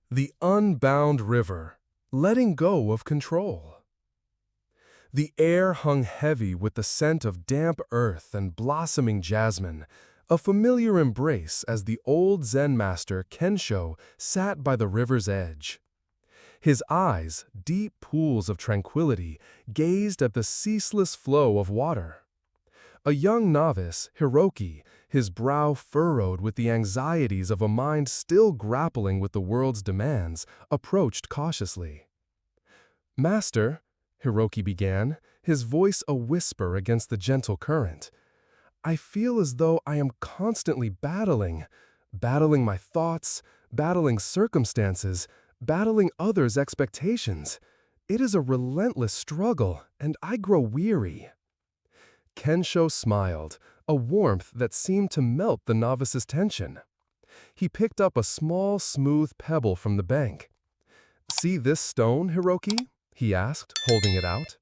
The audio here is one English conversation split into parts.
The unbound river, letting go of control. The air hung heavy with the scent of damp earth and blossoming jasmine, a familiar embrace as the old Zen master Kensho sat by the river's edge. His eyes, deep pools of tranquility, gazed at the ceaseless flow of water. A young novice, Hiroki, his brow furrowed with the anxieties of a mind still grappling with the world's demands, approached cautiously. "Master," Hiroki began, his voice a whisper against the gentle current, "I feel as though I am constantly battling my thoughts, battling circumstances, battling others' expectations. It is a relentless struggle, and I grow weary." Kensho smiled, a warmth that seemed to melt the novice's tension. He picked up a small, smooth pebble from the bank. "See this stone, Hiroki?" he asked, holding it out.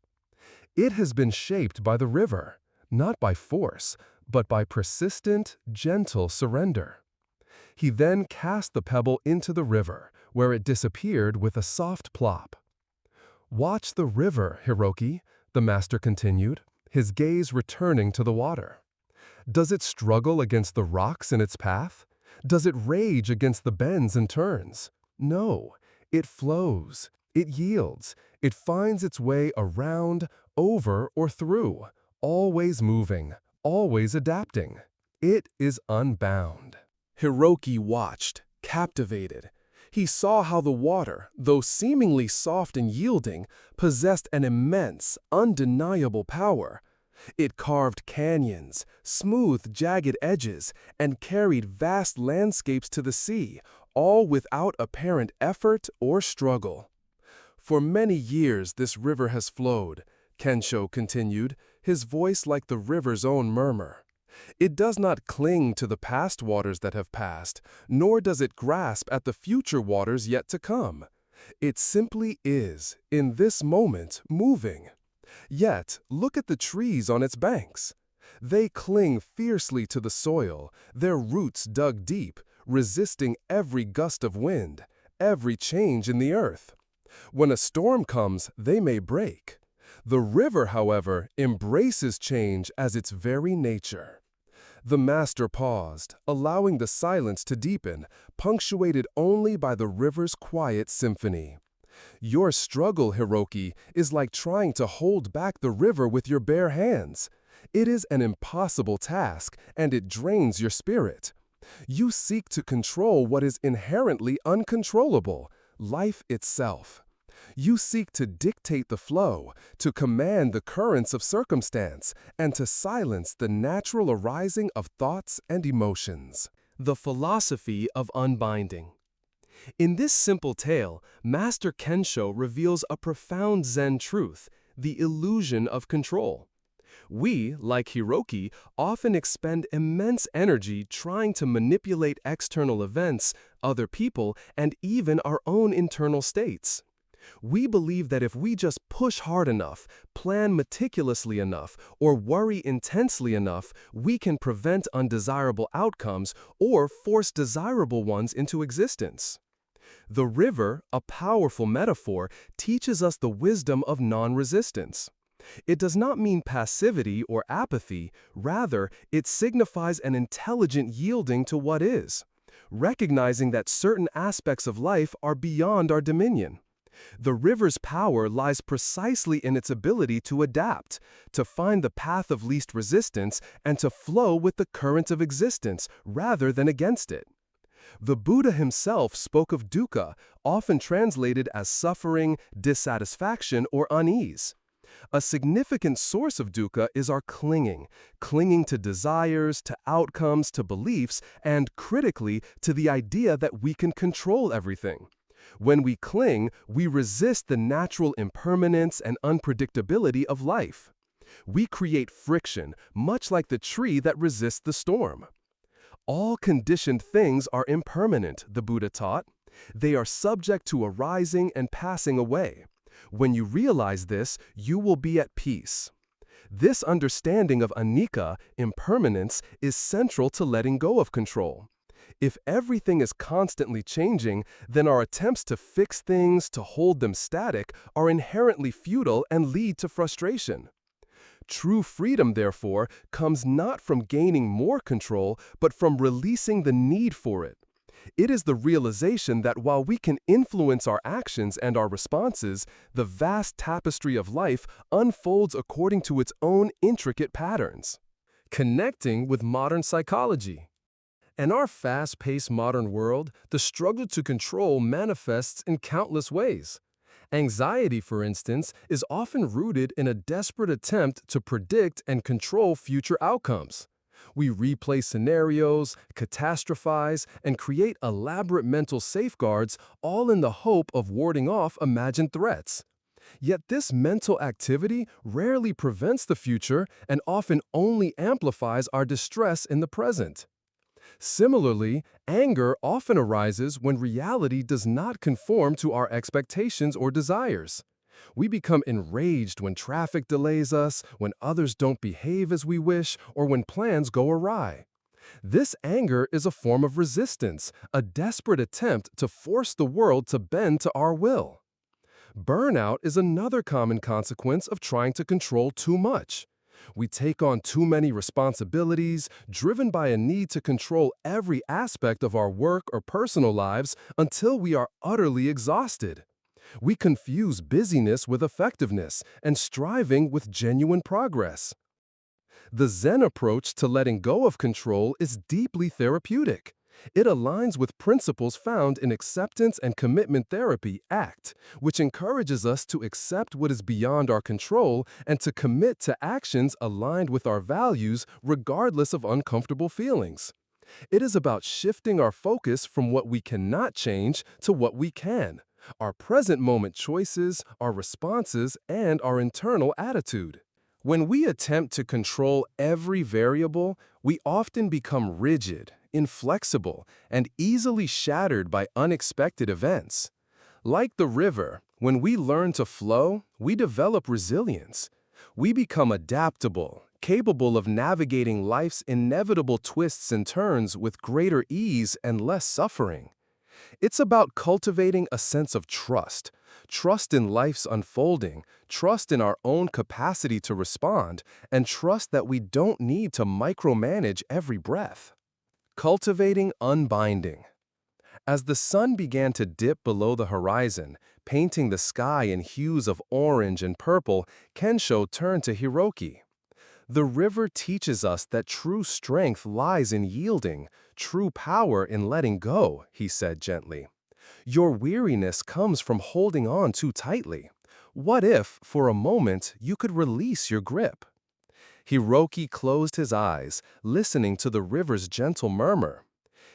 "It has been shaped by the river, not by force, but by persistent, gentle surrender." He then cast the pebble into the river, where it disappeared with a soft plop. "Watch the river, Hiroki," the master continued, his gaze returning to the water. "Does it struggle against the rocks in its path? Does it rage against the bends and turns? No, it flows, it yields, it finds its way around, over, or through, always moving, always adapting. It is unbound." Hiroki watched, captivated. He saw how the water, though seemingly soft and yielding, possessed an immense, undeniable power. It carved canyons, smoothed jagged edges, and carried vast landscapes to the sea, all without apparent effort or struggle. "For many years this river has flowed," Kensho continued, his voice like the river's own murmur. "It does not cling to the past waters that have passed, nor does it grasp at the future waters yet to come. It simply is, in this moment, moving. Yet, look at the trees on its banks. They cling fiercely to the soil, their roots dug deep, resisting every gust of wind, every change in the earth. When a storm comes, they may break. The river, however, embraces change as its very nature." The master paused, allowing the silence to deepen, punctuated only by the river's quiet symphony. "Your struggle, Hiroki, is like trying to hold back the river with your bare hands. It is an impossible task, and it drains your spirit. You seek to control what is inherently uncontrollable, life itself. You seek to dictate the flow, to command the currents of circumstance, and to silence the natural arising of thoughts and emotions." The philosophy of unbinding. In this simple tale, Master Kensho reveals a profound Zen truth, the illusion of control. We, like Hiroki, often expend immense energy trying to manipulate external events, other people, and even our own internal states. We believe that if we just push hard enough, plan meticulously enough, or worry intensely enough, we can prevent undesirable outcomes or force desirable ones into existence. The river, a powerful metaphor, teaches us the wisdom of non-resistance. It does not mean passivity or apathy, rather, it signifies an intelligent yielding to what is, recognizing that certain aspects of life are beyond our dominion. The river's power lies precisely in its ability to adapt, to find the path of least resistance, and to flow with the current of existence rather than against it. The Buddha himself spoke of dukkha, often translated as suffering, dissatisfaction, or unease. A significant source of dukkha is our clinging to desires, to outcomes, to beliefs, and, critically, to the idea that we can control everything. When we cling, we resist the natural impermanence and unpredictability of life. We create friction, much like the tree that resists the storm. All conditioned things are impermanent, the Buddha taught. They are subject to arising and passing away. When you realize this, you will be at peace. This understanding of anicca, impermanence, is central to letting go of control. If everything is constantly changing, then our attempts to fix things, to hold them static, are inherently futile and lead to frustration. True freedom, therefore, comes not from gaining more control, but from releasing the need for it. It is the realization that while we can influence our actions and our responses, the vast tapestry of life unfolds according to its own intricate patterns. Connecting with modern psychology. In our fast-paced modern world, the struggle to control manifests in countless ways. Anxiety, for instance, is often rooted in a desperate attempt to predict and control future outcomes. We replay scenarios, catastrophize, and create elaborate mental safeguards, all in the hope of warding off imagined threats. Yet this mental activity rarely prevents the future and often only amplifies our distress in the present. Similarly, anger often arises when reality does not conform to our expectations or desires. We become enraged when traffic delays us, when others don't behave as we wish, or when plans go awry. This anger is a form of resistance, a desperate attempt to force the world to bend to our will. Burnout is another common consequence of trying to control too much. We take on too many responsibilities, driven by a need to control every aspect of our work or personal lives until we are utterly exhausted. We confuse busyness with effectiveness and striving with genuine progress. The Zen approach to letting go of control is deeply therapeutic. It aligns with principles found in acceptance and commitment therapy, ACT, which encourages us to accept what is beyond our control and to commit to actions aligned with our values regardless of uncomfortable feelings. It is about shifting our focus from what we cannot change to what we can, our present moment choices, our responses, and our internal attitude. When we attempt to control every variable, we often become rigid, inflexible, and easily shattered by unexpected events. Like the river, when we learn to flow, we develop resilience. We become adaptable, capable of navigating life's inevitable twists and turns with greater ease and less suffering. It's about cultivating a sense of trust in life's unfolding, trust in our own capacity to respond, and trust that we don't need to micromanage every breath. Cultivating unbinding. As the sun began to dip below the horizon, painting the sky in hues of orange and purple, Kensho turned to Hiroki. The river teaches us that true strength lies in yielding, true power in letting go, he said gently. Your weariness comes from holding on too tightly. What if, for a moment, you could release your grip? Hiroki closed his eyes, listening to the river's gentle murmur.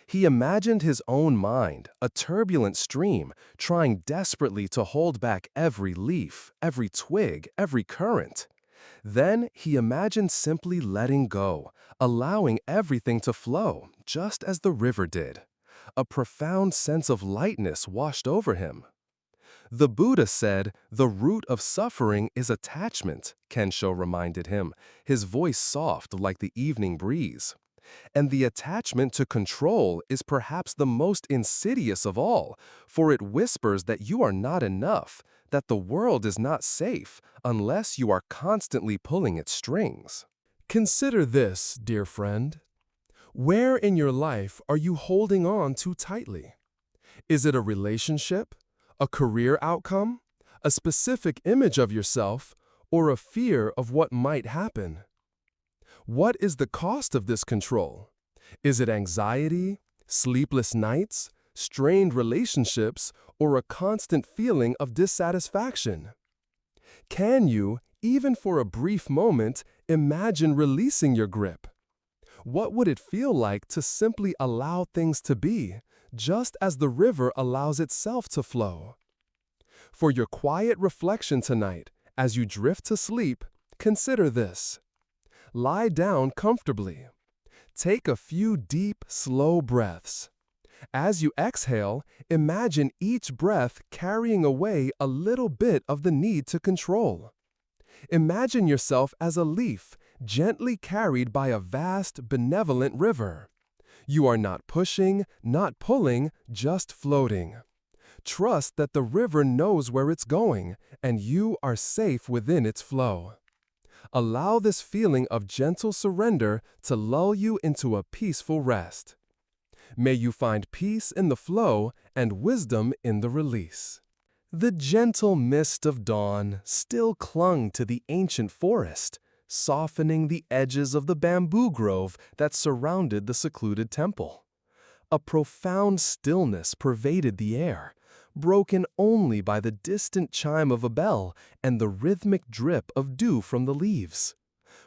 He imagined his own mind, a turbulent stream, trying desperately to hold back every leaf, every twig, every current. Then he imagined simply letting go, allowing everything to flow, just as the river did. A profound sense of lightness washed over him. The Buddha said, "The root of suffering is attachment," Kensho reminded him, his voice soft like the evening breeze. And the attachment to control is perhaps the most insidious of all, for it whispers that you are not enough, that the world is not safe, unless you are constantly pulling its strings. Consider this, dear friend. Where in your life are you holding on too tightly? Is it a relationship, a career outcome, a specific image of yourself, or a fear of what might happen? What is the cost of this control? Is it anxiety, sleepless nights, strained relationships, or a constant feeling of dissatisfaction? Can you, even for a brief moment, imagine releasing your grip? What would it feel like to simply allow things to be, just as the river allows itself to flow? For your quiet reflection tonight, as you drift to sleep, consider this. Lie down comfortably. Take a few deep, slow breaths. As you exhale, imagine each breath carrying away a little bit of the need to control. Imagine yourself as a leaf, gently carried by a vast, benevolent river. You are not pushing, not pulling, just floating. Trust that the river knows where it's going, and you are safe within its flow. Allow this feeling of gentle surrender to lull you into a peaceful rest. May you find peace in the flow and wisdom in the release. The gentle mist of dawn still clung to the ancient forest, softening the edges of the bamboo grove that surrounded the secluded temple. A profound stillness pervaded the air, broken only by the distant chime of a bell and the rhythmic drip of dew from the leaves.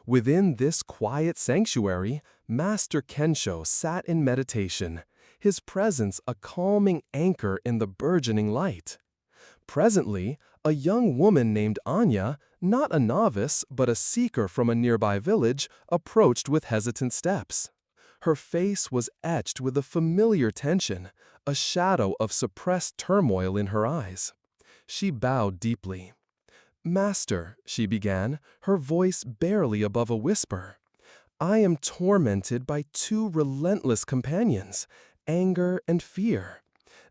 Within this quiet sanctuary, Master Kensho sat in meditation, his presence a calming anchor in the burgeoning light. Presently, a young woman named Anya, not a novice but a seeker from a nearby village, approached with hesitant steps. Her face was etched with a familiar tension, a shadow of suppressed turmoil in her eyes. She bowed deeply. "Master," she began, her voice barely above a whisper, "I am tormented by two relentless companions, anger and fear.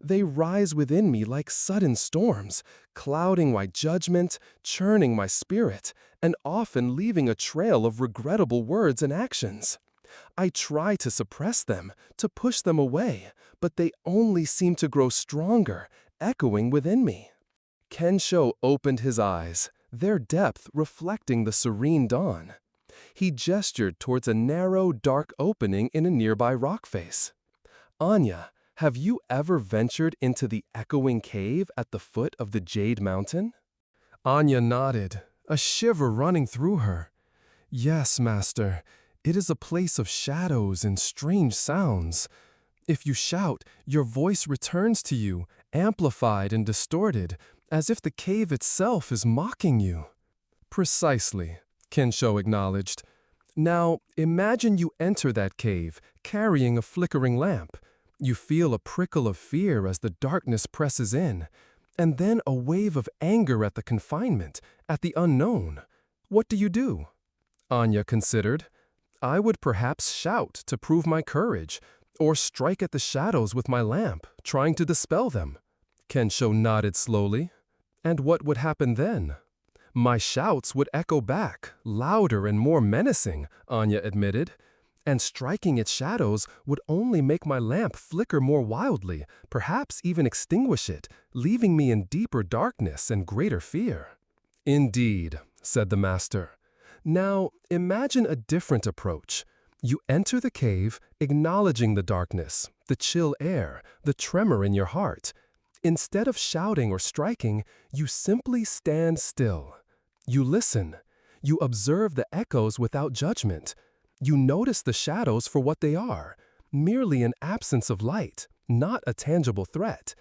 They rise within me like sudden storms, clouding my judgment, churning my spirit, and often leaving a trail of regrettable words and actions. I try to suppress them, to push them away, but they only seem to grow stronger, echoing within me." Kensho opened his eyes, their depth reflecting the serene dawn. He gestured towards a narrow, dark opening in a nearby rock face. "Anya, have you ever ventured into the echoing cave at the foot of the Jade Mountain?" Anya nodded, a shiver running through her. "Yes, Master. It is a place of shadows and strange sounds. If you shout, your voice returns to you, amplified and distorted, as if the cave itself is mocking you." "Precisely," Kensho acknowledged. "Now, imagine you enter that cave, carrying a flickering lamp. You feel a prickle of fear as the darkness presses in, and then a wave of anger at the confinement, at the unknown. What do?" Anya considered. "I would perhaps shout to prove my courage, or strike at the shadows with my lamp, trying to dispel them." Kensho nodded slowly. "And what would happen then?" "My shouts would echo back, louder and more menacing," Anya admitted. "And striking its shadows would only make my lamp flicker more wildly, perhaps even extinguish it, leaving me in deeper darkness and greater fear." "Indeed," said the master. "Now, imagine a different approach. You enter the cave, acknowledging the darkness, the chill air, the tremor in your heart. Instead of shouting or striking, you simply stand still. You listen. You observe the echoes without judgment. You notice the shadows for what they are, merely an absence of light, not a tangible threat.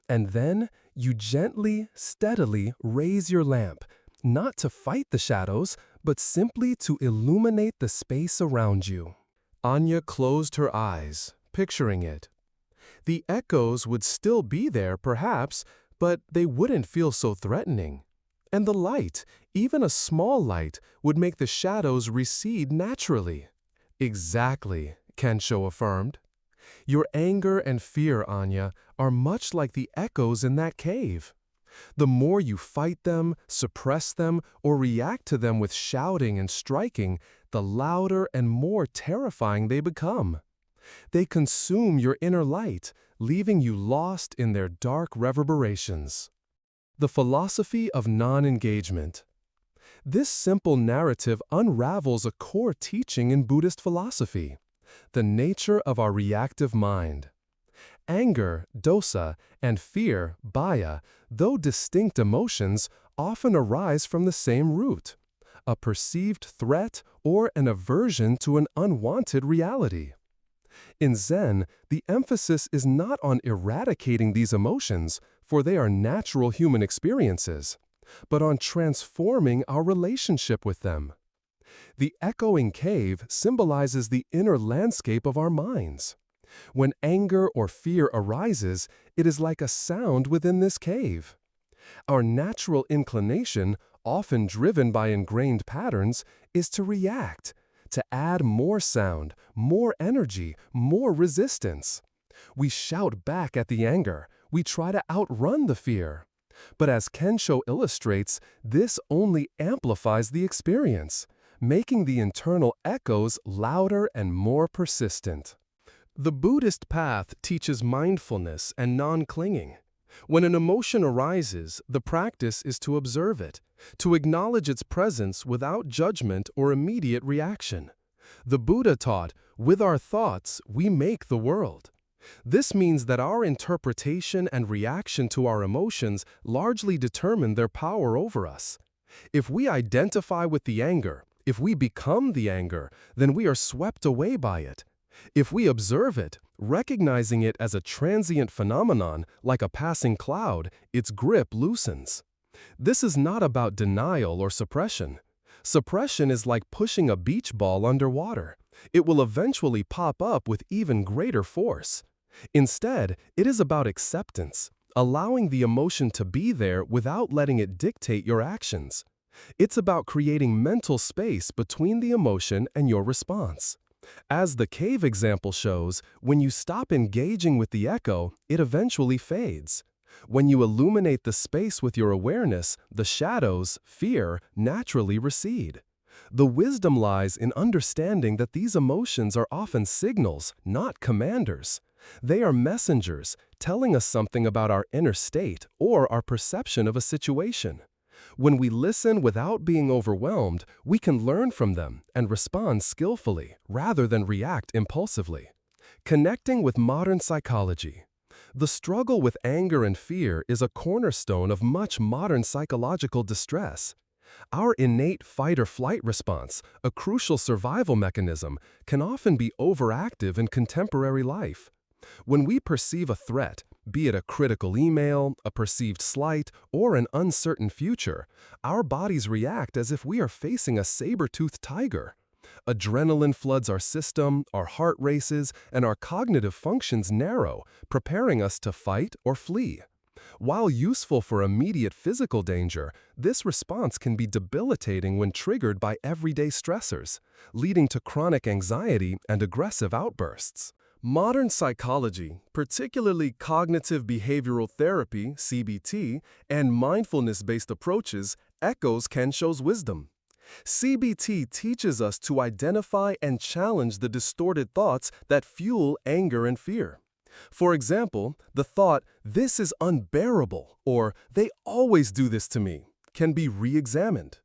And then you gently, steadily raise your lamp, not to fight the shadows, but simply to illuminate the space around you." Anya closed her eyes, picturing it. The echoes would still be there, perhaps, but they wouldn't feel so threatening. And the light, even a small light, would make the shadows recede naturally. "Exactly," Kensho affirmed. "Your anger and fear, Anya, are much like the echoes in that cave. The more you fight them, suppress them, or react to them with shouting and striking, the louder and more terrifying they become. They consume your inner light, leaving you lost in their dark reverberations." The philosophy of non-engagement. This simple narrative unravels a core teaching in Buddhist philosophy: the nature of our reactive mind. Anger, dosa, and fear, bhaya, though distinct emotions, often arise from the same root: a perceived threat or an aversion to an unwanted reality. In Zen, the emphasis is not on eradicating these emotions, for they are natural human experiences, but on transforming our relationship with them. The echoing cave symbolizes the inner landscape of our minds. When anger or fear arises, it is like a sound within this cave. Our natural inclination, often driven by ingrained patterns, is to react, to add more sound, more energy, more resistance. We shout back at the anger. We try to outrun the fear. But as Kensho illustrates, this only amplifies the experience, making the internal echoes louder and more persistent. The Buddhist path teaches mindfulness and non-clinging. When an emotion arises, the practice is to observe it, to acknowledge its presence without judgment or immediate reaction. The Buddha taught, with our thoughts, we make the world. This means that our interpretation and reaction to our emotions largely determine their power over us. If we identify with the anger, if we become the anger, then we are swept away by it. If we observe it, recognizing it as a transient phenomenon, like a passing cloud, its grip loosens. This is not about denial or suppression. Suppression is like pushing a beach ball underwater. It will eventually pop up with even greater force. Instead, it is about acceptance, allowing the emotion to be there without letting it dictate your actions. It's about creating mental space between the emotion and your response. As the cave example shows, when you stop engaging with the echo, it eventually fades. When you illuminate the space with your awareness, the shadows, fear, naturally recede. The wisdom lies in understanding that these emotions are often signals, not commanders. They are messengers, telling us something about our inner state or our perception of a situation. When we listen without being overwhelmed, we can learn from them and respond skillfully rather than react impulsively. Connecting with modern psychology. The struggle with anger and fear is a cornerstone of much modern psychological distress. Our innate fight-or-flight response, a crucial survival mechanism, can often be overactive in contemporary life. When we perceive a threat, be it a critical email, a perceived slight, or an uncertain future, our bodies react as if we are facing a saber-toothed tiger. Adrenaline floods our system, our heart races, and our cognitive functions narrow, preparing us to fight or flee. While useful for immediate physical danger, this response can be debilitating when triggered by everyday stressors, leading to chronic anxiety and aggressive outbursts. Modern psychology, particularly cognitive behavioral therapy, CBT, and mindfulness-based approaches, echoes Kensho's wisdom. CBT teaches us to identify and challenge the distorted thoughts that fuel anger and fear. For example, the thought, "This is unbearable," or "They always do this to me," can be re-examined.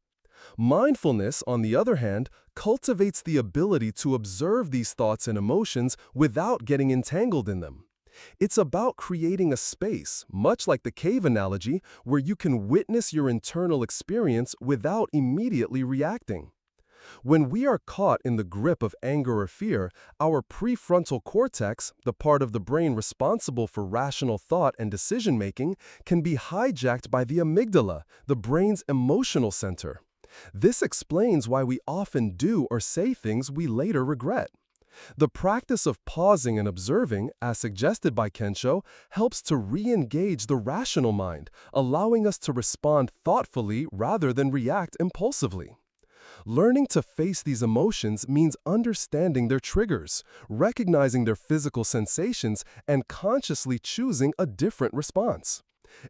Mindfulness, on the other hand, cultivates the ability to observe these thoughts and emotions without getting entangled in them. It's about creating a space, much like the cave analogy, where you can witness your internal experience without immediately reacting. When we are caught in the grip of anger or fear, our prefrontal cortex, the part of the brain responsible for rational thought and decision-making, can be hijacked by the amygdala, the brain's emotional center. This explains why we often do or say things we later regret. The practice of pausing and observing, as suggested by Kensho, helps to re-engage the rational mind, allowing us to respond thoughtfully rather than react impulsively. Learning to face these emotions means understanding their triggers, recognizing their physical sensations, and consciously choosing a different response.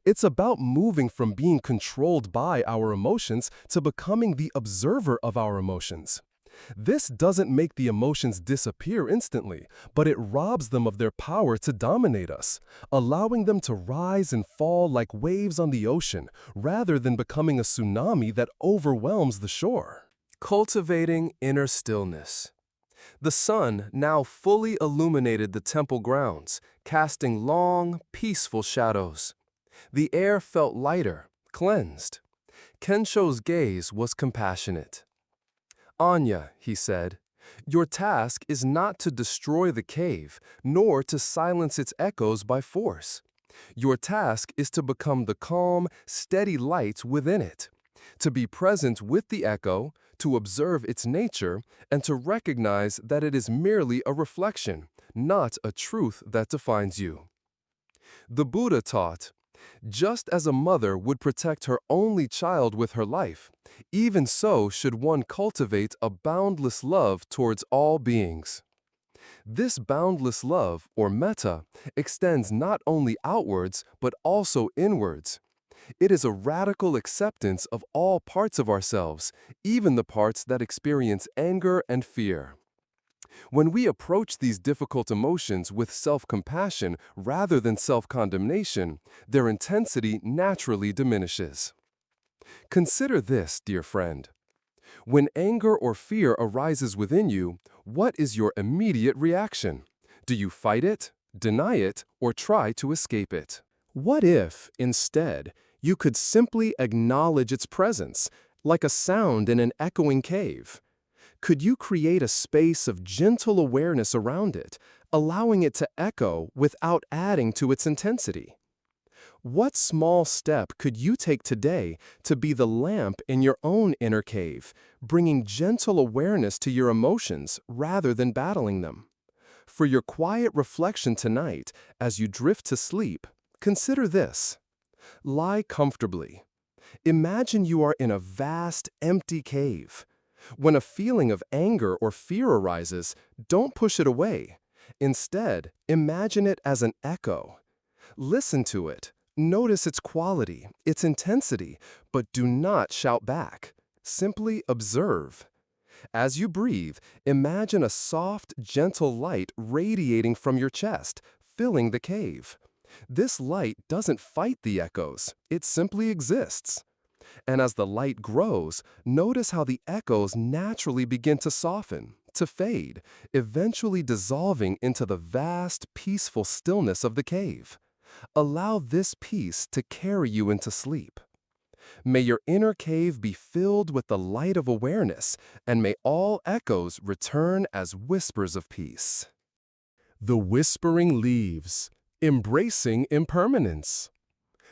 It's about moving from being controlled by our emotions to becoming the observer of our emotions. This doesn't make the emotions disappear instantly, but it robs them of their power to dominate us, allowing them to rise and fall like waves on the ocean, rather than becoming a tsunami that overwhelms the shore. Cultivating inner stillness. The sun now fully illuminated the temple grounds, casting long, peaceful shadows. The air felt lighter, cleansed. Kensho's gaze was compassionate. "Anya," he said, "your task is not to destroy the cave, nor to silence its echoes by force. Your task is to become the calm, steady light within it, to be present with the echo, to observe its nature, and to recognize that it is merely a reflection, not a truth that defines you." The Buddha taught, just as a mother would protect her only child with her life, Even so should one cultivate a boundless love towards all beings. This boundless love, or metta, extends not only outwards but also inwards. It is a radical acceptance of all parts of ourselves, even the parts that experience anger and fear. When we approach these difficult emotions with self-compassion rather than self-condemnation, their intensity naturally diminishes. Consider this, dear friend. When anger or fear arises within you, what is your immediate reaction? Do you fight it, deny it, or try to escape it? What if, instead, you could simply acknowledge its presence, like a sound in an echoing cave? Could you create a space of gentle awareness around it, allowing it to echo without adding to its intensity? What small step could you take today to be the lamp in your own inner cave, bringing gentle awareness to your emotions rather than battling them? For your quiet reflection tonight, as you drift to sleep, consider this. Lie comfortably. Imagine you are in a vast, empty cave. When a feeling of anger or fear arises, don't push it away. Instead, imagine it as an echo. Listen to it. Notice its quality, its intensity, but do not shout back. Simply observe. As you breathe, imagine a soft, gentle light radiating from your chest, filling the cave. This light doesn't fight the echoes, it simply exists. And as the light grows, notice how the echoes naturally begin to soften, to fade, eventually dissolving into the vast, peaceful stillness of the cave. Allow this peace to carry you into sleep. May your inner cave be filled with the light of awareness, and may all echoes return as whispers of peace. The Whispering Leaves, Embracing Impermanence.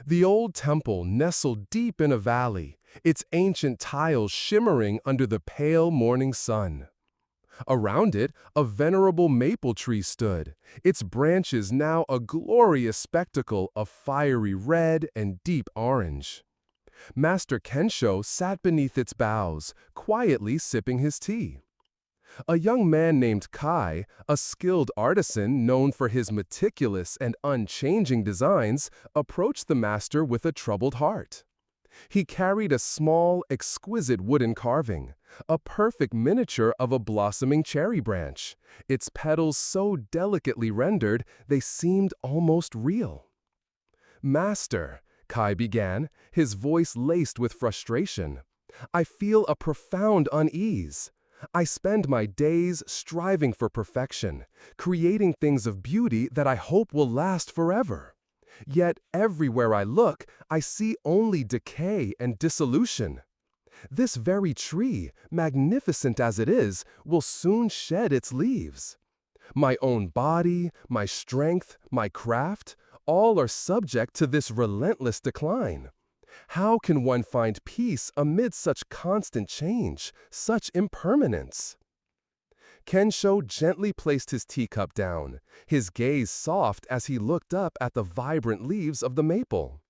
The old temple nestled deep in a valley, its ancient tiles shimmering under the pale morning sun. Around it, a venerable maple tree stood, its branches now a glorious spectacle of fiery red and deep orange. Master Kensho sat beneath its boughs, quietly sipping his tea. A young man named Kai, a skilled artisan known for his meticulous and unchanging designs, approached the master with a troubled heart. He carried a small, exquisite wooden carving, a perfect miniature of a blossoming cherry branch, its petals so delicately rendered they seemed almost real. "Master," Kai began, his voice laced with frustration, "I feel a profound unease. I spend my days striving for perfection, creating things of beauty that I hope will last forever. Yet everywhere I look, I see only decay and dissolution. This very tree, magnificent as it is, will soon shed its leaves. My own body, my strength, my craft, all are subject to this relentless decline. How can one find peace amid such constant change, such impermanence?" Kensho gently placed his teacup down, his gaze soft as he looked up at the vibrant leaves of the maple.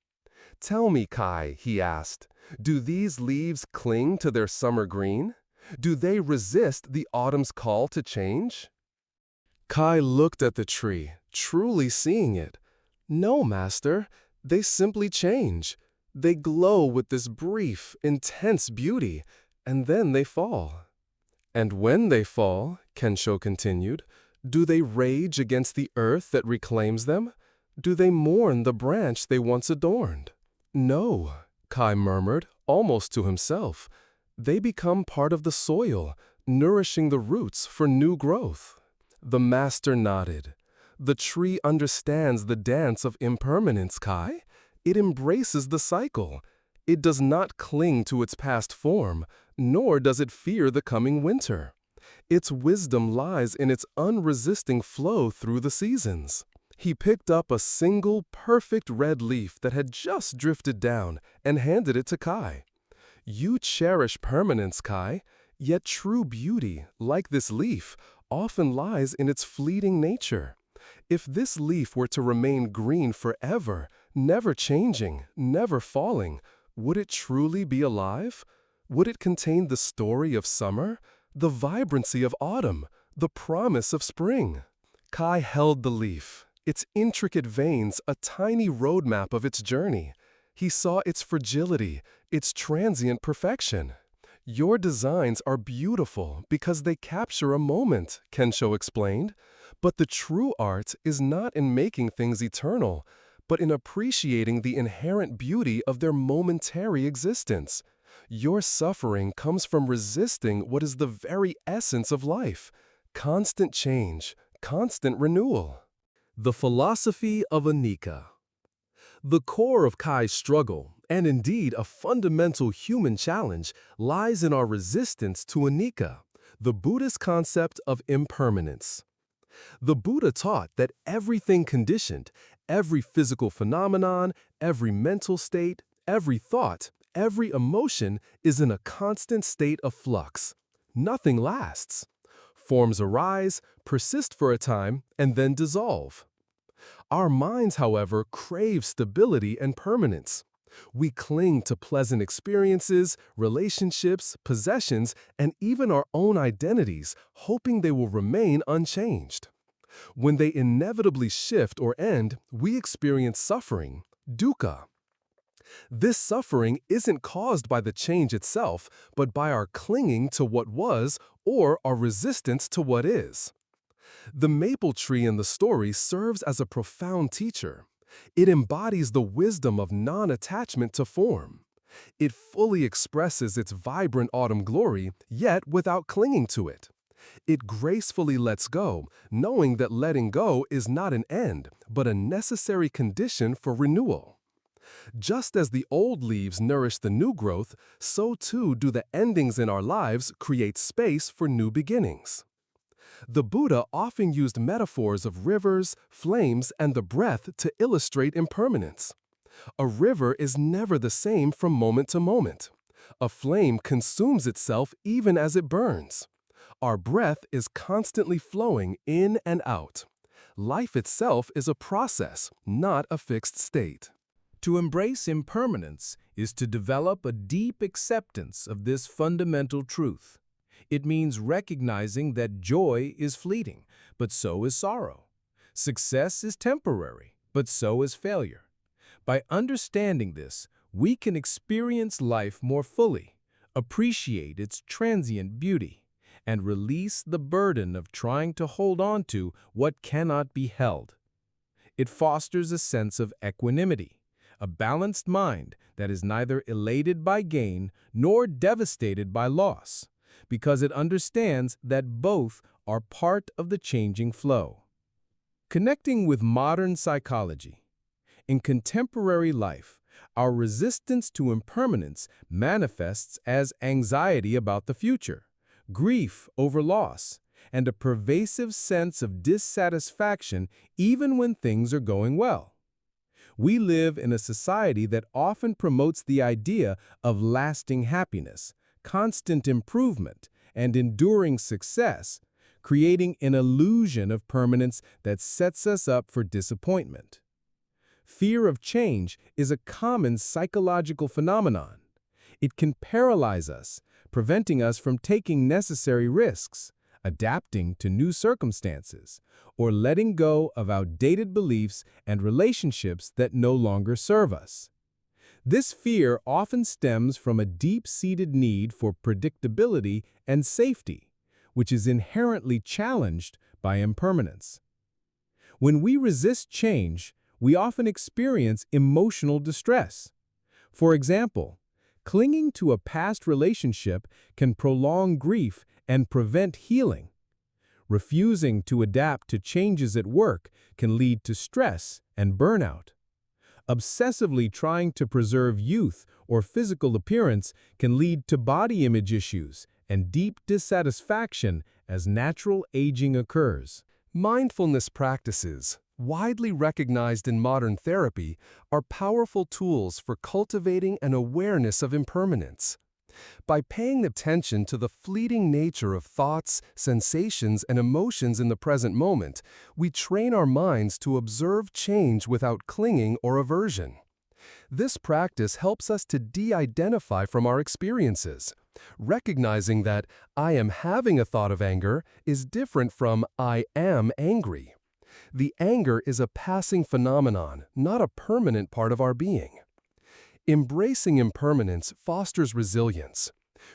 "Tell me, Kai," he asked, "do these leaves cling to their summer green? Do they resist the autumn's call to change?" Kai looked at the tree, truly seeing it. "No, master, they simply change. They glow with this brief, intense beauty, and then they fall." "And when they fall," Kensho continued, "do they rage against the earth that reclaims them? Do they mourn the branch they once adorned?" "No," Kai murmured, almost to himself. "They become part of the soil, nourishing the roots for new growth." The master nodded. "The tree understands the dance of impermanence, Kai. It embraces the cycle. It does not cling to its past form, nor does it fear the coming winter. Its wisdom lies in its unresisting flow through the seasons." He picked up a single, perfect red leaf that had just drifted down and handed it to Kai. "You cherish permanence, Kai, yet true beauty, like this leaf, often lies in its fleeting nature. If this leaf were to remain green forever, never changing, never falling, would it truly be alive? Would it contain the story of summer, the vibrancy of autumn, the promise of spring? Kai held the leaf, its intricate veins a tiny roadmap of its journey. He saw its fragility, its transient perfection. Your designs are beautiful because they capture a moment, Kensho explained. But the true art is not in making things eternal, but in appreciating the inherent beauty of their momentary existence. Your suffering comes from resisting what is the very essence of life: constant change, constant renewal. The philosophy of Anicca. The core of Kai's struggle, and indeed a fundamental human challenge, lies in our resistance to Anicca, the Buddhist concept of impermanence. The Buddha taught that everything conditioned, every physical phenomenon, every mental state, every thought, every emotion is in a constant state of flux. Nothing lasts. Forms arise, persist for a time, and then dissolve. Our minds, however, crave stability and permanence. We cling to pleasant experiences, relationships, possessions, and even our own identities, hoping they will remain unchanged. When they inevitably shift or end, we experience suffering, dukkha. This suffering isn't caused by the change itself, but by our clinging to what was or our resistance to what is. The maple tree in the story serves as a profound teacher. It embodies the wisdom of non-attachment to form. It fully expresses its vibrant autumn glory, yet without clinging to it. It gracefully lets go, knowing that letting go is not an end, but a necessary condition for renewal. Just as the old leaves nourish the new growth, so too do the endings in our lives create space for new beginnings. The Buddha often used metaphors of rivers, flames, and the breath to illustrate impermanence. A river is never the same from moment to moment. A flame consumes itself even as it burns. Our breath is constantly flowing in and out. Life itself is a process, not a fixed state. To embrace impermanence is to develop a deep acceptance of this fundamental truth. It means recognizing that joy is fleeting, but so is sorrow. Success is temporary, but so is failure. By understanding this, we can experience life more fully, appreciate its transient beauty, and release the burden of trying to hold on to what cannot be held. It fosters a sense of equanimity, a balanced mind that is neither elated by gain nor devastated by loss, because it understands that both are part of the changing flow. Connecting with modern psychology. In contemporary life, our resistance to impermanence manifests as anxiety about the future, grief over loss, and a pervasive sense of dissatisfaction even when things are going well. We live in a society that often promotes the idea of lasting happiness, constant improvement, and enduring success, creating an illusion of permanence that sets us up for disappointment. Fear of change is a common psychological phenomenon. It can paralyze us, preventing us from taking necessary risks, adapting to new circumstances, or letting go of outdated beliefs and relationships that no longer serve us. This fear often stems from a deep-seated need for predictability and safety, which is inherently challenged by impermanence. When we resist change, we often experience emotional distress. For example, clinging to a past relationship can prolong grief and prevent healing. Refusing to adapt to changes at work can lead to stress and burnout. Obsessively trying to preserve youth or physical appearance can lead to body image issues and deep dissatisfaction as natural aging occurs. Mindfulness practices, widely recognized in modern therapy, are powerful tools for cultivating an awareness of impermanence. By paying attention to the fleeting nature of thoughts, sensations, and emotions in the present moment, we train our minds to observe change without clinging or aversion. This practice helps us to de-identify from our experiences, recognizing that I am having a thought of anger is different from I am angry. The anger is a passing phenomenon, not a permanent part of our being. Embracing impermanence fosters resilience.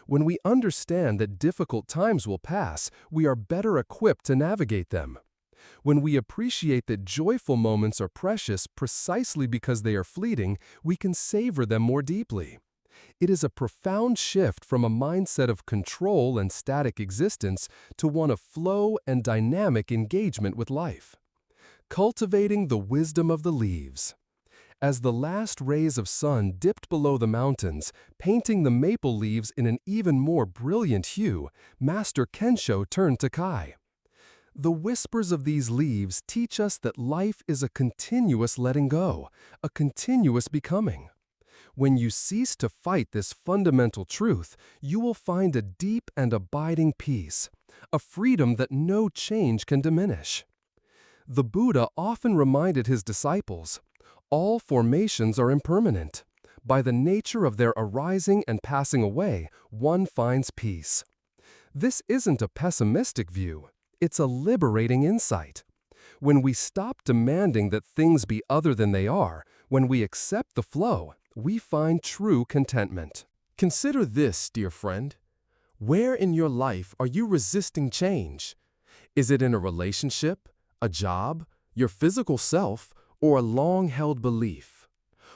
When we understand that difficult times will pass, we are better equipped to navigate them. When we appreciate that joyful moments are precious precisely because they are fleeting, we can savor them more deeply. It is a profound shift from a mindset of control and static existence to one of flow and dynamic engagement with life. Cultivating the wisdom of the leaves. As the last rays of sun dipped below the mountains, painting the maple leaves in an even more brilliant hue, Master Kensho turned to Kai. The whispers of these leaves teach us that life is a continuous letting go, a continuous becoming. When you cease to fight this fundamental truth, you will find a deep and abiding peace, a freedom that no change can diminish. The Buddha often reminded his disciples, all formations are impermanent. By the nature of their arising and passing away, one finds peace. This isn't a pessimistic view, it's a liberating insight. When we stop demanding that things be other than they are, when we accept the flow, we find true contentment. Consider this, dear friend. Where in your life are you resisting change? Is it in a relationship, a job, your physical self, or a long-held belief?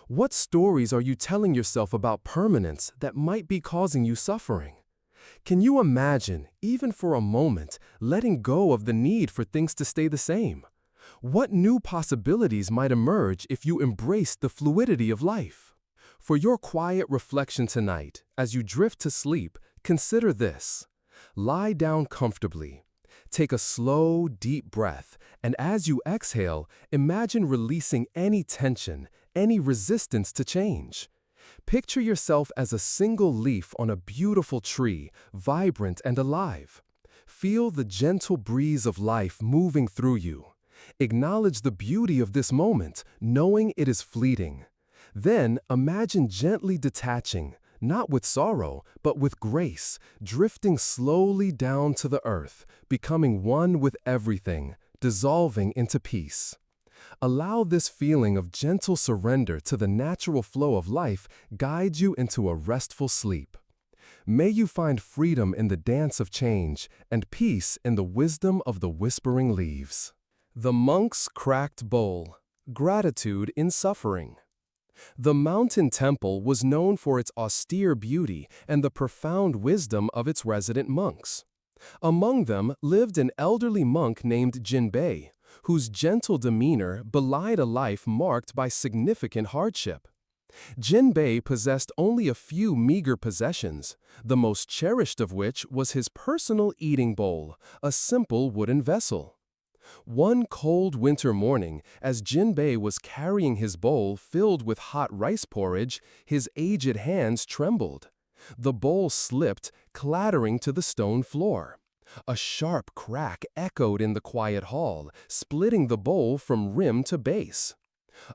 What stories are you telling yourself about permanence that might be causing you suffering? Can you imagine, even for a moment, letting go of the need for things to stay the same? What new possibilities might emerge if you embraced the fluidity of life? For your quiet reflection tonight, as you drift to sleep, consider this. Lie down comfortably. Take a slow, deep breath, and as you exhale, imagine releasing any tension, any resistance to change. Picture yourself as a single leaf on a beautiful tree, vibrant and alive. Feel the gentle breeze of life moving through you. Acknowledge the beauty of this moment, knowing it is fleeting. Then imagine gently detaching, not with sorrow, but with grace, drifting slowly down to the earth, becoming one with everything, dissolving into peace. Allow this feeling of gentle surrender to the natural flow of life guide you into a restful sleep. May you find freedom in the dance of change and peace in the wisdom of the whispering leaves. The monk's cracked bowl. Gratitude in suffering. The mountain temple was known for its austere beauty and the profound wisdom of its resident monks. Among them lived an elderly monk named Jinbei, whose gentle demeanor belied a life marked by significant hardship. Jinbei possessed only a few meager possessions, the most cherished of which was his personal eating bowl, a simple wooden vessel. One cold winter morning, as Jinbei was carrying his bowl filled with hot rice porridge, his aged hands trembled. The bowl slipped, clattering to the stone floor. A sharp crack echoed in the quiet hall, splitting the bowl from rim to base.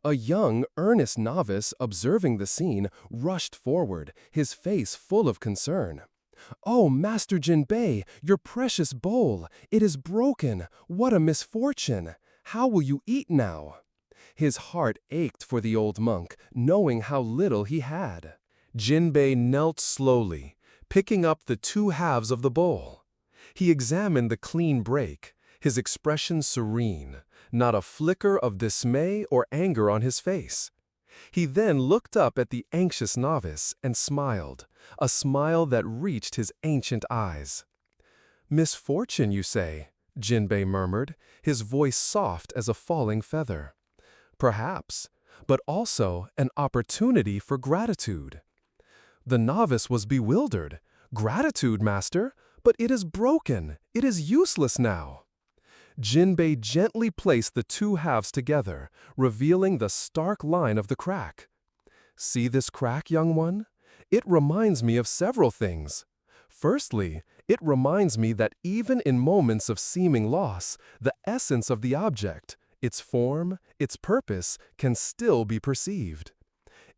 A young, earnest novice, observing the scene, rushed forward, his face full of concern. "Oh, Master Jinbei, your precious bowl! It is broken! What a misfortune! How will you eat now?" His heart ached for the old monk, knowing how little he had. Jinbei knelt slowly, picking up the two halves of the bowl. He examined the clean break, his expression serene, not a flicker of dismay or anger on his face. He then looked up at the anxious novice and smiled, a smile that reached his ancient eyes. "Misfortune, you say?" Jinbei murmured, his voice soft as a falling feather. "Perhaps, but also an opportunity for gratitude." The novice was bewildered. "Gratitude, master? But it is broken. It is useless now." Jinbei gently placed the two halves together, revealing the stark line of the crack. "See this crack, young one? It reminds me of several things. Firstly, it reminds me that even in moments of seeming loss, the essence of the object, its form, its purpose, can still be perceived.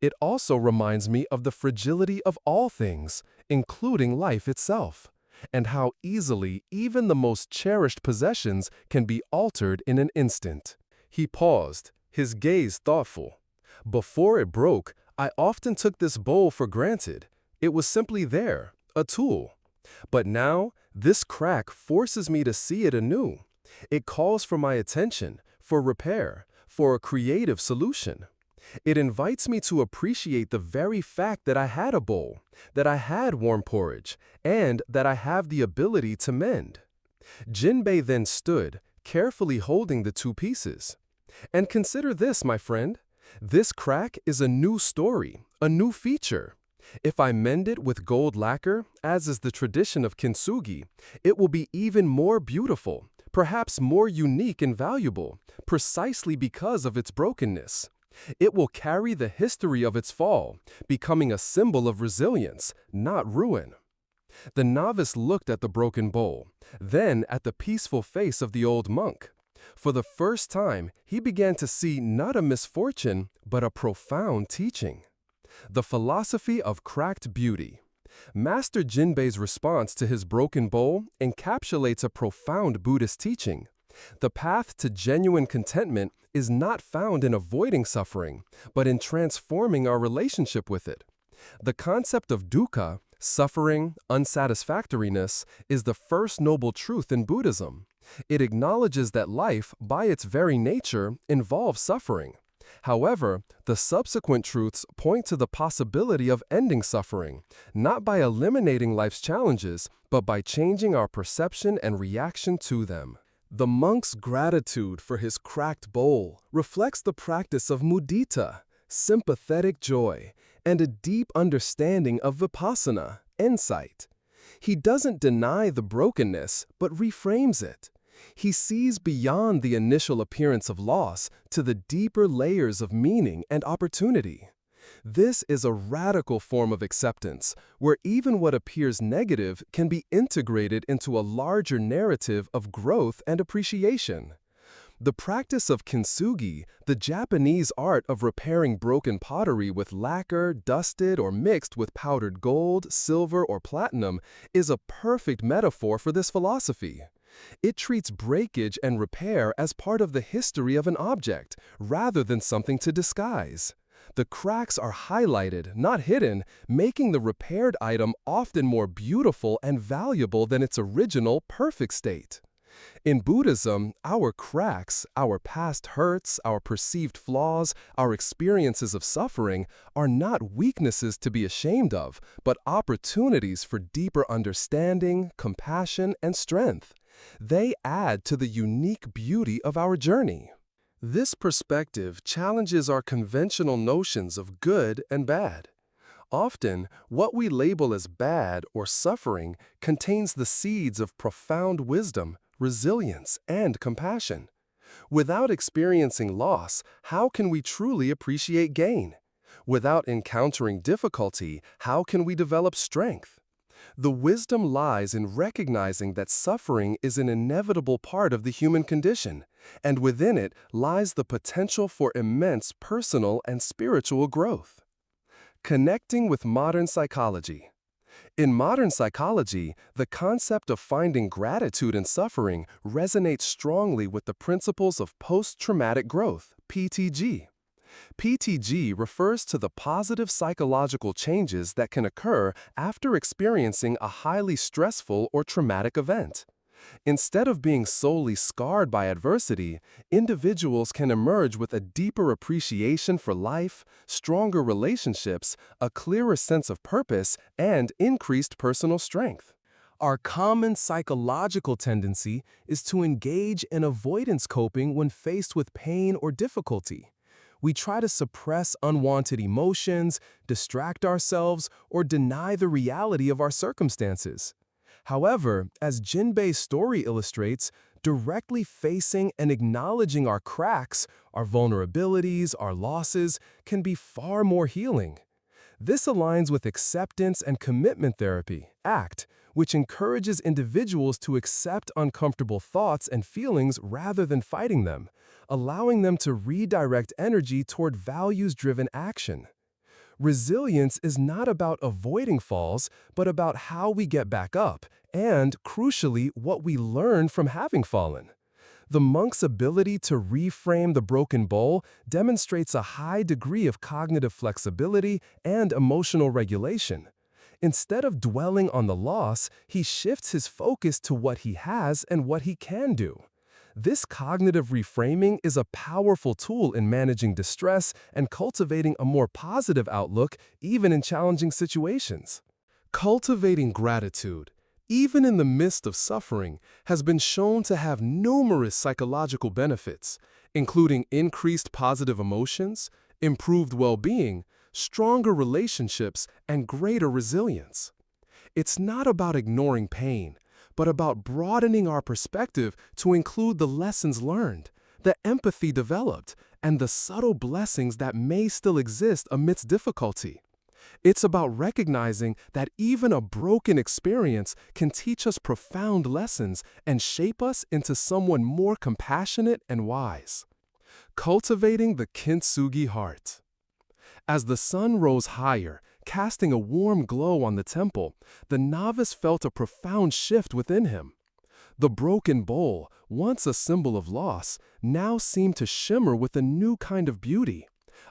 It also reminds me of the fragility of all things, including life itself, and how easily even the most cherished possessions can be altered in an instant. He paused, his gaze thoughtful. Before it broke, I often took this bowl for granted. It was simply there, a tool. But now, this crack forces me to see it anew. It calls for my attention, for repair, for a creative solution. It invites me to appreciate the very fact that I had a bowl, that I had warm porridge, and that I have the ability to mend. Jinbei then stood, carefully holding the two pieces. And consider this, my friend. This crack is a new story, a new feature. If I mend it with gold lacquer, as is the tradition of kintsugi, it will be even more beautiful, perhaps more unique and valuable, precisely because of its brokenness. It will carry the history of its fall, becoming a symbol of resilience, not ruin. The novice looked at the broken bowl, then at the peaceful face of the old monk. For the first time, he began to see not a misfortune, but a profound teaching. The philosophy of cracked beauty. Master Jinbei's response to his broken bowl encapsulates a profound Buddhist teaching. The path to genuine contentment is not found in avoiding suffering, but in transforming our relationship with it. The concept of dukkha, suffering, unsatisfactoriness, is the first noble truth in Buddhism. It acknowledges that life, by its very nature, involves suffering. However, the subsequent truths point to the possibility of ending suffering, not by eliminating life's challenges, but by changing our perception and reaction to them. The monk's gratitude for his cracked bowl reflects the practice of mudita, sympathetic joy, and a deep understanding of vipassana, insight. He doesn't deny the brokenness, but reframes it. He sees beyond the initial appearance of loss to the deeper layers of meaning and opportunity. This is a radical form of acceptance, where even what appears negative can be integrated into a larger narrative of growth and appreciation. The practice of kintsugi, the Japanese art of repairing broken pottery with lacquer, dusted or mixed with powdered gold, silver, or platinum, is a perfect metaphor for this philosophy. It treats breakage and repair as part of the history of an object, rather than something to disguise. The cracks are highlighted, not hidden, making the repaired item often more beautiful and valuable than its original perfect state. In Buddhism, our cracks, our past hurts, our perceived flaws, our experiences of suffering are not weaknesses to be ashamed of, but opportunities for deeper understanding, compassion, and strength. They add to the unique beauty of our journey. This perspective challenges our conventional notions of good and bad. Often, what we label as bad or suffering contains the seeds of profound wisdom, resilience, and compassion. Without experiencing loss, how can we truly appreciate gain? Without encountering difficulty, how can we develop strength? The wisdom lies in recognizing that suffering is an inevitable part of the human condition, and within it lies the potential for immense personal and spiritual growth. Connecting with modern psychology. In modern psychology, the concept of finding gratitude in suffering resonates strongly with the principles of post-traumatic growth, PTG. PTG refers to the positive psychological changes that can occur after experiencing a highly stressful or traumatic event. Instead of being solely scarred by adversity, individuals can emerge with a deeper appreciation for life, stronger relationships, a clearer sense of purpose, and increased personal strength. Our common psychological tendency is to engage in avoidance coping when faced with pain or difficulty. We try to suppress unwanted emotions, distract ourselves, or deny the reality of our circumstances. However, as Jinbei's story illustrates, directly facing and acknowledging our cracks, our vulnerabilities, our losses, can be far more healing. This aligns with acceptance and commitment therapy, ACT, which encourages individuals to accept uncomfortable thoughts and feelings rather than fighting them, allowing them to redirect energy toward values-driven action. Resilience is not about avoiding falls, but about how we get back up, and, crucially, what we learn from having fallen. The monk's ability to reframe the broken bowl demonstrates a high degree of cognitive flexibility and emotional regulation. Instead of dwelling on the loss, he shifts his focus to what he has and what he can do. This cognitive reframing is a powerful tool in managing distress and cultivating a more positive outlook even in challenging situations. Cultivating gratitude, even in the midst of suffering, has been shown to have numerous psychological benefits, including increased positive emotions, improved well-being, stronger relationships, and greater resilience. It's not about ignoring pain, but about broadening our perspective to include the lessons learned, the empathy developed, and the subtle blessings that may still exist amidst difficulty. It's about recognizing that even a broken experience can teach us profound lessons and shape us into someone more compassionate and wise. Cultivating the kintsugi heart. As the sun rose higher, casting a warm glow on the temple, the novice felt a profound shift within him. The broken bowl, once a symbol of loss, now seemed to shimmer with a new kind of beauty,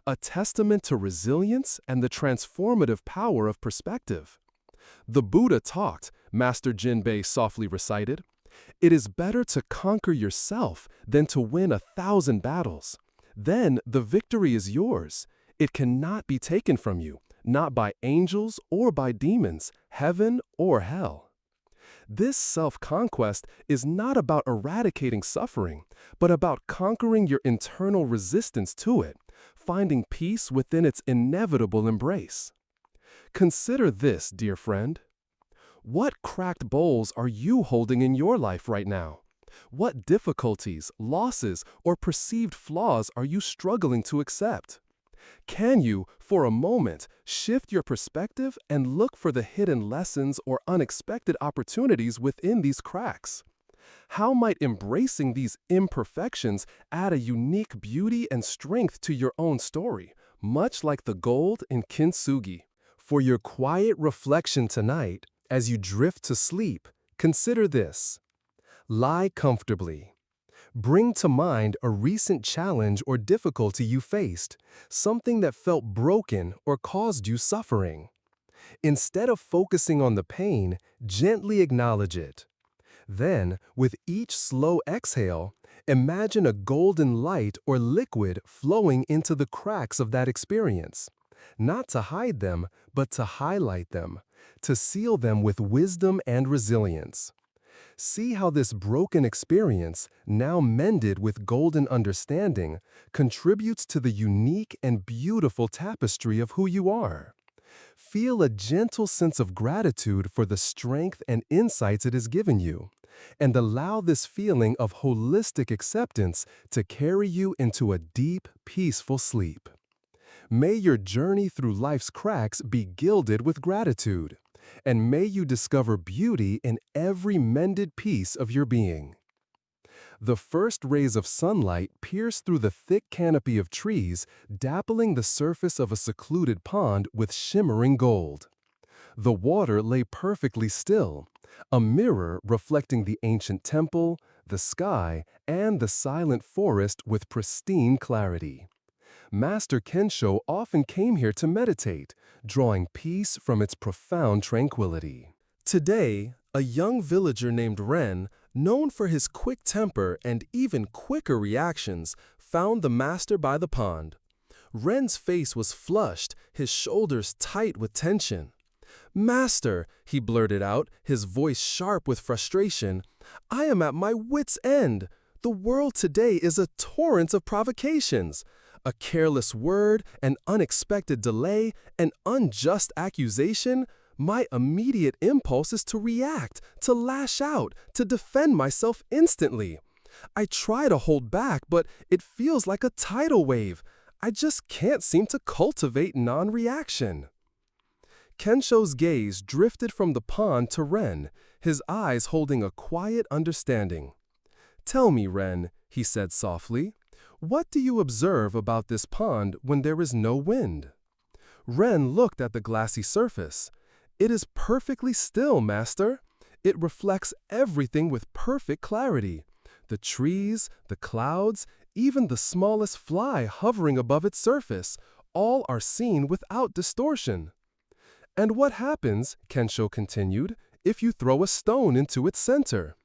a testament to resilience and the transformative power of perspective. The Buddha talked, Master Jinbei softly recited, "It is better to conquer yourself than to win 1,000 battles. Then the victory is yours. It cannot be taken from you, not by angels or by demons, heaven or hell." This self-conquest is not about eradicating suffering, but about conquering your internal resistance to it, finding peace within its inevitable embrace. Consider this, dear friend. What cracked bowls are you holding in your life right now? What difficulties, losses, or perceived flaws are you struggling to accept? Can you, for a moment, shift your perspective and look for the hidden lessons or unexpected opportunities within these cracks? How might embracing these imperfections add a unique beauty and strength to your own story, much like the gold in kintsugi? For your quiet reflection tonight, as you drift to sleep, consider this. Lie comfortably. Bring to mind a recent challenge or difficulty you faced, something that felt broken or caused you suffering. Instead of focusing on the pain, gently acknowledge it. Then, with each slow exhale, imagine a golden light or liquid flowing into the cracks of that experience. Not to hide them, but to highlight them, to seal them with wisdom and resilience. See how this broken experience, now mended with golden understanding, contributes to the unique and beautiful tapestry of who you are. Feel a gentle sense of gratitude for the strength and insights it has given you, and allow this feeling of holistic acceptance to carry you into a deep, peaceful sleep. May your journey through life's cracks be gilded with gratitude, and may you discover beauty in every mended piece of your being. The first rays of sunlight pierced through the thick canopy of trees, dappling the surface of a secluded pond with shimmering gold. The water lay perfectly still, a mirror reflecting the ancient temple, the sky, and the silent forest with pristine clarity. Master Kensho often came here to meditate, drawing peace from its profound tranquility. Today, a young villager named Ren, known for his quick temper and even quicker reactions, found the master by the pond. Ren's face was flushed, his shoulders tight with tension. "Master," he blurted out, his voice sharp with frustration, "I am at my wit's end. The world today is a torrent of provocations. A careless word, an unexpected delay, an unjust accusation. My immediate impulse is to react, to lash out, to defend myself instantly. I try to hold back, but it feels like a tidal wave. I just can't seem to cultivate non-reaction." Kensho's gaze drifted from the pond to Ren, his eyes holding a quiet understanding. "Tell me, Ren," he said softly, "what do you observe about this pond when there is no wind?" Ren looked at the glassy surface. It is perfectly still, master. It reflects everything with perfect clarity. The trees, the clouds, even the smallest fly hovering above its surface, all are seen without distortion. And what happens, Kensho continued, if you throw a stone into its center?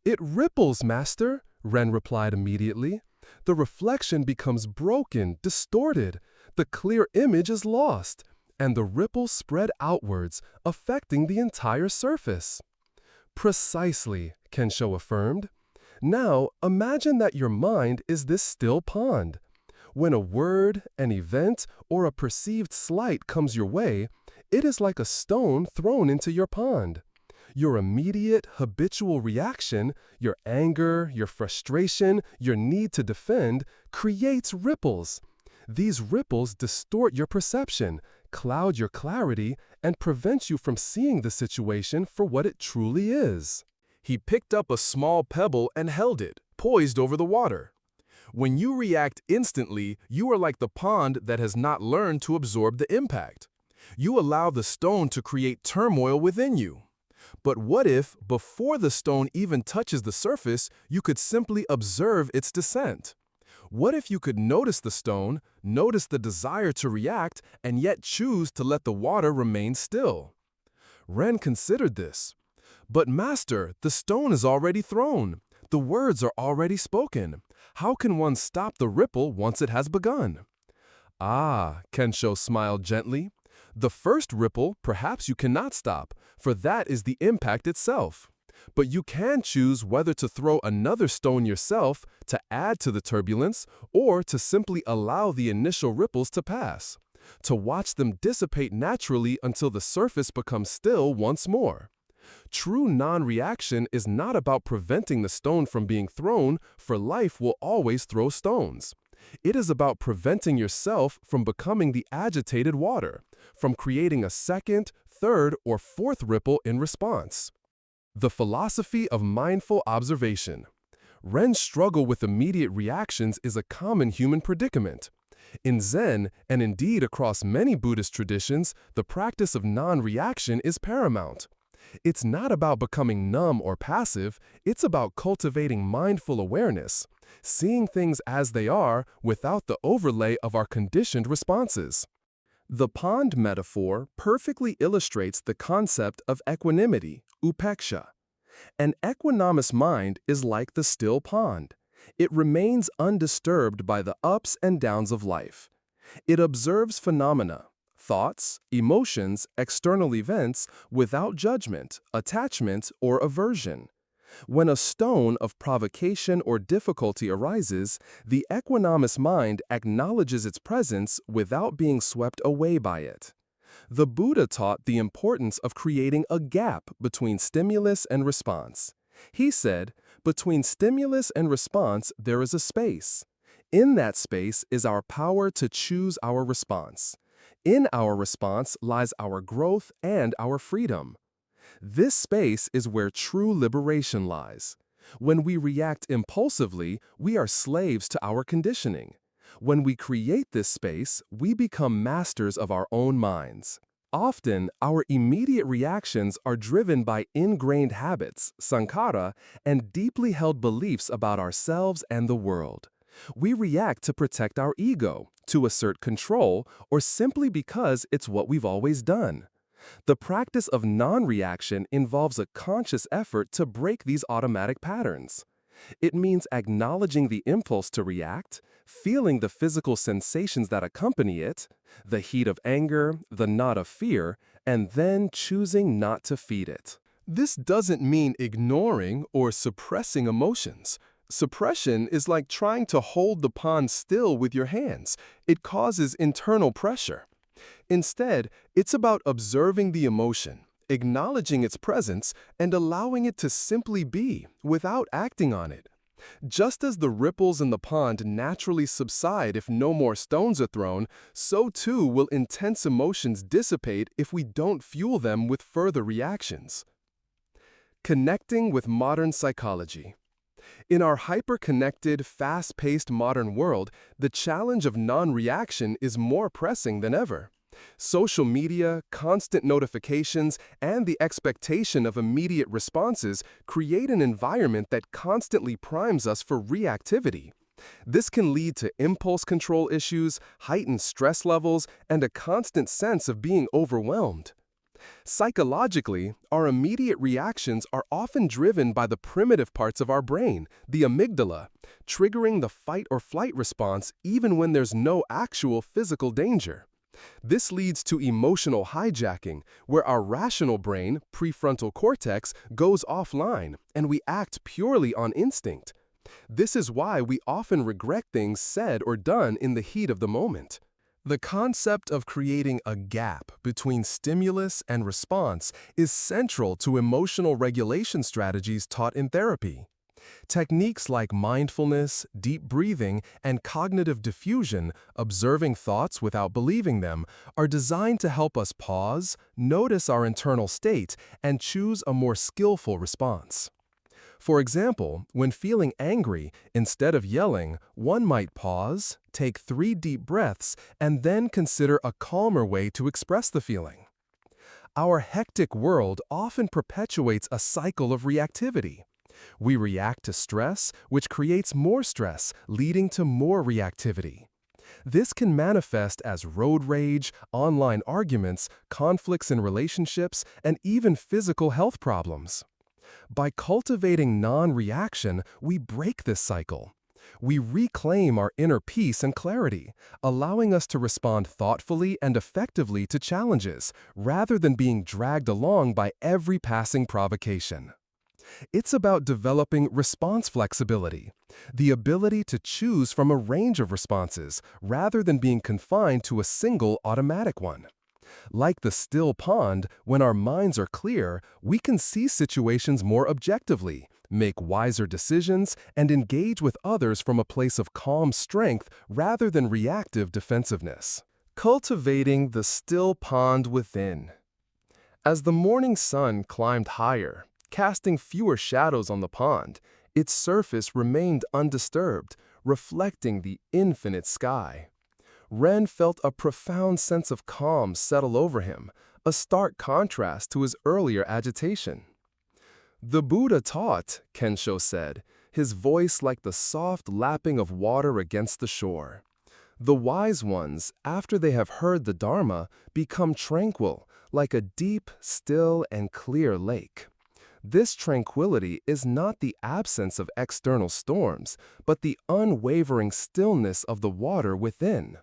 It ripples, master, Ren replied immediately. The reflection becomes broken, distorted. The clear image is lost, and the ripples spread outwards, affecting the entire surface. Precisely, Kensho affirmed. Now, imagine that your mind is this still pond. When a word, an event, or a perceived slight comes your way, it is like a stone thrown into your pond. Your immediate, habitual reaction, your anger, your frustration, your need to defend, creates ripples. These ripples distort your perception, cloud your clarity, and prevent you from seeing the situation for what it truly is. He picked up a small pebble and held it, poised over the water. When you react instantly, you are like the pond that has not learned to absorb the impact. You allow the stone to create turmoil within you. But what if, before the stone even touches the surface, you could simply observe its descent? What if you could notice the stone, notice the desire to react, and yet choose to let the water remain still? Ren considered this. But master, the stone is already thrown. The words are already spoken. How can one stop the ripple once it has begun? Ah, Kensho smiled gently. The first ripple, perhaps you cannot stop, for that is the impact itself. But you can choose whether to throw another stone yourself to add to the turbulence, or to simply allow the initial ripples to pass, to watch them dissipate naturally until the surface becomes still once more. True non-reaction is not about preventing the stone from being thrown, for life will always throw stones. It is about preventing yourself from becoming the agitated water, from creating a second, third, or fourth ripple in response. The philosophy of mindful observation. Ren's struggle with immediate reactions is a common human predicament. In Zen, and indeed across many Buddhist traditions, the practice of non-reaction is paramount. It's not about becoming numb or passive, it's about cultivating mindful awareness, seeing things as they are without the overlay of our conditioned responses. The pond metaphor perfectly illustrates the concept of equanimity, upeksha. An equanimous mind is like the still pond. It remains undisturbed by the ups and downs of life. It observes phenomena, thoughts, emotions, external events without judgment, attachment, or aversion. When a stone of provocation or difficulty arises, the equanimous mind acknowledges its presence without being swept away by it. The Buddha taught the importance of creating a gap between stimulus and response. He said, between stimulus and response there is a space. In that space is our power to choose our response. In our response lies our growth and our freedom. This space is where true liberation lies. When we react impulsively, we are slaves to our conditioning. When we create this space, we become masters of our own minds. Often, our immediate reactions are driven by ingrained habits, sankhara, and deeply held beliefs about ourselves and the world. We react to protect our ego, to assert control, or simply because it's what we've always done. The practice of non-reaction involves a conscious effort to break these automatic patterns. It means acknowledging the impulse to react, feeling the physical sensations that accompany it, the heat of anger, the knot of fear, and then choosing not to feed it. This doesn't mean ignoring or suppressing emotions. Suppression is like trying to hold the pond still with your hands. It causes internal pressure. Instead, it's about observing the emotion, acknowledging its presence, and allowing it to simply be without acting on it. Just as the ripples in the pond naturally subside if no more stones are thrown, so too will intense emotions dissipate if we don't fuel them with further reactions. Connecting with modern psychology. In our hyper-connected, fast-paced modern world, the challenge of non-reaction is more pressing than ever. Social media, constant notifications, and the expectation of immediate responses create an environment that constantly primes us for reactivity. This can lead to impulse control issues, heightened stress levels, and a constant sense of being overwhelmed. Psychologically, our immediate reactions are often driven by the primitive parts of our brain, the amygdala, triggering the fight or flight response even when there's no actual physical danger. This leads to emotional hijacking, where our rational brain, prefrontal cortex, goes offline, and we act purely on instinct. This is why we often regret things said or done in the heat of the moment. The concept of creating a gap between stimulus and response is central to emotional regulation strategies taught in therapy. Techniques like mindfulness, deep breathing, and cognitive diffusion, observing thoughts without believing them, are designed to help us pause, notice our internal state, and choose a more skillful response. For example, when feeling angry, instead of yelling, one might pause, take 3 deep breaths, and then consider a calmer way to express the feeling. Our hectic world often perpetuates a cycle of reactivity. We react to stress, which creates more stress, leading to more reactivity. This can manifest as road rage, online arguments, conflicts in relationships, and even physical health problems. By cultivating non-reaction, we break this cycle. We reclaim our inner peace and clarity, allowing us to respond thoughtfully and effectively to challenges, rather than being dragged along by every passing provocation. It's about developing response flexibility, the ability to choose from a range of responses, rather than being confined to a single automatic one. Like the still pond, when our minds are clear, we can see situations more objectively, make wiser decisions, and engage with others from a place of calm strength rather than reactive defensiveness. Cultivating the still pond within. As the morning sun climbed higher, casting fewer shadows on the pond, its surface remained undisturbed, reflecting the infinite sky. Ren felt a profound sense of calm settle over him, a stark contrast to his earlier agitation. The Buddha taught, Kensho said, his voice like the soft lapping of water against the shore. The wise ones, after they have heard the Dharma, become tranquil, like a deep, still, and clear lake. This tranquility is not the absence of external storms, but the unwavering stillness of the water within.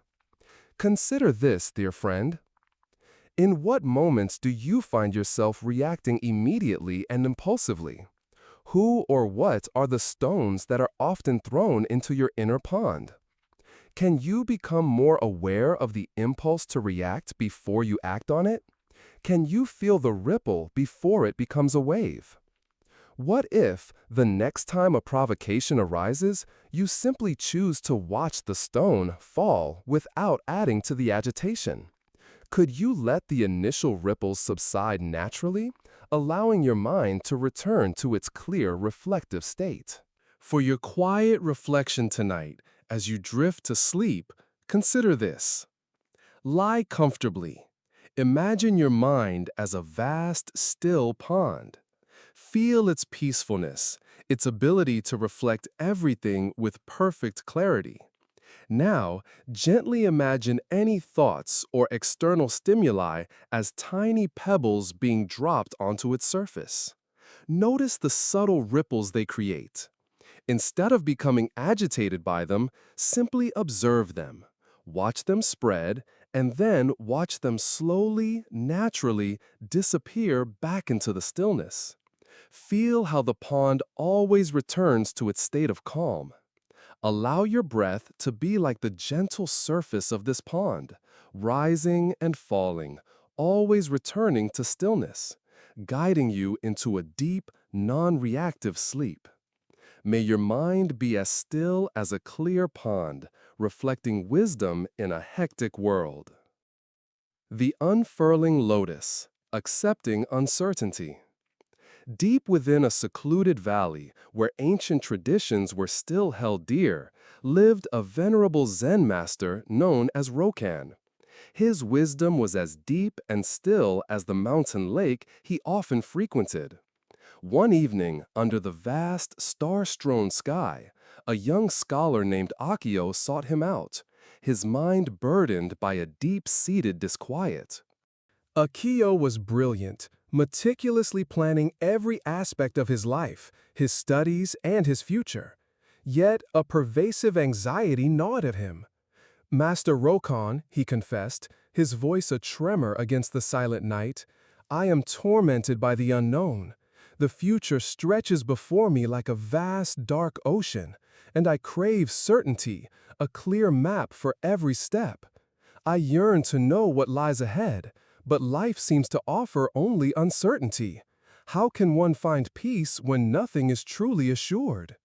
Consider this, dear friend. In what moments do you find yourself reacting immediately and impulsively? Who or what are the stones that are often thrown into your inner pond? Can you become more aware of the impulse to react before you act on it? Can you feel the ripple before it becomes a wave? What if, the next time a provocation arises, you simply choose to watch the stone fall without adding to the agitation? Could you let the initial ripples subside naturally, allowing your mind to return to its clear, reflective state? For your quiet reflection tonight, as you drift to sleep, consider this. Lie comfortably. Imagine your mind as a vast, still pond. Feel its peacefulness, its ability to reflect everything with perfect clarity. Now, gently imagine any thoughts or external stimuli as tiny pebbles being dropped onto its surface. Notice the subtle ripples they create. Instead of becoming agitated by them, simply observe them. Watch them spread, and then watch them slowly, naturally disappear back into the stillness. Feel how the pond always returns to its state of calm. Allow your breath to be like the gentle surface of this pond, rising and falling, always returning to stillness, guiding you into a deep, non-reactive sleep. May your mind be as still as a clear pond, reflecting wisdom in a hectic world. The unfurling lotus, accepting uncertainty. Deep within a secluded valley, where ancient traditions were still held dear, lived a venerable Zen master known as Rokan. His wisdom was as deep and still as the mountain lake he often frequented. One evening, under the vast, star-strewn sky, a young scholar named Akio sought him out, his mind burdened by a deep-seated disquiet. Akio was brilliant, meticulously planning every aspect of his life, his studies, and his future. Yet a pervasive anxiety gnawed at him. "Master Rokon," he confessed, his voice a tremor against the silent night, "I am tormented by the unknown. The future stretches before me like a vast, dark ocean, and I crave certainty, a clear map for every step. I yearn to know what lies ahead, but life seems to offer only uncertainty. How can one find peace when nothing is truly assured?"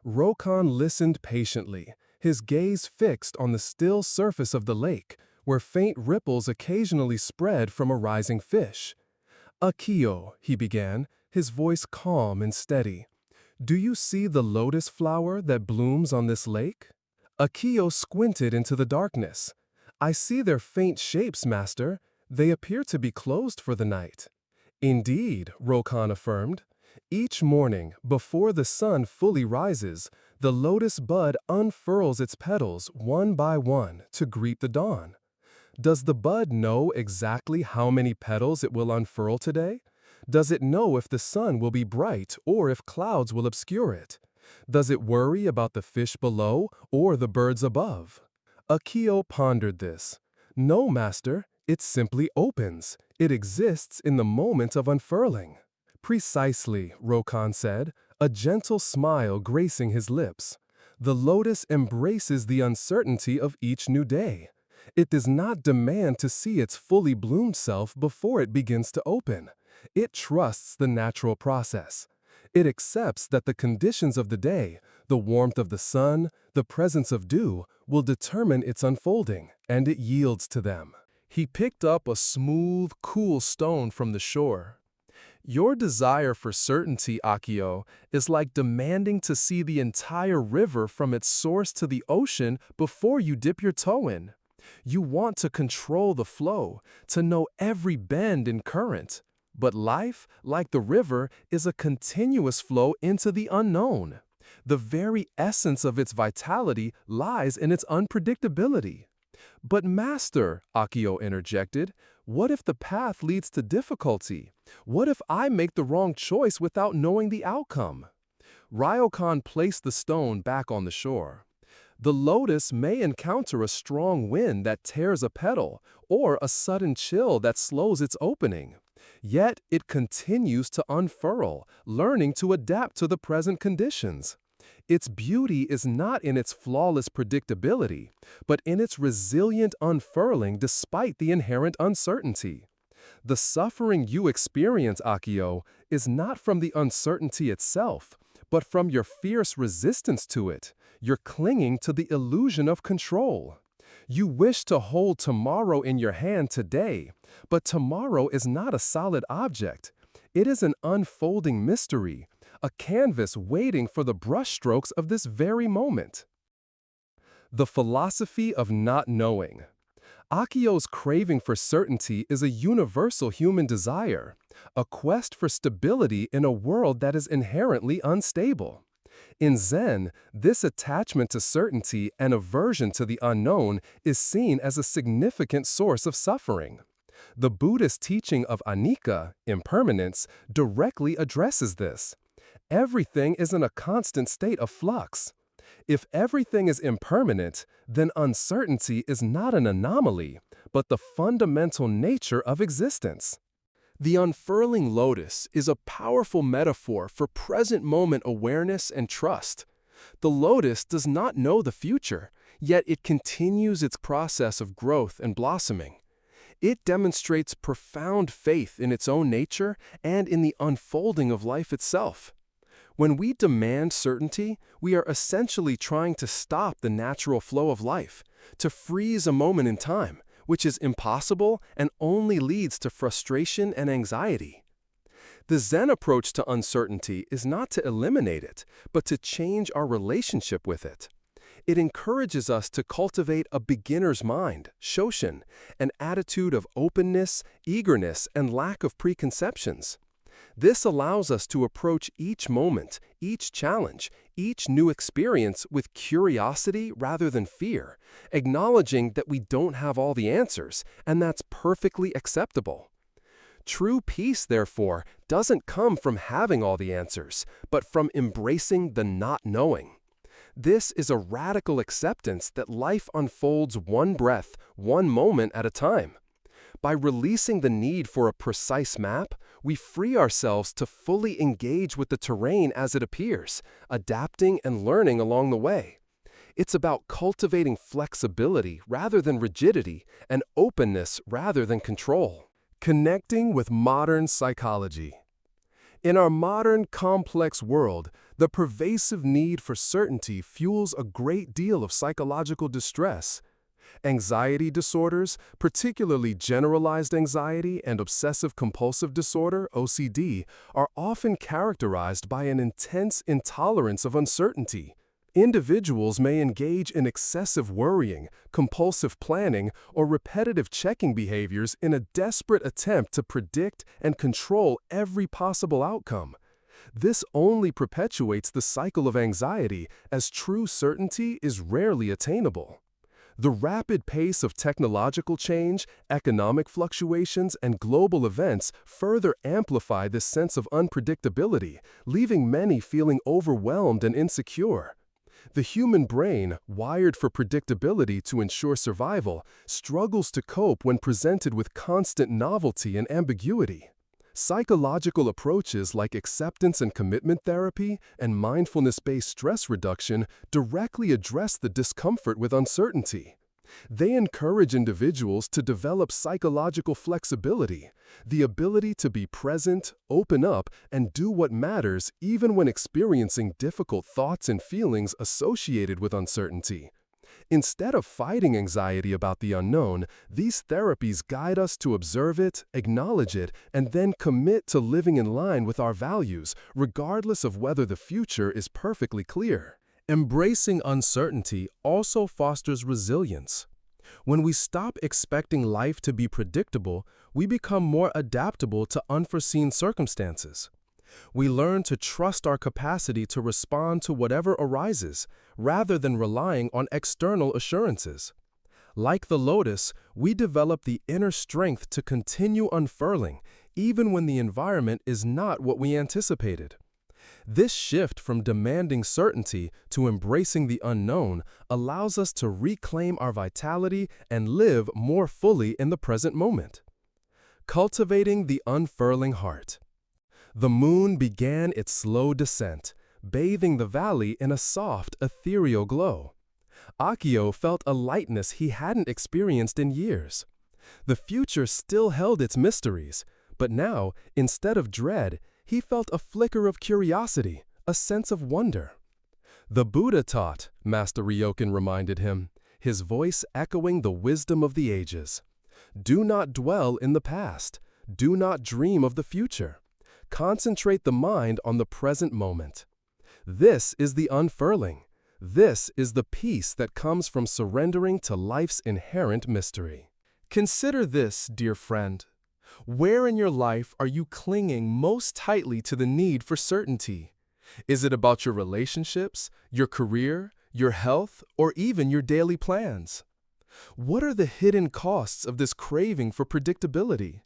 Rokon listened patiently, his gaze fixed on the still surface of the lake, where faint ripples occasionally spread from a rising fish. "Akio," he began, his voice calm and steady, "do you see the lotus flower that blooms on this lake?" Akio squinted into the darkness. "I see their faint shapes, master. They appear to be closed for the night." "Indeed," Rokon affirmed. "Each morning, before the sun fully rises, the lotus bud unfurls its petals one by one to greet the dawn. Does the bud know exactly how many petals it will unfurl today? Does it know if the sun will be bright or if clouds will obscure it? Does it worry about the fish below or the birds above?" Akio pondered this. "No, master, it simply opens. It exists in the moment of unfurling." "Precisely," Rokon said, a gentle smile gracing his lips. "The lotus embraces the uncertainty of each new day. It does not demand to see its fully bloomed self before it begins to open. It trusts the natural process. It accepts that the conditions of the day, the warmth of the sun, the presence of dew, will determine its unfolding, and it yields to them." He picked up a smooth, cool stone from the shore. "Your desire for certainty, Akio, is like demanding to see the entire river from its source to the ocean before you dip your toe in. You want to control the flow, to know every bend and current. But life, like the river, is a continuous flow into the unknown. The very essence of its vitality lies in its unpredictability." "But master," Akio interjected, "what if the path leads to difficulty? What if I make the wrong choice without knowing the outcome?" Ryokan placed the stone back on the shore. "The lotus may encounter a strong wind that tears a petal, or a sudden chill that slows its opening. Yet it continues to unfurl, learning to adapt to the present conditions. Its beauty is not in its flawless predictability, but in its resilient unfurling despite the inherent uncertainty. The suffering you experience, Akio, is not from the uncertainty itself, but from your fierce resistance to it, your clinging to the illusion of control. You wish to hold tomorrow in your hand today, but tomorrow is not a solid object. It is an unfolding mystery, a canvas waiting for the brushstrokes of this very moment." The philosophy of not knowing. Akio's craving for certainty is a universal human desire, a quest for stability in a world that is inherently unstable. In Zen, this attachment to certainty and aversion to the unknown is seen as a significant source of suffering. The Buddhist teaching of anicca, impermanence, directly addresses this. Everything is in a constant state of flux. If everything is impermanent, then uncertainty is not an anomaly, but the fundamental nature of existence. The unfurling lotus is a powerful metaphor for present moment awareness and trust. The lotus does not know the future, yet it continues its process of growth and blossoming. It demonstrates profound faith in its own nature and in the unfolding of life itself. When we demand certainty, we are essentially trying to stop the natural flow of life, to freeze a moment in time, which is impossible and only leads to frustration and anxiety. The Zen approach to uncertainty is not to eliminate it, but to change our relationship with it. It encourages us to cultivate a beginner's mind, shoshin, an attitude of openness, eagerness, and lack of preconceptions. This allows us to approach each moment, each challenge, each new experience with curiosity rather than fear, acknowledging that we don't have all the answers, and that's perfectly acceptable. True peace, therefore, doesn't come from having all the answers, but from embracing the not knowing. This is a radical acceptance that life unfolds one breath, one moment at a time. By releasing the need for a precise map, we free ourselves to fully engage with the terrain as it appears, adapting and learning along the way. It's about cultivating flexibility rather than rigidity, and openness rather than control. Connecting with modern psychology. In our modern, complex world, the pervasive need for certainty fuels a great deal of psychological distress. Anxiety disorders, particularly generalized anxiety and obsessive-compulsive disorder, OCD, are often characterized by an intense intolerance of uncertainty. Individuals may engage in excessive worrying, compulsive planning, or repetitive checking behaviors in a desperate attempt to predict and control every possible outcome. This only perpetuates the cycle of anxiety, as true certainty is rarely attainable. The rapid pace of technological change, economic fluctuations, and global events further amplify this sense of unpredictability, leaving many feeling overwhelmed and insecure. The human brain, wired for predictability to ensure survival, struggles to cope when presented with constant novelty and ambiguity. Psychological approaches like acceptance and commitment therapy and mindfulness-based stress reduction directly address the discomfort with uncertainty. They encourage individuals to develop psychological flexibility, the ability to be present, open up, and do what matters even when experiencing difficult thoughts and feelings associated with uncertainty. Instead of fighting anxiety about the unknown, these therapies guide us to observe it, acknowledge it, and then commit to living in line with our values, regardless of whether the future is perfectly clear. Embracing uncertainty also fosters resilience. When we stop expecting life to be predictable, we become more adaptable to unforeseen circumstances. We learn to trust our capacity to respond to whatever arises, rather than relying on external assurances. Like the lotus, we develop the inner strength to continue unfurling, even when the environment is not what we anticipated. This shift from demanding certainty to embracing the unknown allows us to reclaim our vitality and live more fully in the present moment. Cultivating the unfurling heart. The moon began its slow descent, bathing the valley in a soft, ethereal glow. Akio felt a lightness he hadn't experienced in years. The future still held its mysteries, but now, instead of dread, he felt a flicker of curiosity, a sense of wonder. The Buddha taught, Master Ryokan reminded him, his voice echoing the wisdom of the ages. Do not dwell in the past. Do not dream of the future. Concentrate the mind on the present moment. This is the unfurling. This is the peace that comes from surrendering to life's inherent mystery. Consider this, dear friend. Where in your life are you clinging most tightly to the need for certainty? Is it about your relationships, your career, your health, or even your daily plans? What are the hidden costs of this craving for predictability?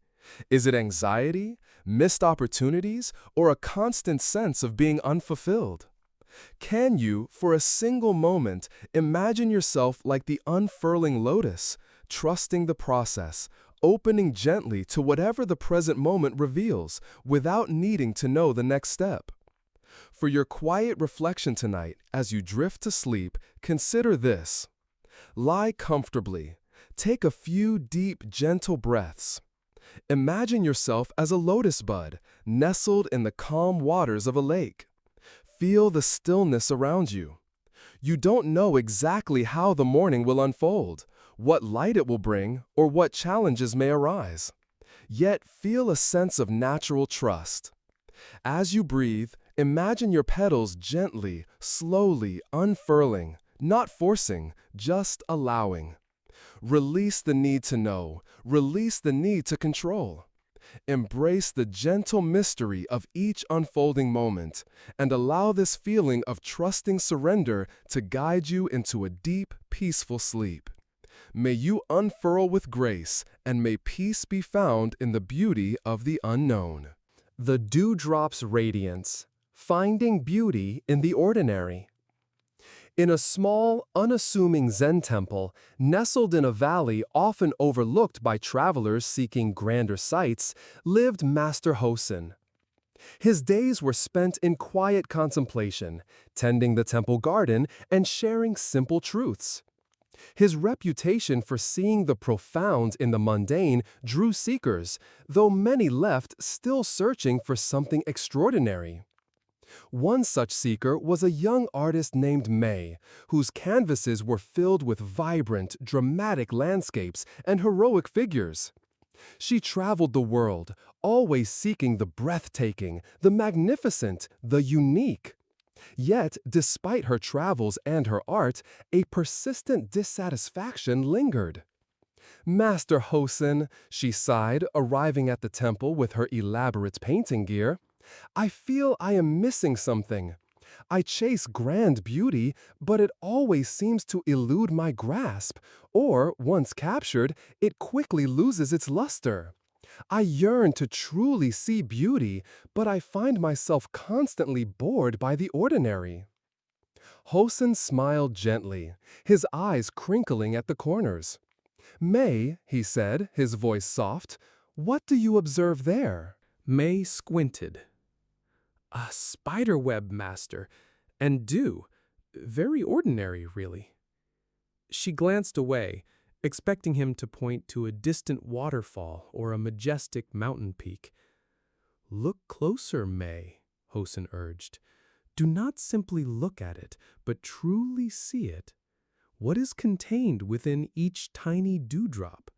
Is it anxiety, missed opportunities, or a constant sense of being unfulfilled? Can you, for a single moment, imagine yourself like the unfurling lotus, trusting the process, opening gently to whatever the present moment reveals, without needing to know the next step? For your quiet reflection tonight, as you drift to sleep, consider this. Lie comfortably. Take a few deep, gentle breaths. Imagine yourself as a lotus bud, nestled in the calm waters of a lake. Feel the stillness around you. You don't know exactly how the morning will unfold, what light it will bring, or what challenges may arise. Yet feel a sense of natural trust. As you breathe, imagine your petals gently, slowly unfurling, Not forcing, just allowing. Release the need to know. Release the need to control. Embrace the gentle mystery of each unfolding moment and allow this feeling of trusting surrender to guide you into a deep, peaceful sleep. May you unfurl with grace, and may peace be found in the beauty of the unknown. The dewdrop's radiance, finding beauty in the ordinary. In a small, unassuming Zen temple, nestled in a valley often overlooked by travelers seeking grander sights, lived Master Hosen. His days were spent in quiet contemplation, tending the temple garden and sharing simple truths. His reputation for seeing the profound in the mundane drew seekers, though many left still searching for something extraordinary. One such seeker was a young artist named May, whose canvases were filled with vibrant, dramatic landscapes and heroic figures. She traveled the world, always seeking the breathtaking, the magnificent, the unique. Yet, despite her travels and her art, a persistent dissatisfaction lingered. "Master Hosen," she sighed, arriving at the temple with her elaborate painting gear, "I feel I am missing something. I chase grand beauty, but it always seems to elude my grasp, or, once captured, it quickly loses its luster. I yearn to truly see beauty, but I find myself constantly bored by the ordinary." Hosen smiled gently, his eyes crinkling at the corners. "May," he said, his voice soft, "what do you observe there?" May squinted. "A spider web, master, and dew. Very ordinary, really." She glanced away, expecting him to point to a distant waterfall or a majestic mountain peak. "Look closer, May," Hosen urged. "Do not simply look at it, but truly see it. What is contained within each tiny dewdrop?"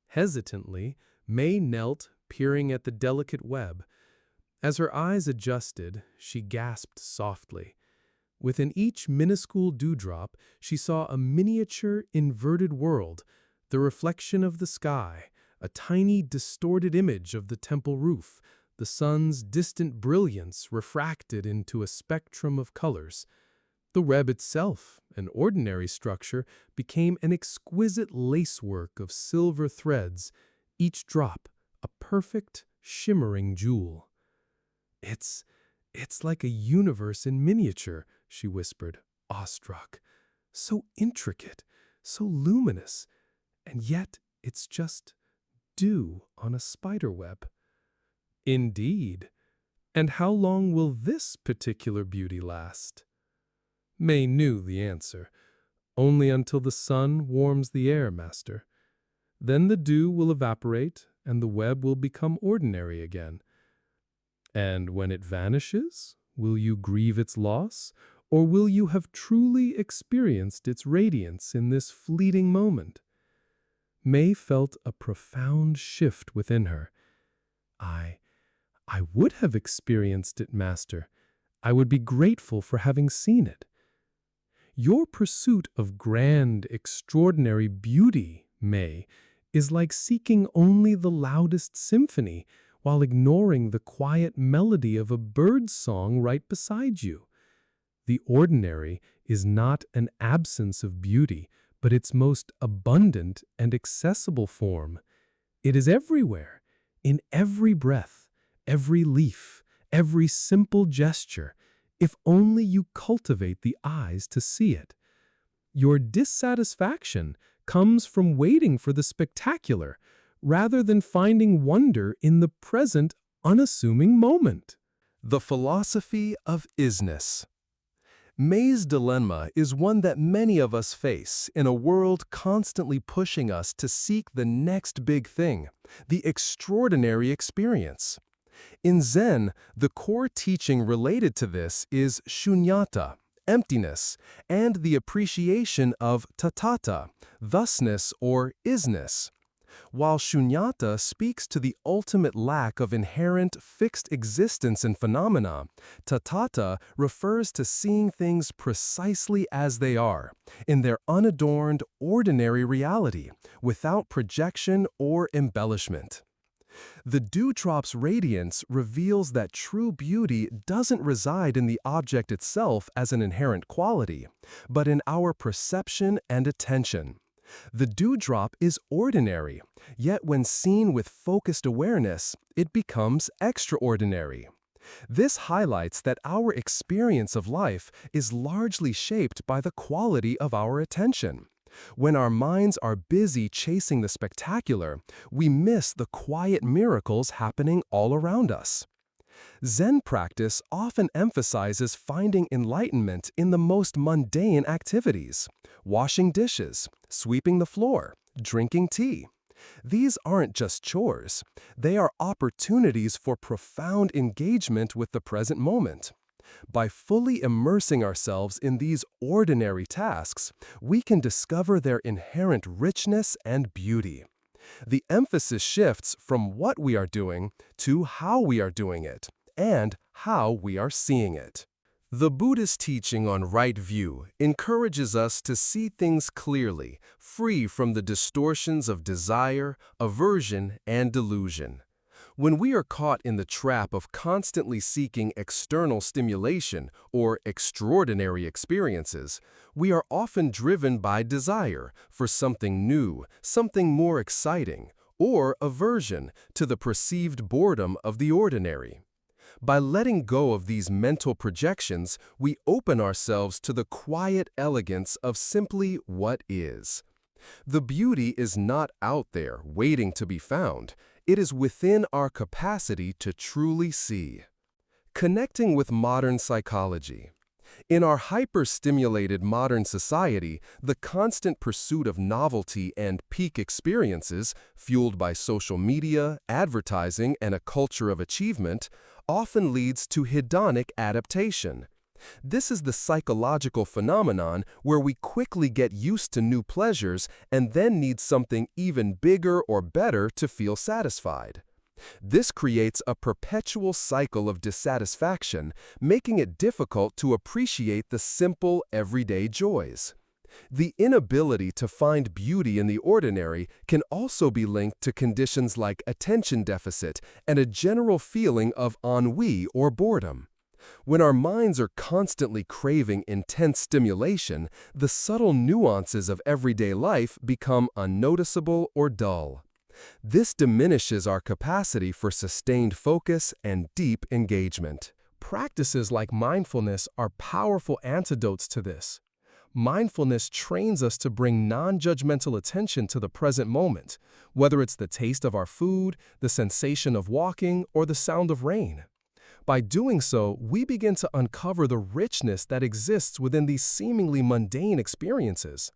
Hesitantly, May knelt, peering at the delicate web. As her eyes adjusted, she gasped softly. Within each minuscule dewdrop, she saw a miniature, inverted world, the reflection of the sky, a tiny, distorted image of the temple roof, the sun's distant brilliance refracted into a spectrum of colors. The web itself, an ordinary structure, became an exquisite lacework of silver threads, each drop a perfect, shimmering jewel. It's like a universe in miniature," she whispered, awestruck. "So intricate, so luminous, and yet it's just dew on a spider web." "Indeed. And how long will this particular beauty last?" May knew the answer. "Only until the sun warms the air, master. Then the dew will evaporate and the web will become ordinary again. And when it vanishes, will you grieve its loss, or will you have truly experienced its radiance in this fleeting moment?" May felt a profound shift within her. I would have experienced it, master. I would be grateful for having seen it." "Your pursuit of grand, extraordinary beauty, May, is like seeking only the loudest symphony, while ignoring the quiet melody of a bird's song right beside you. The ordinary is not an absence of beauty, but its most abundant and accessible form. It is everywhere, in every breath, every leaf, every simple gesture, if only you cultivate the eyes to see it. Your dissatisfaction comes from waiting for the spectacular, rather than finding wonder in the present, unassuming moment." The philosophy of isness. May's dilemma is one that many of us face in a world constantly pushing us to seek the next big thing, the extraordinary experience. In Zen, the core teaching related to this is shunyata, emptiness, and the appreciation of tathata, thusness or isness. While shunyata speaks to the ultimate lack of inherent fixed existence in phenomena, tathata refers to seeing things precisely as they are, in their unadorned, ordinary reality, without projection or embellishment. The dewdrop's radiance reveals that true beauty doesn't reside in the object itself as an inherent quality, but in our perception and attention. The dewdrop is ordinary, yet when seen with focused awareness, it becomes extraordinary. This highlights that our experience of life is largely shaped by the quality of our attention. When our minds are busy chasing the spectacular, we miss the quiet miracles happening all around us. Zen practice often emphasizes finding enlightenment in the most mundane activities: washing dishes, sweeping the floor, drinking tea. These aren't just chores, they are opportunities for profound engagement with the present moment. By fully immersing ourselves in these ordinary tasks, we can discover their inherent richness and beauty. The emphasis shifts from what we are doing to how we are doing it, and how we are seeing it. The Buddhist teaching on right view encourages us to see things clearly, free from the distortions of desire, aversion, and delusion. When we are caught in the trap of constantly seeking external stimulation or extraordinary experiences, we are often driven by desire for something new, something more exciting, or aversion to the perceived boredom of the ordinary. By letting go of these mental projections, we open ourselves to the quiet elegance of simply what is. The beauty is not out there waiting to be found. It is within our capacity to truly see. Connecting with modern psychology. In our hyper-stimulated modern society, the constant pursuit of novelty and peak experiences, fueled by social media, advertising, and a culture of achievement, often leads to hedonic adaptation. This is the psychological phenomenon where we quickly get used to new pleasures and then need something even bigger or better to feel satisfied. This creates a perpetual cycle of dissatisfaction, making it difficult to appreciate the simple, everyday joys. The inability to find beauty in the ordinary can also be linked to conditions like attention deficit and a general feeling of ennui or boredom. When our minds are constantly craving intense stimulation, the subtle nuances of everyday life become unnoticeable or dull. This diminishes our capacity for sustained focus and deep engagement. Practices like mindfulness are powerful antidotes to this. Mindfulness trains us to bring non-judgmental attention to the present moment, whether it's the taste of our food, the sensation of walking, or the sound of rain. By doing so, we begin to uncover the richness that exists within these seemingly mundane experiences.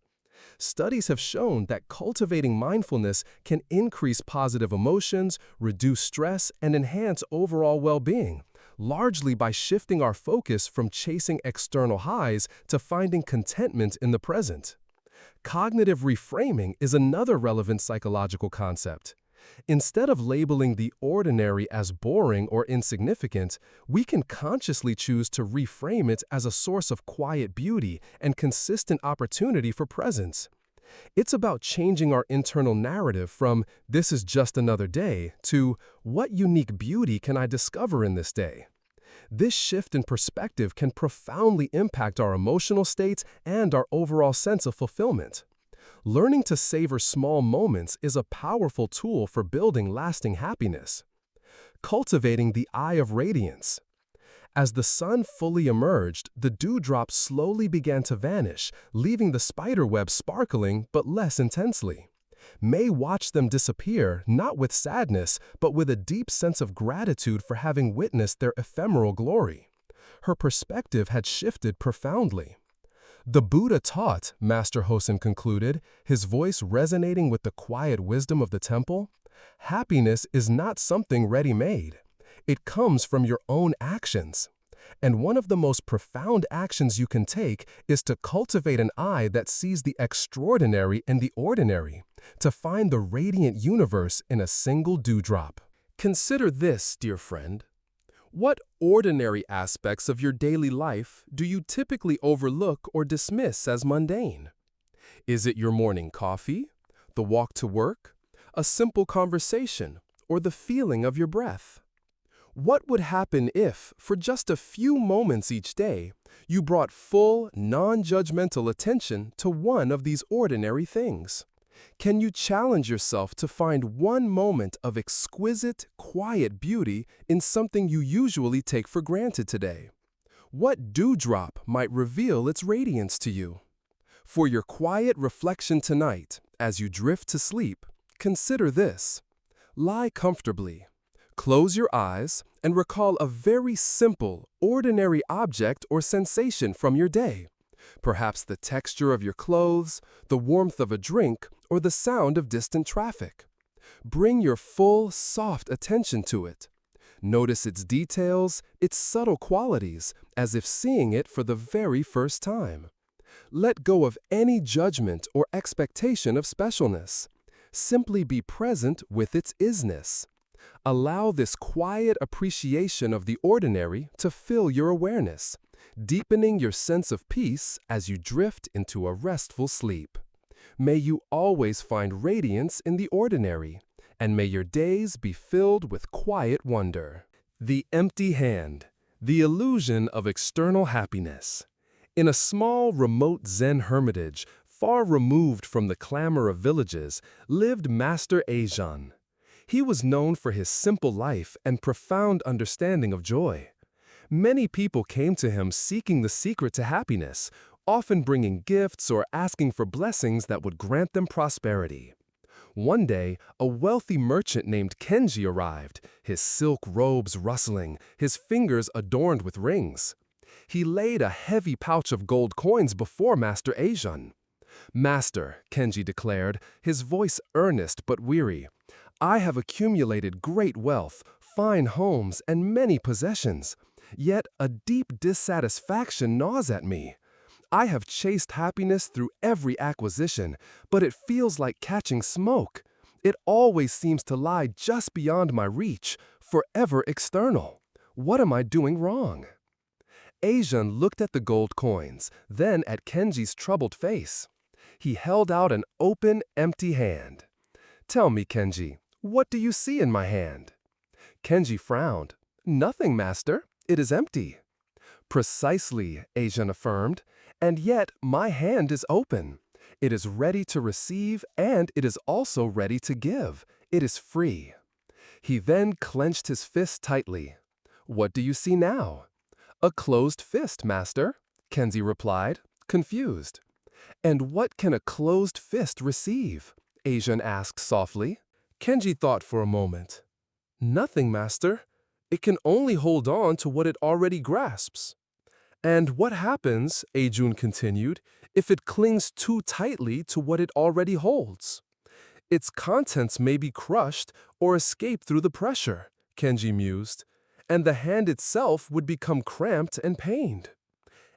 Studies have shown that cultivating mindfulness can increase positive emotions, reduce stress, and enhance overall well-being, largely by shifting our focus from chasing external highs to finding contentment in the present. Cognitive reframing is another relevant psychological concept. Instead of labeling the ordinary as boring or insignificant, we can consciously choose to reframe it as a source of quiet beauty and consistent opportunity for presence. It's about changing our internal narrative from "this is just another day" to "what unique beauty can I discover in this day?" This shift in perspective can profoundly impact our emotional states and our overall sense of fulfillment. Learning to savor small moments is a powerful tool for building lasting happiness. Cultivating the eye of radiance. As the sun fully emerged, the dewdrops slowly began to vanish, leaving the spiderweb sparkling but less intensely. May watched them disappear, not with sadness, but with a deep sense of gratitude for having witnessed their ephemeral glory. Her perspective had shifted profoundly. The Buddha taught, Master Hosen concluded, his voice resonating with the quiet wisdom of the temple, happiness is not something ready-made. It comes from your own actions. And one of the most profound actions you can take is to cultivate an eye that sees the extraordinary in the ordinary, to find the radiant universe in a single dewdrop. Consider this, dear friend. What ordinary aspects of your daily life do you typically overlook or dismiss as mundane? Is it your morning coffee, the walk to work, a simple conversation, or the feeling of your breath? What would happen if, for just a few moments each day, you brought full, non-judgmental attention to one of these ordinary things? Can you challenge yourself to find one moment of exquisite, quiet beauty in something you usually take for granted today? What dewdrop might reveal its radiance to you? For your quiet reflection tonight, as you drift to sleep, consider this. Lie comfortably. Close your eyes and recall a very simple, ordinary object or sensation from your day. Perhaps the texture of your clothes, the warmth of a drink, or the sound of distant traffic. Bring your full, soft attention to it. Notice its details, its subtle qualities, as if seeing it for the very first time. Let go of any judgment or expectation of specialness. Simply be present with its isness. Allow this quiet appreciation of the ordinary to fill your awareness, deepening your sense of peace as you drift into a restful sleep. May you always find radiance in the ordinary, and may your days be filled with quiet wonder. The empty hand, the illusion of external happiness. In a small, remote Zen hermitage, far removed from the clamor of villages, lived Master Ajan. He was known for his simple life and profound understanding of joy. Many people came to him seeking the secret to happiness, often bringing gifts or asking for blessings that would grant them prosperity. One day, a wealthy merchant named Kensho arrived, his silk robes rustling, his fingers adorned with rings. He laid a heavy pouch of gold coins before Master Ajan. "Master," Kensho declared, his voice earnest but weary, "I have accumulated great wealth, fine homes, and many possessions. Yet a deep dissatisfaction gnaws at me. I have chased happiness through every acquisition, but it feels like catching smoke. It always seems to lie just beyond my reach, forever external. What am I doing wrong?" Ajan looked at the gold coins, then at Kensho's troubled face. He held out an open, empty hand. "Tell me, Kensho, what do you see in my hand?" Kensho frowned. "Nothing, master. It is empty." "Precisely," Ajan affirmed, "and yet my hand is open. It is ready to receive, and it is also ready to give. It is free." He then clenched his fist tightly. "What do you see now?" "A closed fist, master," Kensho replied, confused. "And what can a closed fist receive?" Ajan asked softly. Kensho thought for a moment. "Nothing, master. It can only hold on to what it already grasps." "And what happens," Ajan continued, "if it clings too tightly to what it already holds?" "Its contents may be crushed or escape through the pressure," Kensho mused, "and the hand itself would become cramped and pained."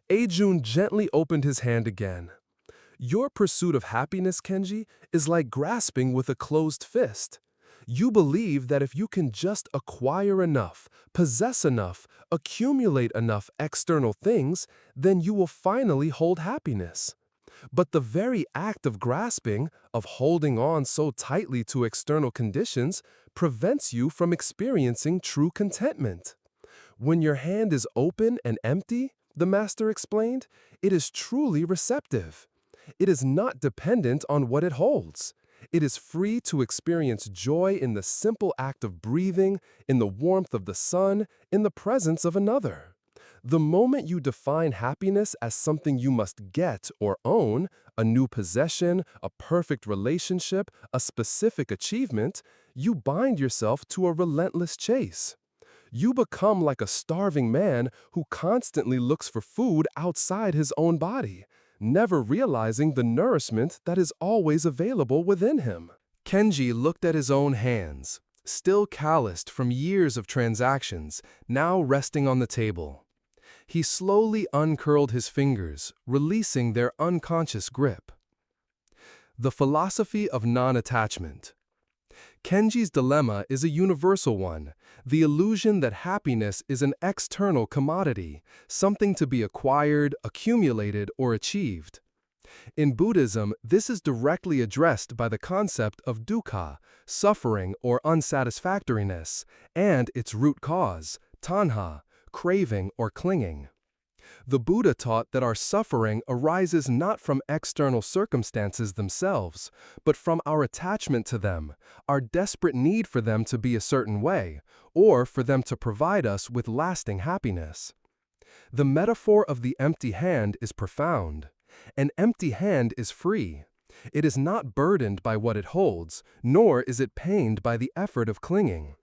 Ajan gently opened his hand again. "Your pursuit of happiness, Kensho, is like grasping with a closed fist. You believe that if you can just acquire enough, possess enough, accumulate enough external things, then you will finally hold happiness. But the very act of grasping, of holding on so tightly to external conditions, prevents you from experiencing true contentment. When your hand is open and empty," the master explained, "it is truly receptive. It is not dependent on what it holds. It is free to experience joy in the simple act of breathing, in the warmth of the sun, in the presence of another. The moment you define happiness as something you must get or own, a new possession, a perfect relationship, a specific achievement, you bind yourself to a relentless chase. You become like a starving man who constantly looks for food outside his own body, never realizing the nourishment that is always available within him." Kensho looked at his own hands, still calloused from years of transactions, now resting on the table. He slowly uncurled his fingers, releasing their unconscious grip. The philosophy of non-attachment. Kenji's dilemma is a universal one, the illusion that happiness is an external commodity, something to be acquired, accumulated, or achieved. In Buddhism, this is directly addressed by the concept of dukkha, suffering or unsatisfactoriness, and its root cause, tanha, craving or clinging. The Buddha taught that our suffering arises not from external circumstances themselves, but from our attachment to them, our desperate need for them to be a certain way, or for them to provide us with lasting happiness. The metaphor of the empty hand is profound. An empty hand is free. It is not burdened by what it holds, nor is it pained by the effort of clinging.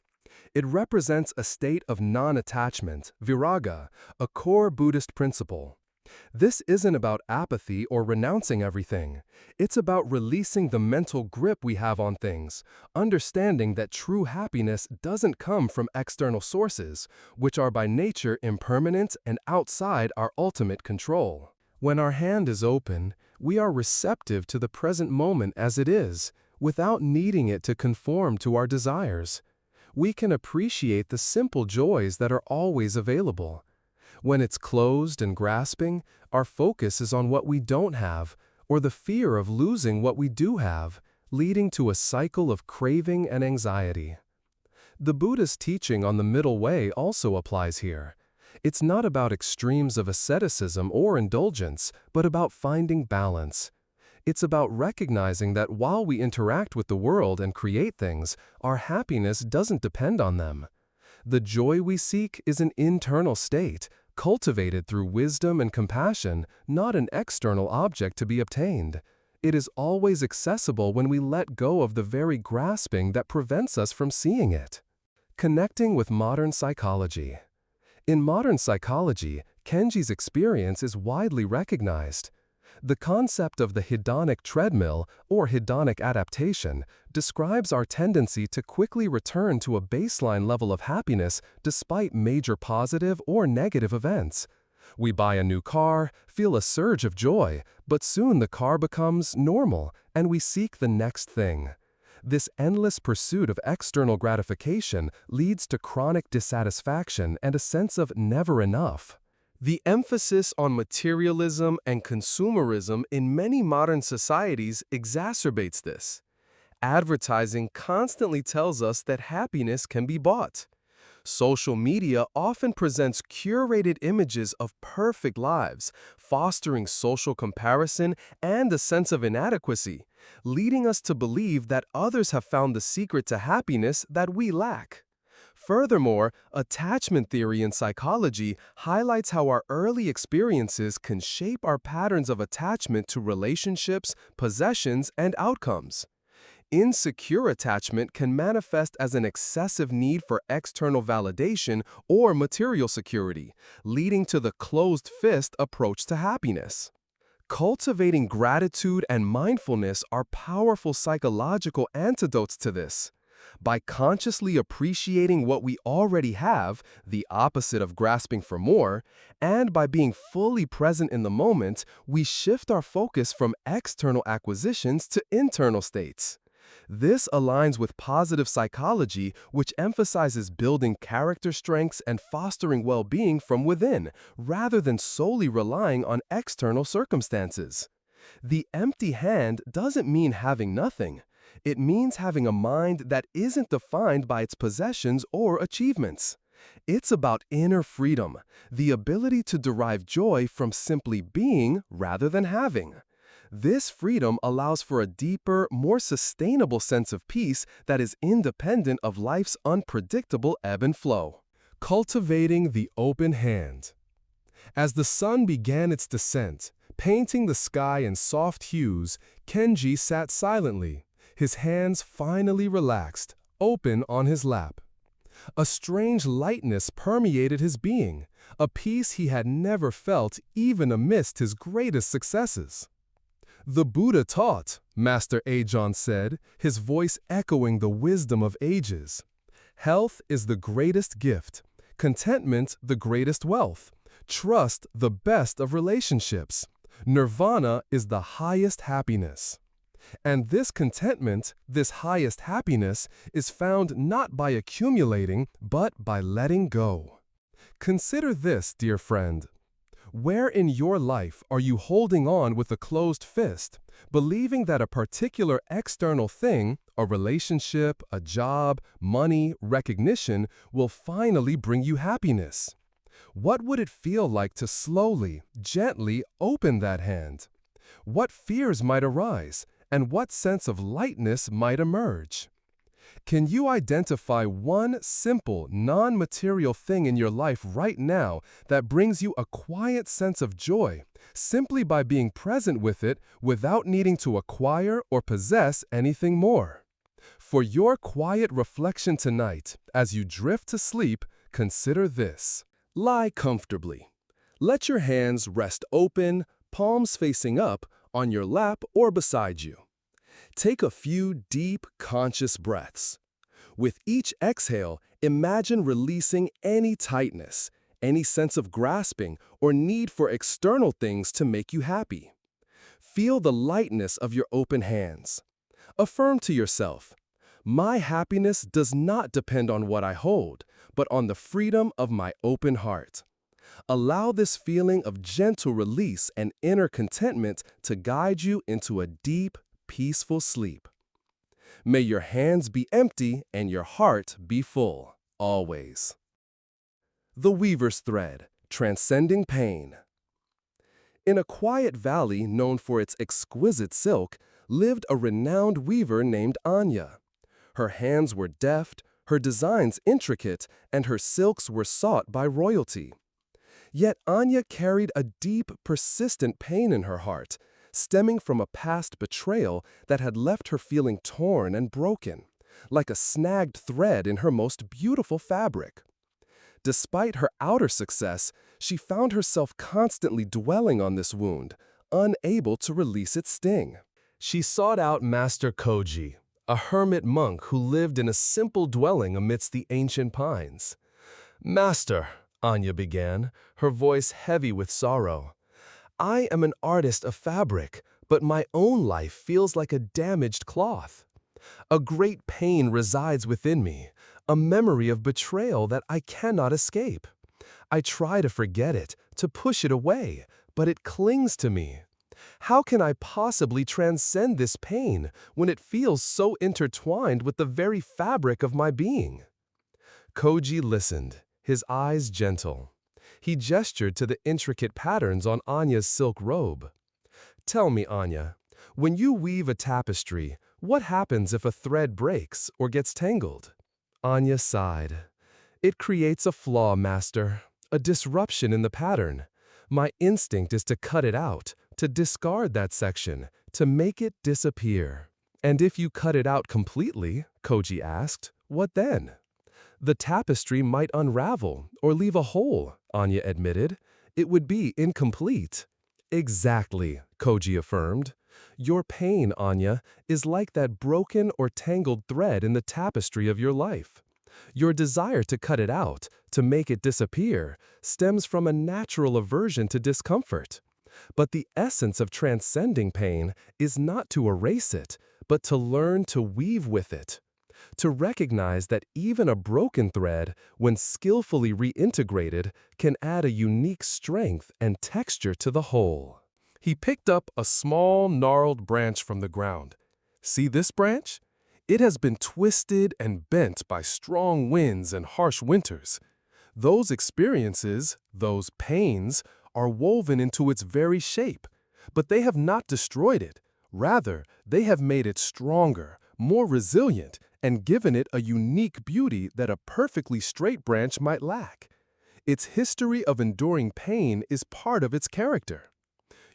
It represents a state of non-attachment, viraga, a core Buddhist principle. This isn't about apathy or renouncing everything. It's about releasing the mental grip we have on things, understanding that true happiness doesn't come from external sources, which are by nature impermanent and outside our ultimate control. When our hand is open, we are receptive to the present moment as it is, without needing it to conform to our desires. We can appreciate the simple joys that are always available. When it's closed and grasping, our focus is on what we don't have, or the fear of losing what we do have, leading to a cycle of craving and anxiety. The Buddhist teaching on the middle way also applies here. It's not about extremes of asceticism or indulgence, but about finding balance. It's about recognizing that while we interact with the world and create things, our happiness doesn't depend on them. The joy we seek is an internal state, cultivated through wisdom and compassion, not an external object to be obtained. It is always accessible when we let go of the very grasping that prevents us from seeing it. Connecting with modern psychology. In modern psychology, Kenji's experience is widely recognized. The concept of the hedonic treadmill, or hedonic adaptation, describes our tendency to quickly return to a baseline level of happiness despite major positive or negative events. We buy a new car, feel a surge of joy, but soon the car becomes normal, and we seek the next thing. This endless pursuit of external gratification leads to chronic dissatisfaction and a sense of never enough. The emphasis on materialism and consumerism in many modern societies exacerbates this. Advertising constantly tells us that happiness can be bought. Social media often presents curated images of perfect lives, fostering social comparison and a sense of inadequacy, leading us to believe that others have found the secret to happiness that we lack. Furthermore, attachment theory in psychology highlights how our early experiences can shape our patterns of attachment to relationships, possessions, and outcomes. Insecure attachment can manifest as an excessive need for external validation or material security, leading to the closed-fist approach to happiness. Cultivating gratitude and mindfulness are powerful psychological antidotes to this. By consciously appreciating what we already have, the opposite of grasping for more, and by being fully present in the moment, we shift our focus from external acquisitions to internal states. This aligns with positive psychology, which emphasizes building character strengths and fostering well-being from within, rather than solely relying on external circumstances. The empty hand doesn't mean having nothing. It means having a mind that isn't defined by its possessions or achievements. It's about inner freedom, the ability to derive joy from simply being rather than having. This freedom allows for a deeper, more sustainable sense of peace that is independent of life's unpredictable ebb and flow. Cultivating the open hand. As the sun began its descent, painting the sky in soft hues, Kenji sat silently, his hands finally relaxed, open on his lap. A strange lightness permeated his being, a peace he had never felt even amidst his greatest successes. "The Buddha taught," Master Ajon said, his voice echoing the wisdom of ages. "Health is the greatest gift, contentment the greatest wealth. Trust the best of relationships. Nirvana is the highest happiness. And this contentment, this highest happiness, is found not by accumulating, but by letting go. Consider this, dear friend. Where in your life are you holding on with a closed fist, believing that a particular external thing, a relationship, a job, money, recognition, will finally bring you happiness? What would it feel like to slowly, gently open that hand? What fears might arise, and what sense of lightness might emerge? Can you identify one simple, non-material thing in your life right now that brings you a quiet sense of joy, simply by being present with it without needing to acquire or possess anything more? For your quiet reflection tonight, as you drift to sleep, consider this. Lie comfortably. Let your hands rest open, palms facing up, on your lap or beside you. Take a few deep, conscious breaths. With each exhale, imagine releasing any tightness, any sense of grasping or need for external things to make you happy. Feel the lightness of your open hands. Affirm to yourself, my happiness does not depend on what I hold, but on the freedom of my open heart. Allow this feeling of gentle release and inner contentment to guide you into a deep, peaceful sleep. May your hands be empty and your heart be full, always. The Weaver's Thread, Transcending Pain. In a quiet valley known for its exquisite silk, lived a renowned weaver named Anya. Her hands were deft, her designs intricate, and her silks were sought by royalty. Yet Anya carried a deep, persistent pain in her heart, stemming from a past betrayal that had left her feeling torn and broken, like a snagged thread in her most beautiful fabric. Despite her outer success, she found herself constantly dwelling on this wound, unable to release its sting. She sought out Master Koji, a hermit monk who lived in a simple dwelling amidst the ancient pines. "Master," Anya began, her voice heavy with sorrow, "I am an artist of fabric, but my own life feels like a damaged cloth. A great pain resides within me, a memory of betrayal that I cannot escape. I try to forget it, to push it away, but it clings to me. How can I possibly transcend this pain when it feels so intertwined with the very fabric of my being?" Koji listened, his eyes gentle. He gestured to the intricate patterns on Anya's silk robe. "Tell me, Anya, when you weave a tapestry, what happens if a thread breaks or gets tangled?" Anya sighed. "It creates a flaw, Master, a disruption in the pattern. My instinct is to cut it out, to discard that section, to make it disappear." "And if you cut it out completely," Koji asked, "what then?" "The tapestry might unravel or leave a hole," Anya admitted. "It would be incomplete." "Exactly," Koji affirmed. "Your pain, Anya, is like that broken or tangled thread in the tapestry of your life. Your desire to cut it out, to make it disappear, stems from a natural aversion to discomfort. But the essence of transcending pain is not to erase it, but to learn to weave with it. To recognize that even a broken thread, when skillfully reintegrated, can add a unique strength and texture to the whole." He picked up a small, gnarled branch from the ground. "See this branch? It has been twisted and bent by strong winds and harsh winters. Those experiences, those pains, are woven into its very shape, but they have not destroyed it. Rather, they have made it stronger, more resilient, and given it a unique beauty that a perfectly straight branch might lack. Its history of enduring pain is part of its character.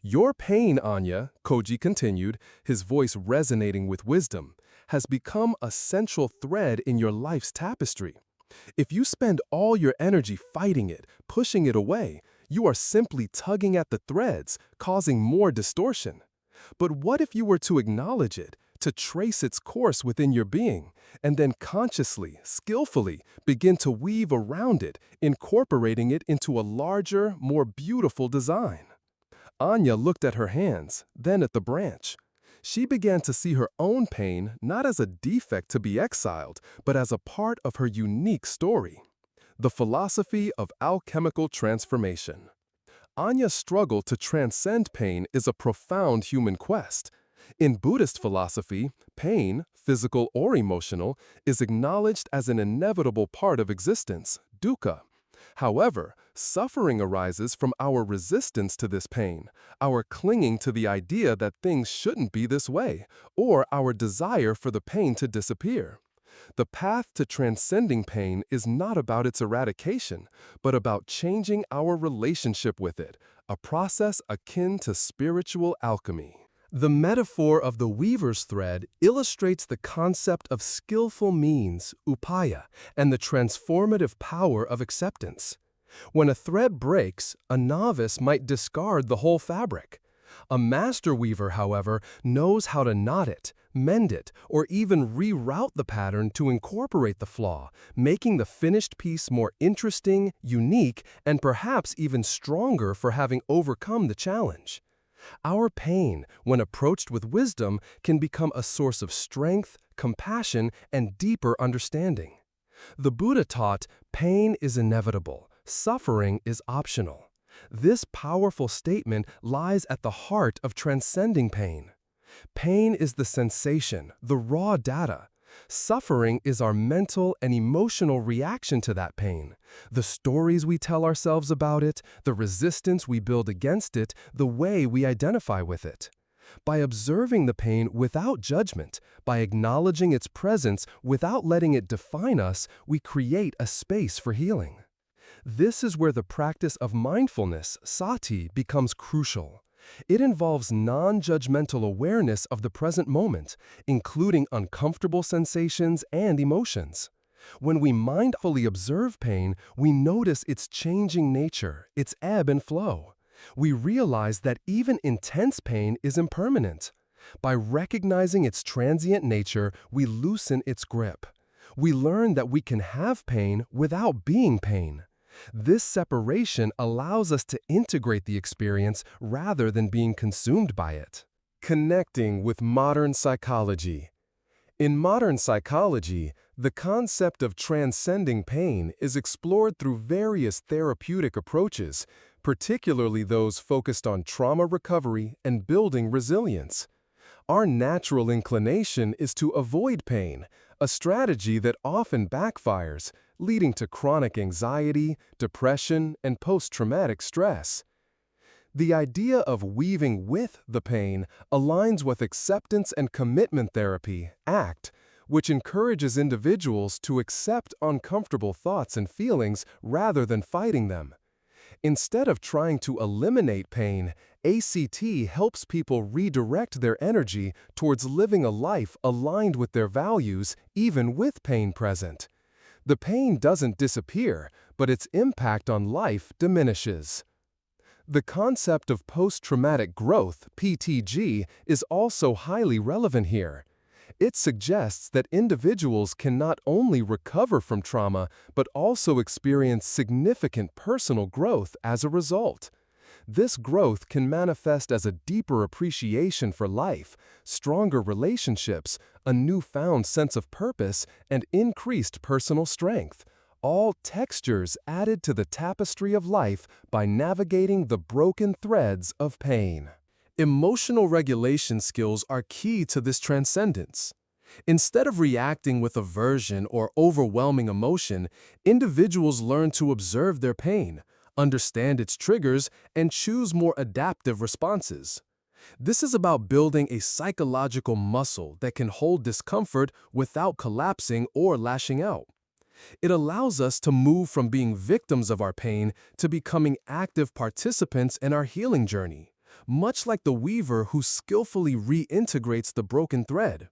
Your pain, Anya," Koji continued, his voice resonating with wisdom, "has become a central thread in your life's tapestry. If you spend all your energy fighting it, pushing it away, you are simply tugging at the threads, causing more distortion. But what if you were to acknowledge it, to trace its course within your being, and then consciously, skillfully begin to weave around it, incorporating it into a larger, more beautiful design. Anya looked at her hands, then at the branch. She began to see her own pain not as a defect to be exiled, but as a part of her unique story. The philosophy of alchemical transformation. Anya's struggle to transcend pain is a profound human quest. In Buddhist philosophy, pain, physical or emotional, is acknowledged as an inevitable part of existence, dukkha. However, suffering arises from our resistance to this pain, our clinging to the idea that things shouldn't be this way, or our desire for the pain to disappear. The path to transcending pain is not about its eradication, but about changing our relationship with it, a process akin to spiritual alchemy. The metaphor of the weaver's thread illustrates the concept of skillful means, upaya, and the transformative power of acceptance. When a thread breaks, a novice might discard the whole fabric. A master weaver, however, knows how to knot it, mend it, or even reroute the pattern to incorporate the flaw, making the finished piece more interesting, unique, and perhaps even stronger for having overcome the challenge. Our pain, when approached with wisdom, can become a source of strength, compassion, and deeper understanding. The Buddha taught, pain is inevitable, suffering is optional. This powerful statement lies at the heart of transcending pain. Pain is the sensation, the raw data. Suffering is our mental and emotional reaction to that pain. The stories we tell ourselves about it, the resistance we build against it, the way we identify with it. By observing the pain without judgment, by acknowledging its presence without letting it define us, we create a space for healing. This is where the practice of mindfulness, sati, becomes crucial. It involves non-judgmental awareness of the present moment, including uncomfortable sensations and emotions. When we mindfully observe pain, we notice its changing nature, its ebb and flow. We realize that even intense pain is impermanent. By recognizing its transient nature, we loosen its grip. We learn that we can have pain without being pain. This separation allows us to integrate the experience rather than being consumed by it. Connecting with modern psychology. In modern psychology, the concept of transcending pain is explored through various therapeutic approaches, particularly those focused on trauma recovery and building resilience. Our natural inclination is to avoid pain, a strategy that often backfires, leading to chronic anxiety, depression, and post-traumatic stress. The idea of weaving with the pain aligns with acceptance and commitment therapy, ACT, which encourages individuals to accept uncomfortable thoughts and feelings rather than fighting them. Instead of trying to eliminate pain, ACT helps people redirect their energy towards living a life aligned with their values, even with pain present. The pain doesn't disappear, but its impact on life diminishes. The concept of post-traumatic growth, PTG, is also highly relevant here. It suggests that individuals can not only recover from trauma, but also experience significant personal growth as a result. This growth can manifest as a deeper appreciation for life, stronger relationships, a newfound sense of purpose, and increased personal strength, all textures added to the tapestry of life by navigating the broken threads of pain. Emotional regulation skills are key to this transcendence. Instead of reacting with aversion or overwhelming emotion, individuals learn to observe their pain, understand its triggers, and choose more adaptive responses. This is about building a psychological muscle that can hold discomfort without collapsing or lashing out. It allows us to move from being victims of our pain to becoming active participants in our healing journey, much like the weaver who skillfully reintegrates the broken thread.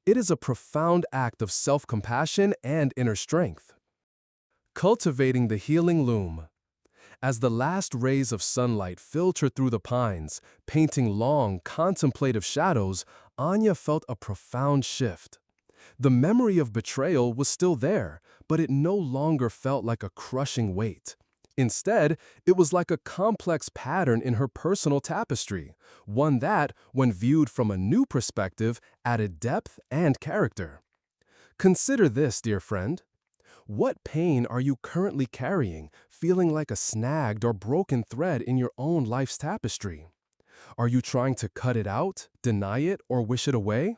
It is a profound act of self-compassion and inner strength. Cultivating the healing loom. As the last rays of sunlight filtered through the pines, painting long, contemplative shadows, Anya felt a profound shift. The memory of betrayal was still there, but it no longer felt like a crushing weight. Instead, it was like a complex pattern in her personal tapestry, one that, when viewed from a new perspective, added depth and character. Consider this, dear friend. What pain are you currently carrying, feeling like a snagged or broken thread in your own life's tapestry? Are you trying to cut it out, deny it, or wish it away?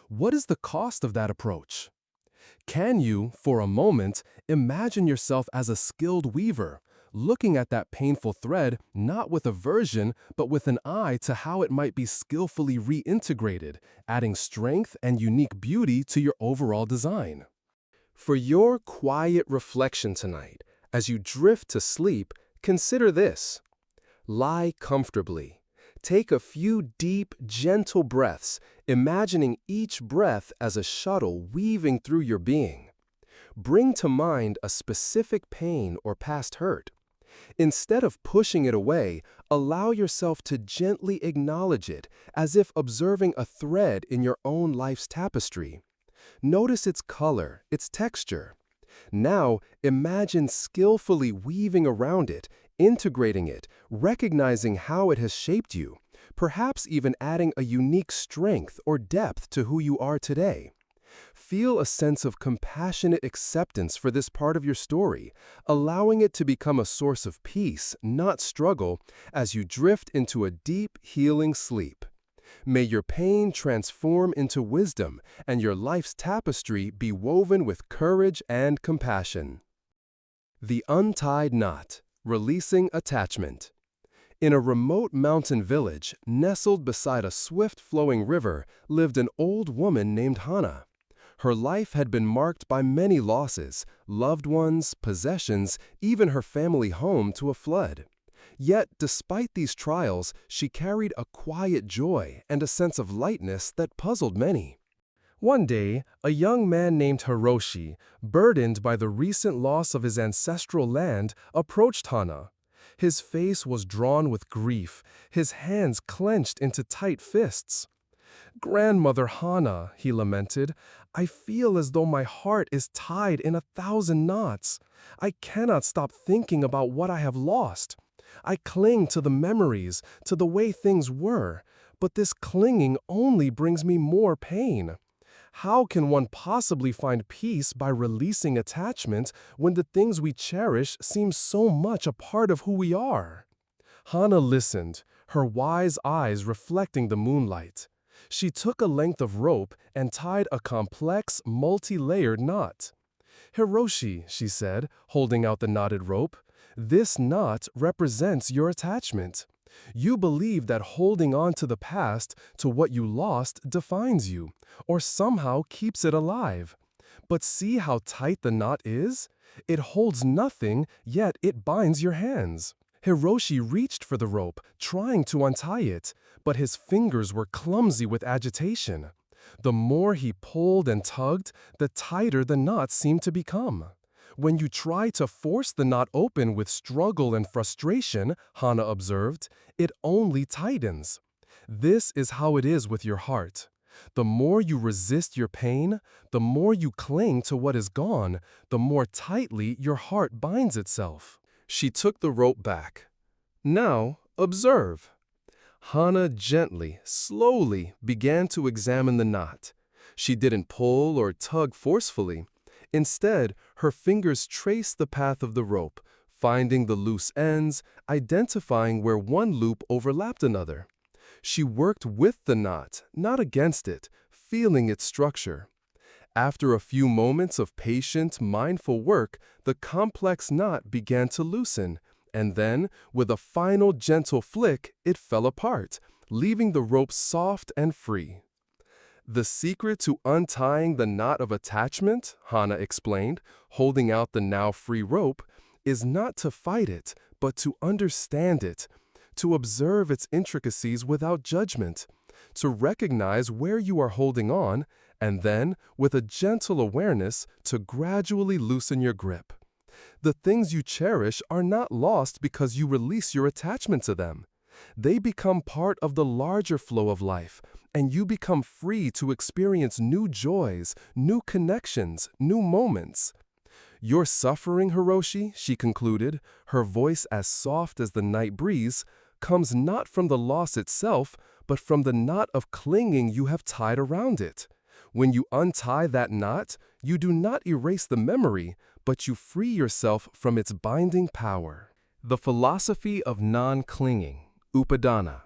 What is the cost of that approach? Can you, for a moment, imagine yourself as a skilled weaver, looking at that painful thread not with aversion, but with an eye to how it might be skillfully reintegrated, adding strength and unique beauty to your overall design? For your quiet reflection tonight, as you drift to sleep, consider this. Lie comfortably. Take a few deep, gentle breaths, imagining each breath as a shuttle weaving through your being. Bring to mind a specific pain or past hurt. Instead of pushing it away, allow yourself to gently acknowledge it, as if observing a thread in your own life's tapestry. Notice its color, its texture. Now, imagine skillfully weaving around it, integrating it, recognizing how it has shaped you, perhaps even adding a unique strength or depth to who you are today. Feel a sense of compassionate acceptance for this part of your story, allowing it to become a source of peace, not struggle, as you drift into a deep, healing sleep. May your pain transform into wisdom, and your life's tapestry be woven with courage and compassion. The Untied Knot, Releasing Attachment. In a remote mountain village, nestled beside a swift-flowing river, lived an old woman named Hana. Her life had been marked by many losses, loved ones, possessions, even her family home to a flood. Yet, despite these trials, she carried a quiet joy and a sense of lightness that puzzled many. One day, a young man named Hiroshi, burdened by the recent loss of his ancestral land, approached Hana. His face was drawn with grief, his hands clenched into tight fists. "Grandmother Hana," he lamented, "I feel as though my heart is tied in 1,000 knots. I cannot stop thinking about what I have lost. I cling to the memories, to the way things were, but this clinging only brings me more pain. How can one possibly find peace by releasing attachment when the things we cherish seem so much a part of who we are?" Hana listened, her wise eyes reflecting the moonlight. She took a length of rope and tied a complex, multi-layered knot. "Hiroshi," she said, holding out the knotted rope, "this knot represents your attachment. You believe that holding on to the past, to what you lost, defines you, or somehow keeps it alive. But see how tight the knot is? It holds nothing, yet it binds your hands." Hiroshi reached for the rope, trying to untie it, but his fingers were clumsy with agitation. The more he pulled and tugged, the tighter the knot seemed to become. "When you try to force the knot open with struggle and frustration," Hana observed, "it only tightens. This is how it is with your heart. The more you resist your pain, the more you cling to what is gone, the more tightly your heart binds itself." She took the rope back. "Now, observe." Hana gently, slowly began to examine the knot. She didn't pull or tug forcefully. Instead, her fingers traced the path of the rope, finding the loose ends, identifying where one loop overlapped another. She worked with the knot, not against it, feeling its structure. After a few moments of patient, mindful work, the complex knot began to loosen, and then, with a final gentle flick, it fell apart, leaving the rope soft and free. "The secret to untying the knot of attachment," Hana explained, holding out the now free rope, "is not to fight it, but to understand it, to observe its intricacies without judgment, to recognize where you are holding on, and then, with a gentle awareness, to gradually loosen your grip. The things you cherish are not lost because you release your attachment to them. They become part of the larger flow of life, and you become free to experience new joys, new connections, new moments. "Your suffering, Hiroshi," she concluded, her voice as soft as the night breeze, "comes not from the loss itself, but from the knot of clinging you have tied around it. When you untie that knot, you do not erase the memory, but you free yourself from its binding power." The philosophy of non-clinging, Upadana.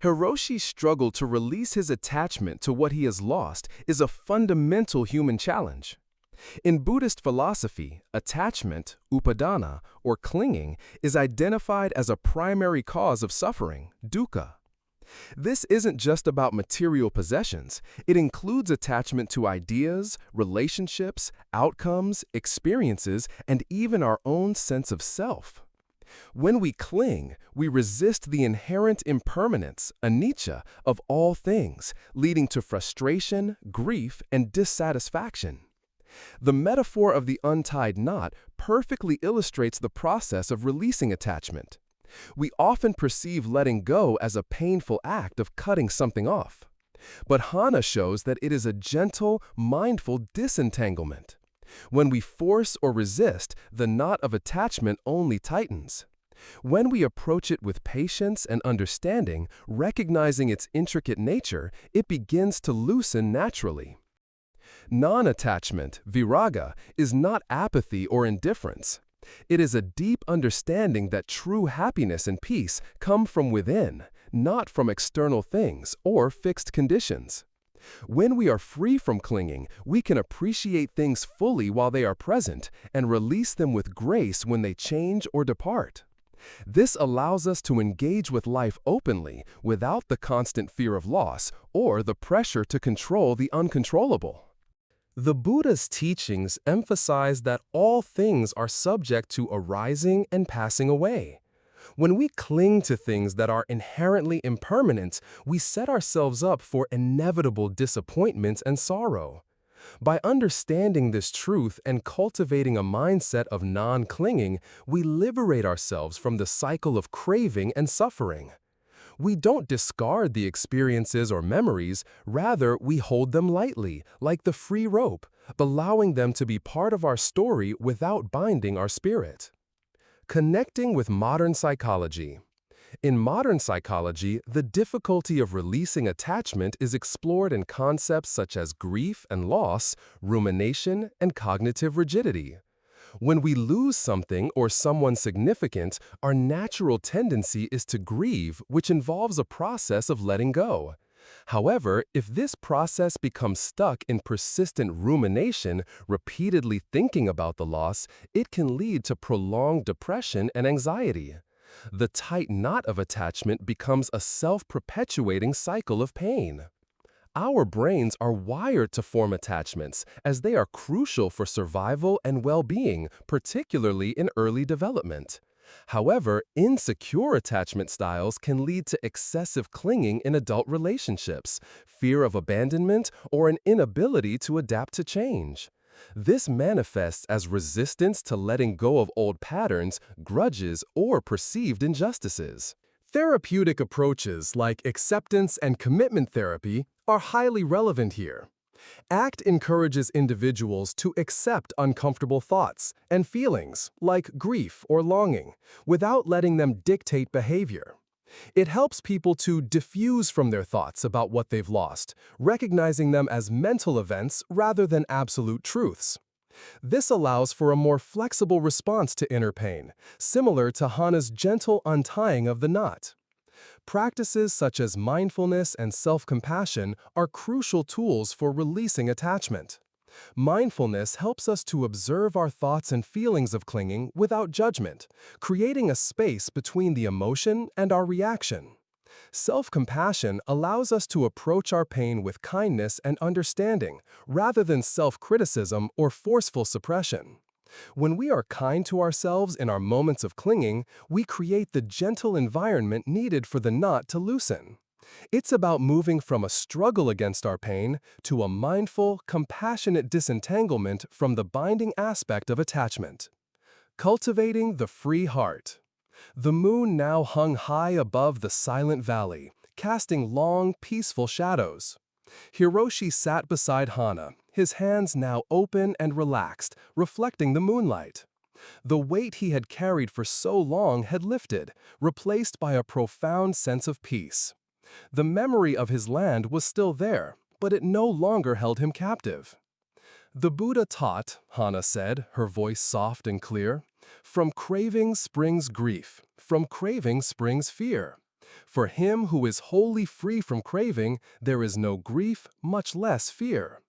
Hiroshi's struggle to release his attachment to what he has lost is a fundamental human challenge. In Buddhist philosophy, attachment, upadana, or clinging, is identified as a primary cause of suffering, dukkha. This isn't just about material possessions. It includes attachment to ideas, relationships, outcomes, experiences, and even our own sense of self. When we cling, we resist the inherent impermanence, anicca, of all things, leading to frustration, grief, and dissatisfaction. The metaphor of the untied knot perfectly illustrates the process of releasing attachment. We often perceive letting go as a painful act of cutting something off. But Hana shows that it is a gentle, mindful disentanglement. When we force or resist, the knot of attachment only tightens. When we approach it with patience and understanding, recognizing its intricate nature, it begins to loosen naturally. Non-attachment, viraga, is not apathy or indifference. It is a deep understanding that true happiness and peace come from within, not from external things or fixed conditions. When we are free from clinging, we can appreciate things fully while they are present and release them with grace when they change or depart. This allows us to engage with life openly without the constant fear of loss or the pressure to control the uncontrollable. The Buddha's teachings emphasize that all things are subject to arising and passing away. When we cling to things that are inherently impermanent, we set ourselves up for inevitable disappointment and sorrow. By understanding this truth and cultivating a mindset of non-clinging, we liberate ourselves from the cycle of craving and suffering. We don't discard the experiences or memories, rather we hold them lightly, like the free rope, allowing them to be part of our story without binding our spirit. Connecting with modern psychology. In modern psychology, the difficulty of releasing attachment is explored in concepts such as grief and loss, rumination, and cognitive rigidity. When we lose something or someone significant, our natural tendency is to grieve, which involves a process of letting go. However, if this process becomes stuck in persistent rumination, repeatedly thinking about the loss, it can lead to prolonged depression and anxiety. The tight knot of attachment becomes a self-perpetuating cycle of pain. Our brains are wired to form attachments, as they are crucial for survival and well-being, particularly in early development. However, insecure attachment styles can lead to excessive clinging in adult relationships, fear of abandonment, or an inability to adapt to change. This manifests as resistance to letting go of old patterns, grudges, or perceived injustices. Therapeutic approaches like acceptance and commitment therapy are highly relevant here. ACT encourages individuals to accept uncomfortable thoughts and feelings, like grief or longing, without letting them dictate behavior. It helps people to diffuse from their thoughts about what they've lost, recognizing them as mental events rather than absolute truths. This allows for a more flexible response to inner pain, similar to Hana's gentle untying of the knot. Practices such as mindfulness and self-compassion are crucial tools for releasing attachment. Mindfulness helps us to observe our thoughts and feelings of clinging without judgment, creating a space between the emotion and our reaction. Self-compassion allows us to approach our pain with kindness and understanding, rather than self-criticism or forceful suppression. When we are kind to ourselves in our moments of clinging, we create the gentle environment needed for the knot to loosen. It's about moving from a struggle against our pain to a mindful, compassionate disentanglement from the binding aspect of attachment. Cultivating the free heart. The moon now hung high above the silent valley, casting long, peaceful shadows. Hiroshi sat beside Hana, his hands now open and relaxed, reflecting the moonlight. The weight he had carried for so long had lifted, replaced by a profound sense of peace. The memory of his land was still there, but it no longer held him captive. The Buddha taught, Hana said, her voice soft and clear, from craving springs grief, from craving springs fear. For him who is wholly free from craving, there is no grief, much less fear.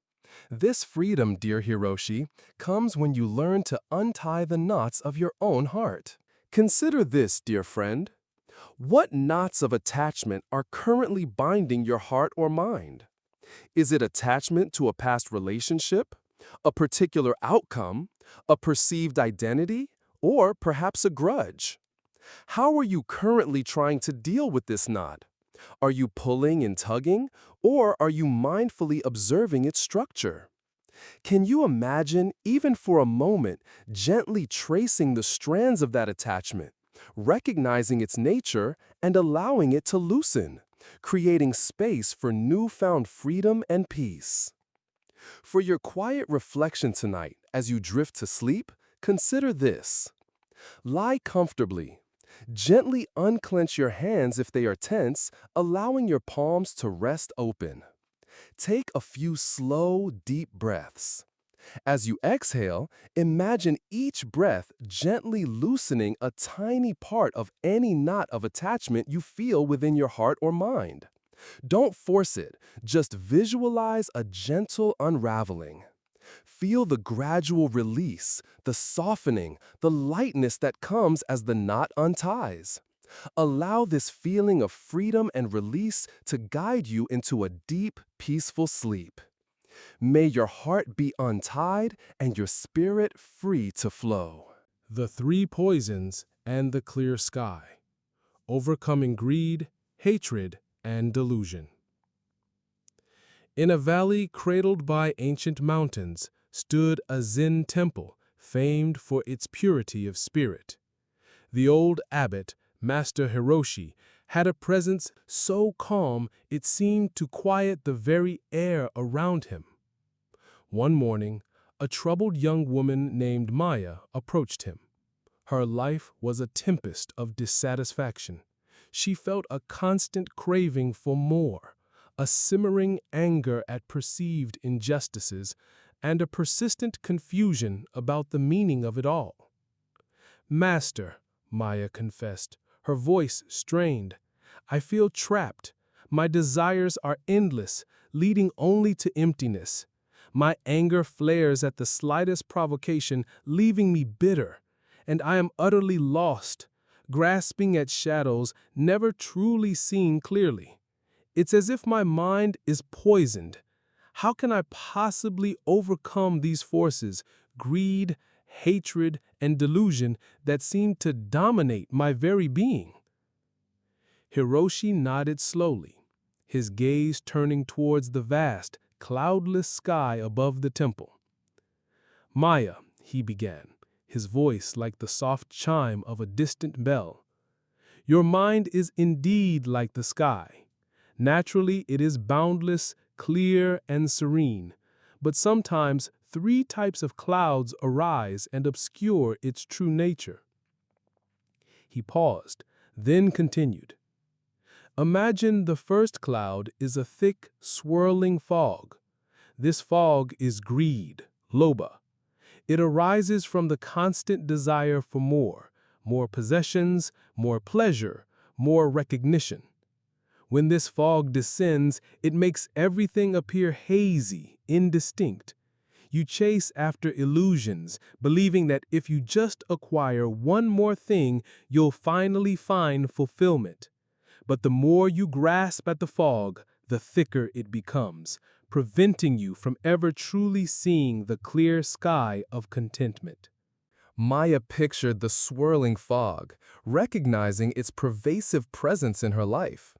This freedom, dear Hiroshi, comes when you learn to untie the knots of your own heart. Consider this, dear friend. What knots of attachment are currently binding your heart or mind? Is it attachment to a past relationship, a particular outcome, a perceived identity, or perhaps a grudge? How are you currently trying to deal with this knot? Are you pulling and tugging, or are you mindfully observing its structure? Can you imagine, even for a moment, gently tracing the strands of that attachment, recognizing its nature, and allowing it to loosen, creating space for newfound freedom and peace? For your quiet reflection tonight, as you drift to sleep, consider this. Lie comfortably. Gently unclench your hands if they are tense, allowing your palms to rest open. Take a few slow, deep breaths. As you exhale, imagine each breath gently loosening a tiny part of any knot of attachment you feel within your heart or mind. Don't force it, just visualize a gentle unraveling. Feel the gradual release, the softening, the lightness that comes as the knot unties. Allow this feeling of freedom and release to guide you into a deep, peaceful sleep. May your heart be untied and your spirit free to flow. The three poisons and the clear sky. Overcoming greed, hatred, and delusion. In a valley cradled by ancient mountains stood a Zen temple famed for its purity of spirit. The old abbot, Master Hiroshi, had a presence so calm it seemed to quiet the very air around him. One morning, a troubled young woman named Maya approached him. Her life was a tempest of dissatisfaction. She felt a constant craving for more, a simmering anger at perceived injustices, and a persistent confusion about the meaning of it all. "Master," Maya confessed, her voice strained, "I feel trapped. My desires are endless, leading only to emptiness. My anger flares at the slightest provocation, leaving me bitter, and I am utterly lost, grasping at shadows, never truly seeing clearly. It's as if my mind is poisoned. How can I possibly overcome these forces, greed, hatred, and delusion that seem to dominate my very being?" Hiroshi nodded slowly, his gaze turning towards the vast, cloudless sky above the temple. "Maya," he began, his voice like the soft chime of a distant bell, "your mind is indeed like the sky. Naturally, it is boundless, clear, and serene, but sometimes three types of clouds arise and obscure its true nature." He paused, then continued. "Imagine the first cloud is a thick, swirling fog. This fog is greed, lobha. It arises from the constant desire for more possessions, more pleasure, more recognition. When this fog descends, it makes everything appear hazy, indistinct. You chase after illusions, believing that if you just acquire one more thing, you'll finally find fulfillment. But the more you grasp at the fog, the thicker it becomes, preventing you from ever truly seeing the clear sky of contentment." Maya pictured the swirling fog, recognizing its pervasive presence in her life.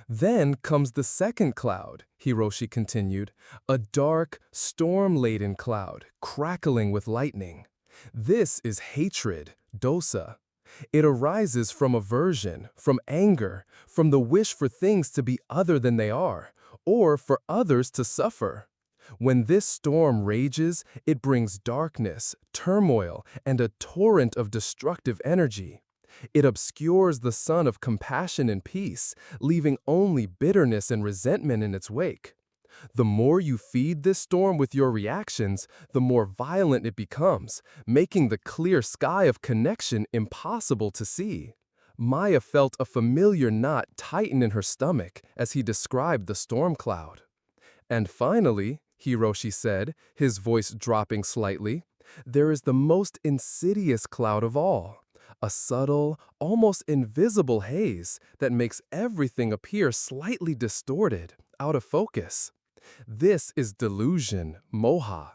Then comes the second cloud, Hiroshi continued, a dark, storm-laden cloud, crackling with lightning. This is hatred, dosa. It arises from aversion, from anger, from the wish for things to be other than they are, or for others to suffer. When this storm rages, it brings darkness, turmoil, and a torrent of destructive energy. It obscures the sun of compassion and peace, leaving only bitterness and resentment in its wake. The more you feed this storm with your reactions, the more violent it becomes, making the clear sky of connection impossible to see. Maya felt a familiar knot tighten in her stomach as he described the storm cloud. And finally, Hiroshi said, his voice dropping slightly, there is the most insidious cloud of all. A subtle, almost invisible haze that makes everything appear slightly distorted, out of focus. This is delusion, moha.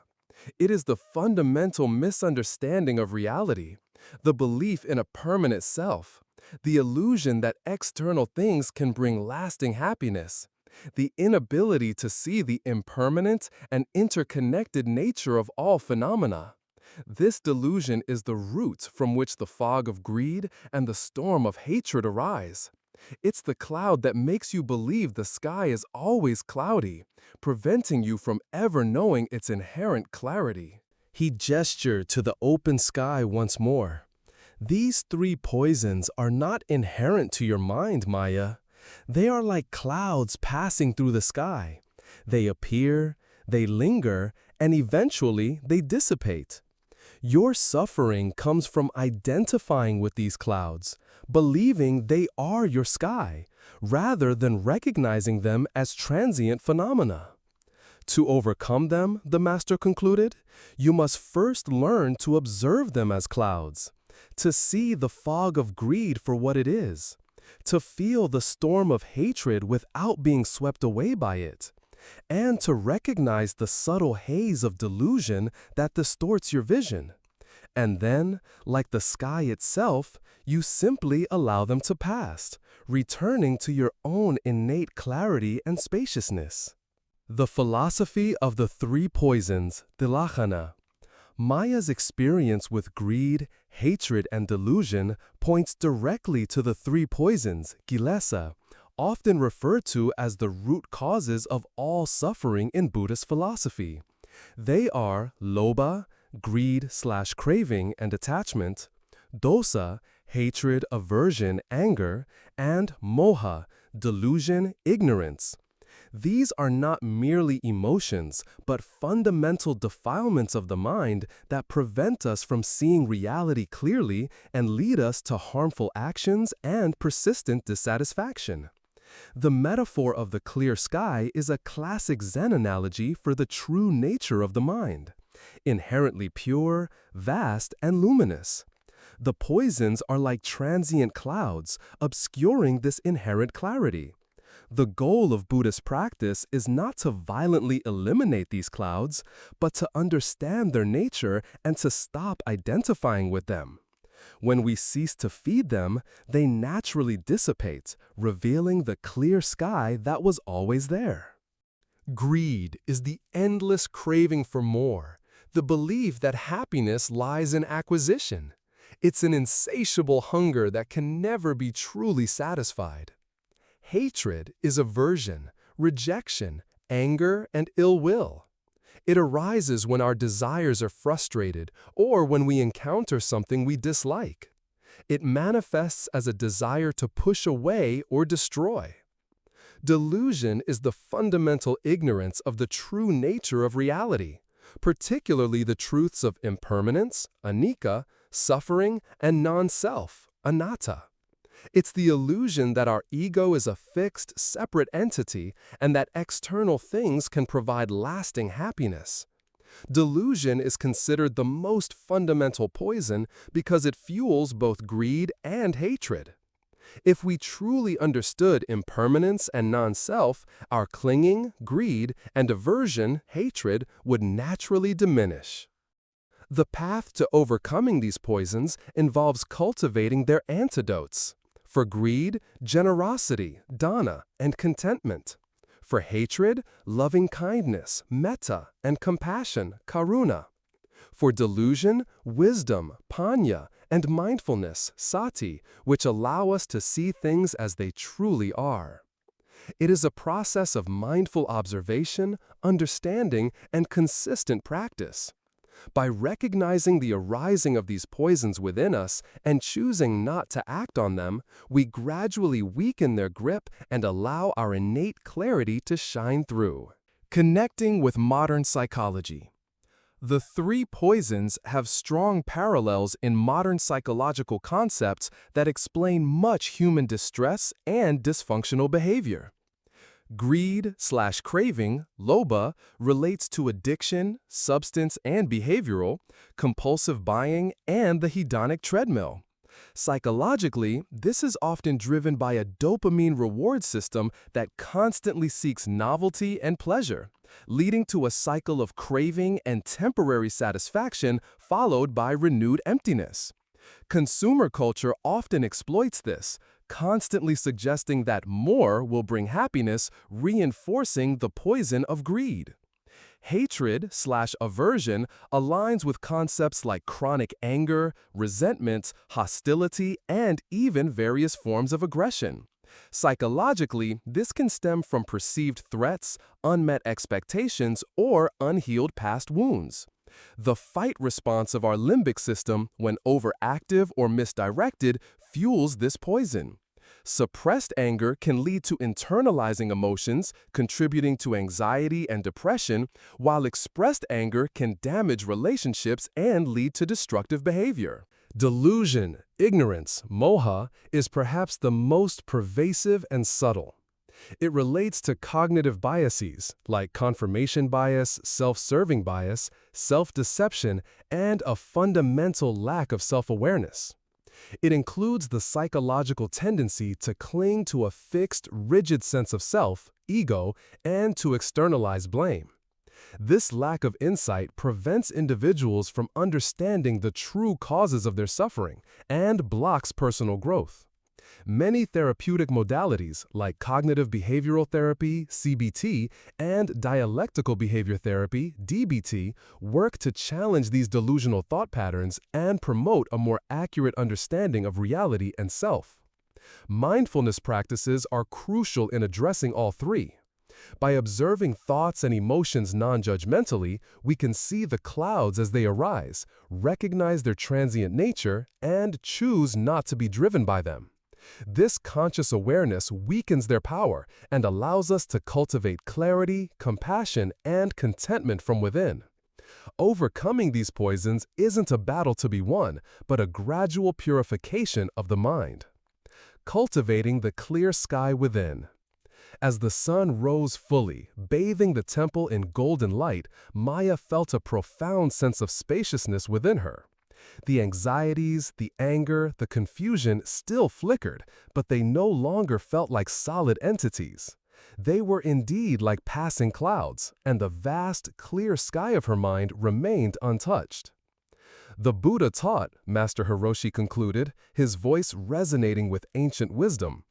It is the fundamental misunderstanding of reality, the belief in a permanent self, the illusion that external things can bring lasting happiness, the inability to see the impermanent and interconnected nature of all phenomena. This delusion is the root from which the fog of greed and the storm of hatred arise. It's the cloud that makes you believe the sky is always cloudy, preventing you from ever knowing its inherent clarity. He gestured to the open sky once more. These three poisons are not inherent to your mind, Maya. They are like clouds passing through the sky. They appear, they linger, and eventually they dissipate. Your suffering comes from identifying with these clouds, believing they are your sky, rather than recognizing them as transient phenomena. To overcome them, the master concluded, you must first learn to observe them as clouds, to see the fog of greed for what it is, to feel the storm of hatred without being swept away by it, and to recognize the subtle haze of delusion that distorts your vision. And then, like the sky itself, you simply allow them to pass, returning to your own innate clarity and spaciousness. The philosophy of the three poisons, Tilakkhana. Maya's experience with greed, hatred, and delusion points directly to the three poisons, kilesa, often referred to as the root causes of all suffering in Buddhist philosophy. They are lobha, greed/craving and attachment, dosa, hatred, aversion, anger, and moha, delusion, ignorance. These are not merely emotions, but fundamental defilements of the mind that prevent us from seeing reality clearly and lead us to harmful actions and persistent dissatisfaction. The metaphor of the clear sky is a classic Zen analogy for the true nature of the mind, inherently pure, vast, and luminous. The poisons are like transient clouds, obscuring this inherent clarity. The goal of Buddhist practice is not to violently eliminate these clouds, but to understand their nature and to stop identifying with them. When we cease to feed them, they naturally dissipate, revealing the clear sky that was always there. Greed is the endless craving for more, the belief that happiness lies in acquisition. It's an insatiable hunger that can never be truly satisfied. Hatred is aversion, rejection, anger, and ill will. It arises when our desires are frustrated or when we encounter something we dislike. It manifests as a desire to push away or destroy. Delusion is the fundamental ignorance of the true nature of reality, particularly the truths of impermanence, anicca, suffering, and non-self, anatta. It's the illusion that our ego is a fixed, separate entity and that external things can provide lasting happiness. Delusion is considered the most fundamental poison because it fuels both greed and hatred. If we truly understood impermanence and non-self, our clinging, greed, and aversion, hatred, would naturally diminish. The path to overcoming these poisons involves cultivating their antidotes. For greed, generosity, dana, and contentment. For hatred, loving kindness, metta, and compassion, karuna. For delusion, wisdom, panya, and mindfulness, sati, which allow us to see things as they truly are. It is a process of mindful observation, understanding, and consistent practice. By recognizing the arising of these poisons within us and choosing not to act on them, we gradually weaken their grip and allow our innate clarity to shine through. Connecting with modern psychology. The three poisons have strong parallels in modern psychological concepts that explain much human distress and dysfunctional behavior. Greed/craving, lobha, relates to addiction, substance and behavioral, compulsive buying, and the hedonic treadmill. Psychologically, this is often driven by a dopamine reward system that constantly seeks novelty and pleasure, leading to a cycle of craving and temporary satisfaction followed by renewed emptiness. Consumer culture often exploits this, constantly suggesting that more will bring happiness, reinforcing the poison of greed. Hatred/aversion aligns with concepts like chronic anger, resentment, hostility, and even various forms of aggression. Psychologically, this can stem from perceived threats, unmet expectations, or unhealed past wounds. The fight response of our limbic system, when overactive or misdirected, fuels this poison. Suppressed anger can lead to internalizing emotions, contributing to anxiety and depression, while expressed anger can damage relationships and lead to destructive behavior. Delusion, ignorance, moha, is perhaps the most pervasive and subtle. It relates to cognitive biases like confirmation bias, self-serving bias, self-deception, and a fundamental lack of self-awareness. It includes the psychological tendency to cling to a fixed, rigid sense of self, ego, and to externalize blame. This lack of insight prevents individuals from understanding the true causes of their suffering and blocks personal growth. Many therapeutic modalities like cognitive behavioral therapy, CBT, and dialectical behavior therapy, DBT, work to challenge these delusional thought patterns and promote a more accurate understanding of reality and self. Mindfulness practices are crucial in addressing all three. By observing thoughts and emotions non-judgmentally, we can see the clouds as they arise, recognize their transient nature, and choose not to be driven by them. This conscious awareness weakens their power and allows us to cultivate clarity, compassion, and contentment from within. Overcoming these poisons isn't a battle to be won, but a gradual purification of the mind. Cultivating the clear sky within. As the sun rose fully, bathing the temple in golden light, Maya felt a profound sense of spaciousness within her. The anxieties, the anger, the confusion still flickered, but they no longer felt like solid entities. They were indeed like passing clouds, and the vast, clear sky of her mind remained untouched. The Buddha taught, Master Hiroshi concluded, his voice resonating with ancient wisdom.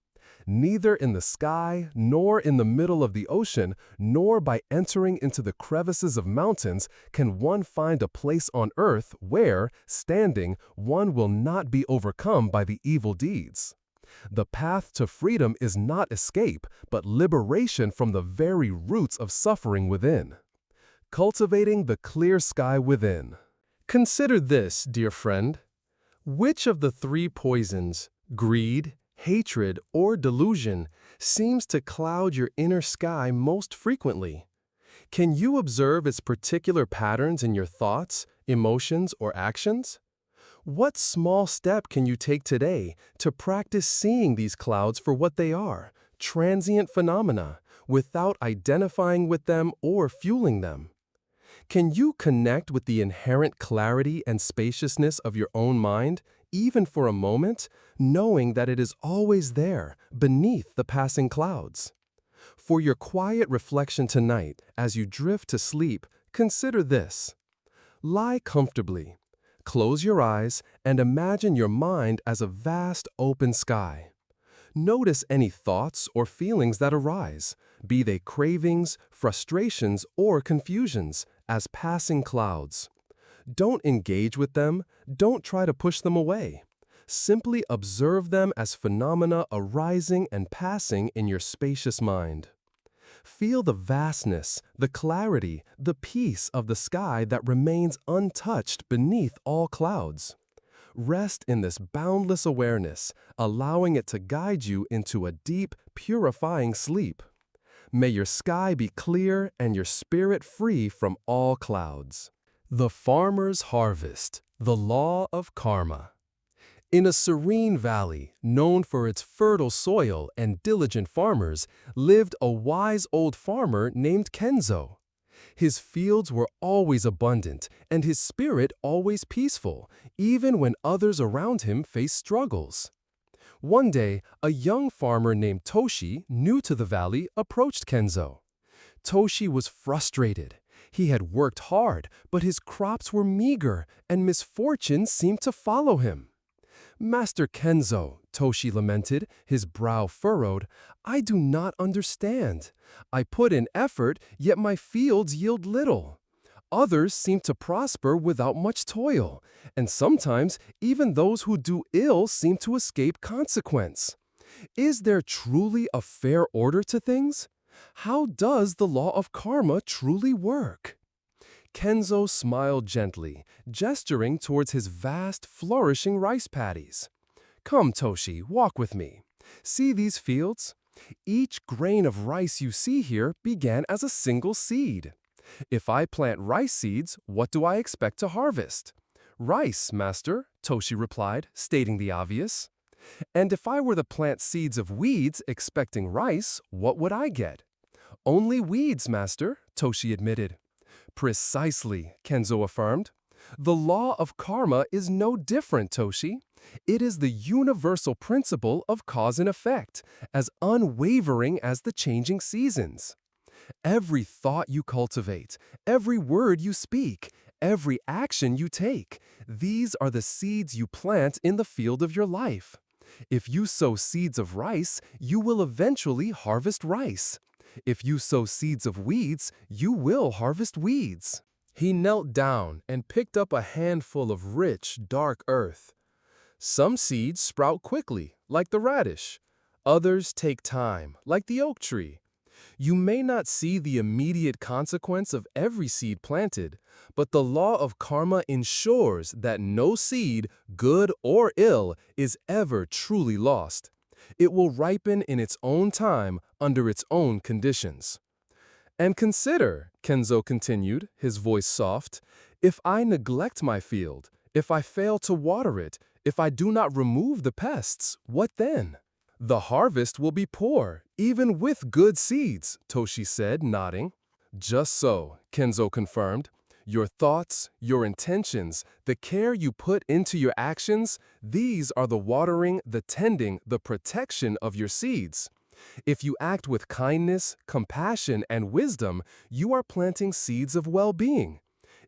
Neither in the sky, nor in the middle of the ocean, nor by entering into the crevices of mountains can one find a place on earth where, standing, one will not be overcome by the evil deeds. The path to freedom is not escape, but liberation from the very roots of suffering within. Cultivating the clear sky within. Consider this, dear friend. Which of the three poisons, greed, hatred, or delusion, seems to cloud your inner sky most frequently? Can you observe its particular patterns in your thoughts, emotions, or actions? What small step can you take today to practice seeing these clouds for what they are, transient phenomena, without identifying with them or fueling them? Can you connect with the inherent clarity and spaciousness of your own mind, even for a moment, knowing that it is always there, beneath the passing clouds? For your quiet reflection tonight, as you drift to sleep, consider this. Lie comfortably. Close your eyes and imagine your mind as a vast open sky. Notice any thoughts or feelings that arise, be they cravings, frustrations, or confusions, as passing clouds. Don't engage with them, don't try to push them away. Simply observe them as phenomena arising and passing in your spacious mind. Feel the vastness, the clarity, the peace of the sky that remains untouched beneath all clouds. Rest in this boundless awareness, allowing it to guide you into a deep, purifying sleep. May your sky be clear and your spirit free from all clouds. The Farmer's Harvest, the Law of Karma. In a serene valley, known for its fertile soil and diligent farmers, lived a wise old farmer named Kensho. His fields were always abundant, and his spirit always peaceful, even when others around him faced struggles. One day, a young farmer named Toshi, new to the valley, approached Kensho. Toshi was frustrated. He had worked hard, but his crops were meager, and misfortune seemed to follow him. "Master Kensho," Toshi lamented, his brow furrowed, "I do not understand. I put in effort, yet my fields yield little. Others seem to prosper without much toil, and sometimes even those who do ill seem to escape consequence. Is there truly a fair order to things? How does the law of karma truly work?" Kensho smiled gently, gesturing towards his vast, flourishing rice paddies. "Come, Toshi, walk with me. See these fields? Each grain of rice you see here began as a single seed. If I plant rice seeds, what do I expect to harvest?" "Rice, master," Toshi replied, stating the obvious. "And if I were to plant seeds of weeds expecting rice, what would I get?" "Only weeds, master," Toshi admitted. "Precisely," Kensho affirmed. "The law of karma is no different, Toshi. It is the universal principle of cause and effect, as unwavering as the changing seasons. Every thought you cultivate, every word you speak, every action you take, these are the seeds you plant in the field of your life. If you sow seeds of rice, you will eventually harvest rice. If you sow seeds of weeds, you will harvest weeds." He knelt down and picked up a handful of rich, dark earth. "Some seeds sprout quickly, like the radish. Others take time, like the oak tree. You may not see the immediate consequence of every seed planted, but the law of karma ensures that no seed, good or ill, is ever truly lost. It will ripen in its own time under its own conditions. And consider," Kensho continued, his voice soft, "if I neglect my field, if I fail to water it, if I do not remove the pests, what then?" "The harvest will be poor, even with good seeds," Toshi said, nodding. "Just so," Kensho confirmed. "Your thoughts, your intentions, the care you put into your actions, these are the watering, the tending, the protection of your seeds. If you act with kindness, compassion, and wisdom, you are planting seeds of well-being.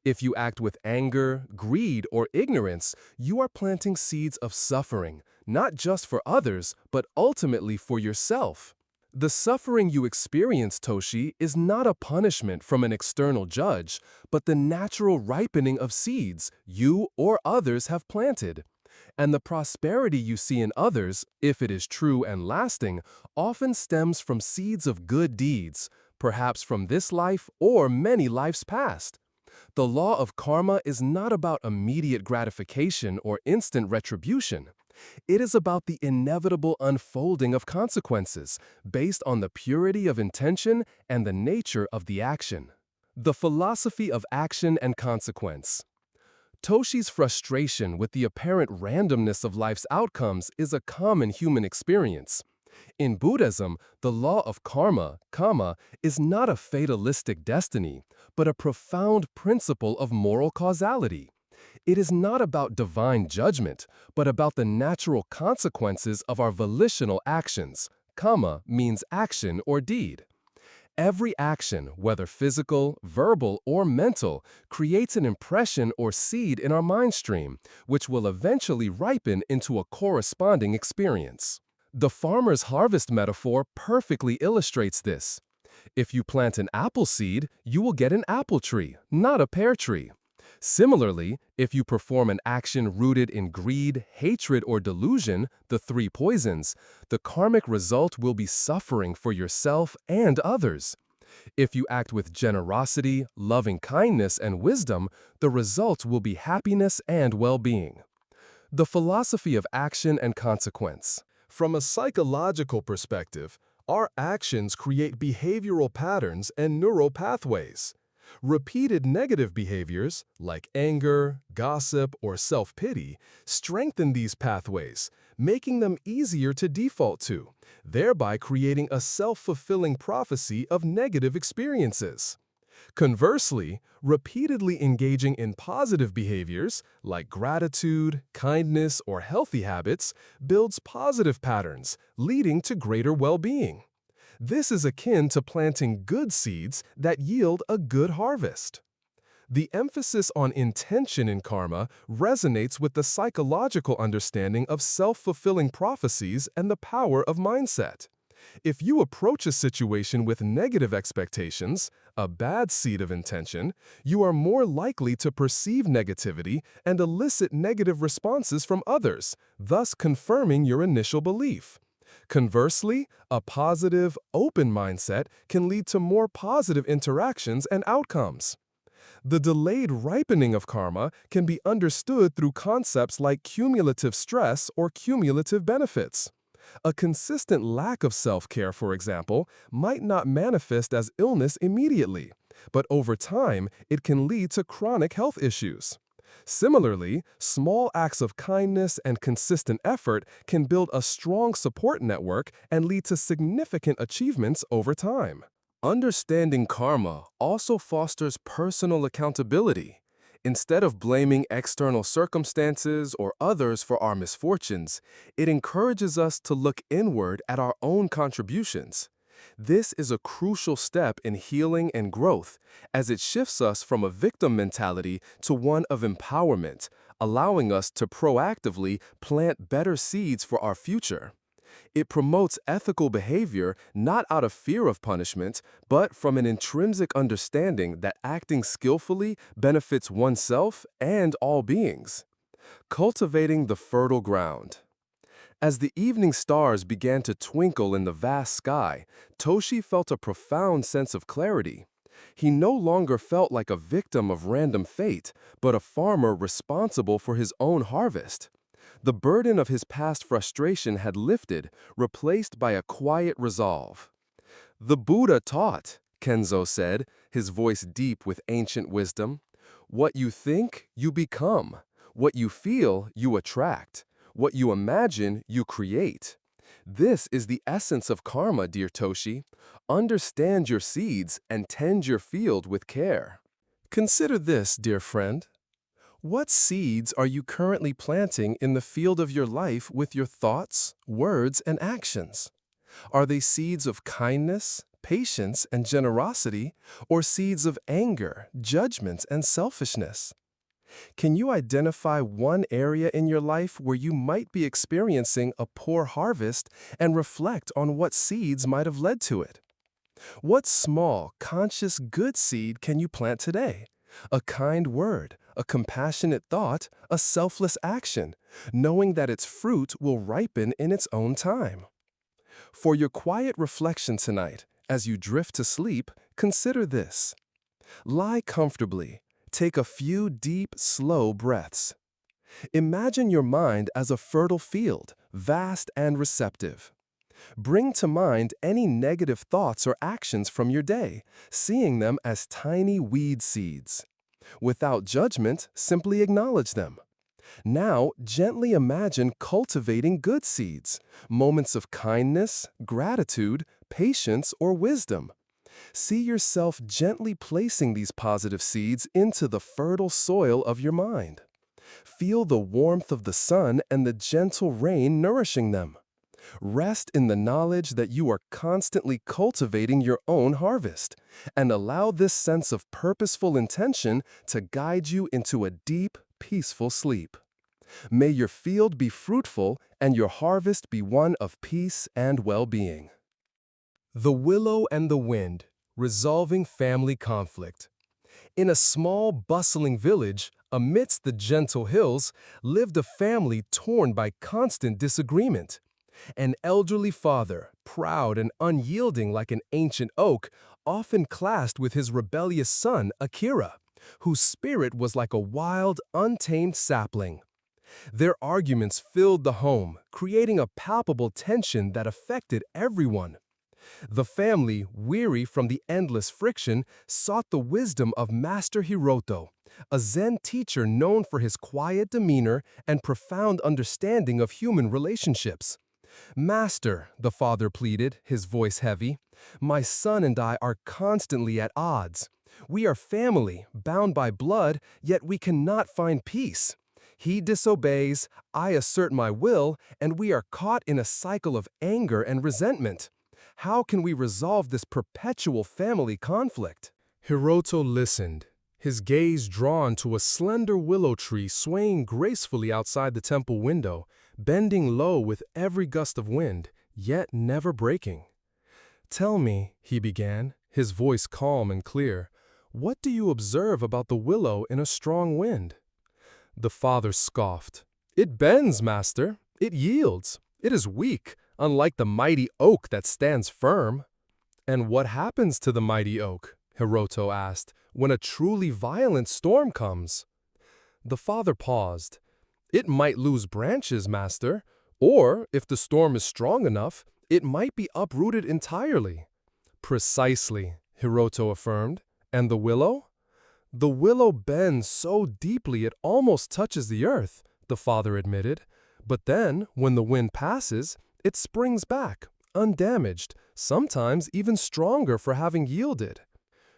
If you act with anger, greed, or ignorance, you are planting seeds of suffering, not just for others, but ultimately for yourself. The suffering you experience, Toshi, is not a punishment from an external judge, but the natural ripening of seeds you or others have planted. And the prosperity you see in others, if it is true and lasting, often stems from seeds of good deeds, perhaps from this life or many lives past. The law of karma is not about immediate gratification or instant retribution. It is about the inevitable unfolding of consequences, based on the purity of intention and the nature of the action. The philosophy of action and consequence. Toshi's frustration with the apparent randomness of life's outcomes is a common human experience. In Buddhism, the law of karma, is not a fatalistic destiny, but a profound principle of moral causality. It is not about divine judgment, but about the natural consequences of our volitional actions. Karma means action or deed. Every action, whether physical, verbal, or mental, creates an impression or seed in our mind stream, which will eventually ripen into a corresponding experience. The farmer's harvest metaphor perfectly illustrates this. If you plant an apple seed, you will get an apple tree, not a pear tree. Similarly, if you perform an action rooted in greed, hatred, or delusion, the three poisons, the karmic result will be suffering for yourself and others. If you act with generosity, loving kindness, and wisdom, the result will be happiness and well-being. The philosophy of action and consequence. From a psychological perspective, our actions create behavioral patterns and neural pathways. Repeated negative behaviors, like anger, gossip, or self-pity, strengthen these pathways, making them easier to default to, thereby creating a self-fulfilling prophecy of negative experiences. Conversely, repeatedly engaging in positive behaviors, like gratitude, kindness, or healthy habits, builds positive patterns, leading to greater well-being. This is akin to planting good seeds that yield a good harvest. The emphasis on intention in karma resonates with the psychological understanding of self-fulfilling prophecies and the power of mindset. If you approach a situation with negative expectations, a bad seed of intention, you are more likely to perceive negativity and elicit negative responses from others, thus confirming your initial belief. Conversely, a positive, open mindset can lead to more positive interactions and outcomes. The delayed ripening of karma can be understood through concepts like cumulative stress or cumulative benefits. A consistent lack of self-care, for example, might not manifest as illness immediately, but over time, it can lead to chronic health issues. Similarly, small acts of kindness and consistent effort can build a strong support network and lead to significant achievements over time. Understanding karma also fosters personal accountability. Instead of blaming external circumstances or others for our misfortunes, it encourages us to look inward at our own contributions. This is a crucial step in healing and growth, as it shifts us from a victim mentality to one of empowerment, allowing us to proactively plant better seeds for our future. It promotes ethical behavior not out of fear of punishment, but from an intrinsic understanding that acting skillfully benefits oneself and all beings. Cultivating the fertile ground. As the evening stars began to twinkle in the vast sky, Toshi felt a profound sense of clarity. He no longer felt like a victim of random fate, but a farmer responsible for his own harvest. The burden of his past frustration had lifted, replaced by a quiet resolve. "The Buddha taught," Kensho said, his voice deep with ancient wisdom, "what you think, you become. What you feel, you attract. What you imagine, you create. This is the essence of karma, dear Toshi. Understand your seeds and tend your field with care." Consider this, dear friend. What seeds are you currently planting in the field of your life with your thoughts, words, and actions? Are they seeds of kindness, patience, and generosity, or seeds of anger, judgment, and selfishness? Can you identify one area in your life where you might be experiencing a poor harvest and reflect on what seeds might have led to it? What small, conscious good seed can you plant today? A kind word, a compassionate thought, a selfless action, knowing that its fruit will ripen in its own time. For your quiet reflection tonight, as you drift to sleep, consider this. Lie comfortably. Take a few deep, slow breaths. Imagine your mind as a fertile field, vast and receptive. Bring to mind any negative thoughts or actions from your day, seeing them as tiny weed seeds. Without judgment, simply acknowledge them. Now, gently imagine cultivating good seeds, moments of kindness, gratitude, patience, or wisdom. See yourself gently placing these positive seeds into the fertile soil of your mind. Feel the warmth of the sun and the gentle rain nourishing them. Rest in the knowledge that you are constantly cultivating your own harvest, and allow this sense of purposeful intention to guide you into a deep, peaceful sleep. May your field be fruitful and your harvest be one of peace and well-being. The Willow and the Wind, Resolving Family Conflict. In a small, bustling village, amidst the gentle hills, lived a family torn by constant disagreement. An elderly father, proud and unyielding like an ancient oak, often clashed with his rebellious son, Akira, whose spirit was like a wild, untamed sapling. Their arguments filled the home, creating a palpable tension that affected everyone. The family, weary from the endless friction, sought the wisdom of Master Hiroto, a Zen teacher known for his quiet demeanor and profound understanding of human relationships. "Master," the father pleaded, his voice heavy, "my son and I are constantly at odds. We are family, bound by blood, yet we cannot find peace. He disobeys, I assert my will, and we are caught in a cycle of anger and resentment. How can we resolve this perpetual family conflict?" Hiroto listened, his gaze drawn to a slender willow tree swaying gracefully outside the temple window, bending low with every gust of wind, yet never breaking. "Tell me," he began, his voice calm and clear, "what do you observe about the willow in a strong wind?" The father scoffed. "It bends, master. It yields. It is weak, unlike the mighty oak that stands firm." "And what happens to the mighty oak?" Hiroto asked, "when a truly violent storm comes?" The father paused. "It might lose branches, master, or, if the storm is strong enough, it might be uprooted entirely." "Precisely," Hiroto affirmed. "And the willow?" "The willow bends so deeply it almost touches the earth," the father admitted. "But then, when the wind passes, it springs back, undamaged, sometimes even stronger for having yielded."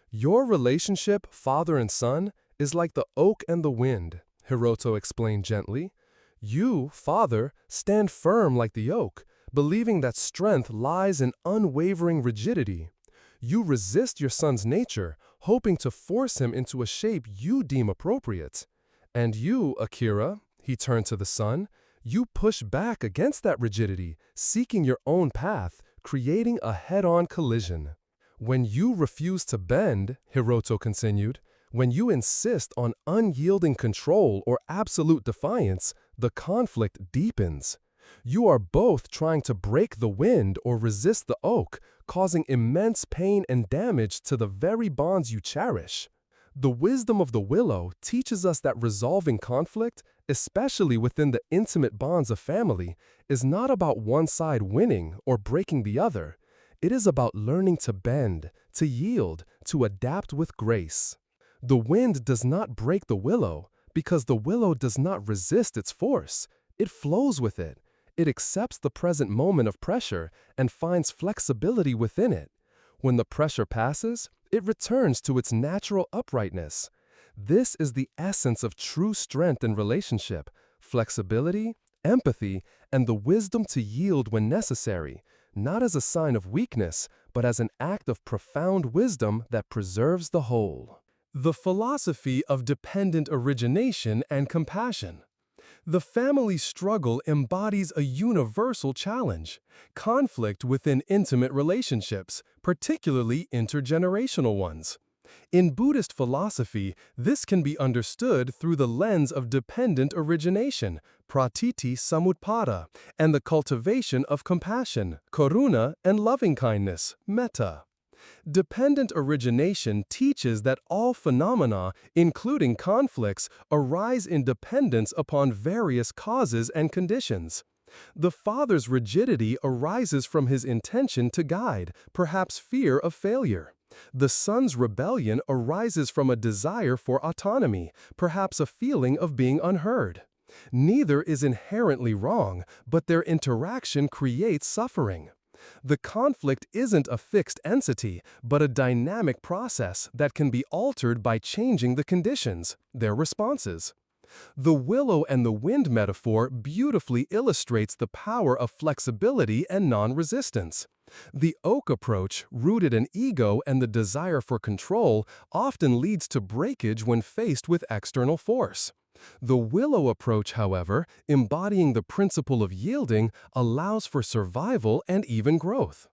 "Your relationship, father and son, is like the oak and the wind," Hiroto explained gently. "You, father, stand firm like the oak, believing that strength lies in unwavering rigidity. You resist your son's nature, hoping to force him into a shape you deem appropriate. And you, Akira," he turned to the son, "you push back against that rigidity, seeking your own path, creating a head-on collision. When you refuse to bend," Hiroto continued, "when you insist on unyielding control or absolute defiance, the conflict deepens. You are both trying to break the wind or resist the oak, causing immense pain and damage to the very bonds you cherish. The wisdom of the willow teaches us that resolving conflict, especially within the intimate bonds of family, is not about one side winning or breaking the other. It is about learning to bend, to yield, to adapt with grace. The wind does not break the willow because the willow does not resist its force. It flows with it. It accepts the present moment of pressure and finds flexibility within it. When the pressure passes, it returns to its natural uprightness. This is the essence of true strength in relationship: flexibility, empathy, and the wisdom to yield when necessary, not as a sign of weakness, but as an act of profound wisdom that preserves the whole." The philosophy of dependent origination and compassion. The family struggle embodies a universal challenge: conflict within intimate relationships, particularly intergenerational ones. In Buddhist philosophy, this can be understood through the lens of dependent origination, pratiti samutpada, and the cultivation of compassion, karuna, and loving-kindness, metta. Dependent origination teaches that all phenomena, including conflicts, arise in dependence upon various causes and conditions. The father's rigidity arises from his intention to guide, perhaps fear of failure. The son's rebellion arises from a desire for autonomy, perhaps a feeling of being unheard. Neither is inherently wrong, but their interaction creates suffering. The conflict isn't a fixed entity, but a dynamic process that can be altered by changing the conditions, their responses. The willow and the wind metaphor beautifully illustrates the power of flexibility and non-resistance. The oak approach, rooted in ego and the desire for control, often leads to breakage when faced with external force. The willow approach, however, embodying the principle of yielding, allows for survival and even growth.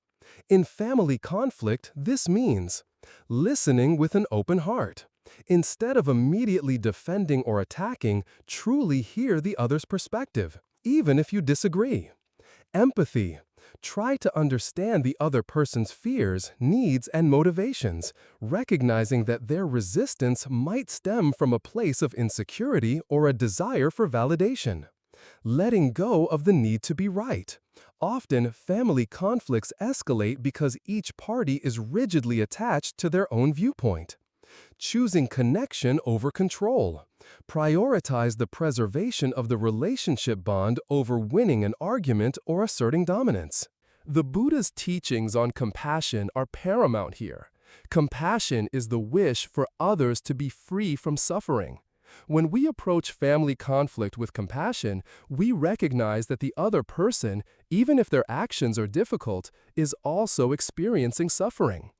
In family conflict, this means listening with an open heart, Instead of immediately defending or attacking, truly hear the other's perspective, even if you disagree. Empathy. Try to understand the other person's fears, needs, and motivations, recognizing that their resistance might stem from a place of insecurity or a desire for validation. Letting go of the need to be right. Often, family conflicts escalate because each party is rigidly attached to their own viewpoint. Choosing connection over control. Prioritize the preservation of the relationship bond over winning an argument or asserting dominance. The Buddha's teachings on compassion are paramount here. Compassion is the wish for others to be free from suffering. When we approach family conflict with compassion, we recognize that the other person, even if their actions are difficult, is also experiencing suffering.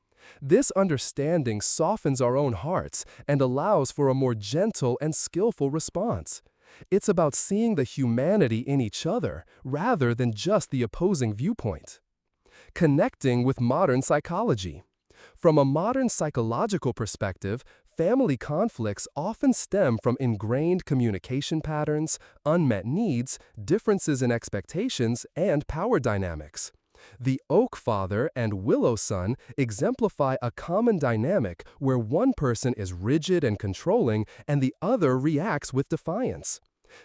This understanding softens our own hearts and allows for a more gentle and skillful response. It's about seeing the humanity in each other rather than just the opposing viewpoint. Connecting with modern psychology. From a modern psychological perspective, family conflicts often stem from ingrained communication patterns, unmet needs, differences in expectations, and power dynamics. The oak father and willow son exemplify a common dynamic where one person is rigid and controlling and the other reacts with defiance.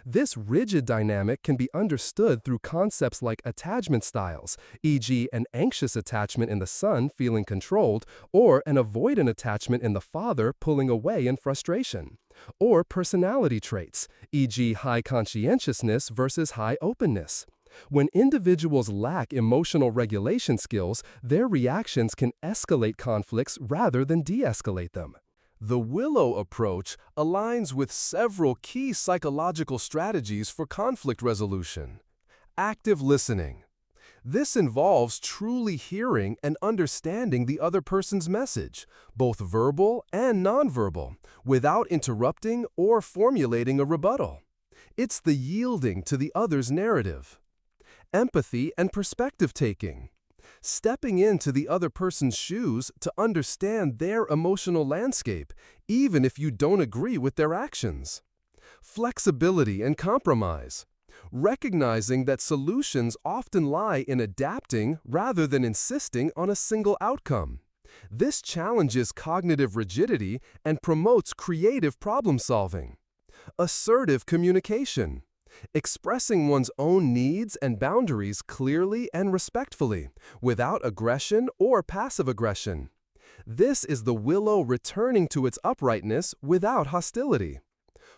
This rigid dynamic can be understood through concepts like attachment styles, e.g., an anxious attachment in the son feeling controlled, or an avoidant attachment in the father pulling away in frustration. Or personality traits, e.g., high conscientiousness versus high openness. When individuals lack emotional regulation skills, their reactions can escalate conflicts rather than de-escalate them. The Willow approach aligns with several key psychological strategies for conflict resolution. Active listening. This involves truly hearing and understanding the other person's message, both verbal and nonverbal, without interrupting or formulating a rebuttal. It's the yielding to the other's narrative. Empathy and perspective taking. Stepping into the other person's shoes to understand their emotional landscape, even if you don't agree with their actions. Flexibility and compromise. Recognizing that solutions often lie in adapting rather than insisting on a single outcome. This challenges cognitive rigidity and promotes creative problem solving. Assertive communication. Expressing one's own needs and boundaries clearly and respectfully, without aggression or passive aggression. This is the willow returning to its uprightness without hostility.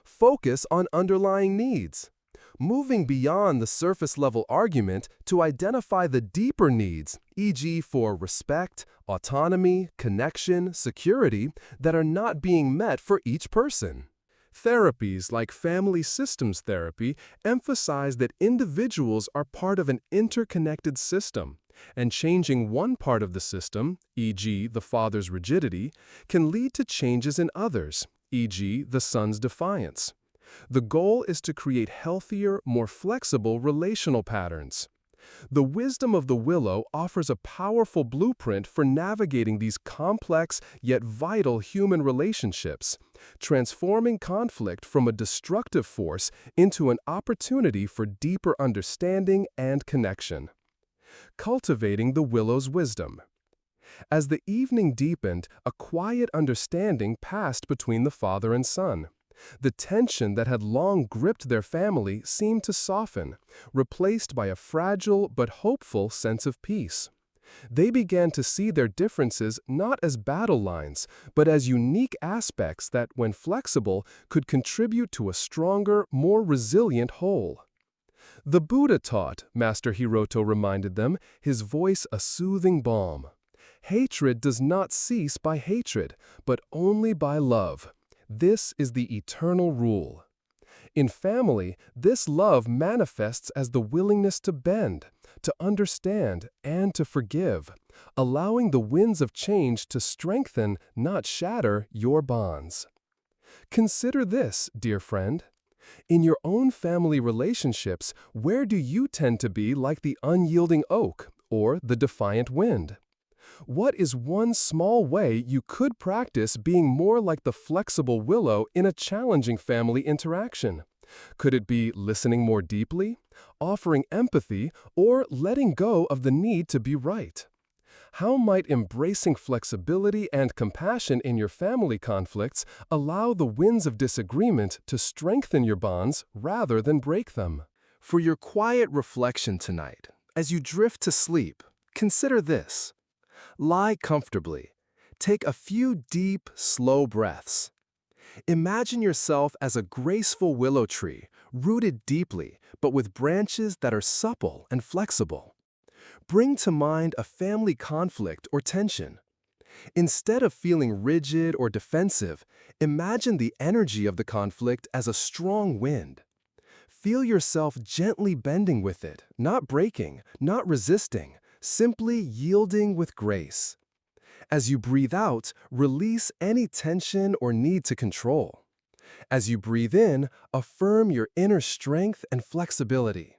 Focus on underlying needs. Moving beyond the surface-level argument to identify the deeper needs, e.g. for respect, autonomy, connection, security, that are not being met for each person. Therapies like family systems therapy emphasize that individuals are part of an interconnected system, and changing one part of the system, e.g. the father's rigidity, can lead to changes in others, e.g. the son's defiance. The goal is to create healthier, more flexible relational patterns. The wisdom of the willow offers a powerful blueprint for navigating these complex yet vital human relationships, transforming conflict from a destructive force into an opportunity for deeper understanding and connection. Cultivating the willow's wisdom. As the evening deepened, a quiet understanding passed between the father and son. The tension that had long gripped their family seemed to soften, replaced by a fragile but hopeful sense of peace. They began to see their differences not as battle lines, but as unique aspects that, when flexible, could contribute to a stronger, more resilient whole. The Buddha taught, Master Hiroto reminded them, his voice a soothing balm. Hatred does not cease by hatred, but only by love. This is the eternal rule. In family, this love manifests as the willingness to bend, to understand, and to forgive, allowing the winds of change to strengthen, not shatter, your bonds. Consider this, dear friend. In your own family relationships, where do you tend to be like the unyielding oak or the defiant wind? What is one small way you could practice being more like the flexible willow in a challenging family interaction? Could it be listening more deeply, offering empathy, or letting go of the need to be right? How might embracing flexibility and compassion in your family conflicts allow the winds of disagreement to strengthen your bonds rather than break them? For your quiet reflection tonight, as you drift to sleep, consider this. Lie comfortably. Take a few deep, slow breaths. Imagine yourself as a graceful willow tree, rooted deeply, but with branches that are supple and flexible. Bring to mind a family conflict or tension. Instead of feeling rigid or defensive, imagine the energy of the conflict as a strong wind. Feel yourself gently bending with it, not breaking, not resisting, simply yielding with grace. As you breathe out, release any tension or need to control. As you breathe in, affirm your inner strength and flexibility.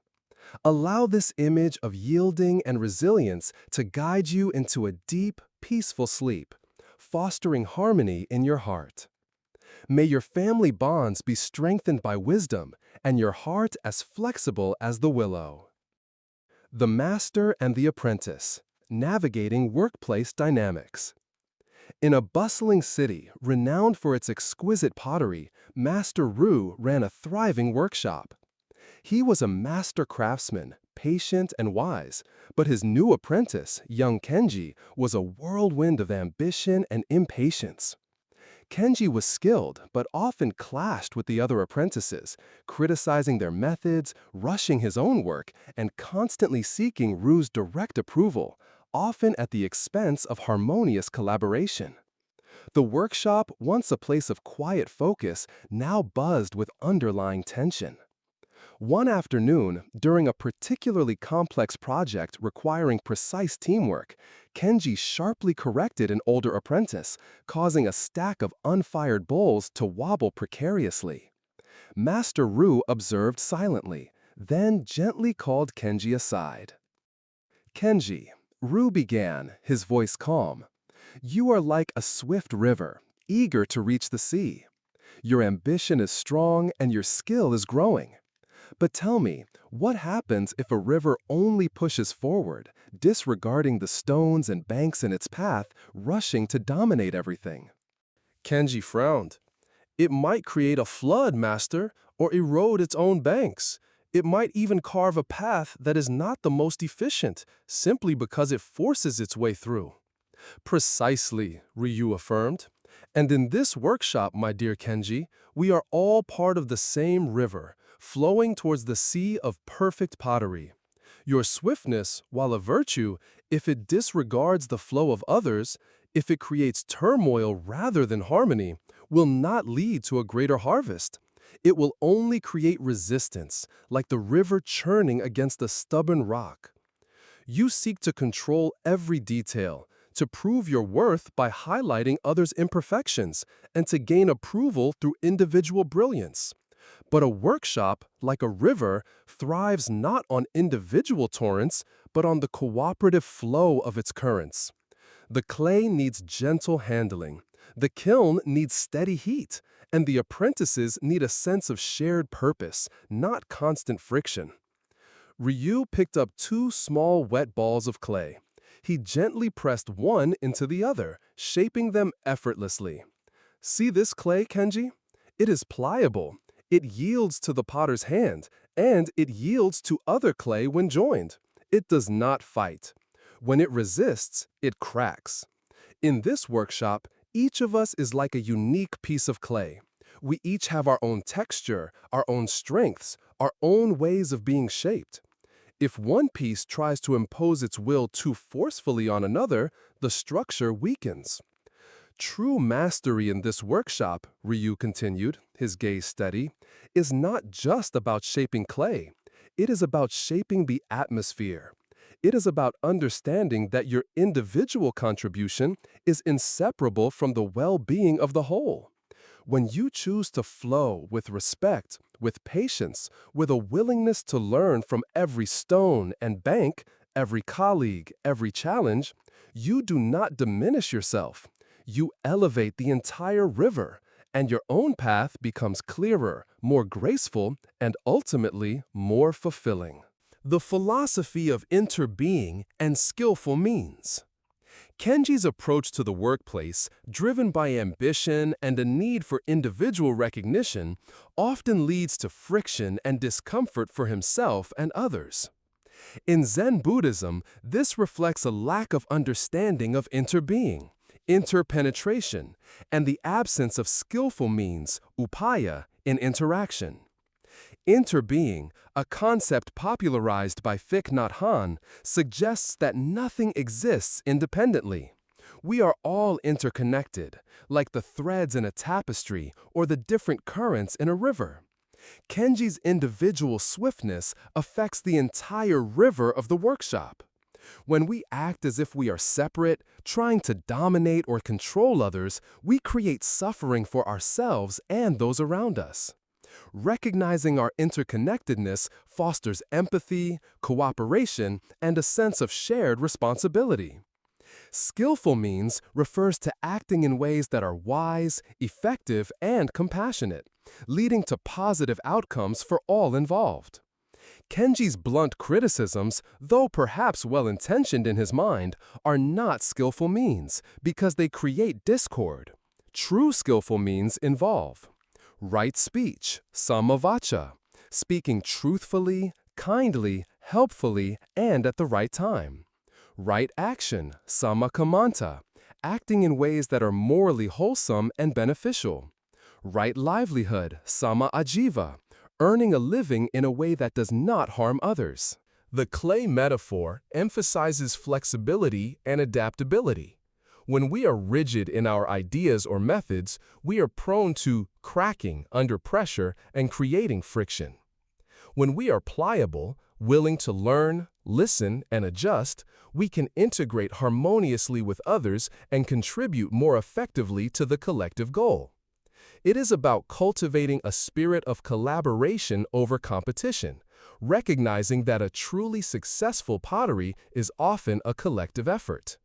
Allow this image of yielding and resilience to guide you into a deep, peaceful sleep, fostering harmony in your heart. May your family bonds be strengthened by wisdom and your heart as flexible as the willow. The Master and the Apprentice, Navigating Workplace Dynamics. In a bustling city renowned for its exquisite pottery, Master Ru ran a thriving workshop. He was a master craftsman, patient and wise, but his new apprentice, young Kenji, was a whirlwind of ambition and impatience. Kenji was skilled, but often clashed with the other apprentices, criticizing their methods, rushing his own work, and constantly seeking Ru's direct approval, often at the expense of harmonious collaboration. The workshop, once a place of quiet focus, now buzzed with underlying tension. One afternoon, during a particularly complex project requiring precise teamwork, Kenji sharply corrected an older apprentice, causing a stack of unfired bowls to wobble precariously. Master Ru observed silently, then gently called Kenji aside. "Kenji," Ru began, his voice calm, "you are like a swift river, eager to reach the sea. Your ambition is strong and your skill is growing. But tell me, what happens if a river only pushes forward, disregarding the stones and banks in its path, rushing to dominate everything?" Kenji frowned. "It might create a flood, Master, or erode its own banks. It might even carve a path that is not the most efficient, simply because it forces its way through." "Precisely," Ryu affirmed. "And in this workshop, my dear Kenji, we are all part of the same river, flowing towards the sea of perfect pottery. Your swiftness, while a virtue, if it disregards the flow of others, if it creates turmoil rather than harmony, will not lead to a greater harvest. It will only create resistance, like the river churning against a stubborn rock. You seek to control every detail, to prove your worth by highlighting others' imperfections, and to gain approval through individual brilliance. But a workshop, like a river, thrives not on individual torrents, but on the cooperative flow of its currents. The clay needs gentle handling, the kiln needs steady heat, and the apprentices need a sense of shared purpose, not constant friction." Ryu picked up two small wet balls of clay. He gently pressed one into the other, shaping them effortlessly. "See this clay, Kenji? It is pliable. It yields to the potter's hand, and it yields to other clay when joined. It does not fight. When it resists, it cracks. In this workshop, each of us is like a unique piece of clay. We each have our own texture, our own strengths, our own ways of being shaped. If one piece tries to impose its will too forcefully on another, the structure weakens." "True mastery in this workshop," Ryu continued, his gaze steady, "is not just about shaping clay. It is about shaping the atmosphere. It is about understanding that your individual contribution is inseparable from the well-being of the whole. When you choose to flow with respect, with patience, with a willingness to learn from every stone and bank, every colleague, every challenge, You do not diminish yourself. You elevate the entire river, and your own path becomes clearer, more graceful, and ultimately more fulfilling. The philosophy of interbeing and skillful means. Kenji's approach to the workplace, driven by ambition and a need for individual recognition, often leads to friction and discomfort for himself and others. In Zen Buddhism, this reflects a lack of understanding of interbeing, interpenetration, and the absence of skillful means, upaya, in interaction. Interbeing, a concept popularized by Thich Nhat Hanh, suggests that nothing exists independently. We are all interconnected, like the threads in a tapestry or the different currents in a river. Kenji's individual swiftness affects the entire river of the workshop. When we act as if we are separate, trying to dominate or control others, we create suffering for ourselves and those around us. Recognizing our interconnectedness fosters empathy, cooperation, and a sense of shared responsibility. Skillful means refers to acting in ways that are wise, effective, and compassionate, leading to positive outcomes for all involved. Kenji's blunt criticisms, though perhaps well-intentioned in his mind, are not skillful means because they create discord. True skillful means involve right speech, samavacha, speaking truthfully, kindly, helpfully, and at the right time. Right action, samakamanta, acting in ways that are morally wholesome and beneficial. Right livelihood, sama ajiva, earning a living in a way that does not harm others. The clay metaphor emphasizes flexibility and adaptability. When we are rigid in our ideas or methods, we are prone to cracking under pressure and creating friction. When we are pliable, willing to learn, listen, and adjust, we can integrate harmoniously with others and contribute more effectively to the collective goal. It is about cultivating a spirit of collaboration over competition, recognizing that a truly successful pottery is often a collective effort.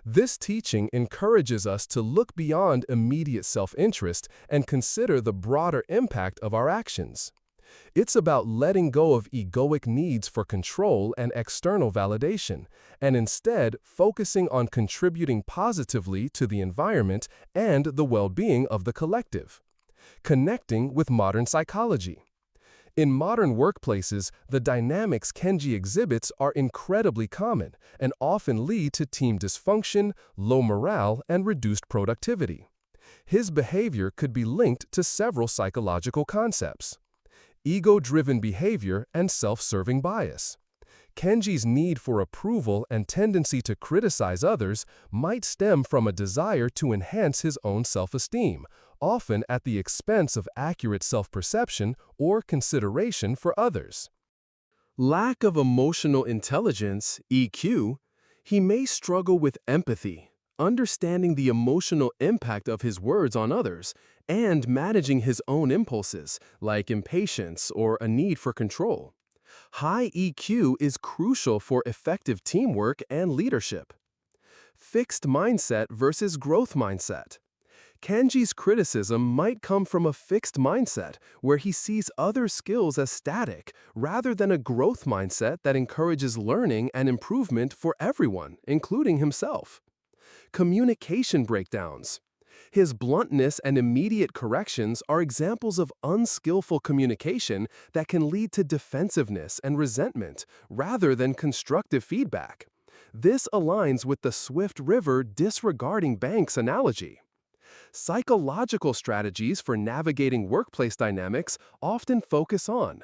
This teaching encourages us to look beyond immediate self-interest and consider the broader impact of our actions. It's about letting go of egoic needs for control and external validation, and instead focusing on contributing positively to the environment and the well-being of the collective. Connecting with modern psychology. In modern workplaces, the dynamics Kenji exhibits are incredibly common and often lead to team dysfunction, low morale, and reduced productivity. His behavior could be linked to several psychological concepts: ego-driven behavior and self-serving bias. Kenji's need for approval and tendency to criticize others might stem from a desire to enhance his own self-esteem, often at the expense of accurate self-perception or consideration for others. Lack of emotional intelligence, EQ. He may struggle with empathy, understanding the emotional impact of his words on others, and managing his own impulses, like impatience or a need for control. High EQ is crucial for effective teamwork and leadership. Fixed mindset versus growth mindset. Kenji's criticism might come from a fixed mindset where he sees other skills as static rather than a growth mindset that encourages learning and improvement for everyone, including himself. Communication breakdowns. His bluntness and immediate corrections are examples of unskillful communication that can lead to defensiveness and resentment rather than constructive feedback. This aligns with the swift river disregarding banks analogy. Psychological strategies for navigating workplace dynamics often focus on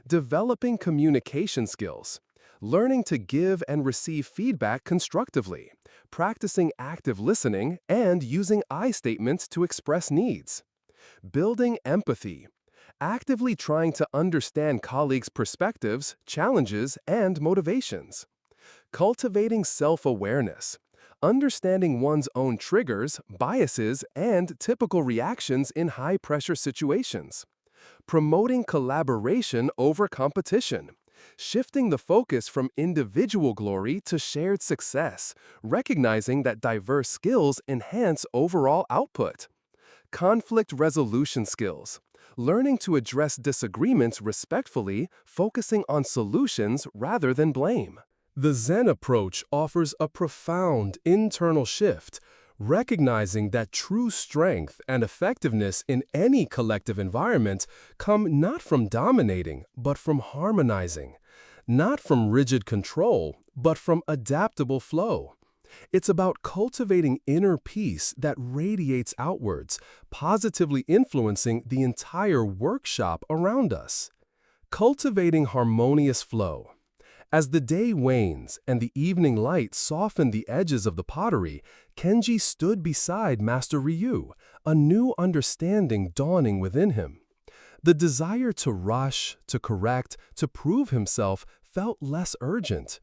developing communication skills, learning to give and receive feedback constructively, practicing active listening, and using I statements to express needs. Building empathy, actively trying to understand colleagues' perspectives, challenges, and motivations. Cultivating self-awareness, understanding one's own triggers, biases, and typical reactions in high-pressure situations. Promoting collaboration over competition, shifting the focus from individual glory to shared success, recognizing that diverse skills enhance overall output. Conflict resolution skills. Learning to address disagreements respectfully, focusing on solutions rather than blame. The Zen approach offers a profound internal shift, recognizing that true strength and effectiveness in any collective environment come not from dominating, but from harmonizing, not from rigid control, but from adaptable flow. It's about cultivating inner peace that radiates outwards, positively influencing the entire workshop around us. Cultivating harmonious flow. As the day wanes and the evening light softened the edges of the pottery, Kenji stood beside Master Ryu, a new understanding dawning within him. The desire to rush, to correct, to prove himself felt less urgent.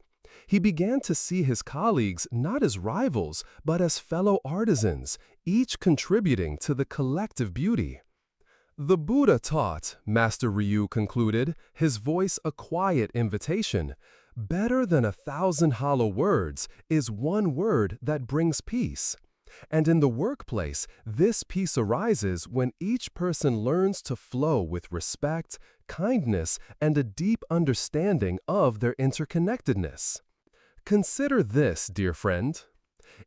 He began to see his colleagues not as rivals, but as fellow artisans, each contributing to the collective beauty. The Buddha taught, Master Ryu concluded, his voice a quiet invitation. Better than 1,000 hollow words is one word that brings peace. And in the workplace, this peace arises when each person learns to flow with respect, kindness, and a deep understanding of their interconnectedness. Consider this, dear friend.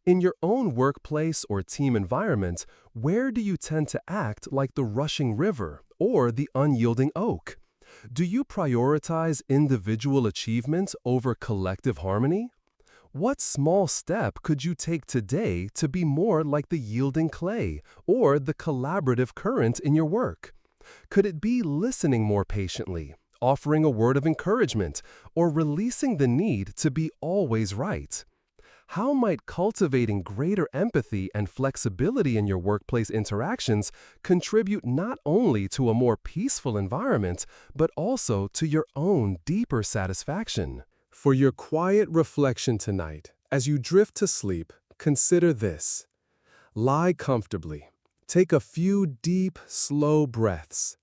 In your own workplace or team environment, where do you tend to act like the rushing river or the unyielding oak? Do you prioritize individual achievement over collective harmony? What small step could you take today to be more like the yielding clay or the collaborative current in your work? Could it be listening more patiently, offering a word of encouragement, or releasing the need to be always right? How might cultivating greater empathy and flexibility in your workplace interactions contribute not only to a more peaceful environment, but also to your own deeper satisfaction? For your quiet reflection tonight, as you drift to sleep, consider this. Lie comfortably. Take a few deep, slow breaths.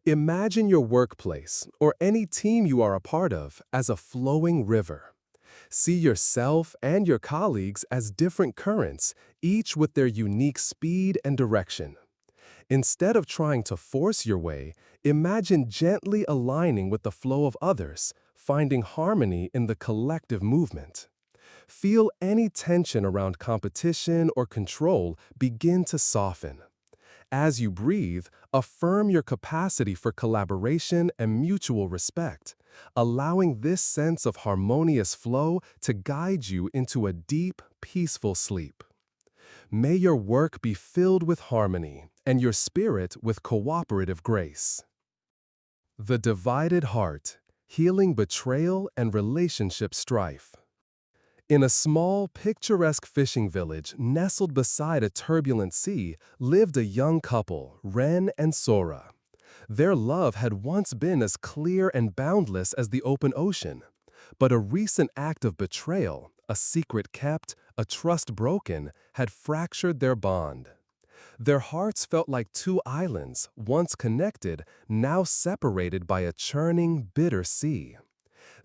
Imagine your workplace, or any team you are a part of, as a flowing river. See yourself and your colleagues as different currents, each with their unique speed and direction. Instead of trying to force your way, imagine gently aligning with the flow of others, finding harmony in the collective movement. Feel any tension around competition or control begin to soften. As you breathe, affirm your capacity for collaboration and mutual respect, allowing this sense of harmonious flow to guide you into a deep, peaceful sleep. May your work be filled with harmony and your spirit with cooperative grace. The Divided Heart, Healing Betrayal and Relationship Strife. In a small, picturesque fishing village nestled beside a turbulent sea lived a young couple, Ren and Sora. Their love had once been as clear and boundless as the open ocean. But a recent act of betrayal, a secret kept, a trust broken, had fractured their bond. Their hearts felt like two islands, once connected, now separated by a churning, bitter sea.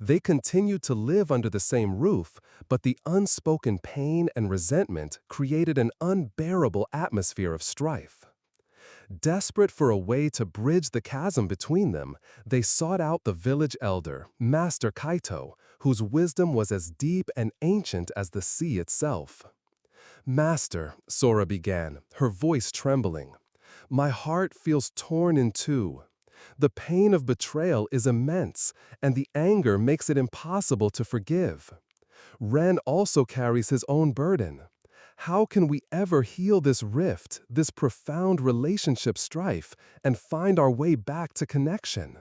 They continued to live under the same roof, but the unspoken pain and resentment created an unbearable atmosphere of strife. Desperate for a way to bridge the chasm between them, they sought out the village elder, Master Kaito, whose wisdom was as deep and ancient as the sea itself. "Master," Sora began, her voice trembling, "my heart feels torn in two. The pain of betrayal is immense, and the anger makes it impossible to forgive. Ren also carries his own burden. How can we ever heal this rift, this profound relationship strife, and find our way back to connection?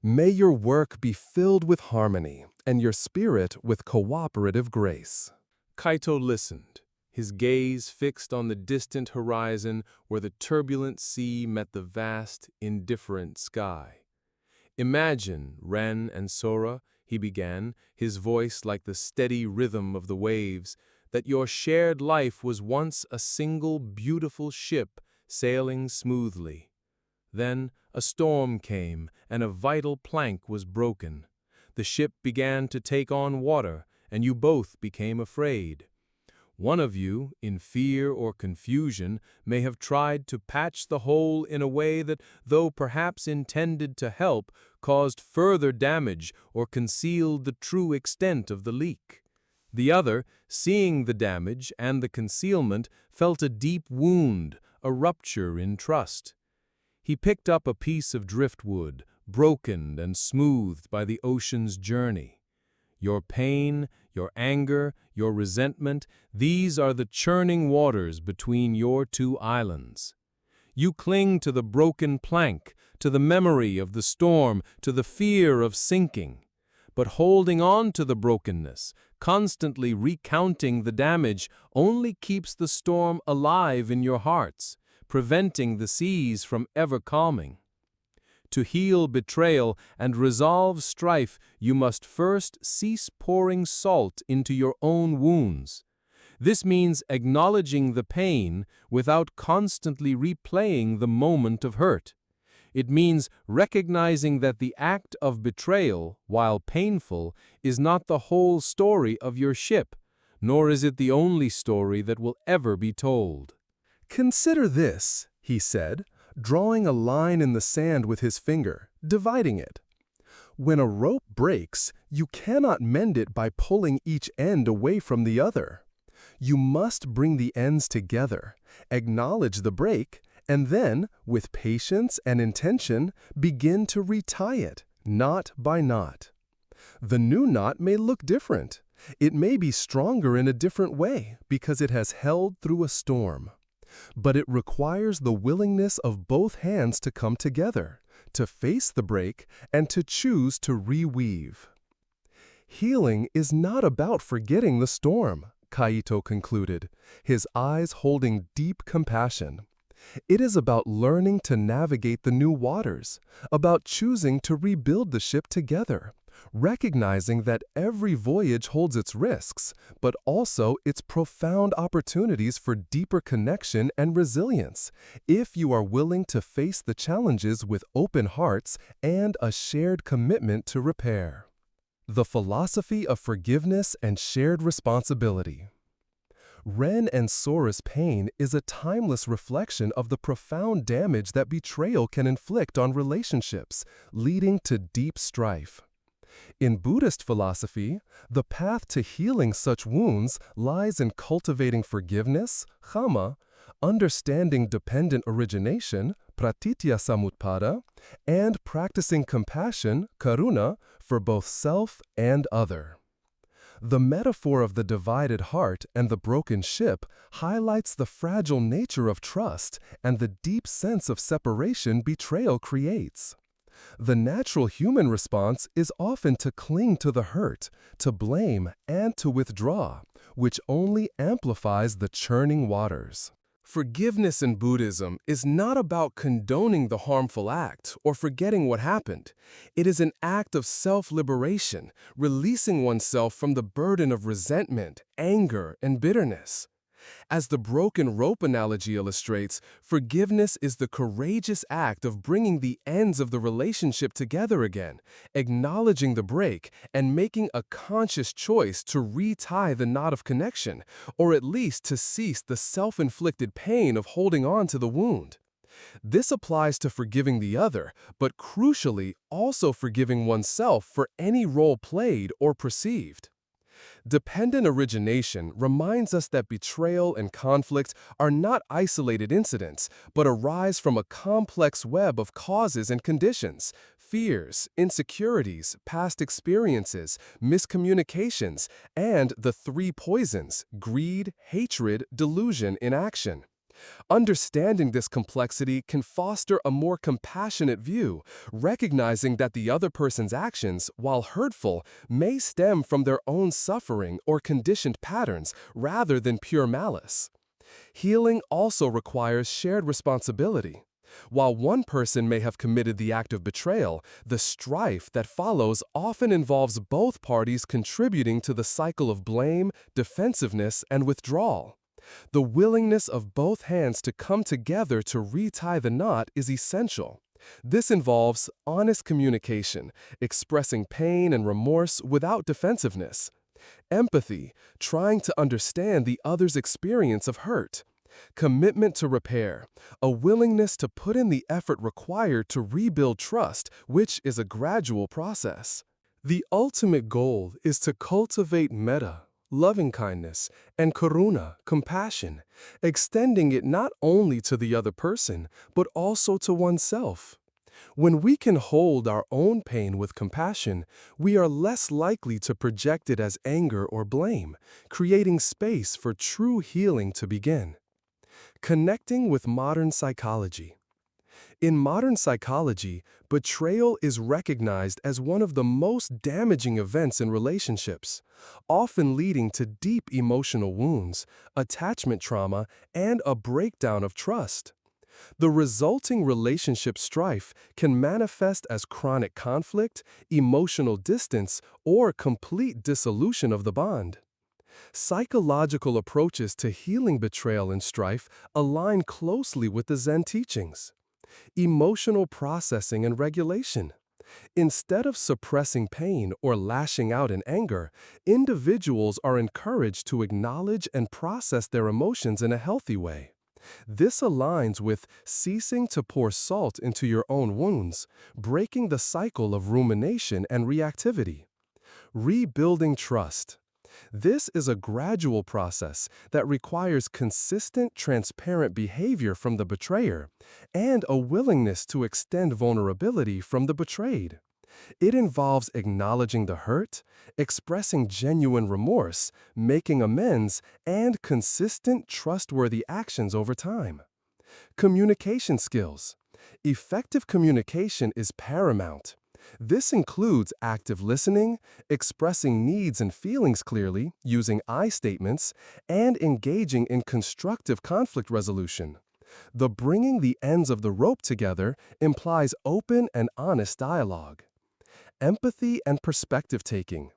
May your work be filled with harmony, and your spirit with cooperative grace." Kaito listened, his gaze fixed on the distant horizon where the turbulent sea met the vast, indifferent sky. "Imagine, Ren and Sora," he began, his voice like the steady rhythm of the waves, "that your shared life was once a single beautiful ship sailing smoothly. Then a storm came and a vital plank was broken. The ship began to take on water, and you both became afraid. One of you, in fear or confusion, may have tried to patch the hole in a way that, though perhaps intended to help, caused further damage or concealed the true extent of the leak. The other, seeing the damage and the concealment, felt a deep wound, a rupture in trust. He picked up a piece of driftwood, broken and smoothed by the ocean's journey. Your pain, your anger, your resentment, these are the churning waters between your two islands. You cling to the broken plank, to the memory of the storm, to the fear of sinking. But holding on to the brokenness, constantly recounting the damage, only keeps the storm alive in your hearts, preventing the seas from ever calming. To heal betrayal and resolve strife, you must first cease pouring salt into your own wounds. This means acknowledging the pain without constantly replaying the moment of hurt. It means recognizing that the act of betrayal, while painful, is not the whole story of your ship, nor is it the only story that will ever be told. "Consider this," he said, drawing a line in the sand with his finger, dividing it. "When a rope breaks, you cannot mend it by pulling each end away from the other. You must bring the ends together, acknowledge the break, and then, with patience and intention, begin to retie it, knot by knot. The new knot may look different. It may be stronger in a different way because it has held through a storm. But it requires the willingness of both hands to come together, to face the break, and to choose to reweave." Healing is not about forgetting the storm, Kaito concluded, his eyes holding deep compassion. It is about learning to navigate the new waters, about choosing to rebuild the ship together, recognizing that every voyage holds its risks, but also its profound opportunities for deeper connection and resilience, if you are willing to face the challenges with open hearts and a shared commitment to repair. The philosophy of forgiveness and shared responsibility. Ren and Sora's pain is a timeless reflection of the profound damage that betrayal can inflict on relationships, leading to deep strife. In Buddhist philosophy, the path to healing such wounds lies in cultivating forgiveness, dhamma, understanding dependent origination, pratitya samutpada, and practicing compassion, karuna, for both self and other. The metaphor of the divided heart and the broken ship highlights the fragile nature of trust and the deep sense of separation betrayal creates. The natural human response is often to cling to the hurt, to blame, and to withdraw, which only amplifies the churning waters. Forgiveness in Buddhism is not about condoning the harmful act or forgetting what happened. It is an act of self-liberation, releasing oneself from the burden of resentment, anger, and bitterness. As the broken rope analogy illustrates, forgiveness is the courageous act of bringing the ends of the relationship together again, acknowledging the break, and making a conscious choice to retie the knot of connection, or at least to cease the self-inflicted pain of holding on to the wound. This applies to forgiving the other, but crucially also forgiving oneself for any role played or perceived. Dependent origination reminds us that betrayal and conflict are not isolated incidents, but arise from a complex web of causes and conditions, fears, insecurities, past experiences, miscommunications, and the three poisons: greed, hatred, delusion in action. Understanding this complexity can foster a more compassionate view, recognizing that the other person's actions, while hurtful, may stem from their own suffering or conditioned patterns rather than pure malice. Healing also requires shared responsibility. While one person may have committed the act of betrayal, the strife that follows often involves both parties contributing to the cycle of blame, defensiveness, and withdrawal. The willingness of both hands to come together to retie the knot is essential. This involves honest communication, expressing pain and remorse without defensiveness. Empathy, trying to understand the other's experience of hurt. Commitment to repair, a willingness to put in the effort required to rebuild trust, which is a gradual process. The ultimate goal is to cultivate metta, loving-kindness, and karuna, compassion, extending it not only to the other person, but also to oneself. When we can hold our own pain with compassion, we are less likely to project it as anger or blame, creating space for true healing to begin. Connecting with modern psychology. In modern psychology, betrayal is recognized as one of the most damaging events in relationships, often leading to deep emotional wounds, attachment trauma, and a breakdown of trust. The resulting relationship strife can manifest as chronic conflict, emotional distance, or complete dissolution of the bond. Psychological approaches to healing betrayal and strife align closely with the Zen teachings. Emotional processing and regulation. Instead of suppressing pain or lashing out in anger, individuals are encouraged to acknowledge and process their emotions in a healthy way. This aligns with ceasing to pour salt into your own wounds, breaking the cycle of rumination and reactivity. Rebuilding trust. This is a gradual process that requires consistent, transparent behavior from the betrayer and a willingness to extend vulnerability from the betrayed. It involves acknowledging the hurt, expressing genuine remorse, making amends, and consistent, trustworthy actions over time. Communication skills. Effective communication is paramount. This includes active listening, expressing needs and feelings clearly, using I statements, and engaging in constructive conflict resolution. The bringing the ends of the rope together implies open and honest dialogue. Empathy and perspective taking.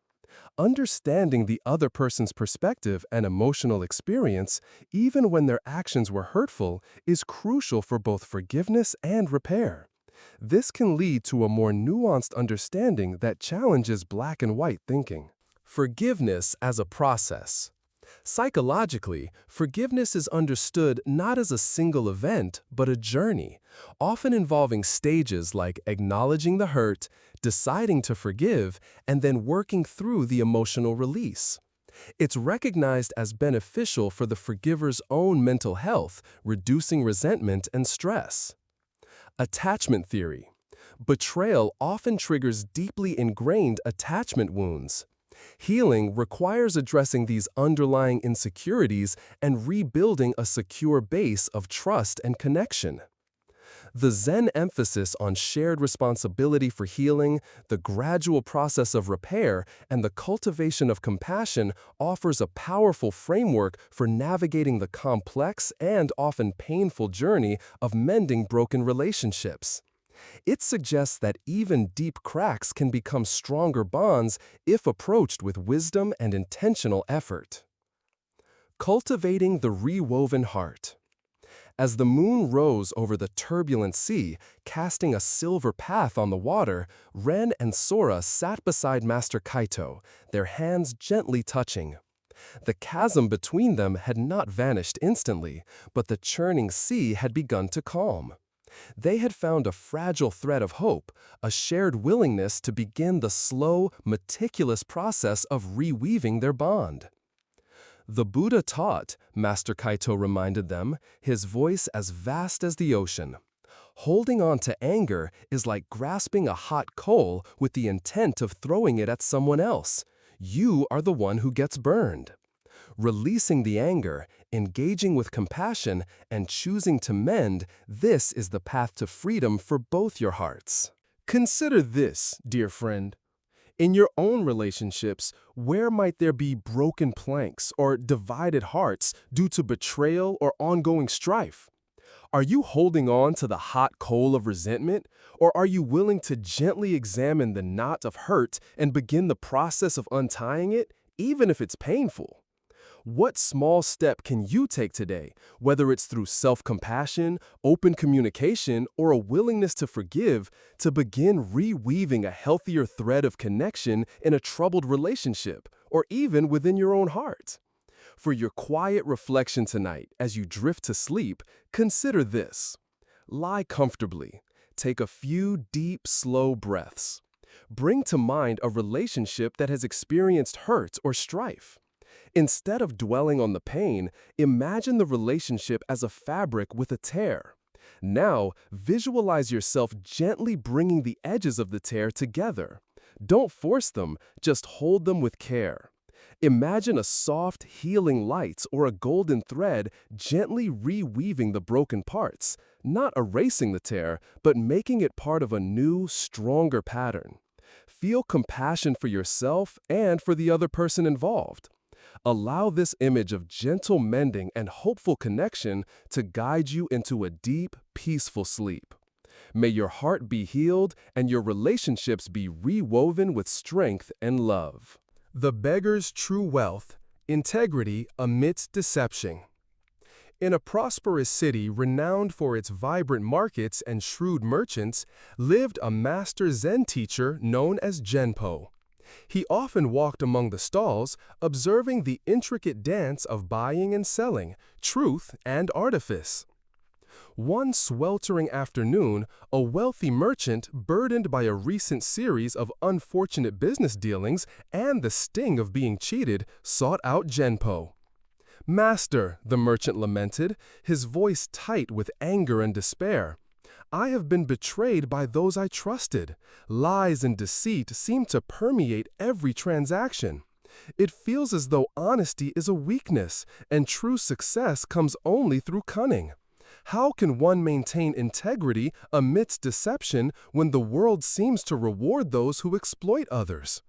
Understanding the other person's perspective and emotional experience, even when their actions were hurtful, is crucial for both forgiveness and repair. This can lead to a more nuanced understanding that challenges black and white thinking. Forgiveness as a process. Psychologically, forgiveness is understood not as a single event, but a journey, often involving stages like acknowledging the hurt, deciding to forgive, and then working through the emotional release. It's recognized as beneficial for the forgiver's own mental health, reducing resentment and stress. Attachment theory. Betrayal often triggers deeply ingrained attachment wounds. Healing requires addressing these underlying insecurities and rebuilding a secure base of trust and connection. The Zen emphasis on shared responsibility for healing, the gradual process of repair, and the cultivation of compassion offers a powerful framework for navigating the complex and often painful journey of mending broken relationships. It suggests that even deep cracks can become stronger bonds if approached with wisdom and intentional effort. Cultivating the rewoven heart. As the moon rose over the turbulent sea, casting a silver path on the water, Ren and Sora sat beside Master Kaito, their hands gently touching. The chasm between them had not vanished instantly, but the churning sea had begun to calm. They had found a fragile thread of hope, a shared willingness to begin the slow, meticulous process of reweaving their bond. The Buddha taught, Master Kaito reminded them, his voice as vast as the ocean. Holding on to anger is like grasping a hot coal with the intent of throwing it at someone else. You are the one who gets burned. Releasing the anger, engaging with compassion, and choosing to mend, this is the path to freedom for both your hearts. Consider this, dear friend. In your own relationships, where might there be broken planks or divided hearts due to betrayal or ongoing strife? Are you holding on to the hot coal of resentment, or are you willing to gently examine the knot of hurt and begin the process of untying it, even if it's painful? What small step can you take today, whether it's through self-compassion, open communication, or a willingness to forgive, to begin reweaving a healthier thread of connection in a troubled relationship, or even within your own heart? For your quiet reflection tonight, as you drift to sleep, consider this. Lie comfortably. Take a few deep, slow breaths. Bring to mind a relationship that has experienced hurt or strife. Instead of dwelling on the pain, imagine the relationship as a fabric with a tear. Now, visualize yourself gently bringing the edges of the tear together. Don't force them, just hold them with care. Imagine a soft, healing light or a golden thread gently reweaving the broken parts, not erasing the tear, but making it part of a new, stronger pattern. Feel compassion for yourself and for the other person involved. Allow this image of gentle mending and hopeful connection to guide you into a deep, peaceful sleep. May your heart be healed and your relationships be rewoven with strength and love. The beggar's true wealth, integrity amidst deception. In a prosperous city renowned for its vibrant markets and shrewd merchants, lived a master Zen teacher known as Genpo. He often walked among the stalls, observing the intricate dance of buying and selling, truth and artifice. One sweltering afternoon, a wealthy merchant, burdened by a recent series of unfortunate business dealings and the sting of being cheated, sought out Genpo. "Master," the merchant lamented, his voice tight with anger and despair, "I have been betrayed by those I trusted. Lies and deceit seem to permeate every transaction. It feels as though honesty is a weakness, and true success comes only through cunning. How can one maintain integrity amidst deception when the world seems to reward those who exploit others?"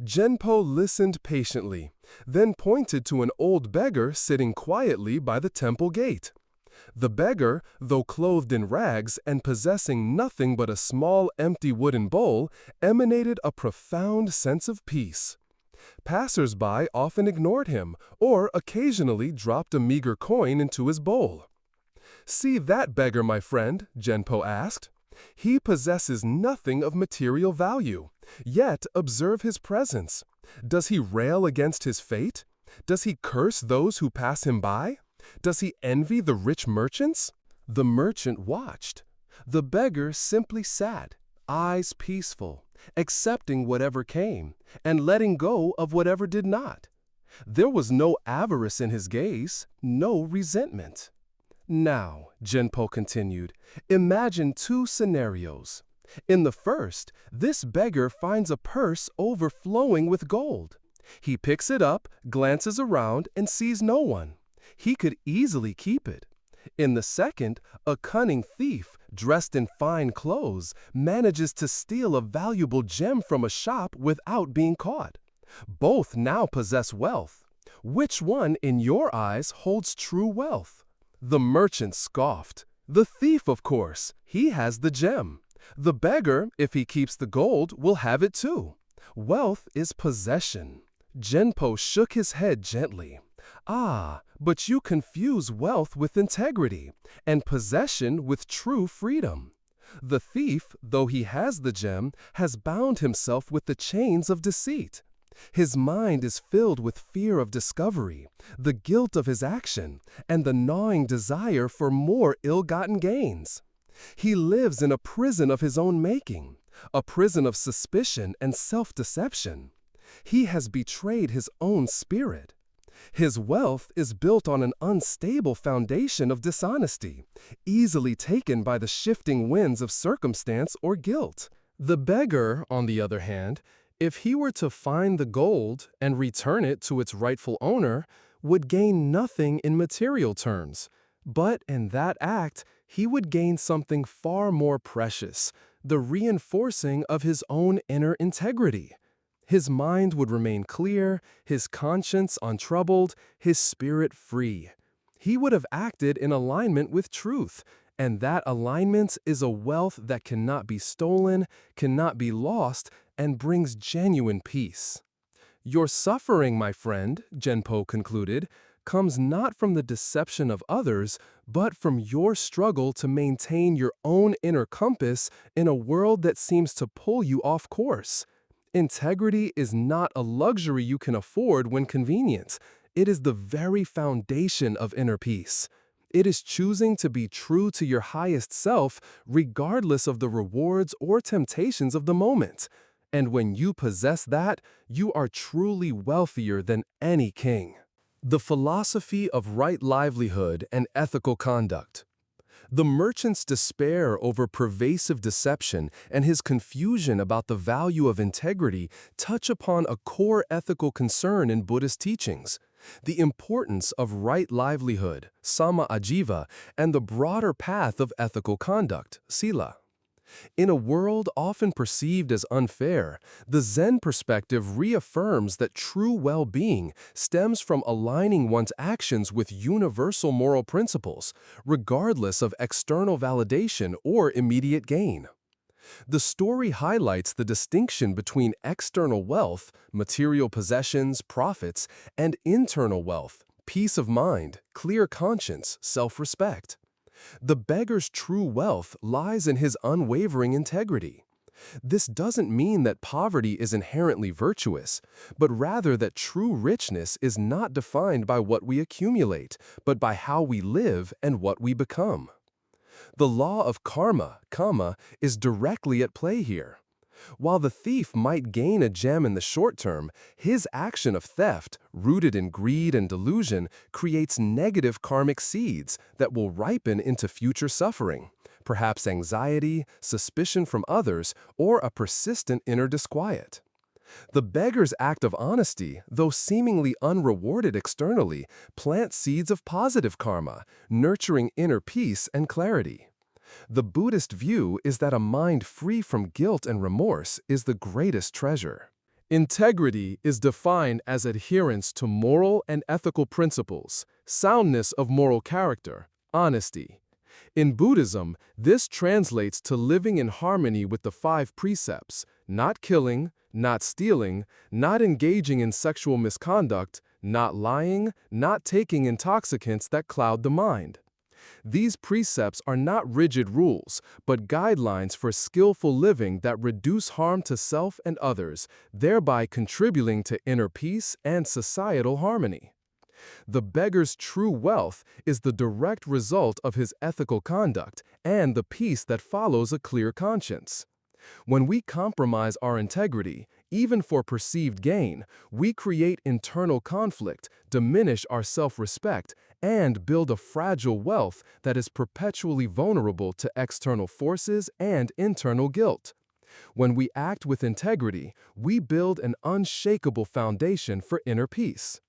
Genpo listened patiently, then pointed to an old beggar sitting quietly by the temple gate. The beggar, though clothed in rags and possessing nothing but a small empty wooden bowl, emanated a profound sense of peace. Passers-by often ignored him or occasionally dropped a meager coin into his bowl. "See that beggar, my friend?" Genpo asked. "He possesses nothing of material value. Yet observe his presence. Does he rail against his fate? Does he curse those who pass him by? Does he envy the rich merchants?" The merchant watched. The beggar simply sat, eyes peaceful, accepting whatever came, and letting go of whatever did not. There was no avarice in his gaze, no resentment. "Now," Genpo continued, "imagine two scenarios. In the first, this beggar finds a purse overflowing with gold. He picks it up, glances around, and sees no one. He could easily keep it. In the second, a cunning thief, dressed in fine clothes, manages to steal a valuable gem from a shop without being caught. Both now possess wealth. Which one, in your eyes, holds true wealth?" The merchant scoffed. "The thief, of course. He has the gem. The beggar, if he keeps the gold, will have it too. Wealth is possession." Genpo shook his head gently. "Ah, but you confuse wealth with integrity, and possession with true freedom. The thief, though he has the gem, has bound himself with the chains of deceit. His mind is filled with fear of discovery, the guilt of his action, and the gnawing desire for more ill-gotten gains. He lives in a prison of his own making, a prison of suspicion and self-deception. He has betrayed his own spirit. His wealth is built on an unstable foundation of dishonesty, easily taken by the shifting winds of circumstance or guilt. The beggar, on the other hand, if he were to find the gold and return it to its rightful owner, would gain nothing in material terms. But in that act, he would gain something far more precious, the reinforcing of his own inner integrity. His mind would remain clear, his conscience untroubled, his spirit free. He would have acted in alignment with truth, and that alignment is a wealth that cannot be stolen, cannot be lost, and brings genuine peace. Your suffering, my friend, Genpo concluded, comes not from the deception of others, but from your struggle to maintain your own inner compass in a world that seems to pull you off course. Integrity is not a luxury you can afford when convenient. It is the very foundation of inner peace. It is choosing to be true to your highest self, regardless of the rewards or temptations of the moment. And when you possess that, you are truly wealthier than any king. The philosophy of right livelihood and ethical conduct. The merchant's despair over pervasive deception and his confusion about the value of integrity touch upon a core ethical concern in Buddhist teachings: the importance of right livelihood, samma ajiva, and the broader path of ethical conduct, sila. In a world often perceived as unfair, the Zen perspective reaffirms that true well-being stems from aligning one's actions with universal moral principles, regardless of external validation or immediate gain. The story highlights the distinction between external wealth, material possessions, profits, and internal wealth, peace of mind, clear conscience, self-respect. The beggar's true wealth lies in his unwavering integrity. This doesn't mean that poverty is inherently virtuous, but rather that true richness is not defined by what we accumulate, but by how we live and what we become. The law of karma, kama, is directly at play here. While the thief might gain a gem in the short term, his action of theft, rooted in greed and delusion, creates negative karmic seeds that will ripen into future suffering, perhaps anxiety, suspicion from others, or a persistent inner disquiet. The beggar's act of honesty, though seemingly unrewarded externally, plants seeds of positive karma, nurturing inner peace and clarity. The Buddhist view is that a mind free from guilt and remorse is the greatest treasure. Integrity is defined as adherence to moral and ethical principles, soundness of moral character, honesty. In Buddhism, this translates to living in harmony with the 5 precepts: not killing, not stealing, not engaging in sexual misconduct, not lying, not taking intoxicants that cloud the mind. These precepts are not rigid rules, but guidelines for skillful living that reduce harm to self and others, thereby contributing to inner peace and societal harmony. The beggar's true wealth is the direct result of his ethical conduct and the peace that follows a clear conscience. When we compromise our integrity, even for perceived gain, we create internal conflict, diminish our self-respect, and build a fragile wealth that is perpetually vulnerable to external forces and internal guilt. When we act with integrity, we build an unshakable foundation for inner peace.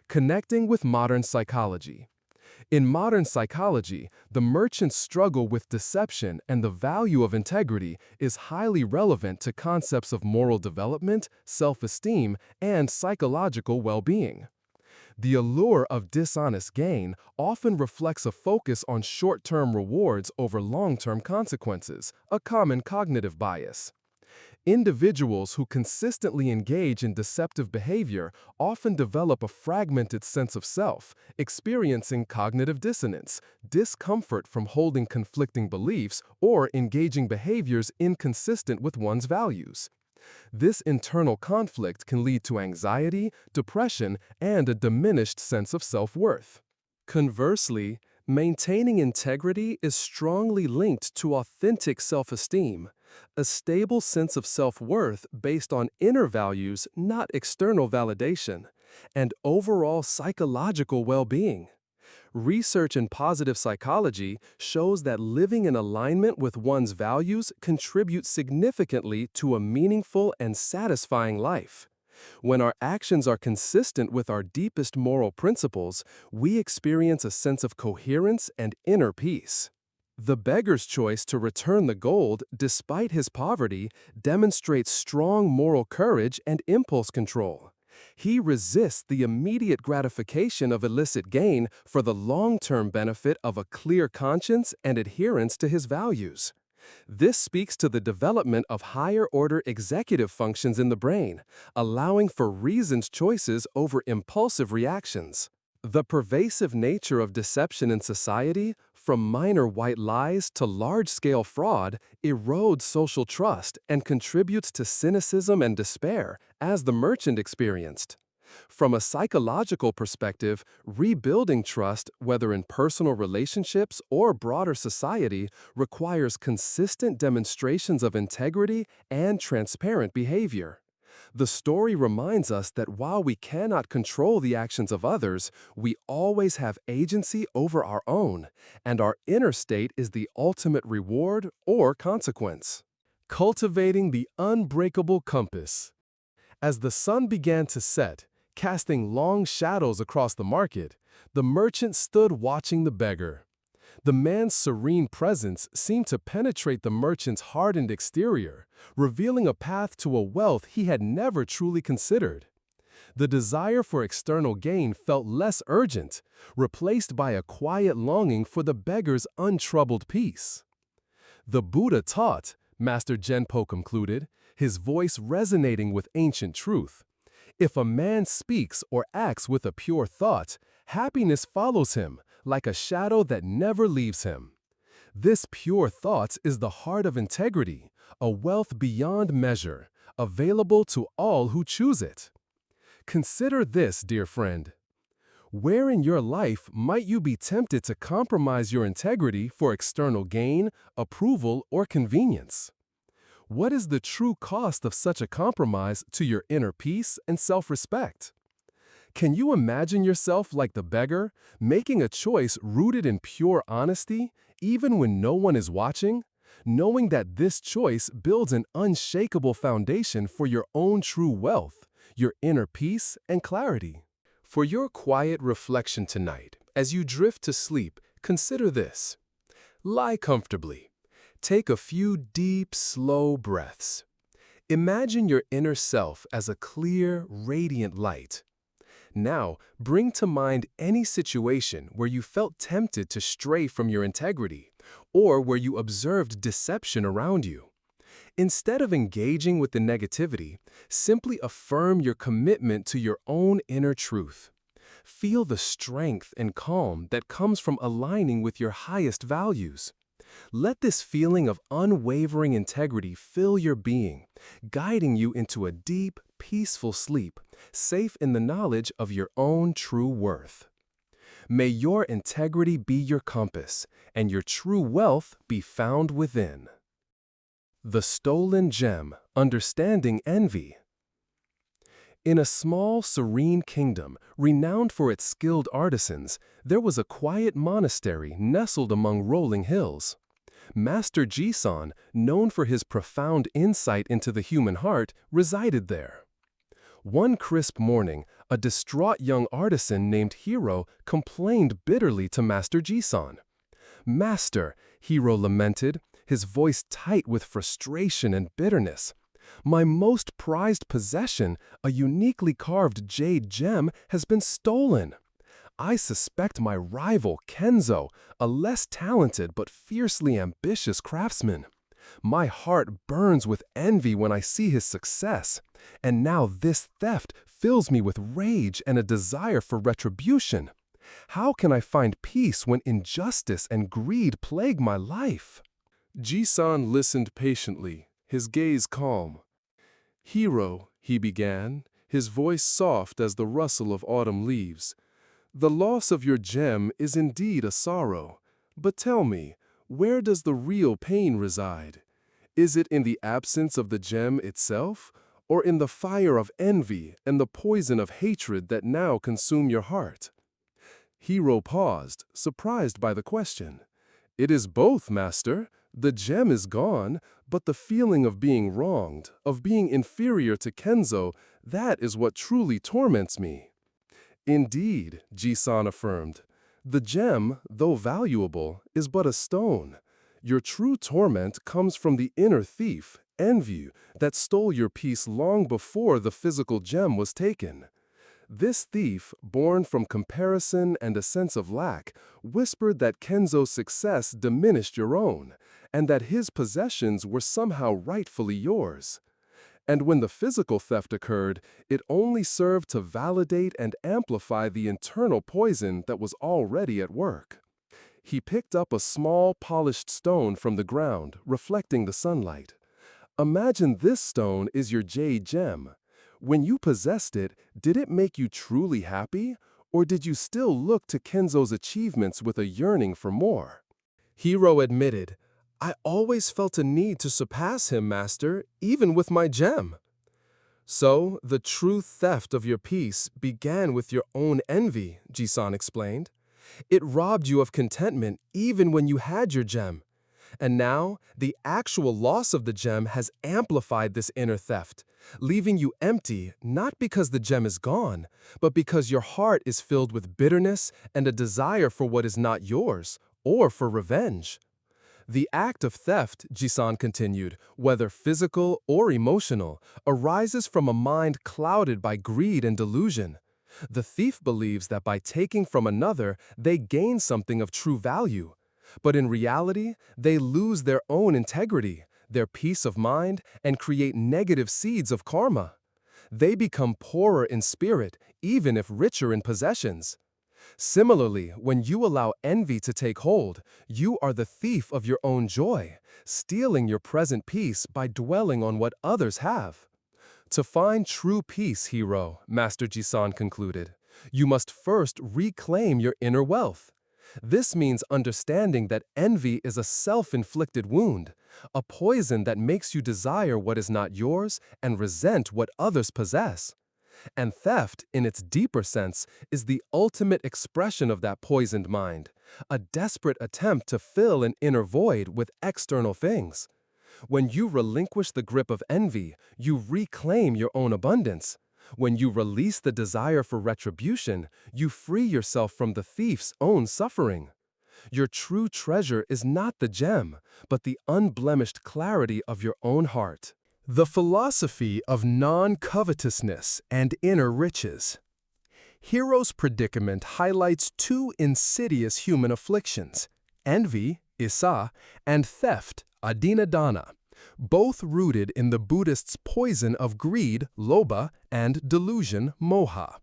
Connecting with modern psychology. In modern psychology, the merchant's struggle with deception and the value of integrity is highly relevant to concepts of moral development, self-esteem, and psychological well-being. The allure of dishonest gain often reflects a focus on short-term rewards over long-term consequences, a common cognitive bias. Individuals who consistently engage in deceptive behavior often develop a fragmented sense of self, experiencing cognitive dissonance, discomfort from holding conflicting beliefs, or engaging behaviors inconsistent with one's values. This internal conflict can lead to anxiety, depression, and a diminished sense of self-worth. Conversely, maintaining integrity is strongly linked to authentic self-esteem, a stable sense of self-worth based on inner values, not external validation, and overall psychological well-being. Research in positive psychology shows that living in alignment with one's values contributes significantly to a meaningful and satisfying life. When our actions are consistent with our deepest moral principles, we experience a sense of coherence and inner peace. The beggar's choice to return the gold, despite his poverty, demonstrates strong moral courage and impulse control. He resists the immediate gratification of illicit gain for the long-term benefit of a clear conscience and adherence to his values. This speaks to the development of higher-order executive functions in the brain, allowing for reasoned choices over impulsive reactions. The pervasive nature of deception in society, from minor white lies to large-scale fraud, erodes social trust and contributes to cynicism and despair, as the merchant experienced. From a psychological perspective, rebuilding trust, whether in personal relationships or broader society, requires consistent demonstrations of integrity and transparent behavior. The story reminds us that while we cannot control the actions of others, we always have agency over our own, and our inner state is the ultimate reward or consequence. Cultivating the unbreakable compass. As the sun began to set, casting long shadows across the market, the merchant stood watching the beggar. The man's serene presence seemed to penetrate the merchant's hardened exterior, revealing a path to a wealth he had never truly considered. The desire for external gain felt less urgent, replaced by a quiet longing for the beggar's untroubled peace. The Buddha taught, Master Genpo concluded, his voice resonating with ancient truth. If a man speaks or acts with a pure thought, happiness follows him, like a shadow that never leaves him. This pure thought is the heart of integrity, a wealth beyond measure, available to all who choose it. Consider this, dear friend. Where in your life might you be tempted to compromise your integrity for external gain, approval, or convenience? What is the true cost of such a compromise to your inner peace and self-respect? Can you imagine yourself like the beggar, making a choice rooted in pure honesty, even when no one is watching, knowing that this choice builds an unshakable foundation for your own true wealth, your inner peace and clarity? For your quiet reflection tonight, as you drift to sleep, consider this. Lie comfortably. Take a few deep, slow breaths. Imagine your inner self as a clear, radiant light. Now, bring to mind any situation where you felt tempted to stray from your integrity, or where you observed deception around you. Instead of engaging with the negativity, simply affirm your commitment to your own inner truth. Feel the strength and calm that comes from aligning with your highest values. Let this feeling of unwavering integrity fill your being, guiding you into a deep, peaceful sleep, safe in the knowledge of your own true worth. May your integrity be your compass, and your true wealth be found within. The Stolen Gem, Understanding Envy. In a small, serene kingdom, renowned for its skilled artisans, there was a quiet monastery nestled among rolling hills. Master Jisan, known for his profound insight into the human heart, resided there. One crisp morning, a distraught young artisan named Hiro complained bitterly to Master Jisan. "Master," Hiro lamented, his voice tight with frustration and bitterness, "my most prized possession, a uniquely carved jade gem, has been stolen. I suspect my rival, Kensho, a less talented but fiercely ambitious craftsman. My heart burns with envy when I see his success, and now this theft fills me with rage and a desire for retribution. How can I find peace when injustice and greed plague my life?" Jisan listened patiently, his gaze calm. "Hiro," he began, his voice soft as the rustle of autumn leaves, "the loss of your gem is indeed a sorrow. But tell me, where does the real pain reside? Is it in the absence of the gem itself, or in the fire of envy and the poison of hatred that now consume your heart?" Hiro paused, surprised by the question. "It is both, master. The gem is gone, but the feeling of being wronged, of being inferior to Kensho, that is what truly torments me." "Indeed," Jisan affirmed, "the gem, though valuable, is but a stone. Your true torment comes from the inner thief, envy, that stole your peace long before the physical gem was taken. This thief, born from comparison and a sense of lack, whispered that Kenzo's success diminished your own, and that his possessions were somehow rightfully yours. And when the physical theft occurred, it only served to validate and amplify the internal poison that was already at work. He picked up a small, polished stone from the ground, reflecting the sunlight. Imagine this stone is your jade gem. When you possessed it, did it make you truly happy, or did you still look to Kenzo's achievements with a yearning for more? Hiro admitted, "I always felt a need to surpass him, master, even with my gem." So, the true theft of your peace began with your own envy, Jisan explained. It robbed you of contentment even when you had your gem. And now, the actual loss of the gem has amplified this inner theft, leaving you empty not because the gem is gone, but because your heart is filled with bitterness and a desire for what is not yours, or for revenge. The act of theft, Jisan continued, whether physical or emotional, arises from a mind clouded by greed and delusion. The thief believes that by taking from another, they gain something of true value. But in reality, they lose their own integrity, their peace of mind, and create negative seeds of karma. They become poorer in spirit, even if richer in possessions. Similarly, when you allow envy to take hold, you are the thief of your own joy, stealing your present peace by dwelling on what others have. To find true peace, Hiro, Master Jisan concluded, you must first reclaim your inner wealth. This means understanding that envy is a self-inflicted wound, a poison that makes you desire what is not yours and resent what others possess. And theft, in its deeper sense, is the ultimate expression of that poisoned mind, a desperate attempt to fill an inner void with external things. When you relinquish the grip of envy, you reclaim your own abundance. When you release the desire for retribution, you free yourself from the thief's own suffering. Your true treasure is not the gem, but the unblemished clarity of your own heart. The philosophy of non-covetousness and inner riches. Hiro's predicament highlights two insidious human afflictions, envy, issa, and theft, adinadana, both rooted in the Buddhist's poison of greed, lobha, and delusion, moha.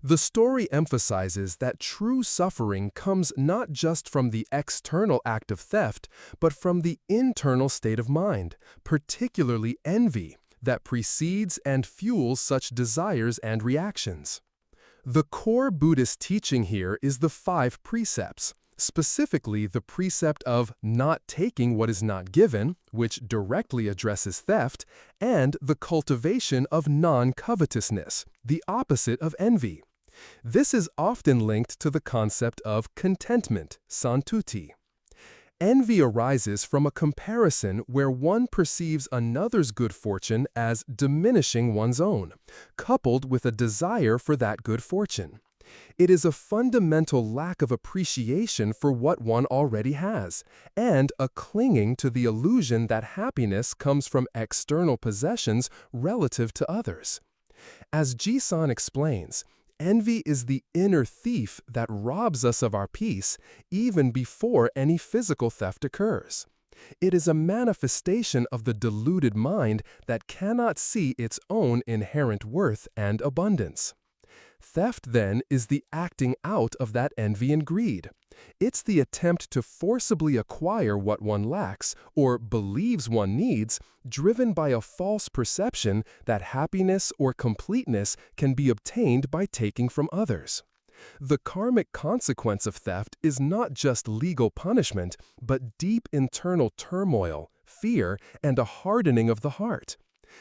The story emphasizes that true suffering comes not just from the external act of theft, but from the internal state of mind, particularly envy, that precedes and fuels such desires and reactions. The core Buddhist teaching here is the 5 precepts, specifically the precept of not taking what is not given, which directly addresses theft, and the cultivation of non-covetousness, the opposite of envy. This is often linked to the concept of contentment, santuti. Envy arises from a comparison where one perceives another's good fortune as diminishing one's own, coupled with a desire for that good fortune. It is a fundamental lack of appreciation for what one already has, and a clinging to the illusion that happiness comes from external possessions relative to others. As Jisan explains, envy is the inner thief that robs us of our peace even before any physical theft occurs. It is a manifestation of the deluded mind that cannot see its own inherent worth and abundance. Theft, then, is the acting out of that envy and greed. It's the attempt to forcibly acquire what one lacks or believes one needs, driven by a false perception that happiness or completeness can be obtained by taking from others. The karmic consequence of theft is not just legal punishment, but deep internal turmoil, fear, and a hardening of the heart.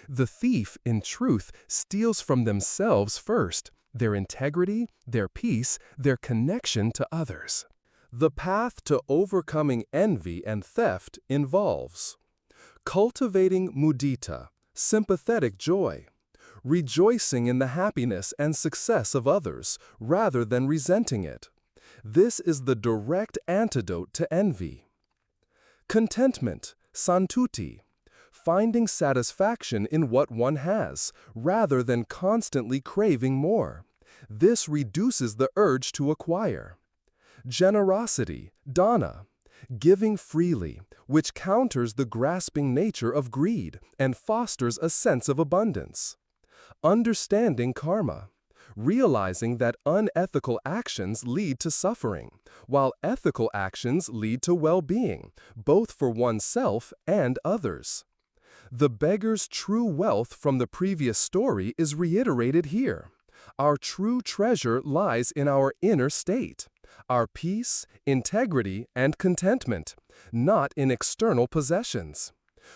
The thief, in truth, steals from themselves first, their integrity, their peace, their connection to others. The path to overcoming envy and theft involves cultivating mudita, sympathetic joy, rejoicing in the happiness and success of others rather than resenting it. This is the direct antidote to envy. Contentment, santuti, finding satisfaction in what one has rather than constantly craving more. This reduces the urge to acquire. Generosity, dana, giving freely, which counters the grasping nature of greed and fosters a sense of abundance. Understanding karma, realizing that unethical actions lead to suffering, while ethical actions lead to well-being, both for oneself and others. The beggar's true wealth from the previous story is reiterated here. Our true treasure lies in our inner state, our peace, integrity, and contentment, not in external possessions.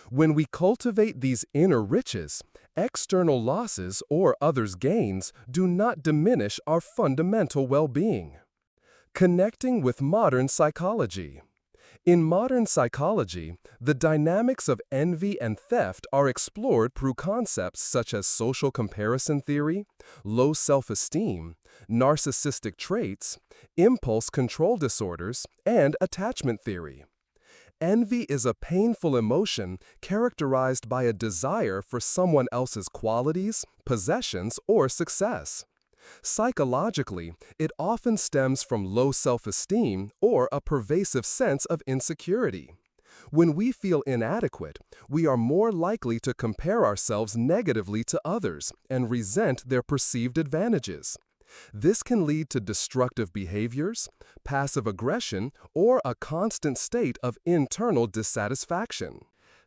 When we cultivate these inner riches, external losses or others' gains do not diminish our fundamental well-being. Connecting with modern psychology. In modern psychology, the dynamics of envy and theft are explored through concepts such as social comparison theory, low self-esteem, narcissistic traits, impulse control disorders, and attachment theory. Envy is a painful emotion characterized by a desire for someone else's qualities, possessions, or success. Psychologically, it often stems from low self-esteem or a pervasive sense of insecurity. When we feel inadequate, we are more likely to compare ourselves negatively to others and resent their perceived advantages. This can lead to destructive behaviors, passive aggression, or a constant state of internal dissatisfaction.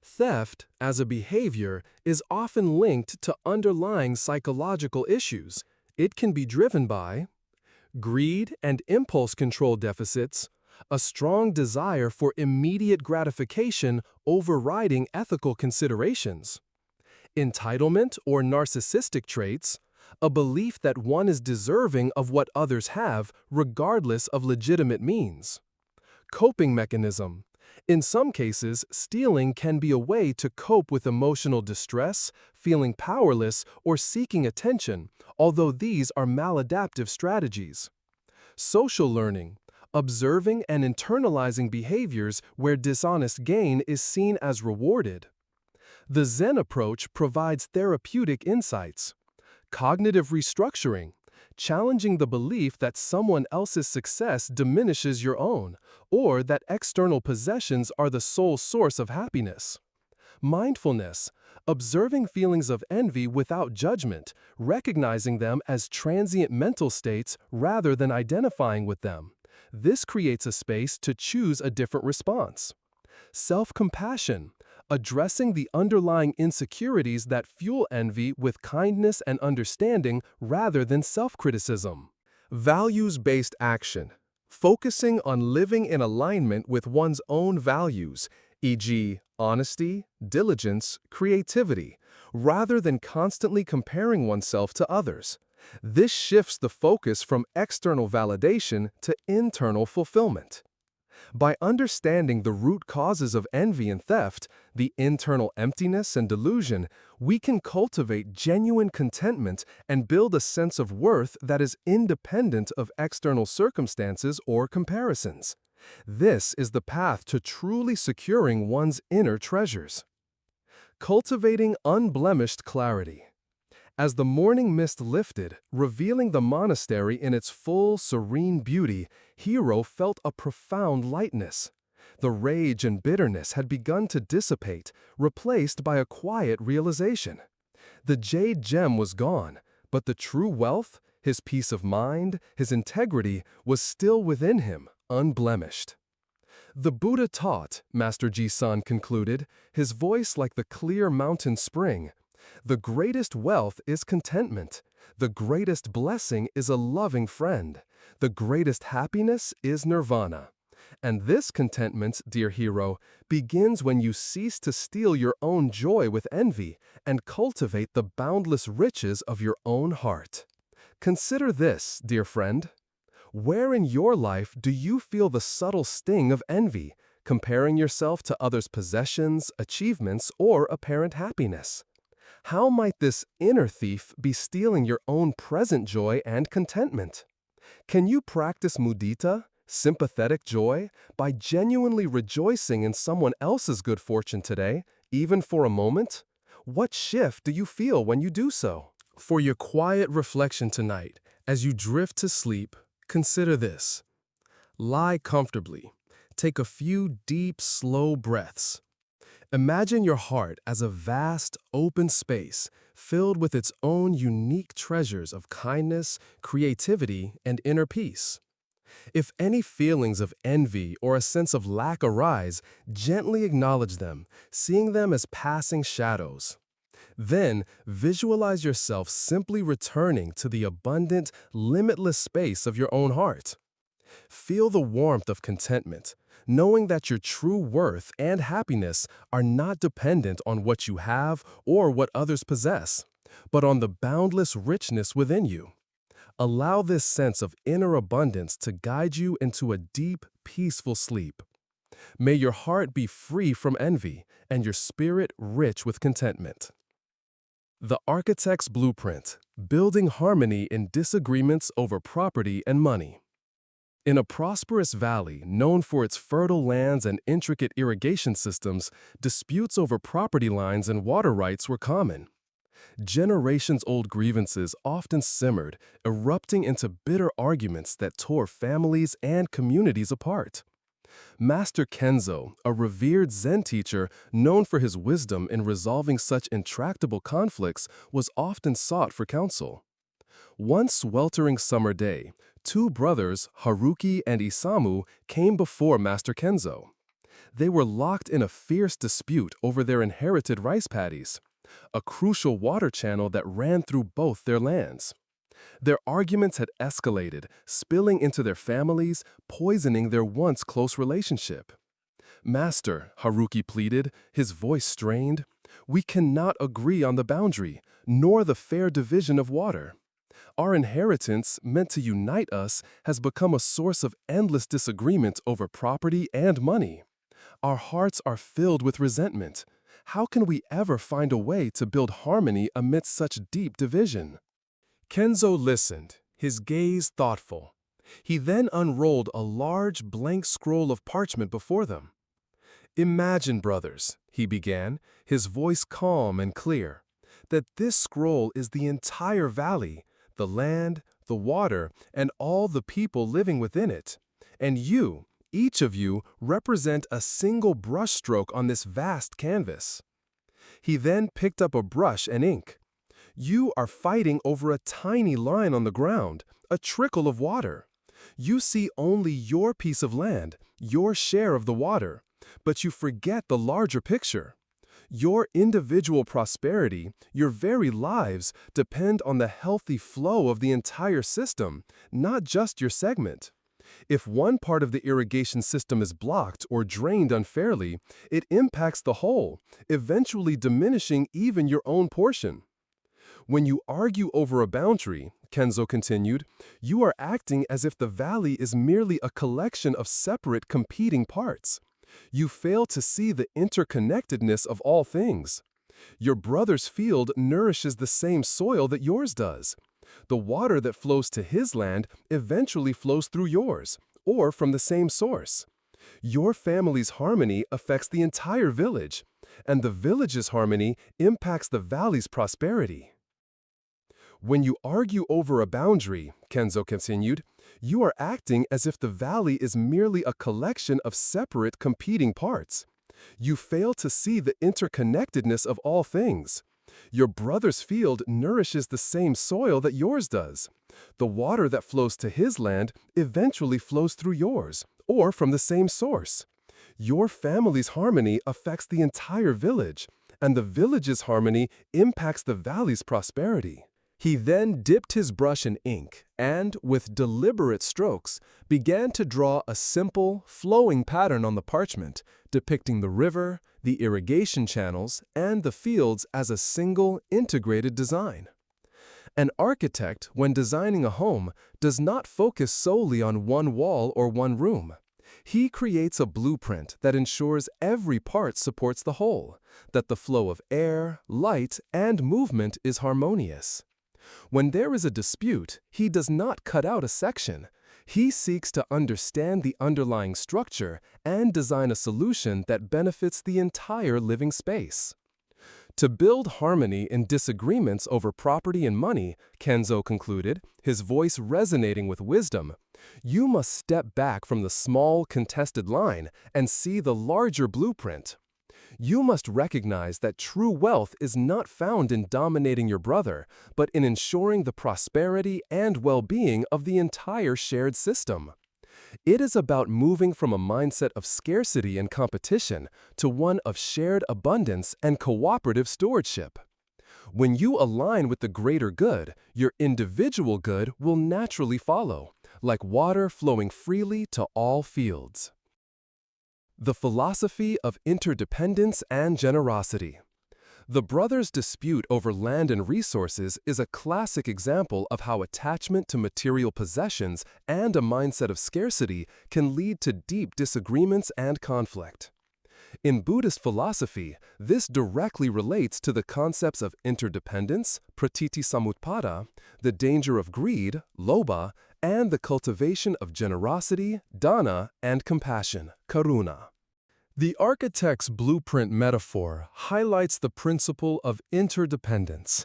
Theft, as a behavior, is often linked to underlying psychological issues. It can be driven by greed and impulse control deficits, a strong desire for immediate gratification overriding ethical considerations, entitlement or narcissistic traits, a belief that one is deserving of what others have regardless of legitimate means. Coping mechanism. In some cases, stealing can be a way to cope with emotional distress, feeling powerless, or seeking attention, although these are maladaptive strategies. Social learning. Observing and internalizing behaviors where dishonest gain is seen as rewarded. The Zen approach provides therapeutic insights. Cognitive restructuring, challenging the belief that someone else's success diminishes your own, or that external possessions are the sole source of happiness. Mindfulness, observing feelings of envy without judgment, recognizing them as transient mental states rather than identifying with them. This creates a space to choose a different response. Self-compassion, addressing the underlying insecurities that fuel envy with kindness and understanding rather than self-criticism. Values-based action, focusing on living in alignment with one's own values, e.g., honesty, diligence, creativity, rather than constantly comparing oneself to others. This shifts the focus from external validation to internal fulfillment. By understanding the root causes of envy and theft, the internal emptiness and delusion, we can cultivate genuine contentment and build a sense of worth that is independent of external circumstances or comparisons. This is the path to truly securing one's inner treasures. Cultivating unblemished clarity. As the morning mist lifted, revealing the monastery in its full, serene beauty, Hiro felt a profound lightness. The rage and bitterness had begun to dissipate, replaced by a quiet realization. The jade gem was gone, but the true wealth, his peace of mind, his integrity, was still within him, unblemished. The Buddha taught, Master Ji-san concluded, his voice like the clear mountain spring, the greatest wealth is contentment. The greatest blessing is a loving friend. The greatest happiness is nirvana. And this contentment, dear hero, begins when you cease to steal your own joy with envy and cultivate the boundless riches of your own heart. Consider this, dear friend. Where in your life do you feel the subtle sting of envy, comparing yourself to others' possessions, achievements, or apparent happiness? How might this inner thief be stealing your own present joy and contentment? Can you practice mudita, sympathetic joy, by genuinely rejoicing in someone else's good fortune today, even for a moment? What shift do you feel when you do so? For your quiet reflection tonight, As you drift to sleep, consider this. Lie comfortably. Take a few deep, slow breaths. Imagine your heart as a vast, open space filled with its own unique treasures of kindness, creativity, and inner peace. If any feelings of envy or a sense of lack arise, gently acknowledge them, seeing them as passing shadows. Then, visualize yourself simply returning to the abundant, limitless space of your own heart. Feel the warmth of contentment, knowing that your true worth and happiness are not dependent on what you have or what others possess, but on the boundless richness within you. Allow this sense of inner abundance to guide you into a deep, peaceful sleep. May your heart be free from envy and your spirit rich with contentment. The Architect's Blueprint: Building Harmony in Disagreements Over Property and Money. In a prosperous valley known for its fertile lands and intricate irrigation systems, disputes over property lines and water rights were common. Generations-old grievances often simmered, erupting into bitter arguments that tore families and communities apart. Master Kensho, a revered Zen teacher known for his wisdom in resolving such intractable conflicts, was often sought for counsel. One sweltering summer day, two brothers, Haruki and Isamu, came before Master Kensho. They were locked in a fierce dispute over their inherited rice paddies, a crucial water channel that ran through both their lands. Their arguments had escalated, spilling into their families, poisoning their once close relationship. "Master," Haruki pleaded, his voice strained, "we cannot agree on the boundary, nor the fair division of water. Our inheritance, meant to unite us, has become a source of endless disagreement over property and money. Our hearts are filled with resentment. How can we ever find a way to build harmony amidst such deep division?" Kensho listened, his gaze thoughtful. He then unrolled a large blank scroll of parchment before them. "Imagine, brothers," he began, his voice calm and clear, "that this scroll is the entire valley, the land, the water, and all the people living within it. And you, each of you, represent a single brushstroke on this vast canvas." He then picked up a brush and ink. "You are fighting over a tiny line on the ground, a trickle of water. You see only your piece of land, your share of the water, but you forget the larger picture. Your individual prosperity, your very lives, depend on the healthy flow of the entire system, not just your segment. If one part of the irrigation system is blocked or drained unfairly, it impacts the whole, eventually diminishing even your own portion. When you argue over a boundary," Kensho continued, "you are acting as if the valley is merely a collection of separate competing parts. You fail to see the interconnectedness of all things. Your brother's field nourishes the same soil that yours does. The water that flows to his land eventually flows through yours, or from the same source. Your family's harmony affects the entire village, and the village's harmony impacts the valley's prosperity. When you argue over a boundary," Kensho continued, "you are acting as if the valley is merely a collection of separate competing parts. You fail to see the interconnectedness of all things. Your brother's field nourishes the same soil that yours does. The water that flows to his land eventually flows through yours, or from the same source. Your family's harmony affects the entire village, and the village's harmony impacts the valley's prosperity." He then dipped his brush in ink and, with deliberate strokes, began to draw a simple, flowing pattern on the parchment, depicting the river, the irrigation channels, and the fields as a single, integrated design. An architect, when designing a home, does not focus solely on one wall or one room. He creates a blueprint that ensures every part supports the whole, that the flow of air, light, and movement is harmonious. When there is a dispute, he does not cut out a section. He seeks to understand the underlying structure and design a solution that benefits the entire living space. To build harmony in disagreements over property and money, Kensho concluded, his voice resonating with wisdom, you must step back from the small, contested line and see the larger blueprint. You must recognize that true wealth is not found in dominating your brother, but in ensuring the prosperity and well-being of the entire shared system. It is about moving from a mindset of scarcity and competition to one of shared abundance and cooperative stewardship. When you align with the greater good, your individual good will naturally follow, like water flowing freely to all fields. The philosophy of interdependence and generosity. The brothers' dispute over land and resources is a classic example of how attachment to material possessions and a mindset of scarcity can lead to deep disagreements and conflict. In Buddhist philosophy, this directly relates to the concepts of interdependence, pratityasamutpada, the danger of greed, lobha, and the cultivation of generosity, dana, and compassion, karuna. The architect's blueprint metaphor highlights the principle of interdependence.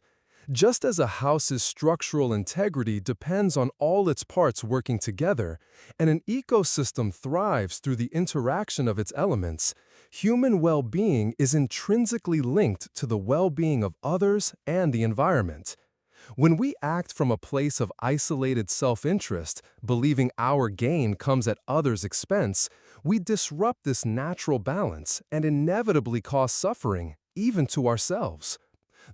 Just as a house's structural integrity depends on all its parts working together, and an ecosystem thrives through the interaction of its elements, human well-being is intrinsically linked to the well-being of others and the environment. When we act from a place of isolated self-interest, believing our gain comes at others' expense, we disrupt this natural balance and inevitably cause suffering, even to ourselves.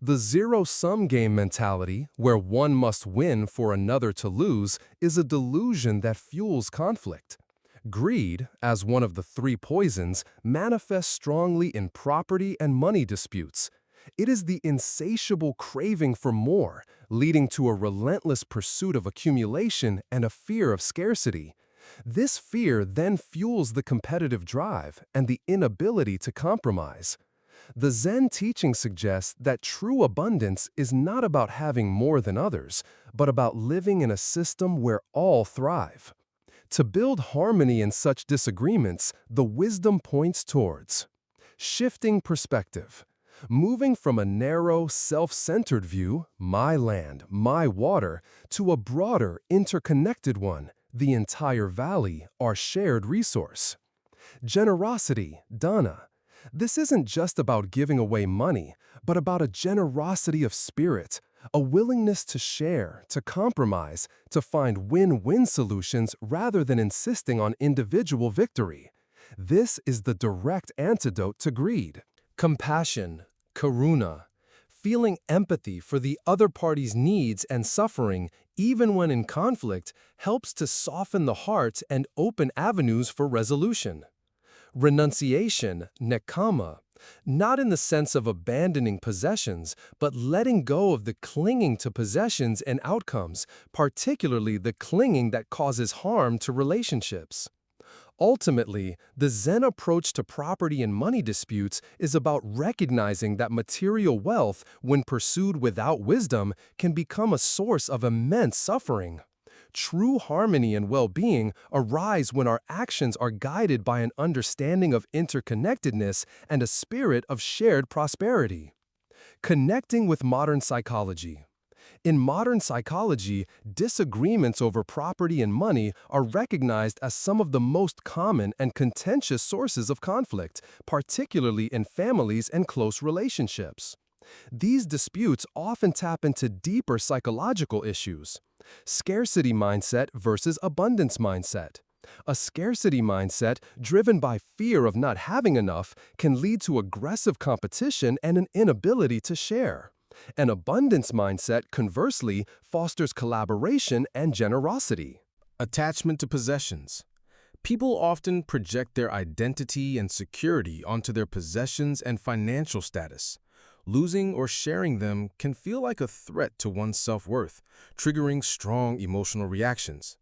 The zero-sum game mentality, where one must win for another to lose, is a delusion that fuels conflict. Greed, as one of the three poisons, manifests strongly in property and money disputes. It is the insatiable craving for more, leading to a relentless pursuit of accumulation and a fear of scarcity. This fear then fuels the competitive drive and the inability to compromise. The Zen teaching suggests that true abundance is not about having more than others, but about living in a system where all thrive. To build harmony in such disagreements, the wisdom points towards shifting perspective. Moving from a narrow, self-centered view, my land, my water, to a broader, interconnected one, the entire valley, our shared resource. Generosity, dana. This isn't just about giving away money, but about a generosity of spirit, a willingness to share, to compromise, to find win-win solutions rather than insisting on individual victory. This is the direct antidote to greed. Compassion, karuna, feeling empathy for the other party's needs and suffering, even when in conflict, helps to soften the heart and open avenues for resolution. Renunciation, nekkhamma, not in the sense of abandoning possessions, but letting go of the clinging to possessions and outcomes, particularly the clinging that causes harm to relationships. Ultimately, the Zen approach to property and money disputes is about recognizing that material wealth, when pursued without wisdom, can become a source of immense suffering. True harmony and well-being arise when our actions are guided by an understanding of interconnectedness and a spirit of shared prosperity. Connecting with modern psychology. In modern psychology, disagreements over property and money are recognized as some of the most common and contentious sources of conflict, particularly in families and close relationships. These disputes often tap into deeper psychological issues. Scarcity mindset versus abundance mindset. A scarcity mindset, driven by fear of not having enough, can lead to aggressive competition and an inability to share. An abundance mindset, conversely, fosters collaboration and generosity. Attachment to possessions. People often project their identity and security onto their possessions and financial status. Losing or sharing them can feel like a threat to one's self-worth, triggering strong emotional reactions.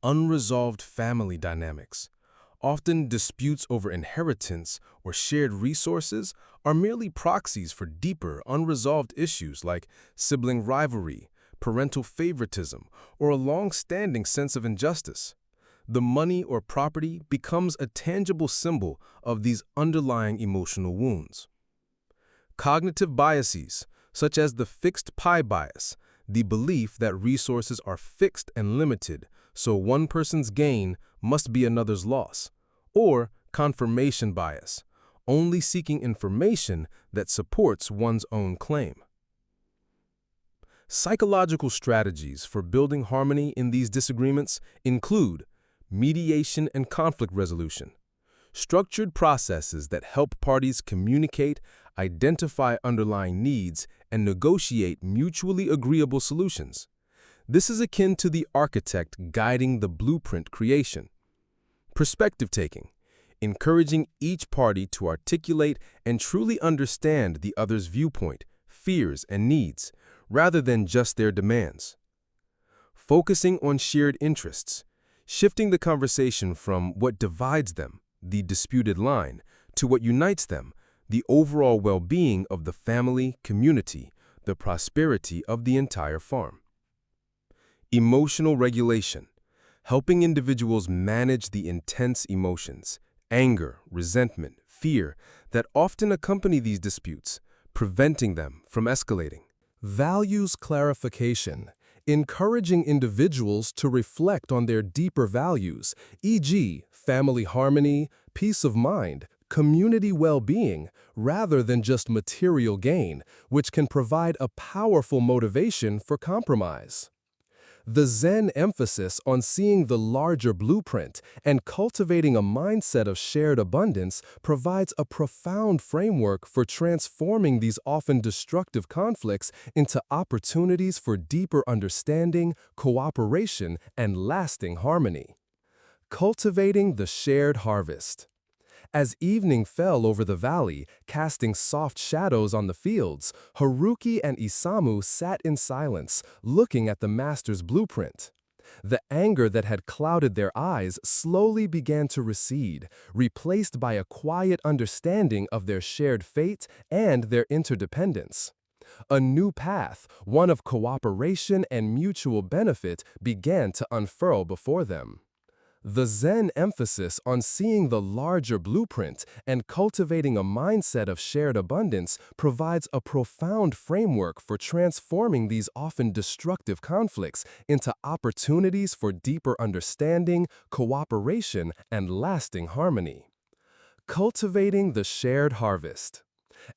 Unresolved family dynamics. Often disputes over inheritance or shared resources are merely proxies for deeper, unresolved issues like sibling rivalry, parental favoritism, or a long-standing sense of injustice. The money or property becomes a tangible symbol of these underlying emotional wounds. Cognitive biases, such as the fixed pie bias, the belief that resources are fixed and limited, so one person's gain must be another's loss. Or confirmation bias, only seeking information that supports one's own claim. Psychological strategies for building harmony in these disagreements include mediation and conflict resolution, structured processes that help parties communicate, identify underlying needs, and negotiate mutually agreeable solutions. This is akin to the architect guiding the blueprint creation. Perspective taking, encouraging each party to articulate and truly understand the other's viewpoint, fears, and needs, rather than just their demands. Focusing on shared interests, shifting the conversation from what divides them, the disputed line, to what unites them, the overall well-being of the family, community, the prosperity of the entire farm. Emotional regulation, helping individuals manage the intense emotions, anger, resentment, fear, that often accompany these disputes, preventing them from escalating. Values clarification, encouraging individuals to reflect on their deeper values, e.g., family harmony, peace of mind, community well-being, rather than just material gain, which can provide a powerful motivation for compromise. The Zen emphasis on seeing the larger blueprint and cultivating a mindset of shared abundance provides a profound framework for transforming these often destructive conflicts into opportunities for deeper understanding, cooperation, and lasting harmony. Cultivating the shared harvest. As evening fell over the valley, casting soft shadows on the fields, Haruki and Isamu sat in silence, looking at the master's blueprint. The anger that had clouded their eyes slowly began to recede, replaced by a quiet understanding of their shared fate and their interdependence. A new path, one of cooperation and mutual benefit, began to unfurl before them. The Zen emphasis on seeing the larger blueprint and cultivating a mindset of shared abundance provides a profound framework for transforming these often destructive conflicts into opportunities for deeper understanding, cooperation, and lasting harmony. Cultivating the shared harvest.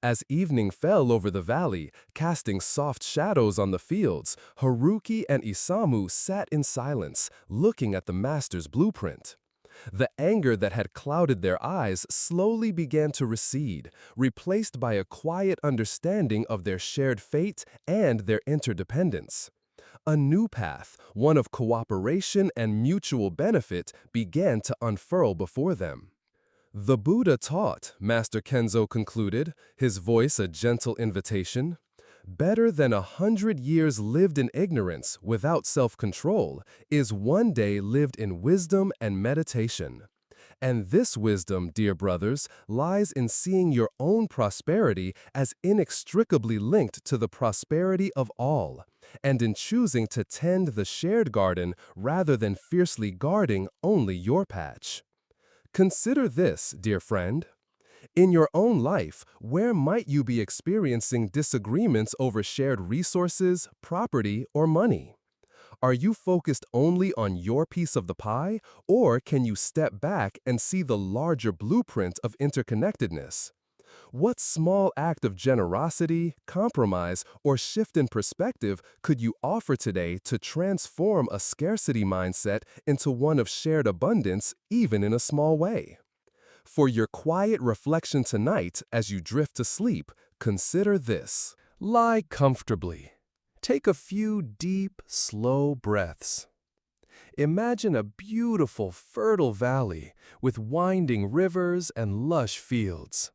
As evening fell over the valley, casting soft shadows on the fields, Haruki and Isamu sat in silence, looking at the master's blueprint. The anger that had clouded their eyes slowly began to recede, replaced by a quiet understanding of their shared fate and their interdependence. A new path, one of cooperation and mutual benefit, began to unfurl before them. The Buddha taught, Master Kensho concluded, his voice a gentle invitation. Better than 100 years lived in ignorance without self-control is one day lived in wisdom and meditation. And this wisdom, dear brothers, lies in seeing your own prosperity as inextricably linked to the prosperity of all, and in choosing to tend the shared garden rather than fiercely guarding only your patch. Consider this, dear friend. In your own life, where might you be experiencing disagreements over shared resources, property, or money? Are you focused only on your piece of the pie, or can you step back and see the larger blueprint of interconnectedness? What small act of generosity, compromise, or shift in perspective could you offer today to transform a scarcity mindset into one of shared abundance, even in a small way? For your quiet reflection tonight as you drift to sleep, consider this. Lie comfortably. Take a few deep, slow breaths. Imagine a beautiful, fertile valley with winding rivers and lush fields.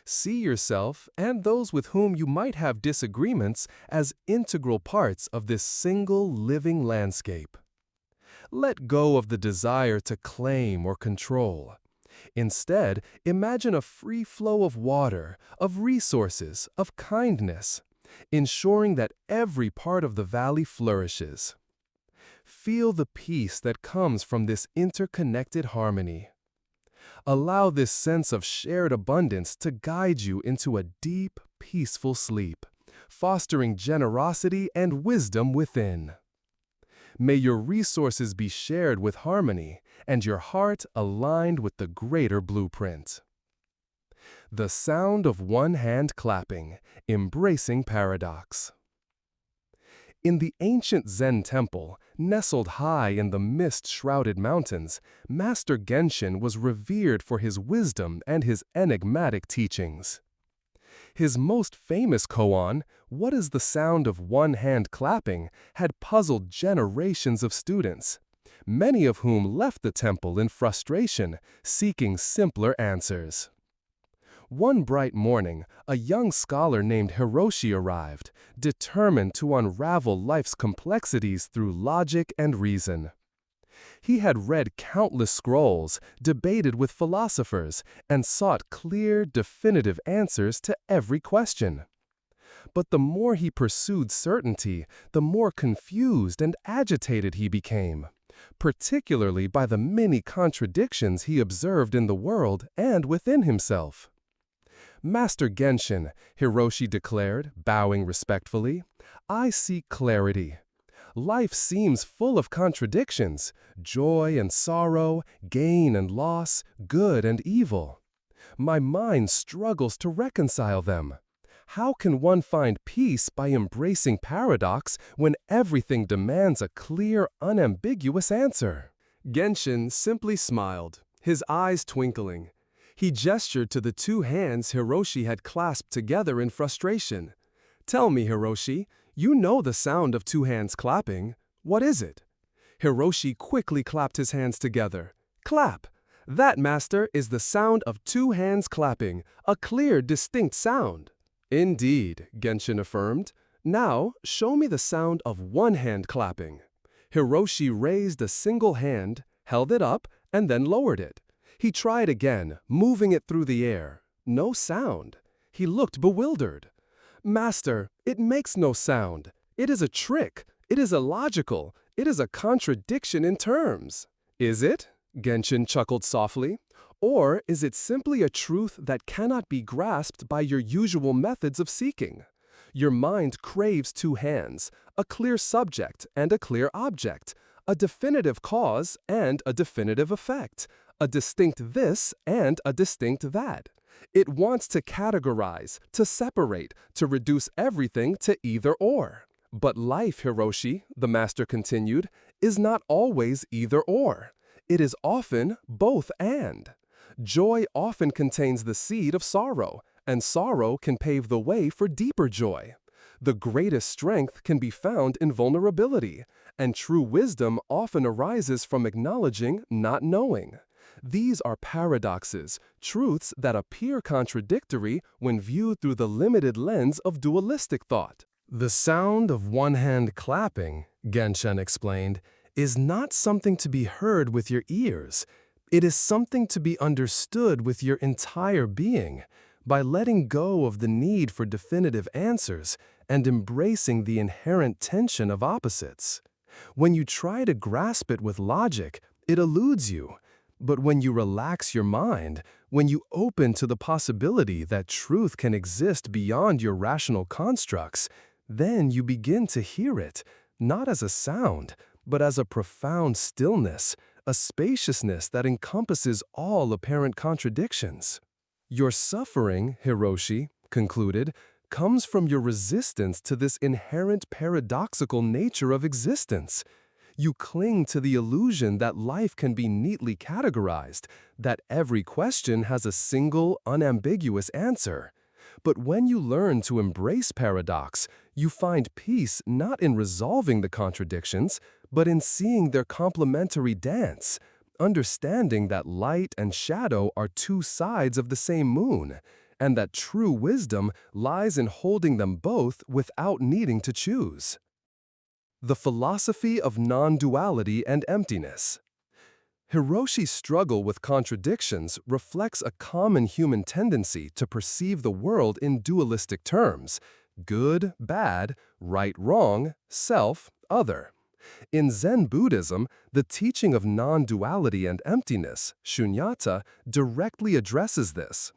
See yourself and those with whom you might have disagreements as integral parts of this single living landscape. Let go of the desire to claim or control. Instead, imagine a free flow of water, of resources, of kindness, ensuring that every part of the valley flourishes. Feel the peace that comes from this interconnected harmony. Allow this sense of shared abundance to guide you into a deep, peaceful sleep, fostering generosity and wisdom within. May your resources be shared with harmony and your heart aligned with the greater blueprint. The sound of one hand clapping, embracing paradox. In the ancient Zen temple, nestled high in the mist-shrouded mountains, Master Genshin was revered for his wisdom and his enigmatic teachings. His most famous koan, "What is the sound of one hand clapping?" had puzzled generations of students, many of whom left the temple in frustration, seeking simpler answers. One bright morning, a young scholar named Hiroshi arrived, determined to unravel life's complexities through logic and reason. He had read countless scrolls, debated with philosophers, and sought clear, definitive answers to every question. But the more he pursued certainty, the more confused and agitated he became, particularly by the many contradictions he observed in the world and within himself. "Master Genshin," Hiroshi declared, bowing respectfully, "I seek clarity. Life seems full of contradictions, joy and sorrow, gain and loss, good and evil. My mind struggles to reconcile them. How can one find peace by embracing paradox when everything demands a clear, unambiguous answer?" Genshin simply smiled, his eyes twinkling. He gestured to the two hands Hiroshi had clasped together in frustration. "Tell me, Hiroshi, you know the sound of two hands clapping. What is it?" Hiroshi quickly clapped his hands together. "Clap! That, master, is the sound of two hands clapping, a clear, distinct sound." "Indeed," Genshin affirmed. "Now, show me the sound of one hand clapping." Hiroshi raised a single hand, held it up, and then lowered it. He tried again, moving it through the air. No sound. He looked bewildered. "Master, it makes no sound. It is a trick. It is illogical. It is a contradiction in terms." "Is it?" Genshin chuckled softly. "Or is it simply a truth that cannot be grasped by your usual methods of seeking? Your mind craves two hands, a clear subject and a clear object, a definitive cause and a definitive effect, a distinct this and a distinct that. It wants to categorize, to separate, to reduce everything to either or. But life, Hiroshi," the master continued, "is not always either or. It is often both and. Joy often contains the seed of sorrow, and sorrow can pave the way for deeper joy. The greatest strength can be found in vulnerability, and true wisdom often arises from acknowledging not knowing. These are paradoxes, truths that appear contradictory when viewed through the limited lens of dualistic thought." "The sound of one hand clapping," Genshin explained, "is not something to be heard with your ears. It is something to be understood with your entire being, by letting go of the need for definitive answers and embracing the inherent tension of opposites. When you try to grasp it with logic, it eludes you. But when you relax your mind, when you open to the possibility that truth can exist beyond your rational constructs, then you begin to hear it, not as a sound, but as a profound stillness, a spaciousness that encompasses all apparent contradictions. Your suffering," Hiroshi concluded, "comes from your resistance to this inherent paradoxical nature of existence. You cling to the illusion that life can be neatly categorized, that every question has a single, unambiguous answer. But when you learn to embrace paradox, you find peace not in resolving the contradictions, but in seeing their complementary dance, understanding that light and shadow are two sides of the same moon, and that true wisdom lies in holding them both without needing to choose." The philosophy of non-duality and emptiness. Hiroshi's struggle with contradictions reflects a common human tendency to perceive the world in dualistic terms: good, bad, right, wrong, self, other. In Zen Buddhism, the teaching of non-duality and emptiness, shunyata, directly addresses this.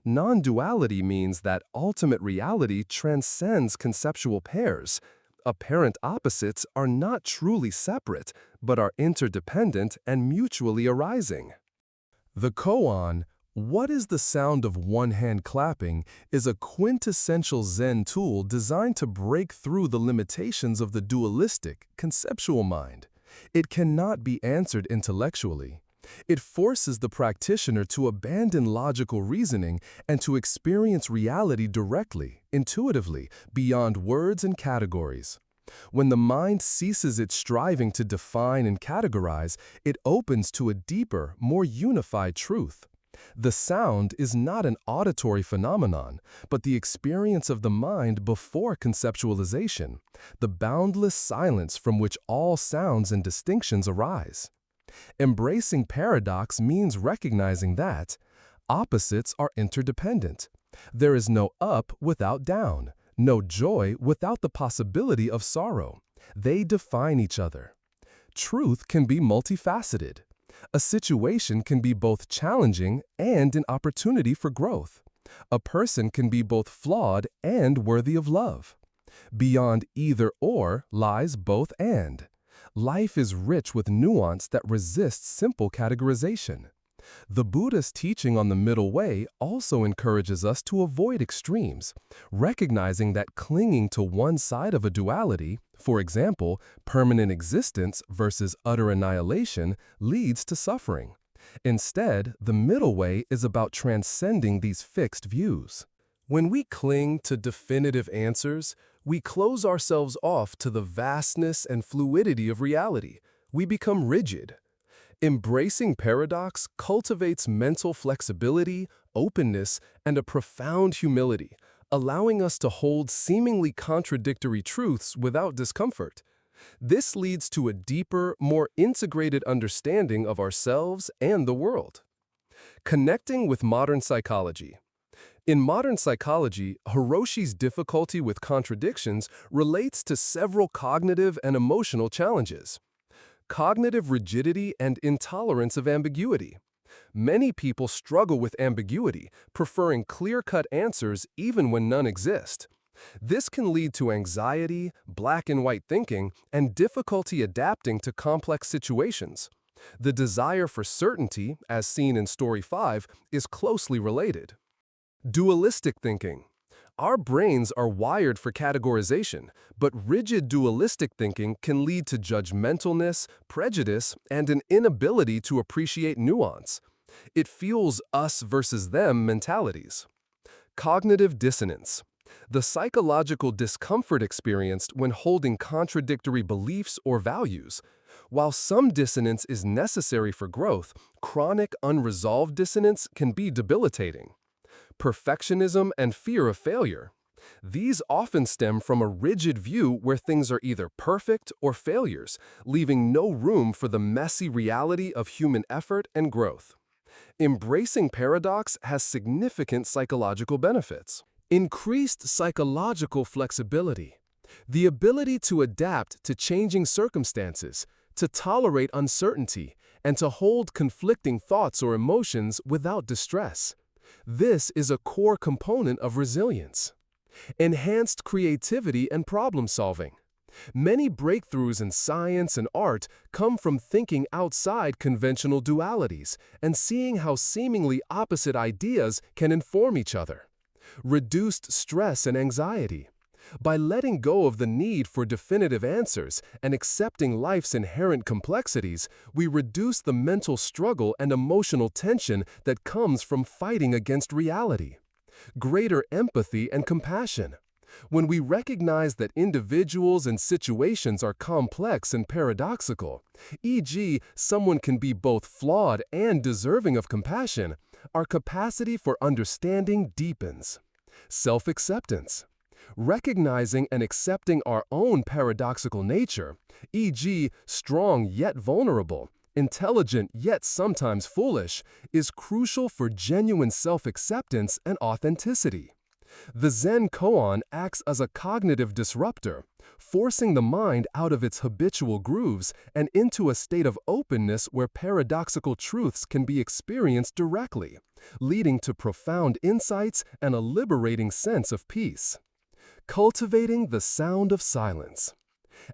Non-duality means that ultimate reality transcends conceptual pairs. Apparent opposites are not truly separate, but are interdependent and mutually arising. The koan, "What is the sound of one hand clapping?" is a quintessential Zen tool designed to break through the limitations of the dualistic, conceptual mind. It cannot be answered intellectually. It forces the practitioner to abandon logical reasoning and to experience reality directly, intuitively, beyond words and categories. When the mind ceases its striving to define and categorize, it opens to a deeper, more unified truth. The sound is not an auditory phenomenon, but the experience of the mind before conceptualization, the boundless silence from which all sounds and distinctions arise. Embracing paradox means recognizing that opposites are interdependent. There is no up without down, no joy without the possibility of sorrow. They define each other. Truth can be multifaceted. A situation can be both challenging and an opportunity for growth. A person can be both flawed and worthy of love. Beyond either or lies both and. Life is rich with nuance that resists simple categorization. The Buddhist teaching on the middle way also encourages us to avoid extremes, recognizing that clinging to one side of a duality, for example, permanent existence versus utter annihilation, leads to suffering. Instead, the middle way is about transcending these fixed views. When we cling to definitive answers, we close ourselves off to the vastness and fluidity of reality. We become rigid. Embracing paradox cultivates mental flexibility, openness, and a profound humility, allowing us to hold seemingly contradictory truths without discomfort. This leads to a deeper, more integrated understanding of ourselves and the world. Connecting with modern psychology. In modern psychology, Hiroshi's difficulty with contradictions relates to several cognitive and emotional challenges. Cognitive rigidity and intolerance of ambiguity. Many people struggle with ambiguity, preferring clear-cut answers even when none exist. This can lead to anxiety, black and white thinking, and difficulty adapting to complex situations. The desire for certainty, as seen in Story 5, is closely related. Dualistic thinking. Our brains are wired for categorization, but rigid dualistic thinking can lead to judgmentalness, prejudice, and an inability to appreciate nuance. It fuels us versus them mentalities. Cognitive dissonance. The psychological discomfort experienced when holding contradictory beliefs or values. While some dissonance is necessary for growth, chronic unresolved dissonance can be debilitating. Perfectionism and fear of failure. These often stem from a rigid view where things are either perfect or failures, leaving no room for the messy reality of human effort and growth. Embracing paradox has significant psychological benefits. Increased psychological flexibility. The ability to adapt to changing circumstances, to tolerate uncertainty, and to hold conflicting thoughts or emotions without distress. This is a core component of resilience. Enhanced creativity and problem solving. Many breakthroughs in science and art come from thinking outside conventional dualities and seeing how seemingly opposite ideas can inform each other. Reduced stress and anxiety. By letting go of the need for definitive answers and accepting life's inherent complexities, we reduce the mental struggle and emotional tension that comes from fighting against reality. Greater empathy and compassion. When we recognize that individuals and situations are complex and paradoxical, e.g., someone can be both flawed and deserving of compassion, our capacity for understanding deepens. Self-acceptance. Recognizing and accepting our own paradoxical nature, e.g., strong yet vulnerable, intelligent yet sometimes foolish, is crucial for genuine self-acceptance and authenticity. The Zen koan acts as a cognitive disruptor, forcing the mind out of its habitual grooves and into a state of openness where paradoxical truths can be experienced directly, leading to profound insights and a liberating sense of peace. Cultivating the sound of silence.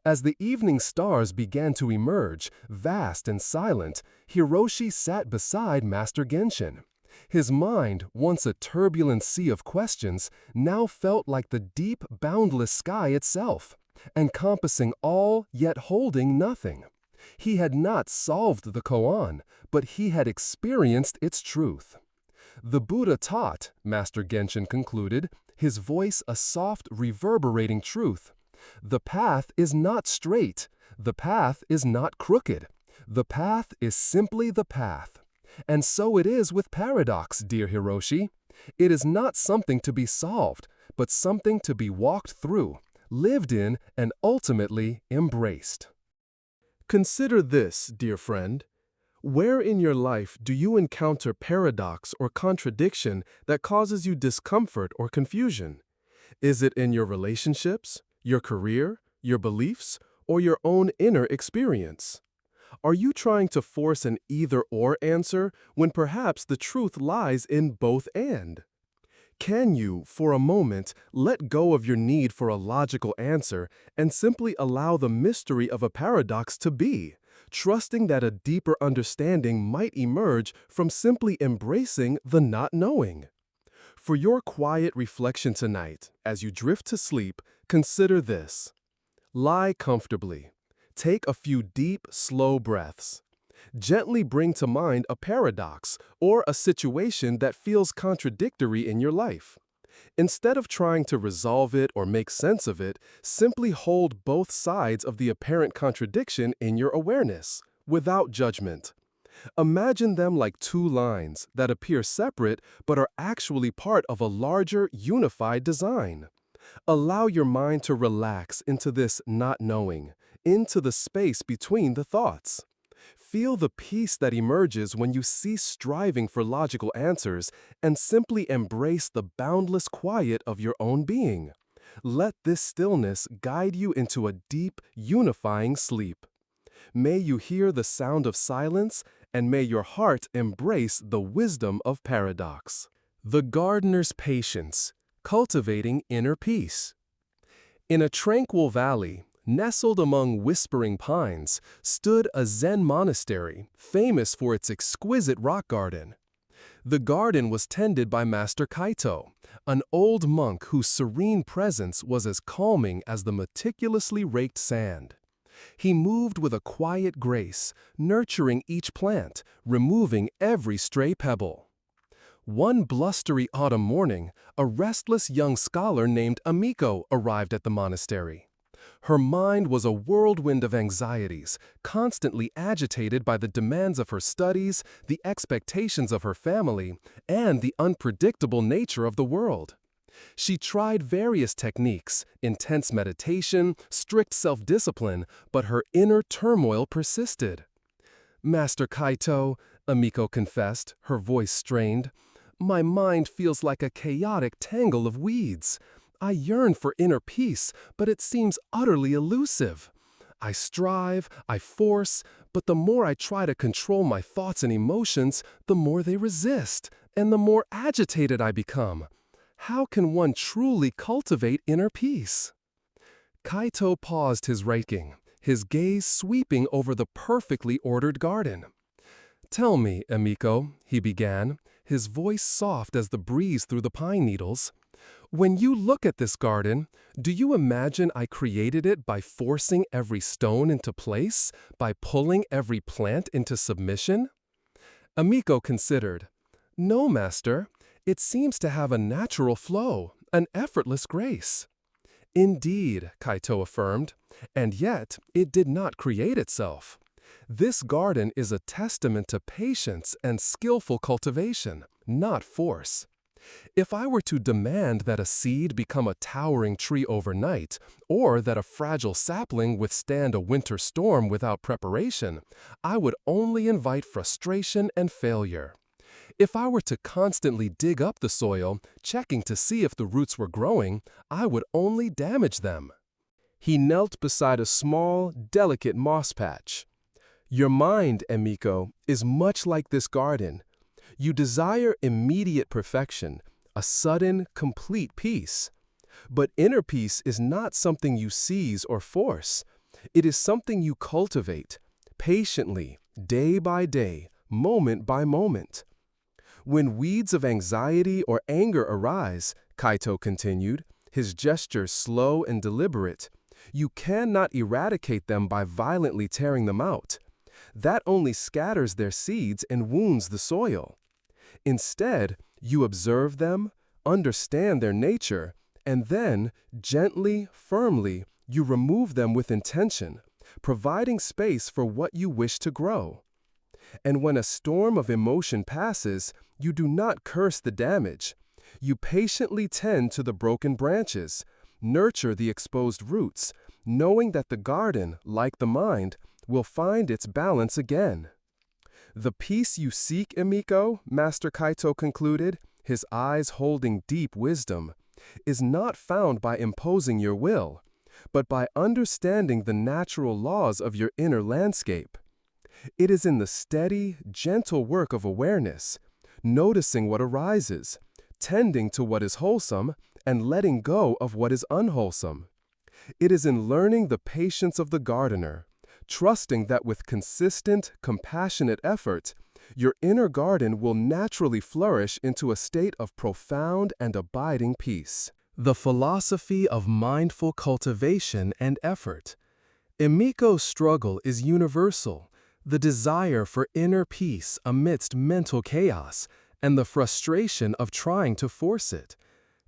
As the evening stars began to emerge, vast and silent, Hiroshi sat beside Master Genshin. His mind, once a turbulent sea of questions, now felt like the deep, boundless sky itself, encompassing all yet holding nothing. He had not solved the koan, but he had experienced its truth. The Buddha taught, Master Genshin concluded, his voice a soft, reverberating truth. The path is not straight. The path is not crooked. The path is simply the path. And so it is with paradox, dear Hiroshi. It is not something to be solved, but something to be walked through, lived in, and ultimately embraced. Consider this, dear friend. Where in your life do you encounter paradox or contradiction that causes you discomfort or confusion? Is it in your relationships, your career, your beliefs, or your own inner experience? Are you trying to force an either-or answer when perhaps the truth lies in both and? Can you, for a moment, let go of your need for a logical answer and simply allow the mystery of a paradox to be, trusting that a deeper understanding might emerge from simply embracing the not knowing? For your quiet reflection tonight, as you drift to sleep, consider this. Lie comfortably. Take a few deep, slow breaths. Gently bring to mind a paradox or a situation that feels contradictory in your life. Instead of trying to resolve it or make sense of it, simply hold both sides of the apparent contradiction in your awareness, without judgment. Imagine them like two lines that appear separate but are actually part of a larger, unified design. Allow your mind to relax into this not knowing, into the space between the thoughts. Feel the peace that emerges when you cease striving for logical answers and simply embrace the boundless quiet of your own being. Let this stillness guide you into a deep, unifying sleep. May you hear the sound of silence, and may your heart embrace the wisdom of paradox. The gardener's patience. Cultivating inner peace. In a tranquil valley, nestled among whispering pines, stood a Zen monastery, famous for its exquisite rock garden. The garden was tended by Master Kaito, an old monk whose serene presence was as calming as the meticulously raked sand. He moved with a quiet grace, nurturing each plant, removing every stray pebble. One blustery autumn morning, a restless young scholar named Amiko arrived at the monastery. Her mind was a whirlwind of anxieties, constantly agitated by the demands of her studies, the expectations of her family, and the unpredictable nature of the world. She tried various techniques, intense meditation, strict self-discipline, but her inner turmoil persisted. "Master Kaito," Amiko confessed, her voice strained, "my mind feels like a chaotic tangle of weeds. I yearn for inner peace, but it seems utterly elusive. I strive, I force, but the more I try to control my thoughts and emotions, the more they resist, and the more agitated I become. How can one truly cultivate inner peace?" Kaito paused his raking, his gaze sweeping over the perfectly ordered garden. "Tell me, Amiko," he began, his voice soft as the breeze through the pine needles, "when you look at this garden, do you imagine I created it by forcing every stone into place, by pulling every plant into submission?" Amiko considered. "No, Master. It seems to have a natural flow, an effortless grace." "Indeed," Kaito affirmed, "and yet it did not create itself. This garden is a testament to patience and skillful cultivation, not force. If I were to demand that a seed become a towering tree overnight, or that a fragile sapling withstand a winter storm without preparation, I would only invite frustration and failure. If I were to constantly dig up the soil, checking to see if the roots were growing, I would only damage them." He knelt beside a small, delicate moss patch. Your mind, Emiko, is much like this garden. You desire immediate perfection, a sudden, complete peace. But inner peace is not something you seize or force. It is something you cultivate, patiently, day by day, moment by moment. When weeds of anxiety or anger arise, Kaito continued, his gesture slow and deliberate, you cannot eradicate them by violently tearing them out. That only scatters their seeds and wounds the soil. Instead, you observe them, understand their nature, and then, gently, firmly, you remove them with intention, providing space for what you wish to grow. And when a storm of emotion passes, you do not curse the damage. You patiently tend to the broken branches, nurture the exposed roots, knowing that the garden, like the mind, will find its balance again. The peace you seek, Emiko, Master Kaito concluded, his eyes holding deep wisdom, is not found by imposing your will, but by understanding the natural laws of your inner landscape. It is in the steady, gentle work of awareness, noticing what arises, tending to what is wholesome, and letting go of what is unwholesome. It is in learning the patience of the gardener, trusting that with consistent, compassionate effort, your inner garden will naturally flourish into a state of profound and abiding peace. The philosophy of mindful cultivation and effort. Emiko's struggle is universal, the desire for inner peace amidst mental chaos, and the frustration of trying to force it.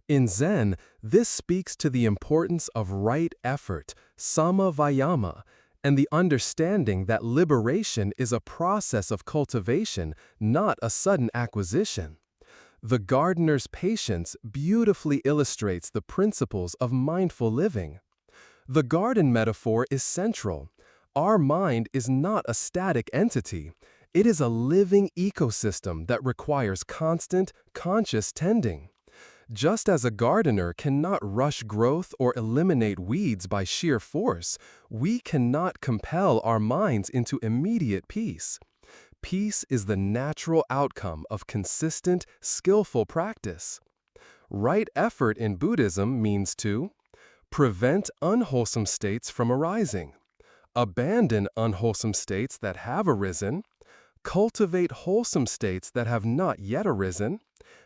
In Zen, this speaks to the importance of right effort, sama vayama, and the understanding that liberation is a process of cultivation, not a sudden acquisition. The gardener's patience beautifully illustrates the principles of mindful living. The garden metaphor is central. Our mind is not a static entity. It is a living ecosystem that requires constant, conscious tending. Just as a gardener cannot rush growth or eliminate weeds by sheer force, we cannot compel our minds into immediate peace. Peace is the natural outcome of consistent, skillful practice. Right effort in Buddhism means to prevent unwholesome states from arising, abandon unwholesome states that have arisen, cultivate wholesome states that have not yet arisen,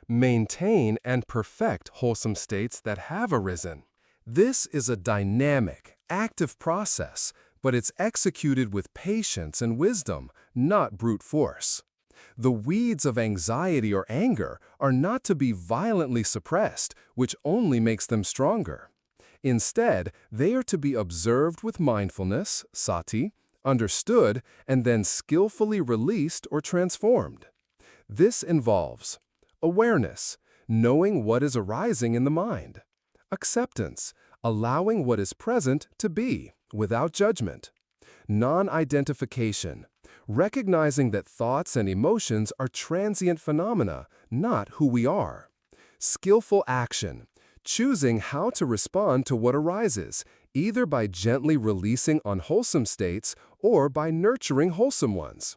maintain and perfect wholesome states that have arisen. This is a dynamic, active process, but it's executed with patience and wisdom, not brute force. The weeds of anxiety or anger are not to be violently suppressed, which only makes them stronger. Instead, they are to be observed with mindfulness, sati, understood, and then skillfully released or transformed. This involves awareness, knowing what is arising in the mind. Acceptance, allowing what is present to be, without judgment. Non-identification, recognizing that thoughts and emotions are transient phenomena, not who we are. Skillful action, choosing how to respond to what arises, either by gently releasing unwholesome states or by nurturing wholesome ones.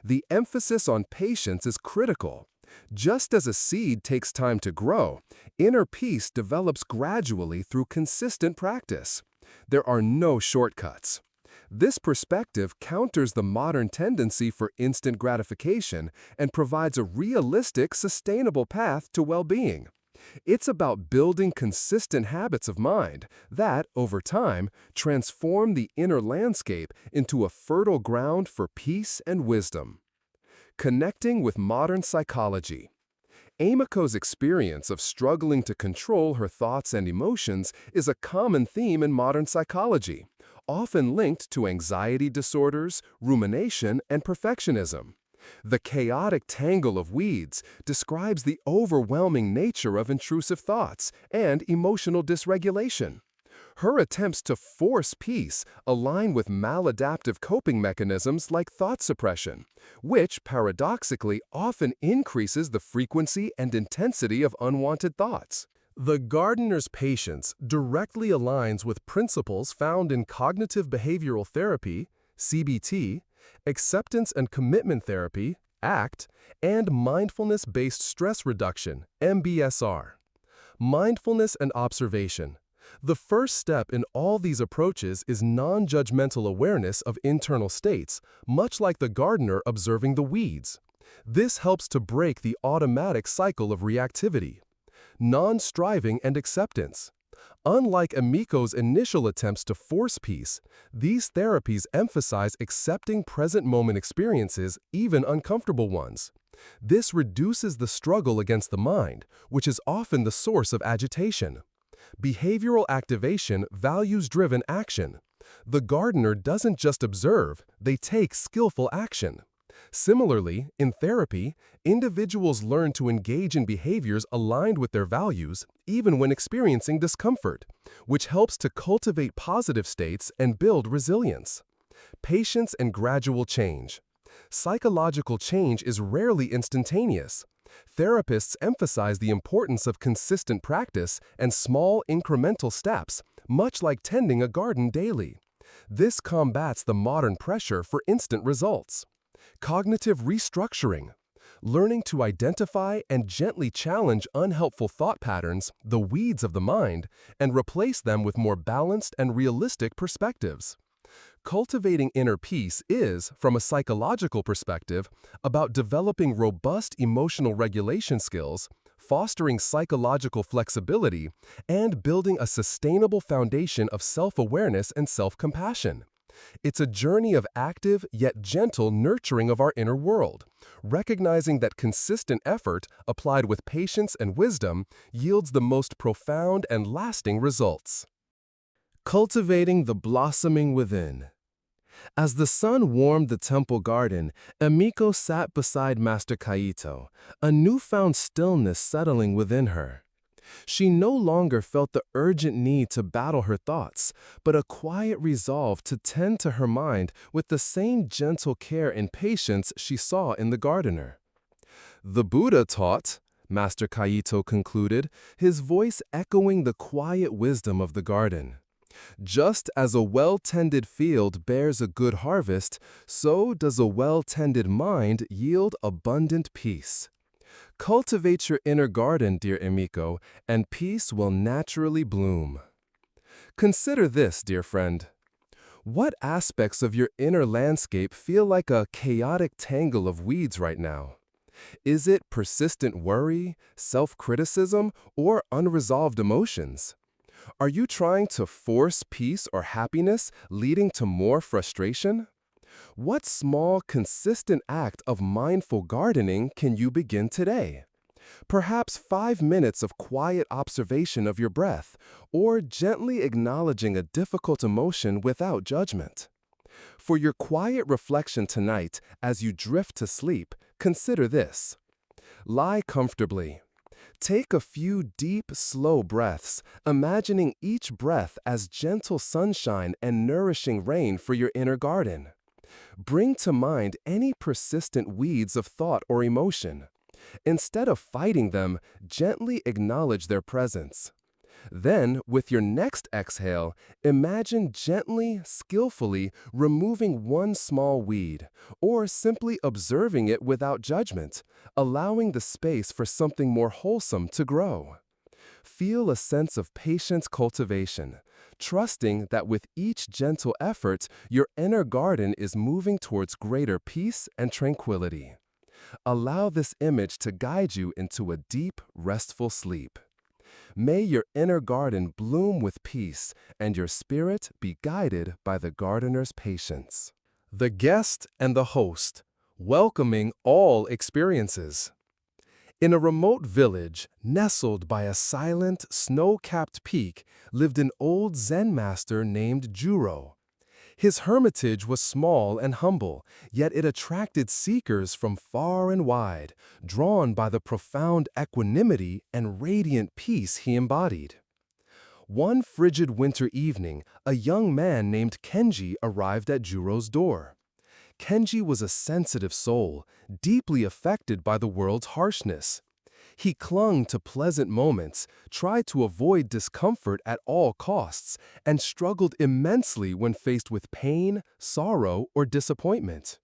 The emphasis on patience is critical. Just as a seed takes time to grow, inner peace develops gradually through consistent practice. There are no shortcuts. This perspective counters the modern tendency for instant gratification and provides a realistic, sustainable path to well-being. It's about building consistent habits of mind that, over time, transform the inner landscape into a fertile ground for peace and wisdom. Connecting with modern psychology. Emiko's experience of struggling to control her thoughts and emotions is a common theme in modern psychology, often linked to anxiety disorders, rumination, and perfectionism. The chaotic tangle of weeds describes the overwhelming nature of intrusive thoughts and emotional dysregulation. Her attempts to force peace align with maladaptive coping mechanisms like thought suppression, which, paradoxically, often increases the frequency and intensity of unwanted thoughts. The gardener's patience directly aligns with principles found in cognitive behavioral therapy, CBT, acceptance and commitment therapy, ACT, and mindfulness-based stress reduction, MBSR. Mindfulness and observation. The first step in all these approaches is non-judgmental awareness of internal states, much like the gardener observing the weeds. This helps to break the automatic cycle of reactivity. Non-striving and acceptance. Unlike Emiko's initial attempts to force peace, these therapies emphasize accepting present-moment experiences, even uncomfortable ones. This reduces the struggle against the mind, which is often the source of agitation. Behavioral activation values-driven action. The gardener doesn't just observe, they take skillful action. Similarly, in therapy, individuals learn to engage in behaviors aligned with their values, even when experiencing discomfort, which helps to cultivate positive states and build resilience. Patience and gradual change. Psychological change is rarely instantaneous. Therapists emphasize the importance of consistent practice and small incremental steps, much like tending a garden daily. This combats the modern pressure for instant results. Cognitive restructuring. Learning to identify and gently challenge unhelpful thought patterns, the weeds of the mind, and replace them with more balanced and realistic perspectives. Cultivating inner peace is, from a psychological perspective, about developing robust emotional regulation skills, fostering psychological flexibility, and building a sustainable foundation of self-awareness and self-compassion. It's a journey of active yet gentle nurturing of our inner world, recognizing that consistent effort, applied with patience and wisdom, yields the most profound and lasting results. Cultivating the blossoming within. As the sun warmed the temple garden, Emiko sat beside Master Kaito, a newfound stillness settling within her. She no longer felt the urgent need to battle her thoughts, but a quiet resolve to tend to her mind with the same gentle care and patience she saw in the gardener. The Buddha taught, Master Kaito concluded, his voice echoing the quiet wisdom of the garden. Just as a well-tended field bears a good harvest, so does a well-tended mind yield abundant peace. Cultivate your inner garden, dear Emiko, and peace will naturally bloom. Consider this, dear friend. What aspects of your inner landscape feel like a chaotic tangle of weeds right now? Is it persistent worry, self-criticism, or unresolved emotions? Are you trying to force peace or happiness, leading to more frustration? What small, consistent act of mindful gardening can you begin today? Perhaps 5 minutes of quiet observation of your breath, or gently acknowledging a difficult emotion without judgment. For your quiet reflection tonight, as you drift to sleep, consider this. Lie comfortably. Take a few deep, slow breaths, imagining each breath as gentle sunshine and nourishing rain for your inner garden. Bring to mind any persistent weeds of thought or emotion. Instead of fighting them, gently acknowledge their presence. Then, with your next exhale, imagine gently, skillfully removing one small weed, or simply observing it without judgment, allowing the space for something more wholesome to grow. Feel a sense of patient cultivation, trusting that with each gentle effort, your inner garden is moving towards greater peace and tranquility. Allow this image to guide you into a deep, restful sleep. May your inner garden bloom with peace and your spirit be guided by the gardener's patience. The guest and the host, welcoming all experiences. In a remote village, nestled by a silent, snow-capped peak, lived an old Zen master named Juro. His hermitage was small and humble, yet it attracted seekers from far and wide, drawn by the profound equanimity and radiant peace he embodied. One frigid winter evening, a young man named Kenji arrived at Juro's door. Kenji was a sensitive soul, deeply affected by the world's harshness. He clung to pleasant moments, tried to avoid discomfort at all costs, and struggled immensely when faced with pain, sorrow, or disappointment.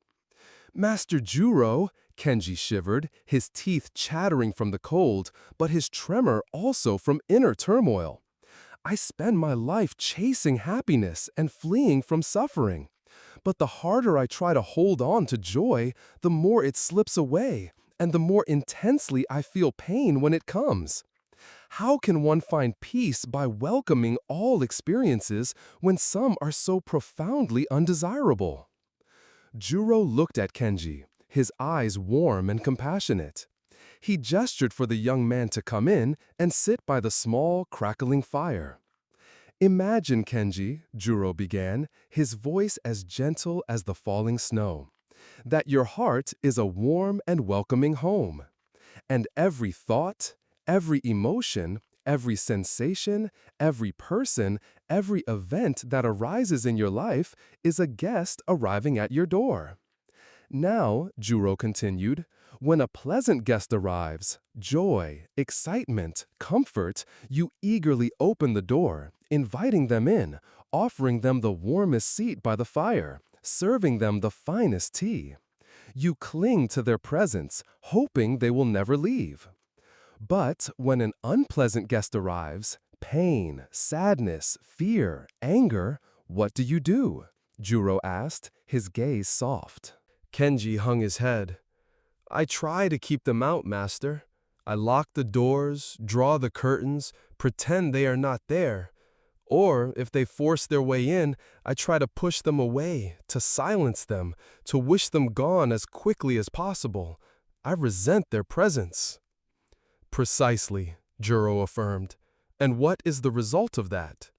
Master Juro, Kenji shivered, his teeth chattering from the cold, but his tremor also from inner turmoil. I spend my life chasing happiness and fleeing from suffering. But the harder I try to hold on to joy, the more it slips away, and the more intensely I feel pain when it comes. How can one find peace by welcoming all experiences when some are so profoundly undesirable? Juro looked at Kenji, his eyes warm and compassionate. He gestured for the young man to come in and sit by the small, crackling fire. Imagine, Kenji, Juro began, his voice as gentle as the falling snow, that your heart is a warm and welcoming home. And every thought, every emotion, every sensation, every person, every event that arises in your life is a guest arriving at your door. Now, Juro continued, when a pleasant guest arrives, joy, excitement, comfort, you eagerly open the door, inviting them in, offering them the warmest seat by the fire, serving them the finest tea. You cling to their presence, hoping they will never leave. But when an unpleasant guest arrives, pain, sadness, fear, anger, what do? Juro asked, his gaze soft. Kenji hung his head. I try to keep them out, master. I lock the doors, draw the curtains, pretend they are not there. Or, if they force their way in, I try to push them away, to silence them, to wish them gone as quickly as possible. I resent their presence. Precisely, Juro affirmed. And what is the result of that?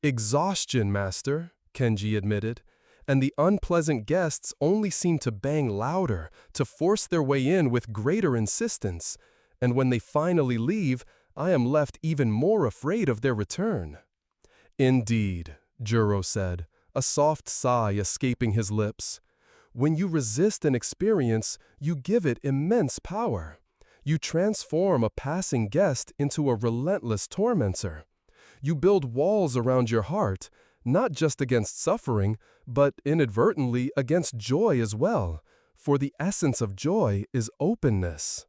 Exhaustion, master, Kenji admitted. And the unpleasant guests only seem to bang louder, to force their way in with greater insistence. And when they finally leave, I am left even more afraid of their return. Indeed, Juro said, a soft sigh escaping his lips. When you resist an experience, you give it immense power. You transform a passing guest into a relentless tormentor. You build walls around your heart, not just against suffering, but inadvertently against joy as well, for the essence of joy is openness.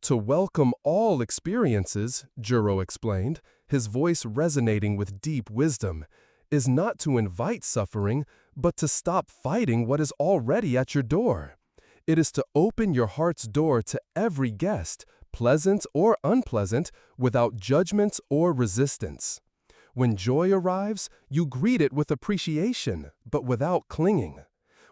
To welcome all experiences, Juro explained, his voice resonating with deep wisdom, is not to invite suffering, but to stop fighting what is already at your door. It is to open your heart's door to every guest, pleasant or unpleasant, without judgment or resistance. When joy arrives, you greet it with appreciation, but without clinging.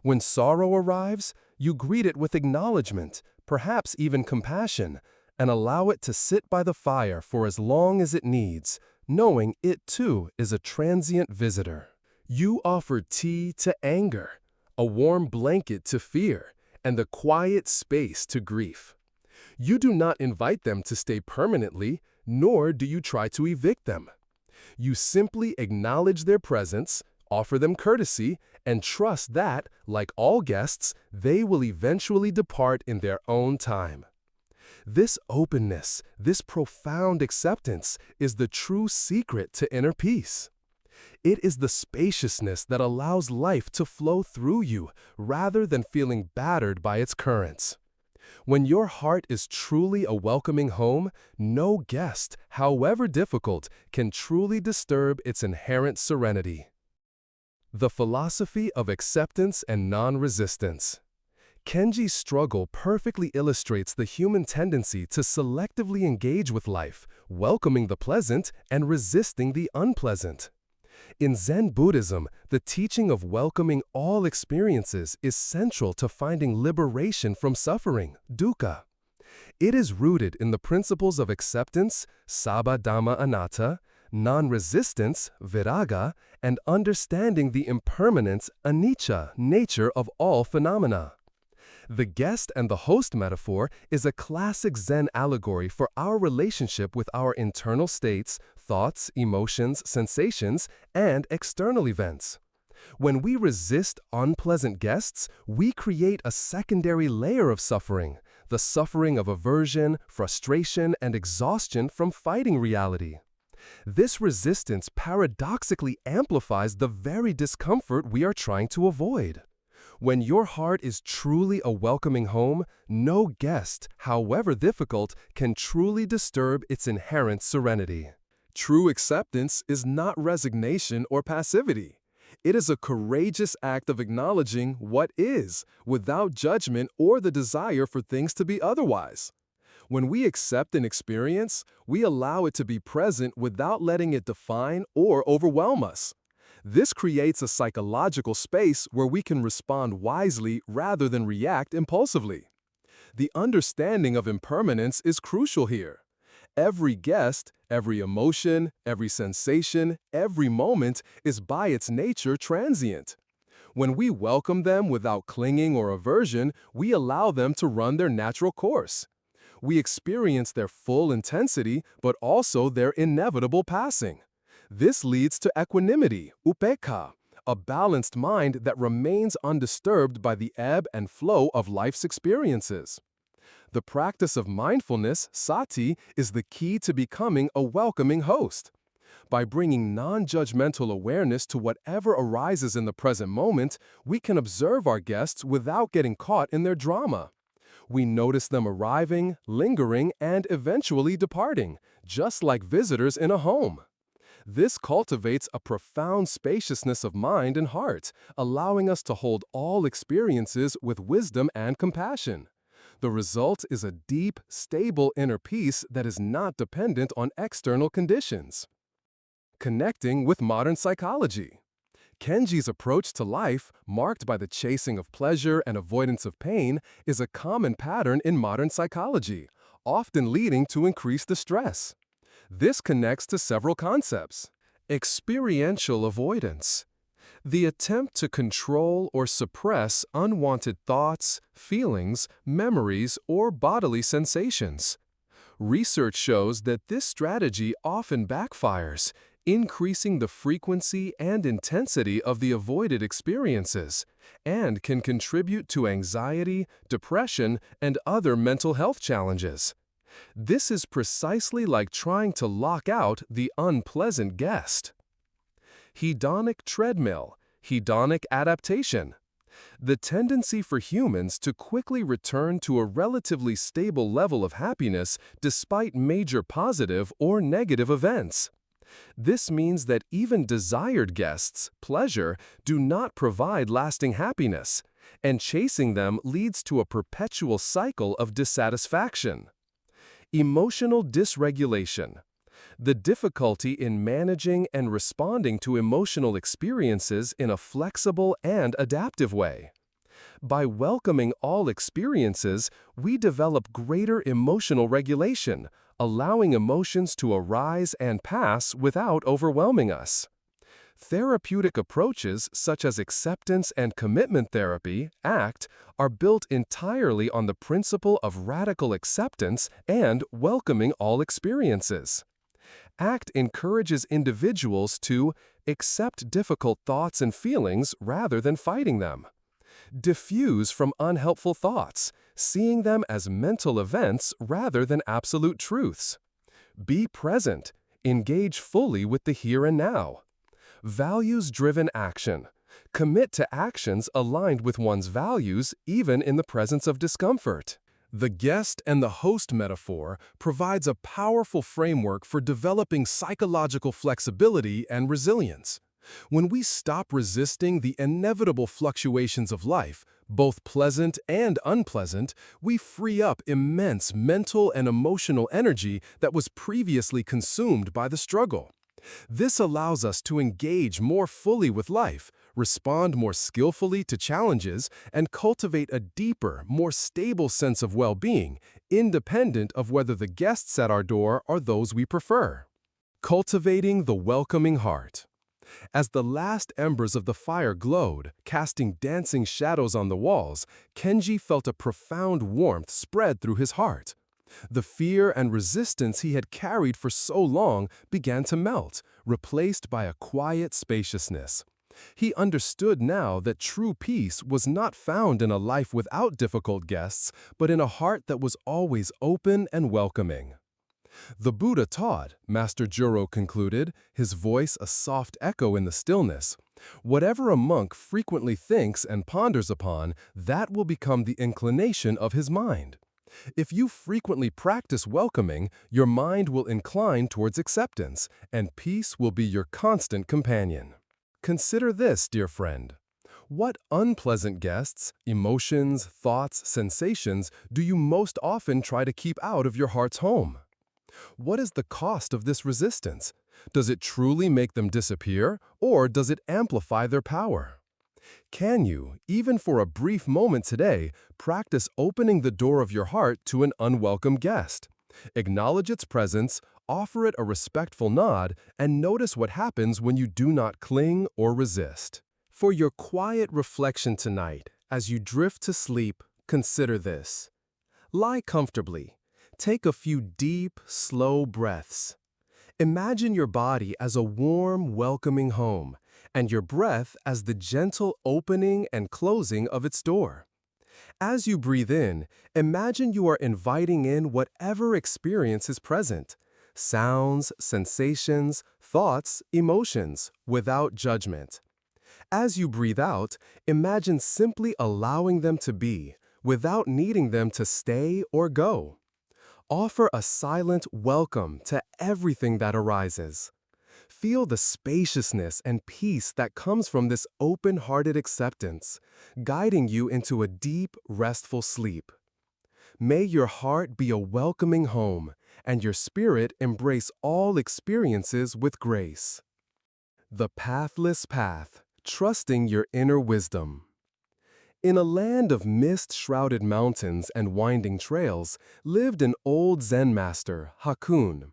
When sorrow arrives, you greet it with acknowledgement, perhaps even compassion, and allow it to sit by the fire for as long as it needs, knowing it too is a transient visitor. You offer tea to anger, a warm blanket to fear, and the quiet space to grief. You do not invite them to stay permanently, nor do you try to evict them. You simply acknowledge their presence, offer them courtesy, and trust that, like all guests, they will eventually depart in their own time. This openness, this profound acceptance, is the true secret to inner peace. It is the spaciousness that allows life to flow through you, rather than feeling battered by its currents. When your heart is truly a welcoming home, no guest, however difficult, can truly disturb its inherent serenity. The philosophy of acceptance and non-resistance. Kenji's struggle perfectly illustrates the human tendency to selectively engage with life, welcoming the pleasant and resisting the unpleasant. In Zen Buddhism, the teaching of welcoming all experiences is central to finding liberation from suffering, dukkha. It is rooted in the principles of acceptance, sabba dhamma anatta, non-resistance, viraga, and understanding the impermanence, anicca, nature of all phenomena. The guest and the host metaphor is a classic Zen allegory for our relationship with our internal states, thoughts, emotions, sensations, and external events. When we resist unpleasant guests, we create a secondary layer of suffering, the suffering of aversion, frustration, and exhaustion from fighting reality. This resistance paradoxically amplifies the very discomfort we are trying to avoid. When your heart is truly a welcoming home, no guest, however difficult, can truly disturb its inherent serenity. True acceptance is not resignation or passivity. It is a courageous act of acknowledging what is, without judgment or the desire for things to be otherwise. When we accept an experience, we allow it to be present without letting it define or overwhelm us. This creates a psychological space where we can respond wisely rather than react impulsively. The understanding of impermanence is crucial here. Every guest, every emotion, every sensation, every moment is by its nature transient. When we welcome them without clinging or aversion, we allow them to run their natural course. We experience their full intensity, but also their inevitable passing. This leads to equanimity, upekkha, a balanced mind that remains undisturbed by the ebb and flow of life's experiences. The practice of mindfulness, sati, is the key to becoming a welcoming host. By bringing non-judgmental awareness to whatever arises in the present moment, we can observe our guests without getting caught in their drama. We notice them arriving, lingering, and eventually departing, just like visitors in a home. This cultivates a profound spaciousness of mind and heart, allowing us to hold all experiences with wisdom and compassion. The result is a deep, stable inner peace that is not dependent on external conditions. Connecting with modern psychology. Kenji's approach to life, marked by the chasing of pleasure and avoidance of pain, is a common pattern in modern psychology, often leading to increased distress. This connects to several concepts. Experiential avoidance. The attempt to control or suppress unwanted thoughts, feelings, memories, or bodily sensations. Research shows that this strategy often backfires, increasing the frequency and intensity of the avoided experiences, and can contribute to anxiety, depression, and other mental health challenges. This is precisely like trying to lock out the unpleasant guest. Hedonic treadmill, hedonic adaptation. The tendency for humans to quickly return to a relatively stable level of happiness despite major positive or negative events. This means that even desired guests, pleasure, do not provide lasting happiness, and chasing them leads to a perpetual cycle of dissatisfaction. Emotional dysregulation. The difficulty in managing and responding to emotional experiences in a flexible and adaptive way. By welcoming all experiences, we develop greater emotional regulation, allowing emotions to arise and pass without overwhelming us. Therapeutic approaches such as acceptance and commitment therapy, ACT, are built entirely on the principle of radical acceptance and welcoming all experiences. ACT encourages individuals to accept difficult thoughts and feelings rather than fighting them. Diffuse from unhelpful thoughts, seeing them as mental events rather than absolute truths. Be present, engage fully with the here and now. Values-driven action. Commit to actions aligned with one's values even in the presence of discomfort. The guest and the host metaphor provides a powerful framework for developing psychological flexibility and resilience. When we stop resisting the inevitable fluctuations of life, both pleasant and unpleasant, we free up immense mental and emotional energy that was previously consumed by the struggle. This allows us to engage more fully with life, respond more skillfully to challenges, and cultivate a deeper, more stable sense of well-being, independent of whether the guests at our door are those we prefer. Cultivating the welcoming heart. As the last embers of the fire glowed, casting dancing shadows on the walls, Kenji felt a profound warmth spread through his heart. The fear and resistance he had carried for so long began to melt, replaced by a quiet spaciousness. He understood now that true peace was not found in a life without difficult guests, but in a heart that was always open and welcoming. The Buddha taught, Master Juro concluded, his voice a soft echo in the stillness, whatever a monk frequently thinks and ponders upon, that will become the inclination of his mind. If you frequently practice welcoming, your mind will incline towards acceptance, and peace will be your constant companion. Consider this, dear friend. What unpleasant guests, emotions, thoughts, sensations do you most often try to keep out of your heart's home? What is the cost of this resistance? Does it truly make them disappear, or does it amplify their power? Can you, even for a brief moment today, practice opening the door of your heart to an unwelcome guest? Acknowledge its presence, offer it a respectful nod, and notice what happens when you do not cling or resist. For your quiet reflection tonight, as you drift to sleep, consider this. Lie comfortably. Take a few deep, slow breaths. Imagine your body as a warm, welcoming home, and your breath as the gentle opening and closing of its door. As you breathe in, imagine you are inviting in whatever experience is present, sounds, sensations, thoughts, emotions, without judgment. As you breathe out, imagine simply allowing them to be, without needing them to stay or go. Offer a silent welcome to everything that arises. Feel the spaciousness and peace that comes from this open-hearted acceptance, guiding you into a deep, restful sleep. May your heart be a welcoming home, and your spirit embrace all experiences with grace. The pathless path, trusting your inner wisdom. In a land of mist-shrouded mountains and winding trails lived an old Zen master, Hakun.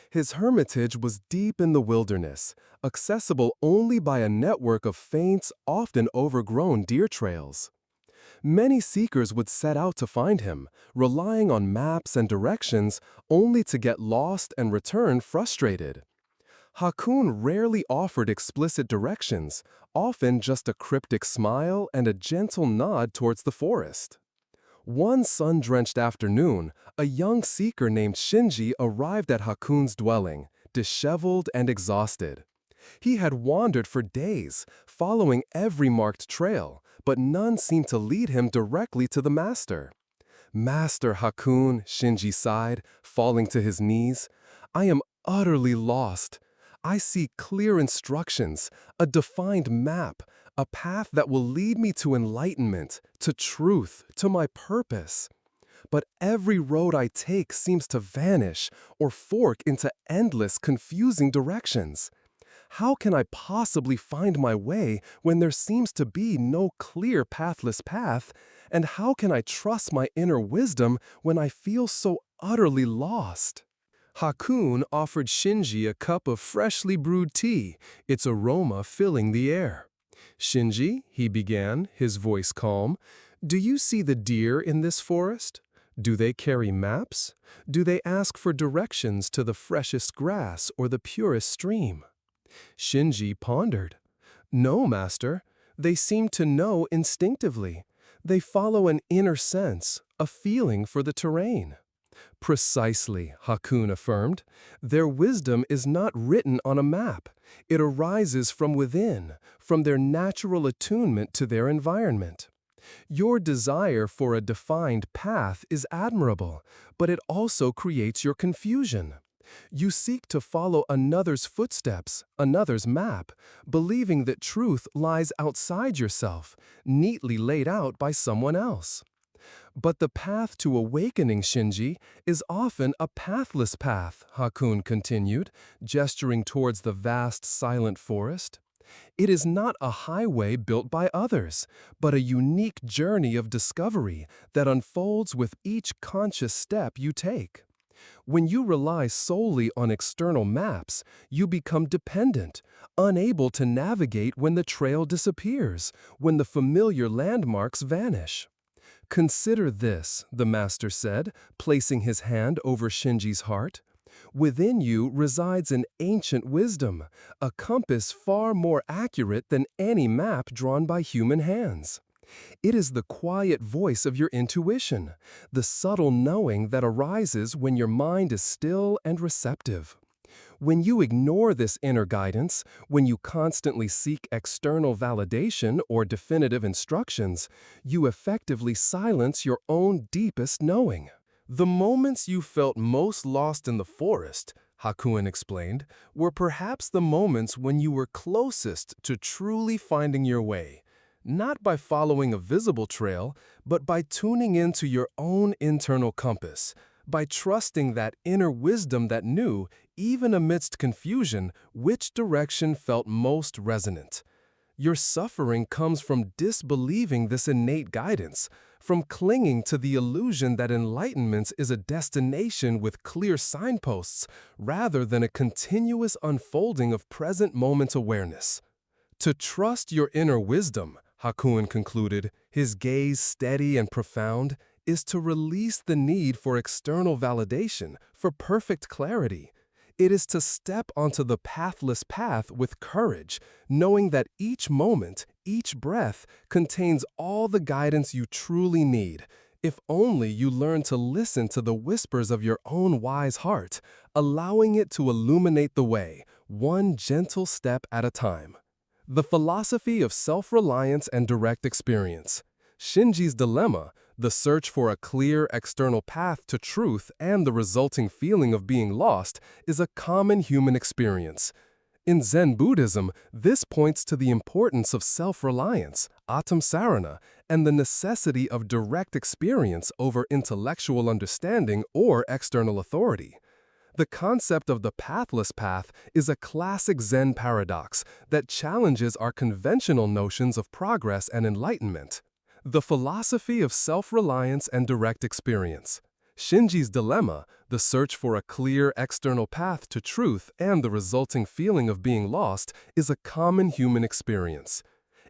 His hermitage was deep in the wilderness, accessible only by a network of faint, often overgrown deer trails. Many seekers would set out to find him, relying on maps and directions, only to get lost and return frustrated. Hakun rarely offered explicit directions, often just a cryptic smile and a gentle nod towards the forest. One sun-drenched afternoon, a young seeker named Shinji arrived at Hakun's dwelling, disheveled and exhausted. He had wandered for days, following every marked trail, but none seemed to lead him directly to the master. "Master Hakun," Shinji sighed, falling to his knees, "I am utterly lost. I see clear instructions, a defined map, a path that will lead me to enlightenment, to truth, to my purpose. But every road I take seems to vanish or fork into endless, confusing directions. How can I possibly find my way when there seems to be no clear pathless path, and how can I trust my inner wisdom when I feel so utterly lost?" Hakun offered Shinji a cup of freshly brewed tea, its aroma filling the air. "Shinji," he began, his voice calm, "do you see the deer in this forest? Do they carry maps? Do they ask for directions to the freshest grass or the purest stream?" Shinji pondered. "No, master. They seem to know instinctively. They follow an inner sense, a feeling for the terrain." "Precisely," Hakun affirmed. "Their wisdom is not written on a map. It arises from within, from their natural attunement to their environment. Your desire for a defined path is admirable, but it also creates your confusion. You seek to follow another's footsteps, another's map, believing that truth lies outside yourself, neatly laid out by someone else. But the path to awakening, Shinji, is often a pathless path," Hakun continued, gesturing towards the vast, silent forest. "It is not a highway built by others, but a unique journey of discovery that unfolds with each conscious step you take. When you rely solely on external maps, you become dependent, unable to navigate when the trail disappears, when the familiar landmarks vanish. Consider this," the master said, placing his hand over Shinji's heart. Within you resides an ancient wisdom, a compass far more accurate than any map drawn by human hands. It is the quiet voice of your intuition, the subtle knowing that arises when your mind is still and receptive. When you ignore this inner guidance, when you constantly seek external validation or definitive instructions, you effectively silence your own deepest knowing. The moments you felt most lost in the forest, Hakuin explained, were perhaps the moments when you were closest to truly finding your way, not by following a visible trail, but by tuning into your own internal compass, by trusting that inner wisdom that knew, even amidst confusion, which direction felt most resonant. Your suffering comes from disbelieving this innate guidance, from clinging to the illusion that enlightenment is a destination with clear signposts rather than a continuous unfolding of present moment awareness. To trust your inner wisdom, Hakuin concluded, his gaze steady and profound, is to release the need for external validation, for perfect clarity. It is to step onto the pathless path with courage, knowing that each moment, each breath, contains all the guidance you truly need, if only you learn to listen to the whispers of your own wise heart, allowing it to illuminate the way, one gentle step at a time. The philosophy of self-reliance and direct experience. Shinji's dilemma, the search for a clear external path to truth and the resulting feeling of being lost, is a common human experience. In Zen Buddhism, this points to the importance of self-reliance, atamsarana, and the necessity of direct experience over intellectual understanding or external authority. The concept of the pathless path is a classic Zen paradox that challenges our conventional notions of progress and enlightenment. The philosophy of self-reliance and direct experience. Shinji's dilemma, the search for a clear external path to truth and the resulting feeling of being lost, is a common human experience.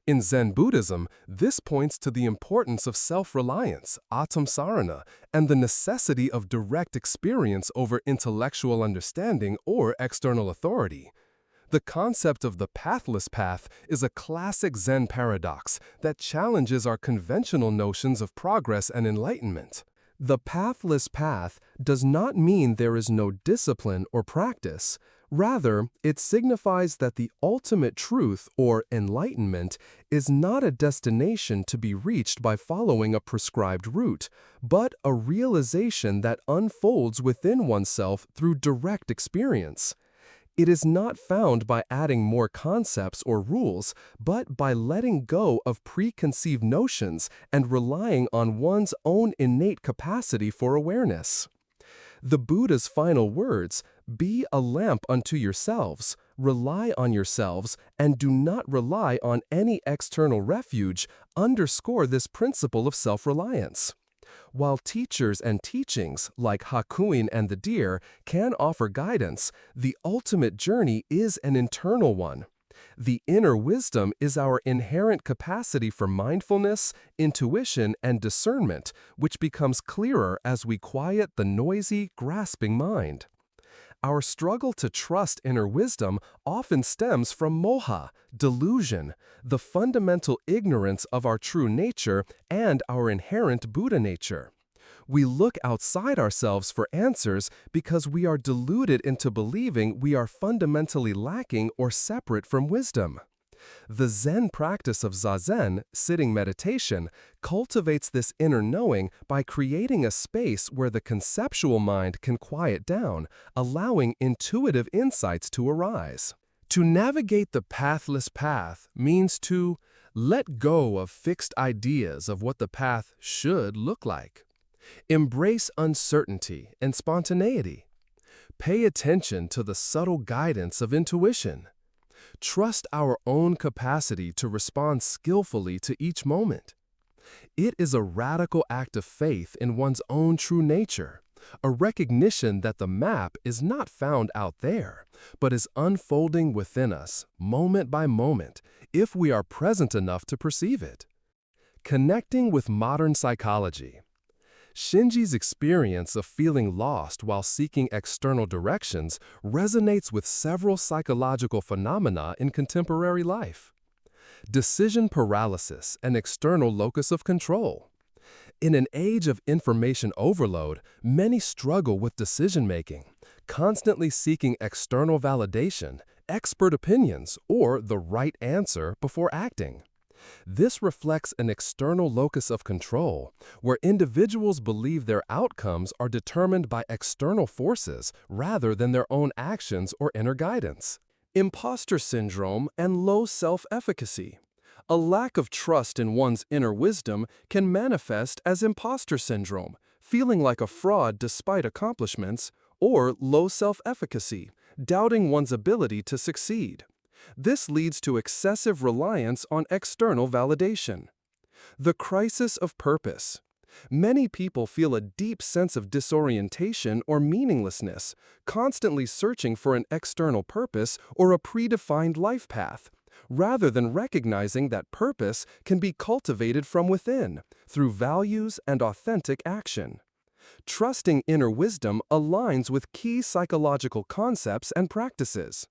In Zen Buddhism, this points to the importance of self-reliance, atamsarana, and the necessity of direct experience over intellectual understanding or external authority. The concept of the pathless path is a classic Zen paradox that challenges our conventional notions of progress and enlightenment. The pathless path does not mean there is no discipline or practice. Rather, it signifies that the ultimate truth, or enlightenment, is not a destination to be reached by following a prescribed route, but a realization that unfolds within oneself through direct experience. It is not found by adding more concepts or rules, but by letting go of preconceived notions and relying on one's own innate capacity for awareness. The Buddha's final words, "Be a lamp unto yourselves, rely on yourselves, and do not rely on any external refuge," underscore this principle of self-reliance. While teachers and teachings, like Hakuin and the deer, can offer guidance, the ultimate journey is an internal one. The inner wisdom is our inherent capacity for mindfulness, intuition, and discernment, which becomes clearer as we quiet the noisy, grasping mind. Our struggle to trust inner wisdom often stems from moha, delusion, the fundamental ignorance of our true nature and our inherent Buddha nature. We look outside ourselves for answers because we are deluded into believing we are fundamentally lacking or separate from wisdom. The Zen practice of Zazen, sitting meditation, cultivates this inner knowing by creating a space where the conceptual mind can quiet down, allowing intuitive insights to arise. To navigate the pathless path means to let go of fixed ideas of what the path should look like. Embrace uncertainty and spontaneity. Pay attention to the subtle guidance of intuition. Trust our own capacity to respond skillfully to each moment. It is a radical act of faith in one's own true nature, a recognition that the map is not found out there, but is unfolding within us, moment by moment, if we are present enough to perceive it. Connecting with modern psychology. Shinji's experience of feeling lost while seeking external directions resonates with several psychological phenomena in contemporary life. Decision paralysis and external locus of control. In an age of information overload, many struggle with decision-making, constantly seeking external validation, expert opinions, or the right answer before acting. This reflects an external locus of control, where individuals believe their outcomes are determined by external forces rather than their own actions or inner guidance. Imposter syndrome and low self-efficacy. A lack of trust in one's inner wisdom can manifest as imposter syndrome, feeling like a fraud despite accomplishments, or low self-efficacy, doubting one's ability to succeed. This leads to excessive reliance on external validation. The crisis of purpose. Many people feel a deep sense of disorientation or meaninglessness, constantly searching for an external purpose or a predefined life path, rather than recognizing that purpose can be cultivated from within, through values and authentic action. Trusting inner wisdom aligns with key psychological concepts and practices.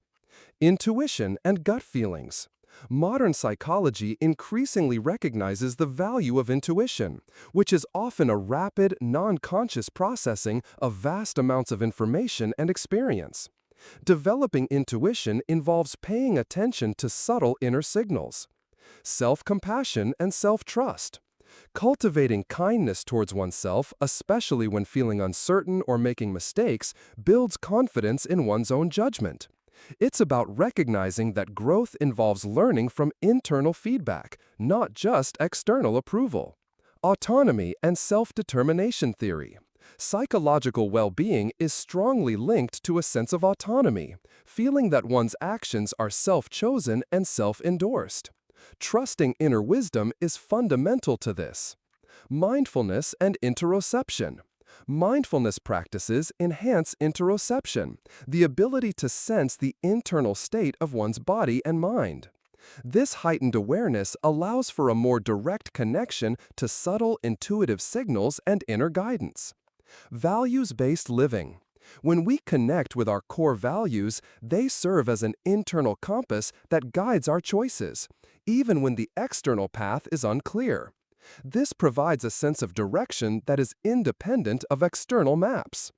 Intuition and gut feelings. Modern psychology increasingly recognizes the value of intuition, which is often a rapid, non-conscious processing of vast amounts of information and experience. Developing intuition involves paying attention to subtle inner signals. Self-compassion and self-trust. Cultivating kindness towards oneself, especially when feeling uncertain or making mistakes, builds confidence in one's own judgment. It's about recognizing that growth involves learning from internal feedback, not just external approval. Autonomy and self-determination theory. Psychological well-being is strongly linked to a sense of autonomy, feeling that one's actions are self-chosen and self-endorsed. Trusting inner wisdom is fundamental to this. Mindfulness and interoception. Mindfulness practices enhance interoception, the ability to sense the internal state of one's body and mind. This heightened awareness allows for a more direct connection to subtle intuitive signals and inner guidance. Values-based living. When we connect with our core values, they serve as an internal compass that guides our choices, even when the external path is unclear. This provides a sense of direction that is independent of external maps.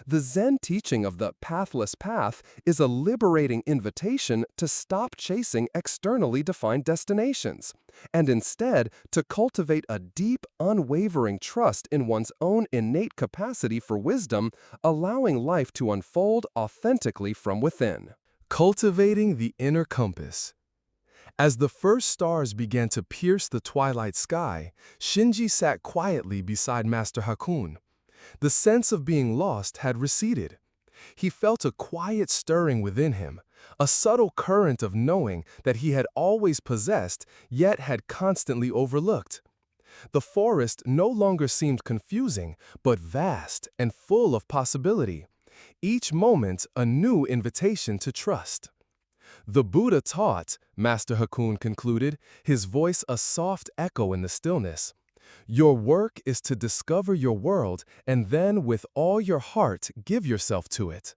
The Zen teaching of the pathless path is a liberating invitation to stop chasing externally defined destinations, and instead to cultivate a deep, unwavering trust in one's own innate capacity for wisdom, allowing life to unfold authentically from within. Cultivating the inner compass. As the first stars began to pierce the twilight sky, Shinji sat quietly beside Master Hakun. The sense of being lost had receded. He felt a quiet stirring within him, a subtle current of knowing that he had always possessed, yet had constantly overlooked. The forest no longer seemed confusing, but vast and full of possibility. Each moment a new invitation to trust. The Buddha taught, Master Hakun concluded, his voice a soft echo in the stillness. Your work is to discover your world and then with all your heart give yourself to it.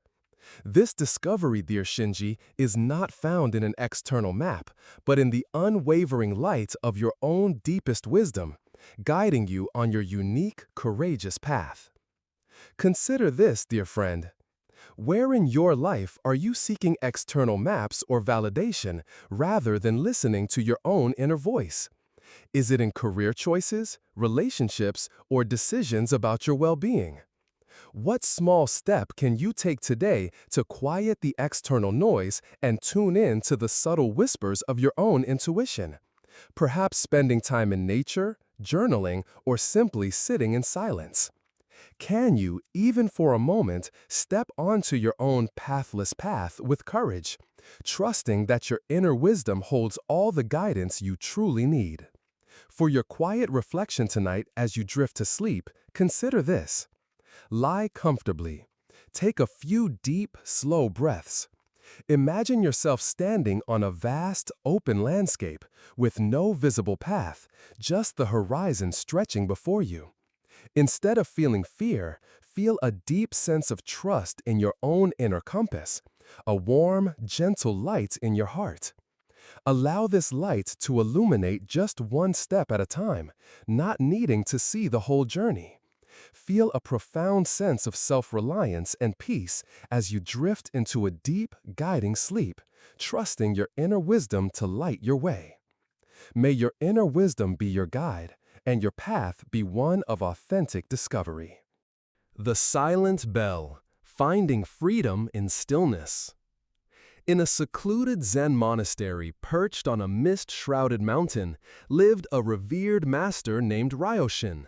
This discovery, dear Shinji, is not found in an external map, but in the unwavering light of your own deepest wisdom, guiding you on your unique, courageous path. Consider this, dear friend. Where in your life are you seeking external maps or validation rather than listening to your own inner voice? Is it in career choices, relationships, or decisions about your well-being? What small step can you take today to quiet the external noise and tune in to the subtle whispers of your own intuition? Perhaps spending time in nature, journaling, or simply sitting in silence. Can you, even for a moment, step onto your own pathless path with courage, trusting that your inner wisdom holds all the guidance you truly need? For your quiet reflection tonight as you drift to sleep, consider this. Lie comfortably. Take a few deep, slow breaths. Imagine yourself standing on a vast, open landscape with no visible path, just the horizon stretching before you. Instead of feeling fear, feel a deep sense of trust in your own inner compass, a warm, gentle light in your heart. Allow this light to illuminate just one step at a time, not needing to see the whole journey. Feel a profound sense of self-reliance and peace as you drift into a deep, guiding sleep, trusting your inner wisdom to light your way. May your inner wisdom be your guide, and your path be one of authentic discovery. The Silent Bell, Finding Freedom in Stillness. In a secluded Zen monastery perched on a mist-shrouded mountain lived a revered master named Ryoshin.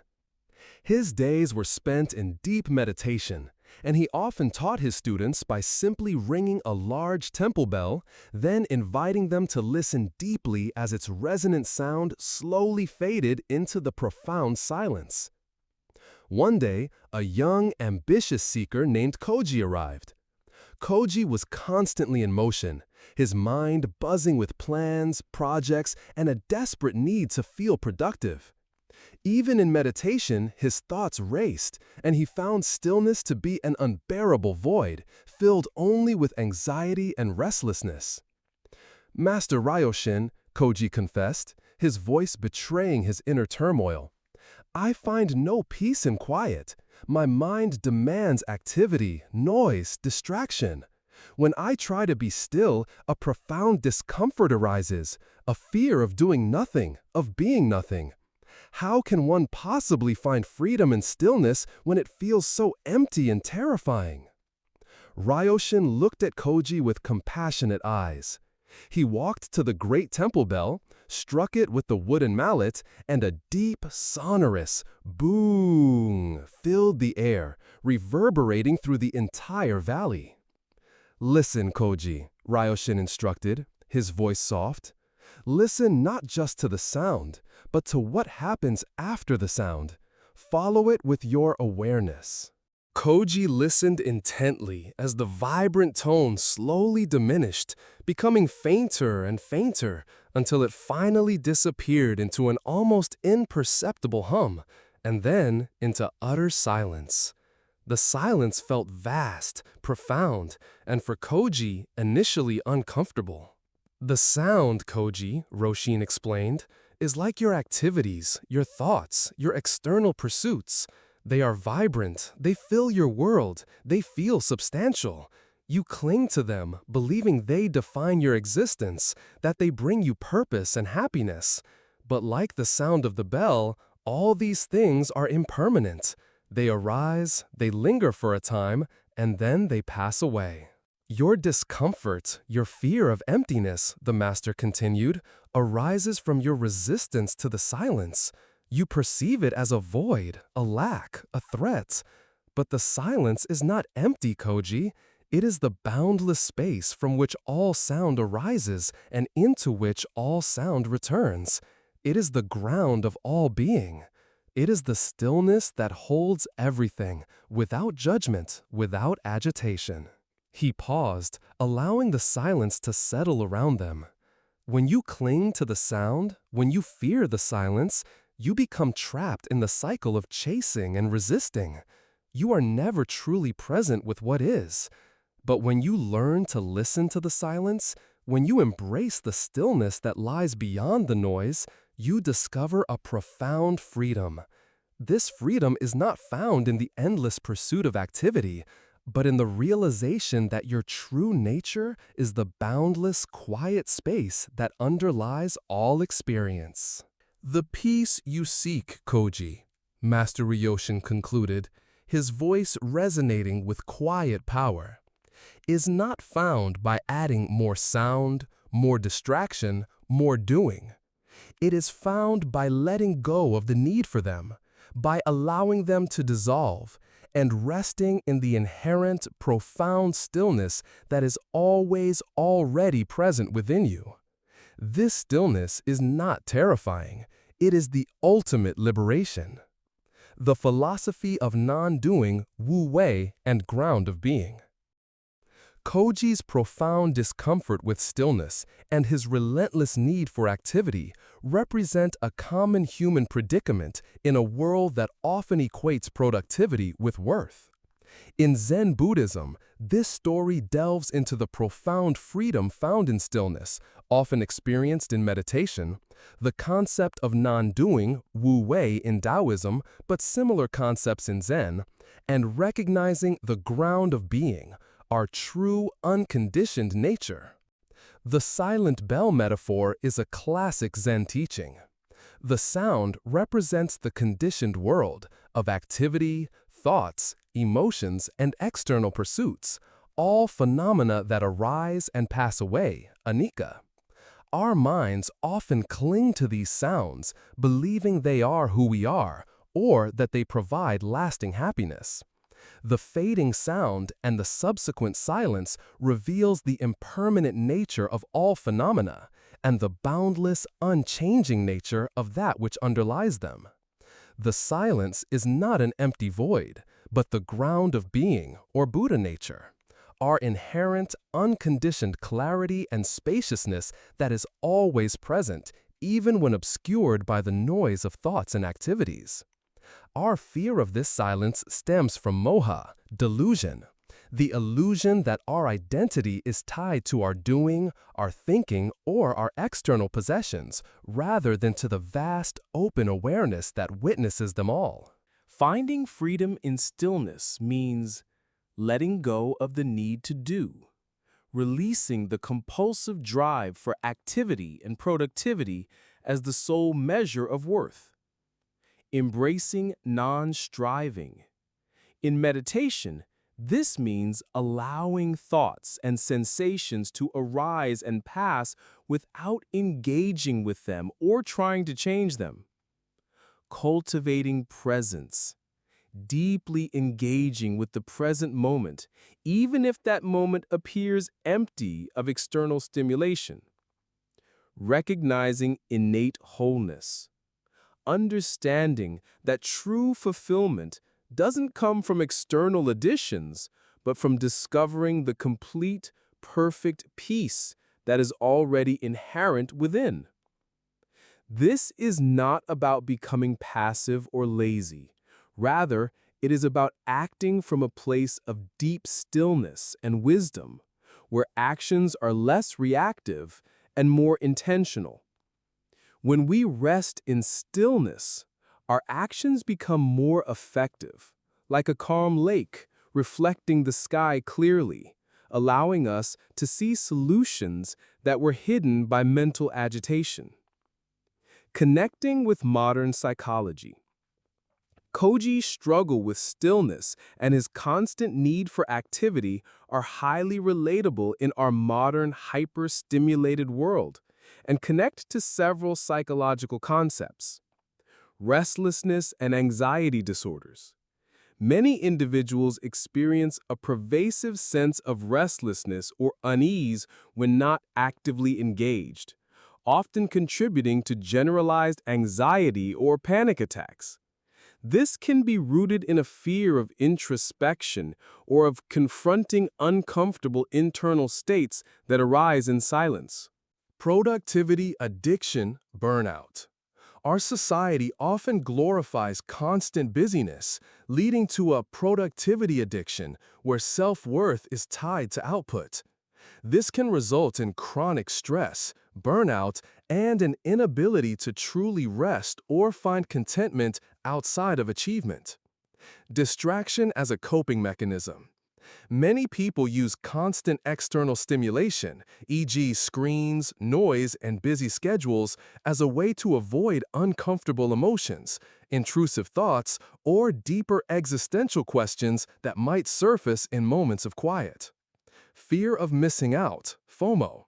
His days were spent in deep meditation, and he often taught his students by simply ringing a large temple bell, then inviting them to listen deeply as its resonant sound slowly faded into the profound silence. One day, a young, ambitious seeker named Koji arrived. Koji was constantly in motion, his mind buzzing with plans, projects, and a desperate need to feel productive. Even in meditation, his thoughts raced, and he found stillness to be an unbearable void, filled only with anxiety and restlessness. "Master Ryoshin," Koji confessed, his voice betraying his inner turmoil, "I find no peace in quiet. My mind demands activity, noise, distraction. When I try to be still, a profound discomfort arises, a fear of doing nothing, of being nothing. How can one possibly find freedom in stillness when it feels so empty and terrifying?" Ryoshin looked at Koji with compassionate eyes. He walked to the great temple bell, struck it with the wooden mallet, and a deep, sonorous boom filled the air, reverberating through the entire valley. "Listen, Koji," Ryoshin instructed, his voice soft. "Listen not just to the sound, but to what happens after the sound. Follow it with your awareness." Koji listened intently as the vibrant tone slowly diminished, becoming fainter and fainter until it finally disappeared into an almost imperceptible hum, and then into utter silence. The silence felt vast, profound, and for Koji, initially uncomfortable. "The sound, Koji," Roshin explained, "is like your activities, your thoughts, your external pursuits. They are vibrant, they fill your world, they feel substantial. You cling to them, believing they define your existence, that they bring you purpose and happiness. But like the sound of the bell, all these things are impermanent. They arise, they linger for a time, and then they pass away. Your discomfort, your fear of emptiness," the master continued, "arises from your resistance to the silence. You perceive it as a void, a lack, a threat. But the silence is not empty, Koji. It is the boundless space from which all sound arises and into which all sound returns. It is the ground of all being. It is the stillness that holds everything, without judgment, without agitation." He paused, allowing the silence to settle around them. When you cling to the sound, when you fear the silence, you become trapped in the cycle of chasing and resisting. You are never truly present with what is. But when you learn to listen to the silence, when you embrace the stillness that lies beyond the noise, you discover a profound freedom. This freedom is not found in the endless pursuit of activity, but in the realization that your true nature is the boundless, quiet space that underlies all experience. "The peace you seek, Koji," Master Ryoshin concluded, his voice resonating with quiet power, "is not found by adding more sound, more distraction, more doing. It is found by letting go of the need for them, by allowing them to dissolve, and resting in the inherent, profound stillness that is always already present within you. This stillness is not terrifying. It is the ultimate liberation. The philosophy of non-doing, wu wei, and ground of being." Koji's profound discomfort with stillness and his relentless need for activity represent a common human predicament in a world that often equates productivity with worth. In Zen Buddhism, this story delves into the profound freedom found in stillness, often experienced in meditation, the concept of non-doing, wu-wei in Taoism, but similar concepts in Zen, and recognizing the ground of being, our true, unconditioned nature. The silent bell metaphor is a classic Zen teaching. The sound represents the conditioned world of activity, thoughts, emotions, and external pursuits, all phenomena that arise and pass away, anicca. Our minds often cling to these sounds, believing they are who we are, or that they provide lasting happiness. The fading sound and the subsequent silence reveals the impermanent nature of all phenomena and the boundless, unchanging nature of that which underlies them. The silence is not an empty void, but the ground of being, or Buddha nature, our inherent, unconditioned clarity and spaciousness that is always present, even when obscured by the noise of thoughts and activities. Our fear of this silence stems from moha, delusion, the illusion that our identity is tied to our doing, our thinking, or our external possessions, rather than to the vast, open awareness that witnesses them all. Finding freedom in stillness means letting go of the need to do, releasing the compulsive drive for activity and productivity as the sole measure of worth, embracing non-striving. In meditation, this means allowing thoughts and sensations to arise and pass without engaging with them or trying to change them. Cultivating presence, deeply engaging with the present moment, even if that moment appears empty of external stimulation. Recognizing innate wholeness, understanding that true fulfillment doesn't come from external additions, but from discovering the complete, perfect peace that is already inherent within. This is not about becoming passive or lazy. Rather, it is about acting from a place of deep stillness and wisdom, where actions are less reactive and more intentional. When we rest in stillness, our actions become more effective, like a calm lake reflecting the sky clearly, allowing us to see solutions that were hidden by mental agitation. Connecting with modern psychology. Koji's struggle with stillness and his constant need for activity are highly relatable in our modern hyper-stimulated world and connect to several psychological concepts. Restlessness and anxiety disorders. Many individuals experience a pervasive sense of restlessness or unease when not actively engaged, often contributing to generalized anxiety or panic attacks. This can be rooted in a fear of introspection or of confronting uncomfortable internal states that arise in silence. Productivity addiction, burnout. Our society often glorifies constant busyness, leading to a productivity addiction where self-worth is tied to output. This can result in chronic stress, burnout, and an inability to truly rest or find contentment outside of achievement. Distraction as a coping mechanism. Many people use constant external stimulation, e.g. screens, noise, and busy schedules, as a way to avoid uncomfortable emotions, intrusive thoughts, or deeper existential questions that might surface in moments of quiet. Fear of missing out, FOMO.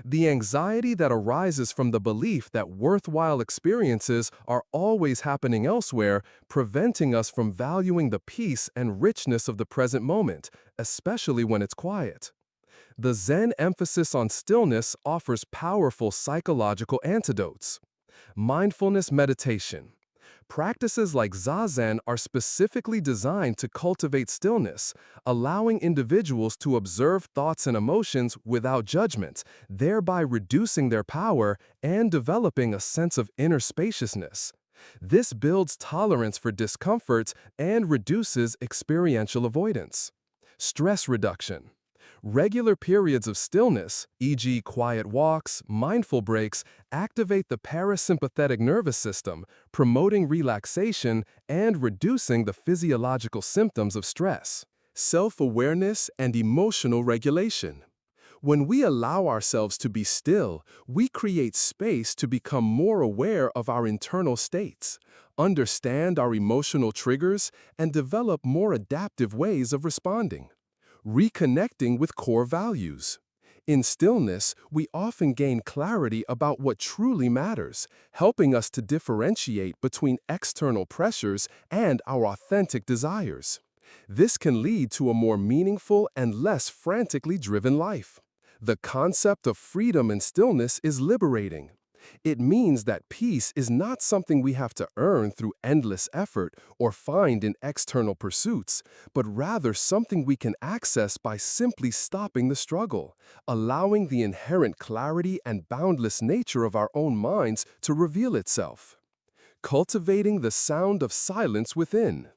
The anxiety that arises from the belief that worthwhile experiences are always happening elsewhere, preventing us from valuing the peace and richness of the present moment, especially when it's quiet. The Zen emphasis on stillness offers powerful psychological antidotes. Mindfulness meditation. Practices like Zazen are specifically designed to cultivate stillness, allowing individuals to observe thoughts and emotions without judgment, thereby reducing their power and developing a sense of inner spaciousness. This builds tolerance for discomfort and reduces experiential avoidance. Stress reduction. Regular periods of stillness, e.g., quiet walks, mindful breaks, activate the parasympathetic nervous system, promoting relaxation and reducing the physiological symptoms of stress. Self-awareness and emotional regulation. When we allow ourselves to be still, we create space to become more aware of our internal states, understand our emotional triggers, and develop more adaptive ways of responding. Reconnecting with core values. In stillness, we often gain clarity about what truly matters, helping us to differentiate between external pressures and our authentic desires. This can lead to a more meaningful and less frantically driven life. The concept of freedom and stillness is liberating. It means that peace is not something we have to earn through endless effort or find in external pursuits, but rather something we can access by simply stopping the struggle, allowing the inherent clarity and boundless nature of our own minds to reveal itself. Cultivating the sound of silence within.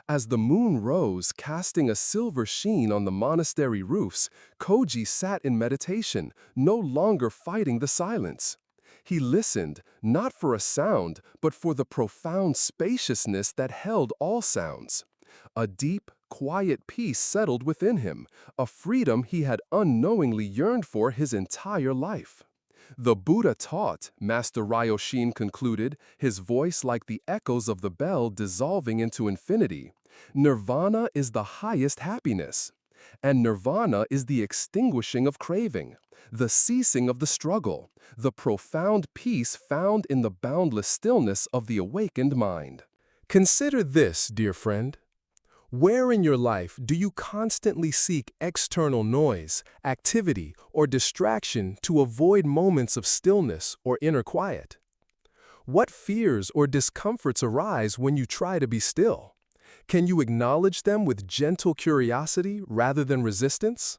As the moon rose, casting a silver sheen on the monastery roofs, Koji sat in meditation, no longer fighting the silence. He listened, not for a sound, but for the profound spaciousness that held all sounds. A deep, quiet peace settled within him, a freedom he had unknowingly yearned for his entire life. The Buddha taught, Master Ryoshin concluded, his voice like the echoes of the bell dissolving into infinity. Nirvana is the highest happiness. And nirvana is the extinguishing of craving, the ceasing of the struggle, the profound peace found in the boundless stillness of the awakened mind. Consider this, dear friend. Where in your life do you constantly seek external noise, activity, or distraction to avoid moments of stillness or inner quiet? What fears or discomforts arise when you try to be still? Can you acknowledge them with gentle curiosity rather than resistance?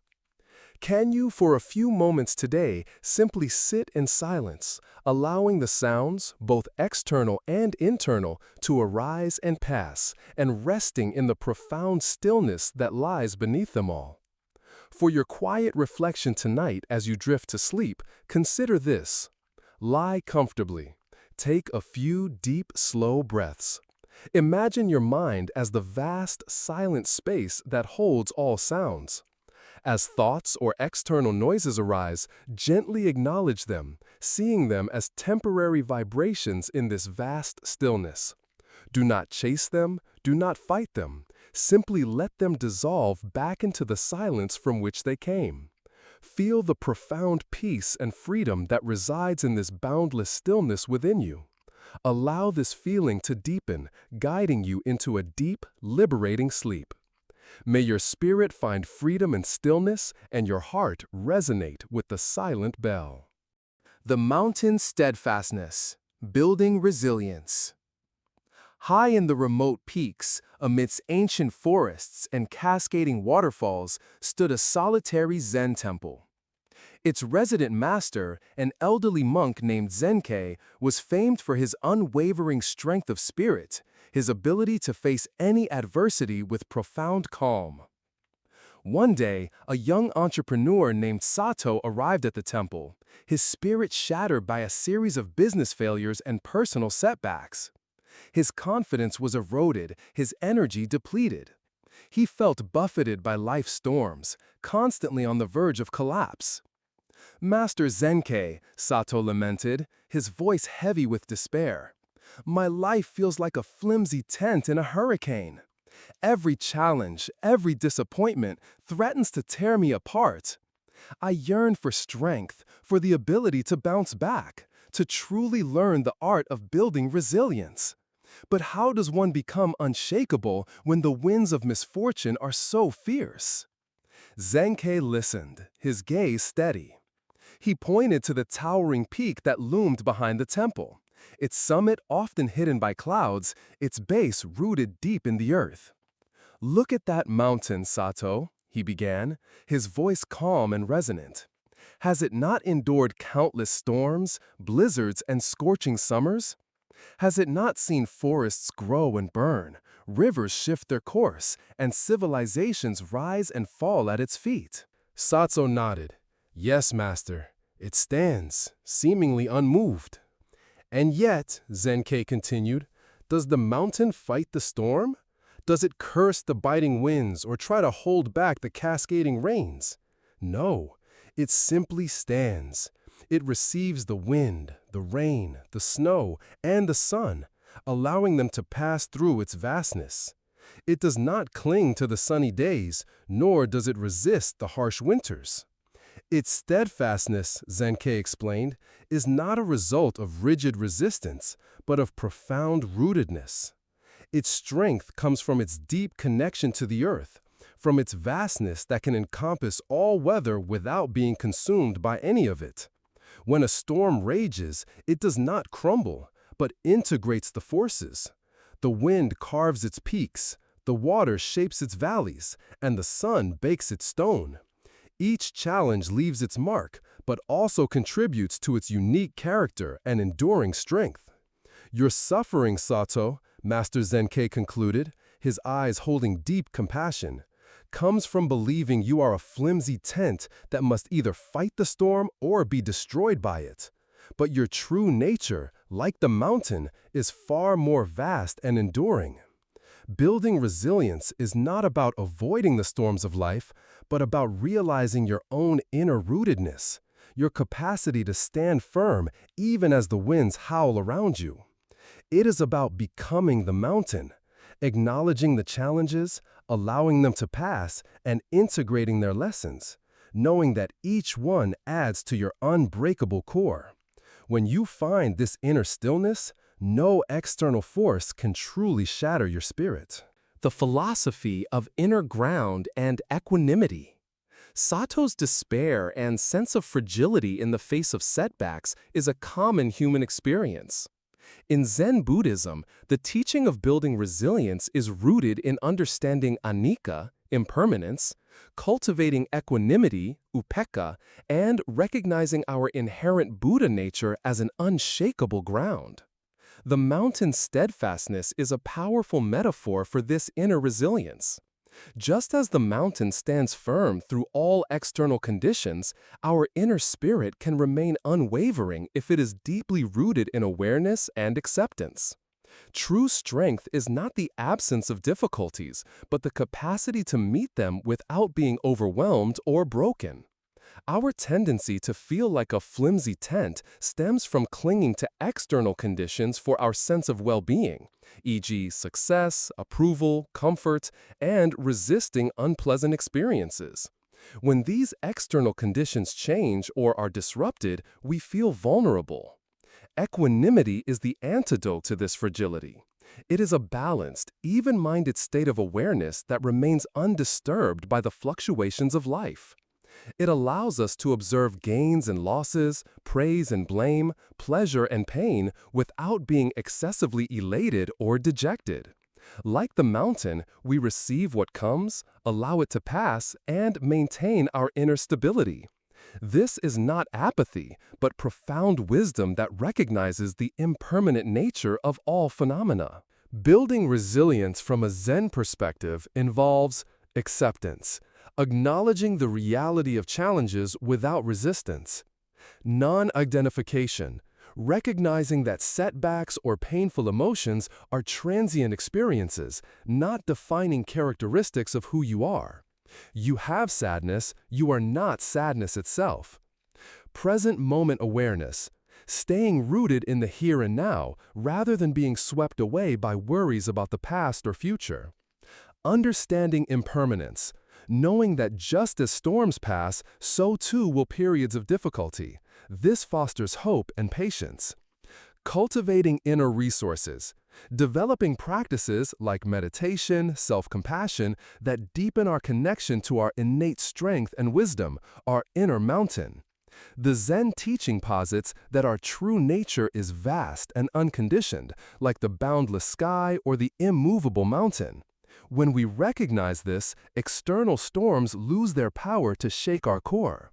Can you, for a few moments today, simply sit in silence, allowing the sounds, both external and internal, to arise and pass, and resting in the profound stillness that lies beneath them all? For your quiet reflection tonight as you drift to sleep, consider this. Lie comfortably. Take a few deep, slow breaths. Imagine your mind as the vast, silent space that holds all sounds. As thoughts or external noises arise, gently acknowledge them, seeing them as temporary vibrations in this vast stillness. Do not chase them, do not fight them. Simply let them dissolve back into the silence from which they came. Feel the profound peace and freedom that resides in this boundless stillness within you. Allow this feeling to deepen, guiding you into a deep, liberating sleep. May your spirit find freedom and stillness, and your heart resonate with the silent bell. The mountain steadfastness, building resilience. High in the remote peaks, amidst ancient forests and cascading waterfalls, stood a solitary Zen temple. Its resident master, an elderly monk named Zenkei, was famed for his unwavering strength of spirit, his ability to face any adversity with profound calm. One day, a young entrepreneur named Sato arrived at the temple, his spirit shattered by a series of business failures and personal setbacks. His confidence was eroded, his energy depleted. He felt buffeted by life's storms, constantly on the verge of collapse. Master Zenkei, Sato lamented, his voice heavy with despair. My life feels like a flimsy tent in a hurricane. Every challenge, every disappointment threatens to tear me apart. I yearn for strength, for the ability to bounce back, to truly learn the art of building resilience. But how does one become unshakable when the winds of misfortune are so fierce? Zenkei listened, his gaze steady. He pointed to the towering peak that loomed behind the temple. its summit often hidden by clouds, its base rooted deep in the earth. "Look at that mountain, Sato," he began, his voice calm and resonant. "Has it not endured countless storms, blizzards, and scorching summers? Has it not seen forests grow and burn, rivers shift their course, and civilizations rise and fall at its feet?" Sato nodded. "Yes, master. It stands, seemingly unmoved." "And yet," Zenkei continued, "does the mountain fight the storm? Does it curse the biting winds or try to hold back the cascading rains? No, it simply stands. It receives the wind, the rain, the snow, and the sun, allowing them to pass through its vastness. It does not cling to the sunny days, nor does it resist the harsh winters. Its steadfastness," Zenkei explained, "is not a result of rigid resistance, but of profound rootedness. Its strength comes from its deep connection to the earth, from its vastness that can encompass all weather without being consumed by any of it. When a storm rages, it does not crumble, but integrates the forces. The wind carves its peaks, the water shapes its valleys, and the sun bakes its stone. Each challenge leaves its mark, but also contributes to its unique character and enduring strength. Your suffering, Sato," Master Zenkei concluded, his eyes holding deep compassion, "comes from believing you are a flimsy tent that must either fight the storm or be destroyed by it. But your true nature, like the mountain, is far more vast and enduring. Building resilience is not about avoiding the storms of life, but about realizing your own inner rootedness, your capacity to stand firm even as the winds howl around you. It is about becoming the mountain, acknowledging the challenges, allowing them to pass, and integrating their lessons, knowing that each one adds to your unbreakable core. When you find this inner stillness, no external force can truly shatter your spirit." The philosophy of inner ground and equanimity. Sato's despair and sense of fragility in the face of setbacks is a common human experience. In Zen Buddhism, the teaching of building resilience is rooted in understanding anicca, impermanence, cultivating equanimity, upekkha, and recognizing our inherent Buddha nature as an unshakable ground. The mountain's steadfastness is a powerful metaphor for this inner resilience. Just as the mountain stands firm through all external conditions, our inner spirit can remain unwavering if it is deeply rooted in awareness and acceptance. True strength is not the absence of difficulties, but the capacity to meet them without being overwhelmed or broken. Our tendency to feel like a flimsy tent stems from clinging to external conditions for our sense of well-being, e.g., success, approval, comfort, and resisting unpleasant experiences. When these external conditions change or are disrupted, we feel vulnerable. Equanimity is the antidote to this fragility. It is a balanced, even-minded state of awareness that remains undisturbed by the fluctuations of life. It allows us to observe gains and losses, praise and blame, pleasure and pain without being excessively elated or dejected. Like the mountain, we receive what comes, allow it to pass, and maintain our inner stability. This is not apathy, but profound wisdom that recognizes the impermanent nature of all phenomena. Building resilience from a Zen perspective involves acceptance, acknowledging the reality of challenges without resistance. Non-identification, recognizing that setbacks or painful emotions are transient experiences, not defining characteristics of who you are. You have sadness, you are not sadness itself. Present moment awareness, staying rooted in the here and now rather than being swept away by worries about the past or future. Understanding impermanence, knowing that just as storms pass, so too will periods of difficulty. This fosters hope and patience. Cultivating inner resources, developing practices like meditation, self-compassion that deepen our connection to our innate strength and wisdom, our inner mountain. The Zen teaching posits that our true nature is vast and unconditioned, like the boundless sky or the immovable mountain. When we recognize this, external storms lose their power to shake our core.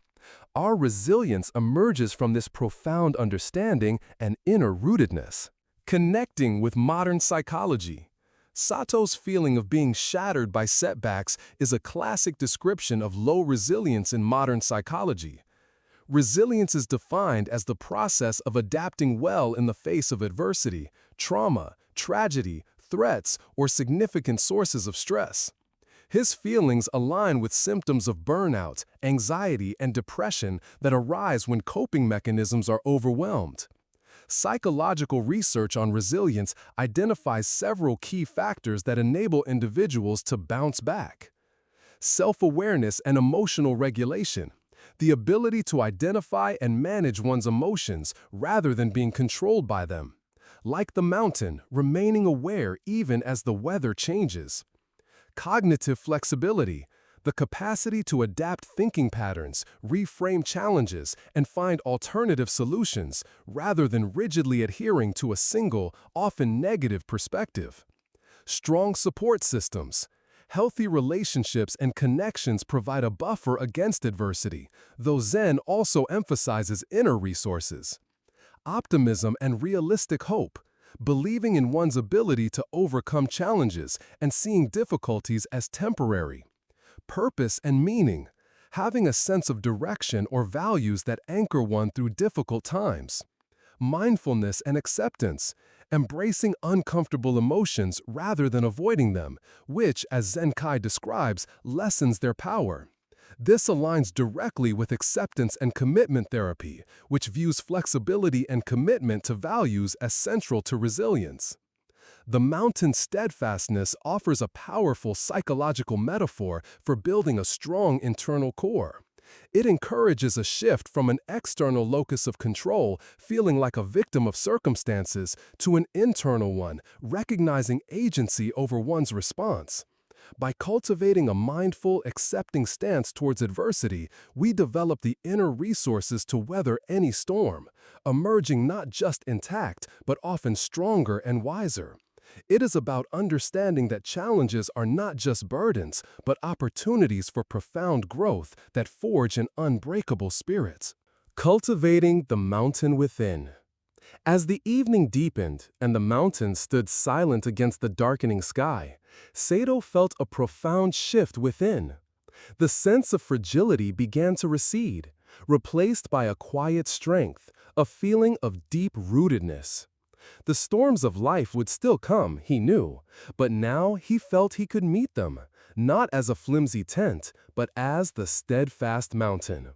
Our resilience emerges from this profound understanding and inner rootedness. Connecting with modern psychology. Sato's feeling of being shattered by setbacks is a classic description of low resilience in modern psychology. Resilience is defined as the process of adapting well in the face of adversity, trauma, tragedy, threats, or significant sources of stress. His feelings align with symptoms of burnout, anxiety, and depression that arise when coping mechanisms are overwhelmed. Psychological research on resilience identifies several key factors that enable individuals to bounce back. Self-awareness and emotional regulation. The ability to identify and manage one's emotions rather than being controlled by them. Like the mountain, remaining aware even as the weather changes. Cognitive flexibility. The capacity to adapt thinking patterns, reframe challenges, and find alternative solutions, rather than rigidly adhering to a single, often negative perspective. Strong support systems. Healthy relationships and connections provide a buffer against adversity, though Zen also emphasizes inner resources. Optimism and realistic hope. Believing in one's ability to overcome challenges and seeing difficulties as temporary. Purpose and meaning, having a sense of direction or values that anchor one through difficult times. Mindfulness and acceptance, embracing uncomfortable emotions rather than avoiding them, which, as Zenkai describes, lessens their power. This aligns directly with acceptance and commitment therapy, which views flexibility and commitment to values as central to resilience. The mountain's steadfastness offers a powerful psychological metaphor for building a strong internal core. It encourages a shift from an external locus of control, feeling like a victim of circumstances, to an internal one, recognizing agency over one's response. By cultivating a mindful, accepting stance towards adversity, we develop the inner resources to weather any storm, emerging not just intact, but often stronger and wiser. It is about understanding that challenges are not just burdens, but opportunities for profound growth that forge an unbreakable spirit. Cultivating the mountain within. As the evening deepened and the mountain stood silent against the darkening sky, Sato felt a profound shift within. The sense of fragility began to recede, replaced by a quiet strength, a feeling of deep rootedness. The storms of life would still come, he knew, but now he felt he could meet them, not as a flimsy tent, but as the steadfast mountain.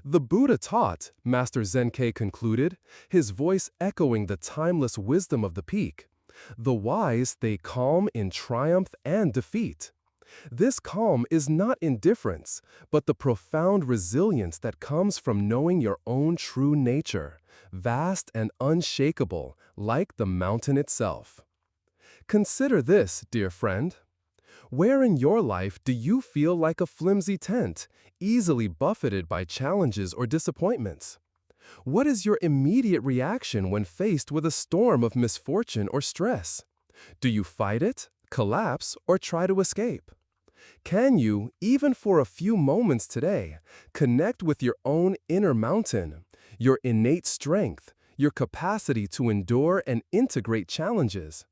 The Buddha taught, Master Zenkai concluded, his voice echoing the timeless wisdom of the peak. The wise stay calm in triumph and defeat. This calm is not indifference, but the profound resilience that comes from knowing your own true nature, vast and unshakable, like the mountain itself. Consider this, dear friend. Where in your life do you feel like a flimsy tent, easily buffeted by challenges or disappointments? What is your immediate reaction when faced with a storm of misfortune or stress? Do you fight it, collapse, or try to escape? Can you, even for a few moments today, connect with your own inner mountain, your innate strength, your capacity to endure and integrate challenges?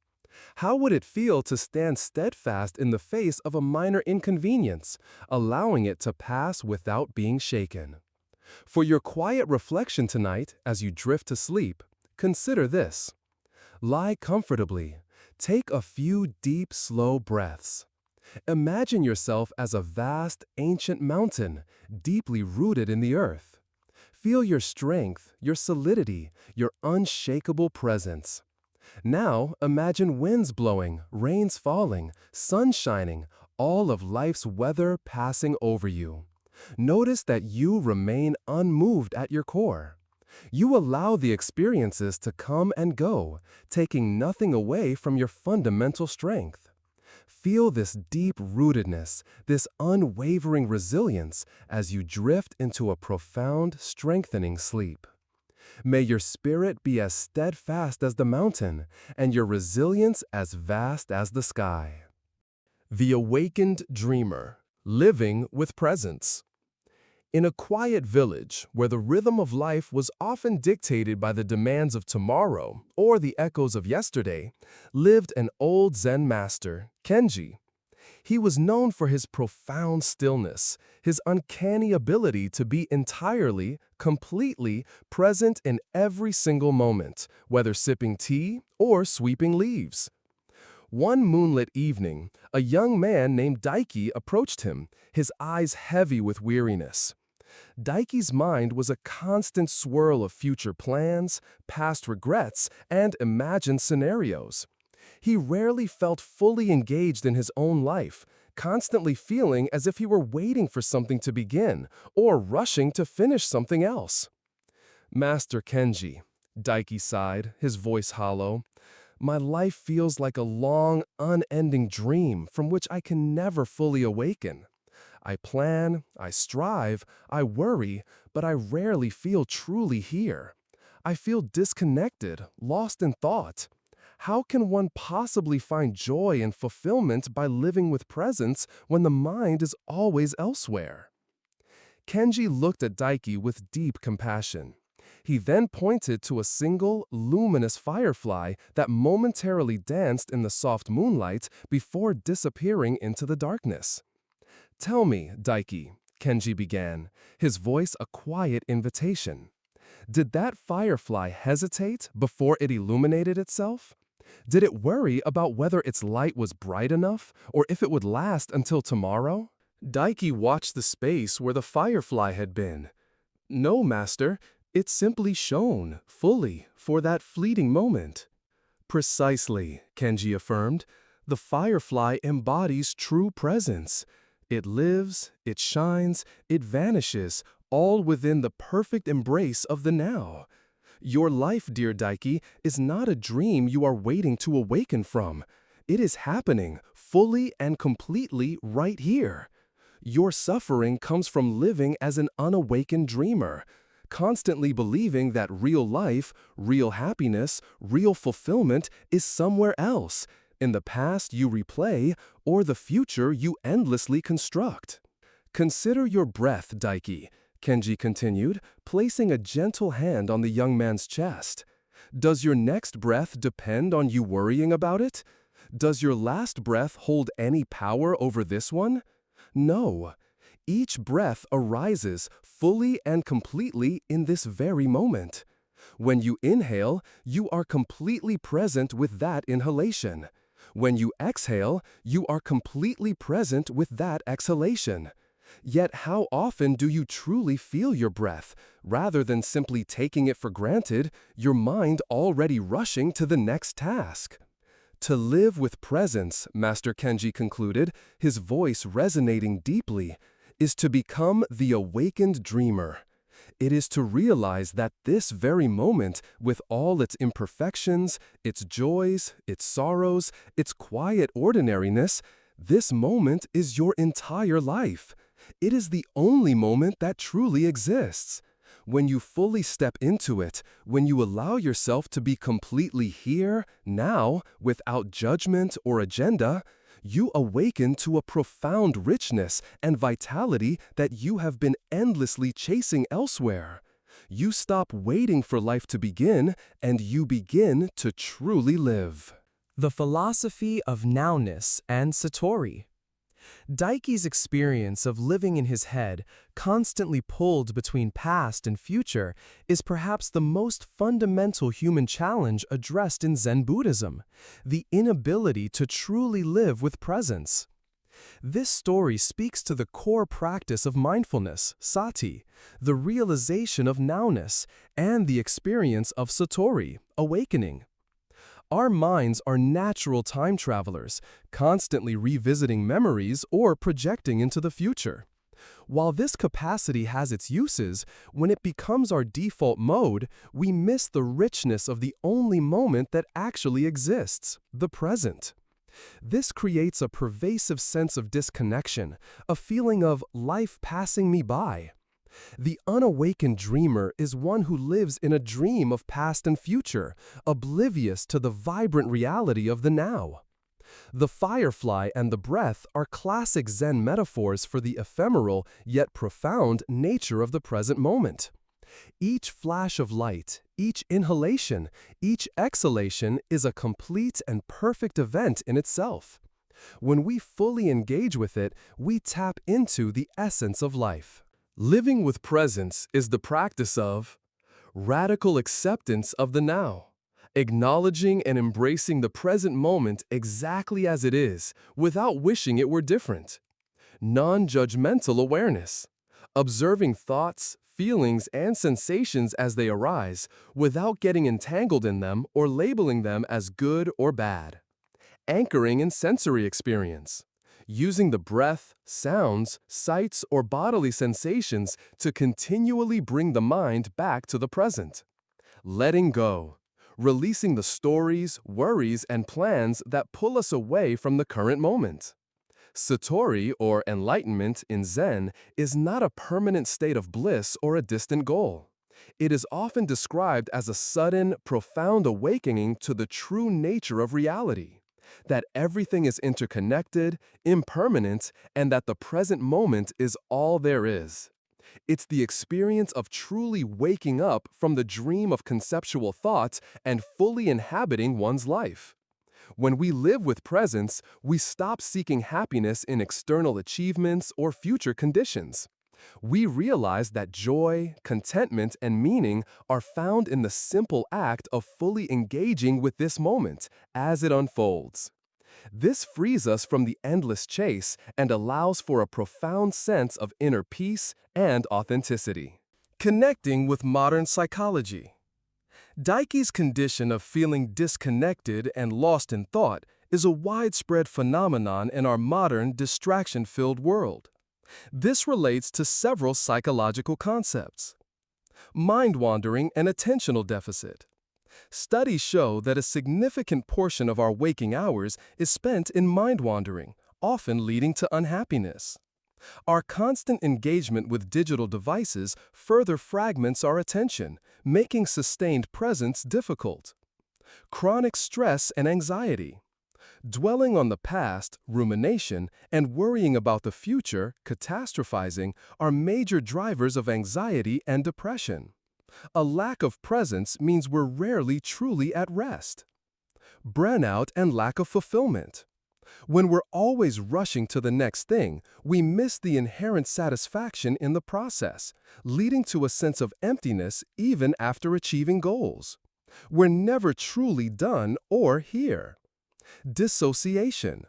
How would it feel to stand steadfast in the face of a minor inconvenience, allowing it to pass without being shaken? For your quiet reflection tonight, as you drift to sleep, consider this. Lie comfortably. Take a few deep, slow breaths. Imagine yourself as a vast, ancient mountain, deeply rooted in the earth. Feel your strength, your solidity, your unshakable presence. Now imagine winds blowing, rains falling, sun shining, all of life's weather passing over you. Notice that you remain unmoved at your core. You allow the experiences to come and go, taking nothing away from your fundamental strength. Feel this deep rootedness, this unwavering resilience as you drift into a profound, strengthening sleep. May your spirit be as steadfast as the mountain, and your resilience as vast as the sky. The Awakened Dreamer, living with presence. In a quiet village where the rhythm of life was often dictated by the demands of tomorrow or the echoes of yesterday, lived an old Zen master, Kenji. He was known for his profound stillness, his uncanny ability to be entirely, completely present in every single moment, whether sipping tea or sweeping leaves. One moonlit evening, a young man named Daiki approached him, his eyes heavy with weariness. Daiki's mind was a constant swirl of future plans, past regrets, and imagined scenarios. He rarely felt fully engaged in his own life, constantly feeling as if he were waiting for something to begin or rushing to finish something else. "Master Kenji," Daiki sighed, his voice hollow, "my life feels like a long, unending dream from which I can never fully awaken. I plan, I strive, I worry, but I rarely feel truly here. I feel disconnected, lost in thought. How can one possibly find joy and fulfillment by living with presence when the mind is always elsewhere?" Kenji looked at Daiki with deep compassion. He then pointed to a single, luminous firefly that momentarily danced in the soft moonlight before disappearing into the darkness. "Tell me, Daiki," Kenji began, his voice a quiet invitation. "Did that firefly hesitate before it illuminated itself? Did it worry about whether its light was bright enough or if it would last until tomorrow?" Daiki watched the space where the firefly had been. "No, master, it simply shone, fully, for that fleeting moment." "Precisely," Kenji affirmed. "The firefly embodies true presence. It lives, it shines, it vanishes, all within the perfect embrace of the now. Your life, dear Daiki, is not a dream you are waiting to awaken from. It is happening, fully and completely, right here. Your suffering comes from living as an unawakened dreamer, constantly believing that real life, real happiness, real fulfillment is somewhere else, in the past you replay, or the future you endlessly construct. Consider your breath, Daiki," Kenji continued, placing a gentle hand on the young man's chest. "Does your next breath depend on you worrying about it? Does your last breath hold any power over this one? No. Each breath arises fully and completely in this very moment. When you inhale, you are completely present with that inhalation. When you exhale, you are completely present with that exhalation. Yet how often do you truly feel your breath, rather than simply taking it for granted, your mind already rushing to the next task?" To live with presence, Master Kenji concluded, his voice resonating deeply, is to become the awakened dreamer. It is to realize that this very moment, with all its imperfections, its joys, its sorrows, its quiet ordinariness, this moment is your entire life. It is the only moment that truly exists. When you fully step into it, when you allow yourself to be completely here, now, without judgment or agenda, you awaken to a profound richness and vitality that you have been endlessly chasing elsewhere. You stop waiting for life to begin, and you begin to truly live. The philosophy of nowness and Satori. Daiki's experience of living in his head, constantly pulled between past and future, is perhaps the most fundamental human challenge addressed in Zen Buddhism, the inability to truly live with presence. This story speaks to the core practice of mindfulness, sati, the realization of nowness, and the experience of satori, awakening. Our minds are natural time travelers, constantly revisiting memories or projecting into the future. While this capacity has its uses, when it becomes our default mode, we miss the richness of the only moment that actually exists, the present. This creates a pervasive sense of disconnection, a feeling of life passing me by. The unawakened dreamer is one who lives in a dream of past and future, oblivious to the vibrant reality of the now. The firefly and the breath are classic Zen metaphors for the ephemeral yet profound nature of the present moment. Each flash of light, each inhalation, each exhalation is a complete and perfect event in itself. When we fully engage with it, we tap into the essence of life. Living with presence is the practice of radical acceptance of the now, acknowledging and embracing the present moment exactly as it is, without wishing it were different. Non-judgmental awareness, observing thoughts, feelings, and sensations as they arise, without getting entangled in them or labeling them as good or bad. Anchoring in sensory experience, using the breath, sounds, sights, or bodily sensations to continually bring the mind back to the present. Letting go, releasing the stories, worries, and plans that pull us away from the current moment. Satori, or enlightenment in Zen, is not a permanent state of bliss or a distant goal. It is often described as a sudden, profound awakening to the true nature of reality, that everything is interconnected, impermanent, and that the present moment is all there is. It's the experience of truly waking up from the dream of conceptual thought and fully inhabiting one's life. When we live with presence, we stop seeking happiness in external achievements or future conditions. We realize that joy, contentment, and meaning are found in the simple act of fully engaging with this moment as it unfolds. This frees us from the endless chase and allows for a profound sense of inner peace and authenticity. Connecting with modern psychology. Daiki's condition of feeling disconnected and lost in thought is a widespread phenomenon in our modern, distraction-filled world. This relates to several psychological concepts. Mind-wandering and attentional deficit. Studies show that a significant portion of our waking hours is spent in mind-wandering, often leading to unhappiness. Our constant engagement with digital devices further fragments our attention, making sustained presence difficult. Chronic stress and anxiety. Dwelling on the past, rumination, and worrying about the future, catastrophizing, are major drivers of anxiety and depression. A lack of presence means we're rarely truly at rest. Burnout and lack of fulfillment. When we're always rushing to the next thing, we miss the inherent satisfaction in the process, leading to a sense of emptiness even after achieving goals. We're never truly done or here. Dissociation.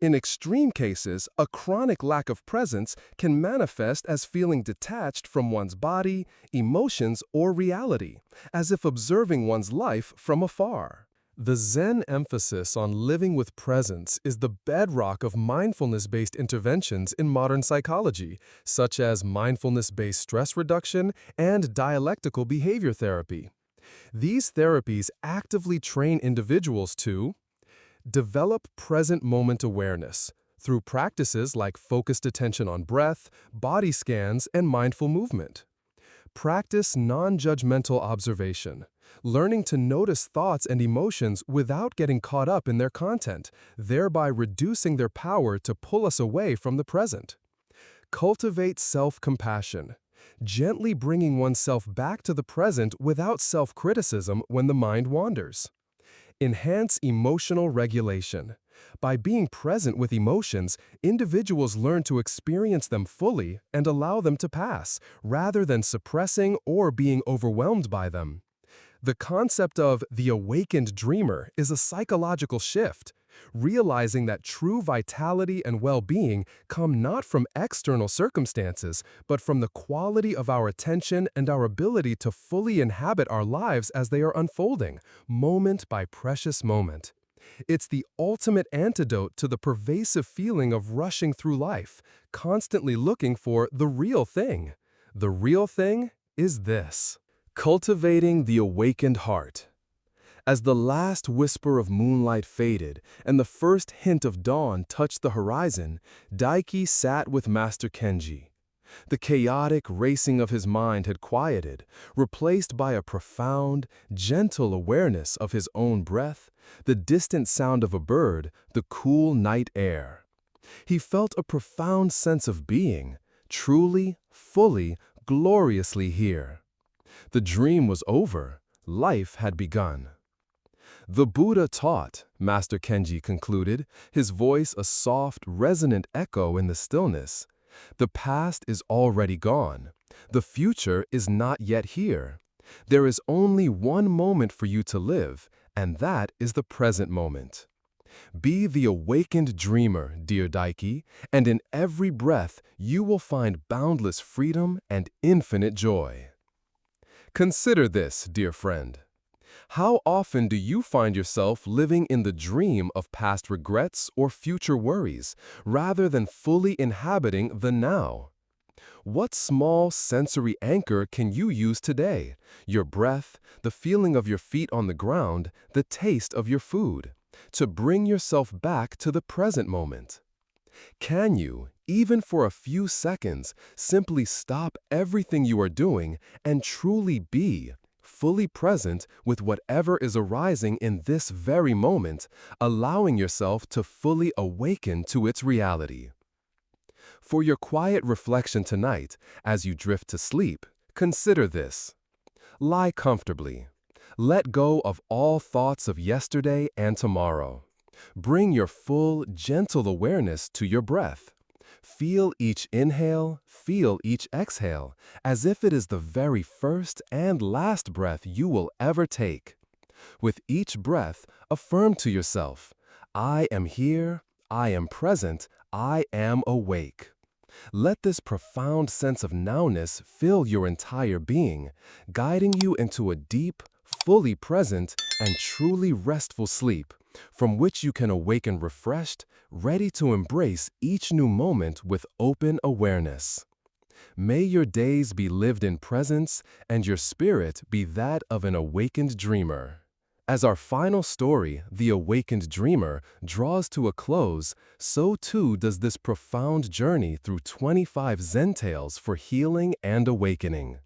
In extreme cases, a chronic lack of presence can manifest as feeling detached from one's body, emotions, or reality, as if observing one's life from afar. The Zen emphasis on living with presence is the bedrock of mindfulness-based interventions in modern psychology, such as mindfulness-based stress reduction and dialectical behavior therapy. These therapies actively train individuals to develop present moment awareness through practices like focused attention on breath, body scans, and mindful movement. Practice non-judgmental observation, learning to notice thoughts and emotions without getting caught up in their content, thereby reducing their power to pull us away from the present. Cultivate self-compassion, gently bringing oneself back to the present without self-criticism when the mind wanders. Enhance emotional regulation. By being present with emotions, individuals learn to experience them fully and allow them to pass, rather than suppressing or being overwhelmed by them. The concept of the awakened dreamer is a psychological shift, realizing that true vitality and well-being come not from external circumstances, but from the quality of our attention and our ability to fully inhabit our lives as they are unfolding, moment by precious moment. It's the ultimate antidote to the pervasive feeling of rushing through life, constantly looking for the real thing. The real thing is this: cultivating the awakened heart. As the last whisper of moonlight faded and the first hint of dawn touched the horizon, Daiki sat with Master Kenji. The chaotic racing of his mind had quieted, replaced by a profound, gentle awareness of his own breath, the distant sound of a bird, the cool night air. He felt a profound sense of being, truly, fully, gloriously here. The dream was over. Life had begun. The Buddha taught, Master Kenji concluded, his voice a soft, resonant echo in the stillness. The past is already gone. The future is not yet here. There is only one moment for you to live, and that is the present moment. Be the awakened dreamer, dear Daiki, and in every breath you will find boundless freedom and infinite joy. Consider this, dear friend. How often do you find yourself living in the dream of past regrets or future worries, rather than fully inhabiting the now? What small sensory anchor can you use today? Your breath, the feeling of your feet on the ground, the taste of your food, to bring yourself back to the present moment. Can you, even for a few seconds, simply stop everything you are doing and truly be fully present with whatever is arising in this very moment, allowing yourself to fully awaken to its reality? For your quiet reflection tonight, as you drift to sleep, consider this. Lie comfortably. Let go of all thoughts of yesterday and tomorrow. Bring your full, gentle awareness to your breath. Feel each inhale, feel each exhale, as if it is the very first and last breath you will ever take. With each breath, affirm to yourself, I am here, I am present, I am awake. Let this profound sense of nowness fill your entire being, guiding you into a deep, fully present, and truly restful sleep, from which you can awaken refreshed, ready to embrace each new moment with open awareness. May your days be lived in presence and your spirit be that of an awakened dreamer. As our final story, The Awakened Dreamer, draws to a close, so too does this profound journey through 25 Zen tales for healing and awakening.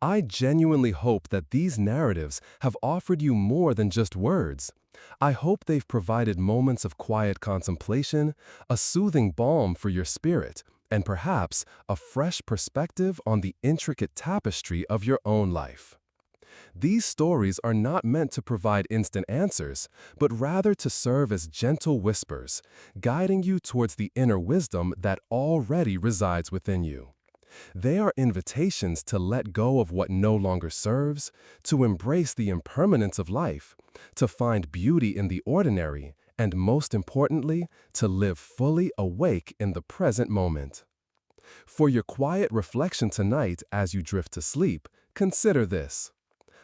I genuinely hope that these narratives have offered you more than just words. I hope they've provided moments of quiet contemplation, a soothing balm for your spirit, and perhaps a fresh perspective on the intricate tapestry of your own life. These stories are not meant to provide instant answers, but rather to serve as gentle whispers, guiding you towards the inner wisdom that already resides within you. They are invitations to let go of what no longer serves, to embrace the impermanence of life, to find beauty in the ordinary, and most importantly, to live fully awake in the present moment. For your quiet reflection tonight as you drift to sleep, consider this.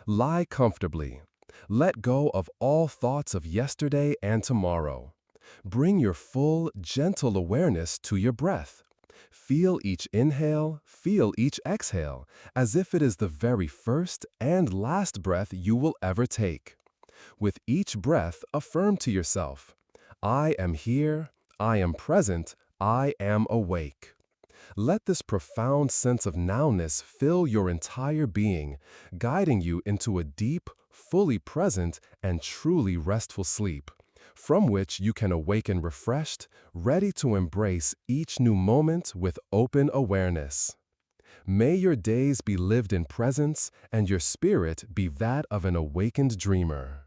Lie comfortably. Let go of all thoughts of yesterday and tomorrow. Bring your full, gentle awareness to your breath. Feel each inhale, feel each exhale, as if it is the very first and last breath you will ever take. With each breath, affirm to yourself, I am here, I am present, I am awake. Let this profound sense of nowness fill your entire being, guiding you into a deep, fully present, and truly restful sleep, from which you can awaken refreshed, ready to embrace each new moment with open awareness. May your days be lived in presence and your spirit be that of an awakened dreamer.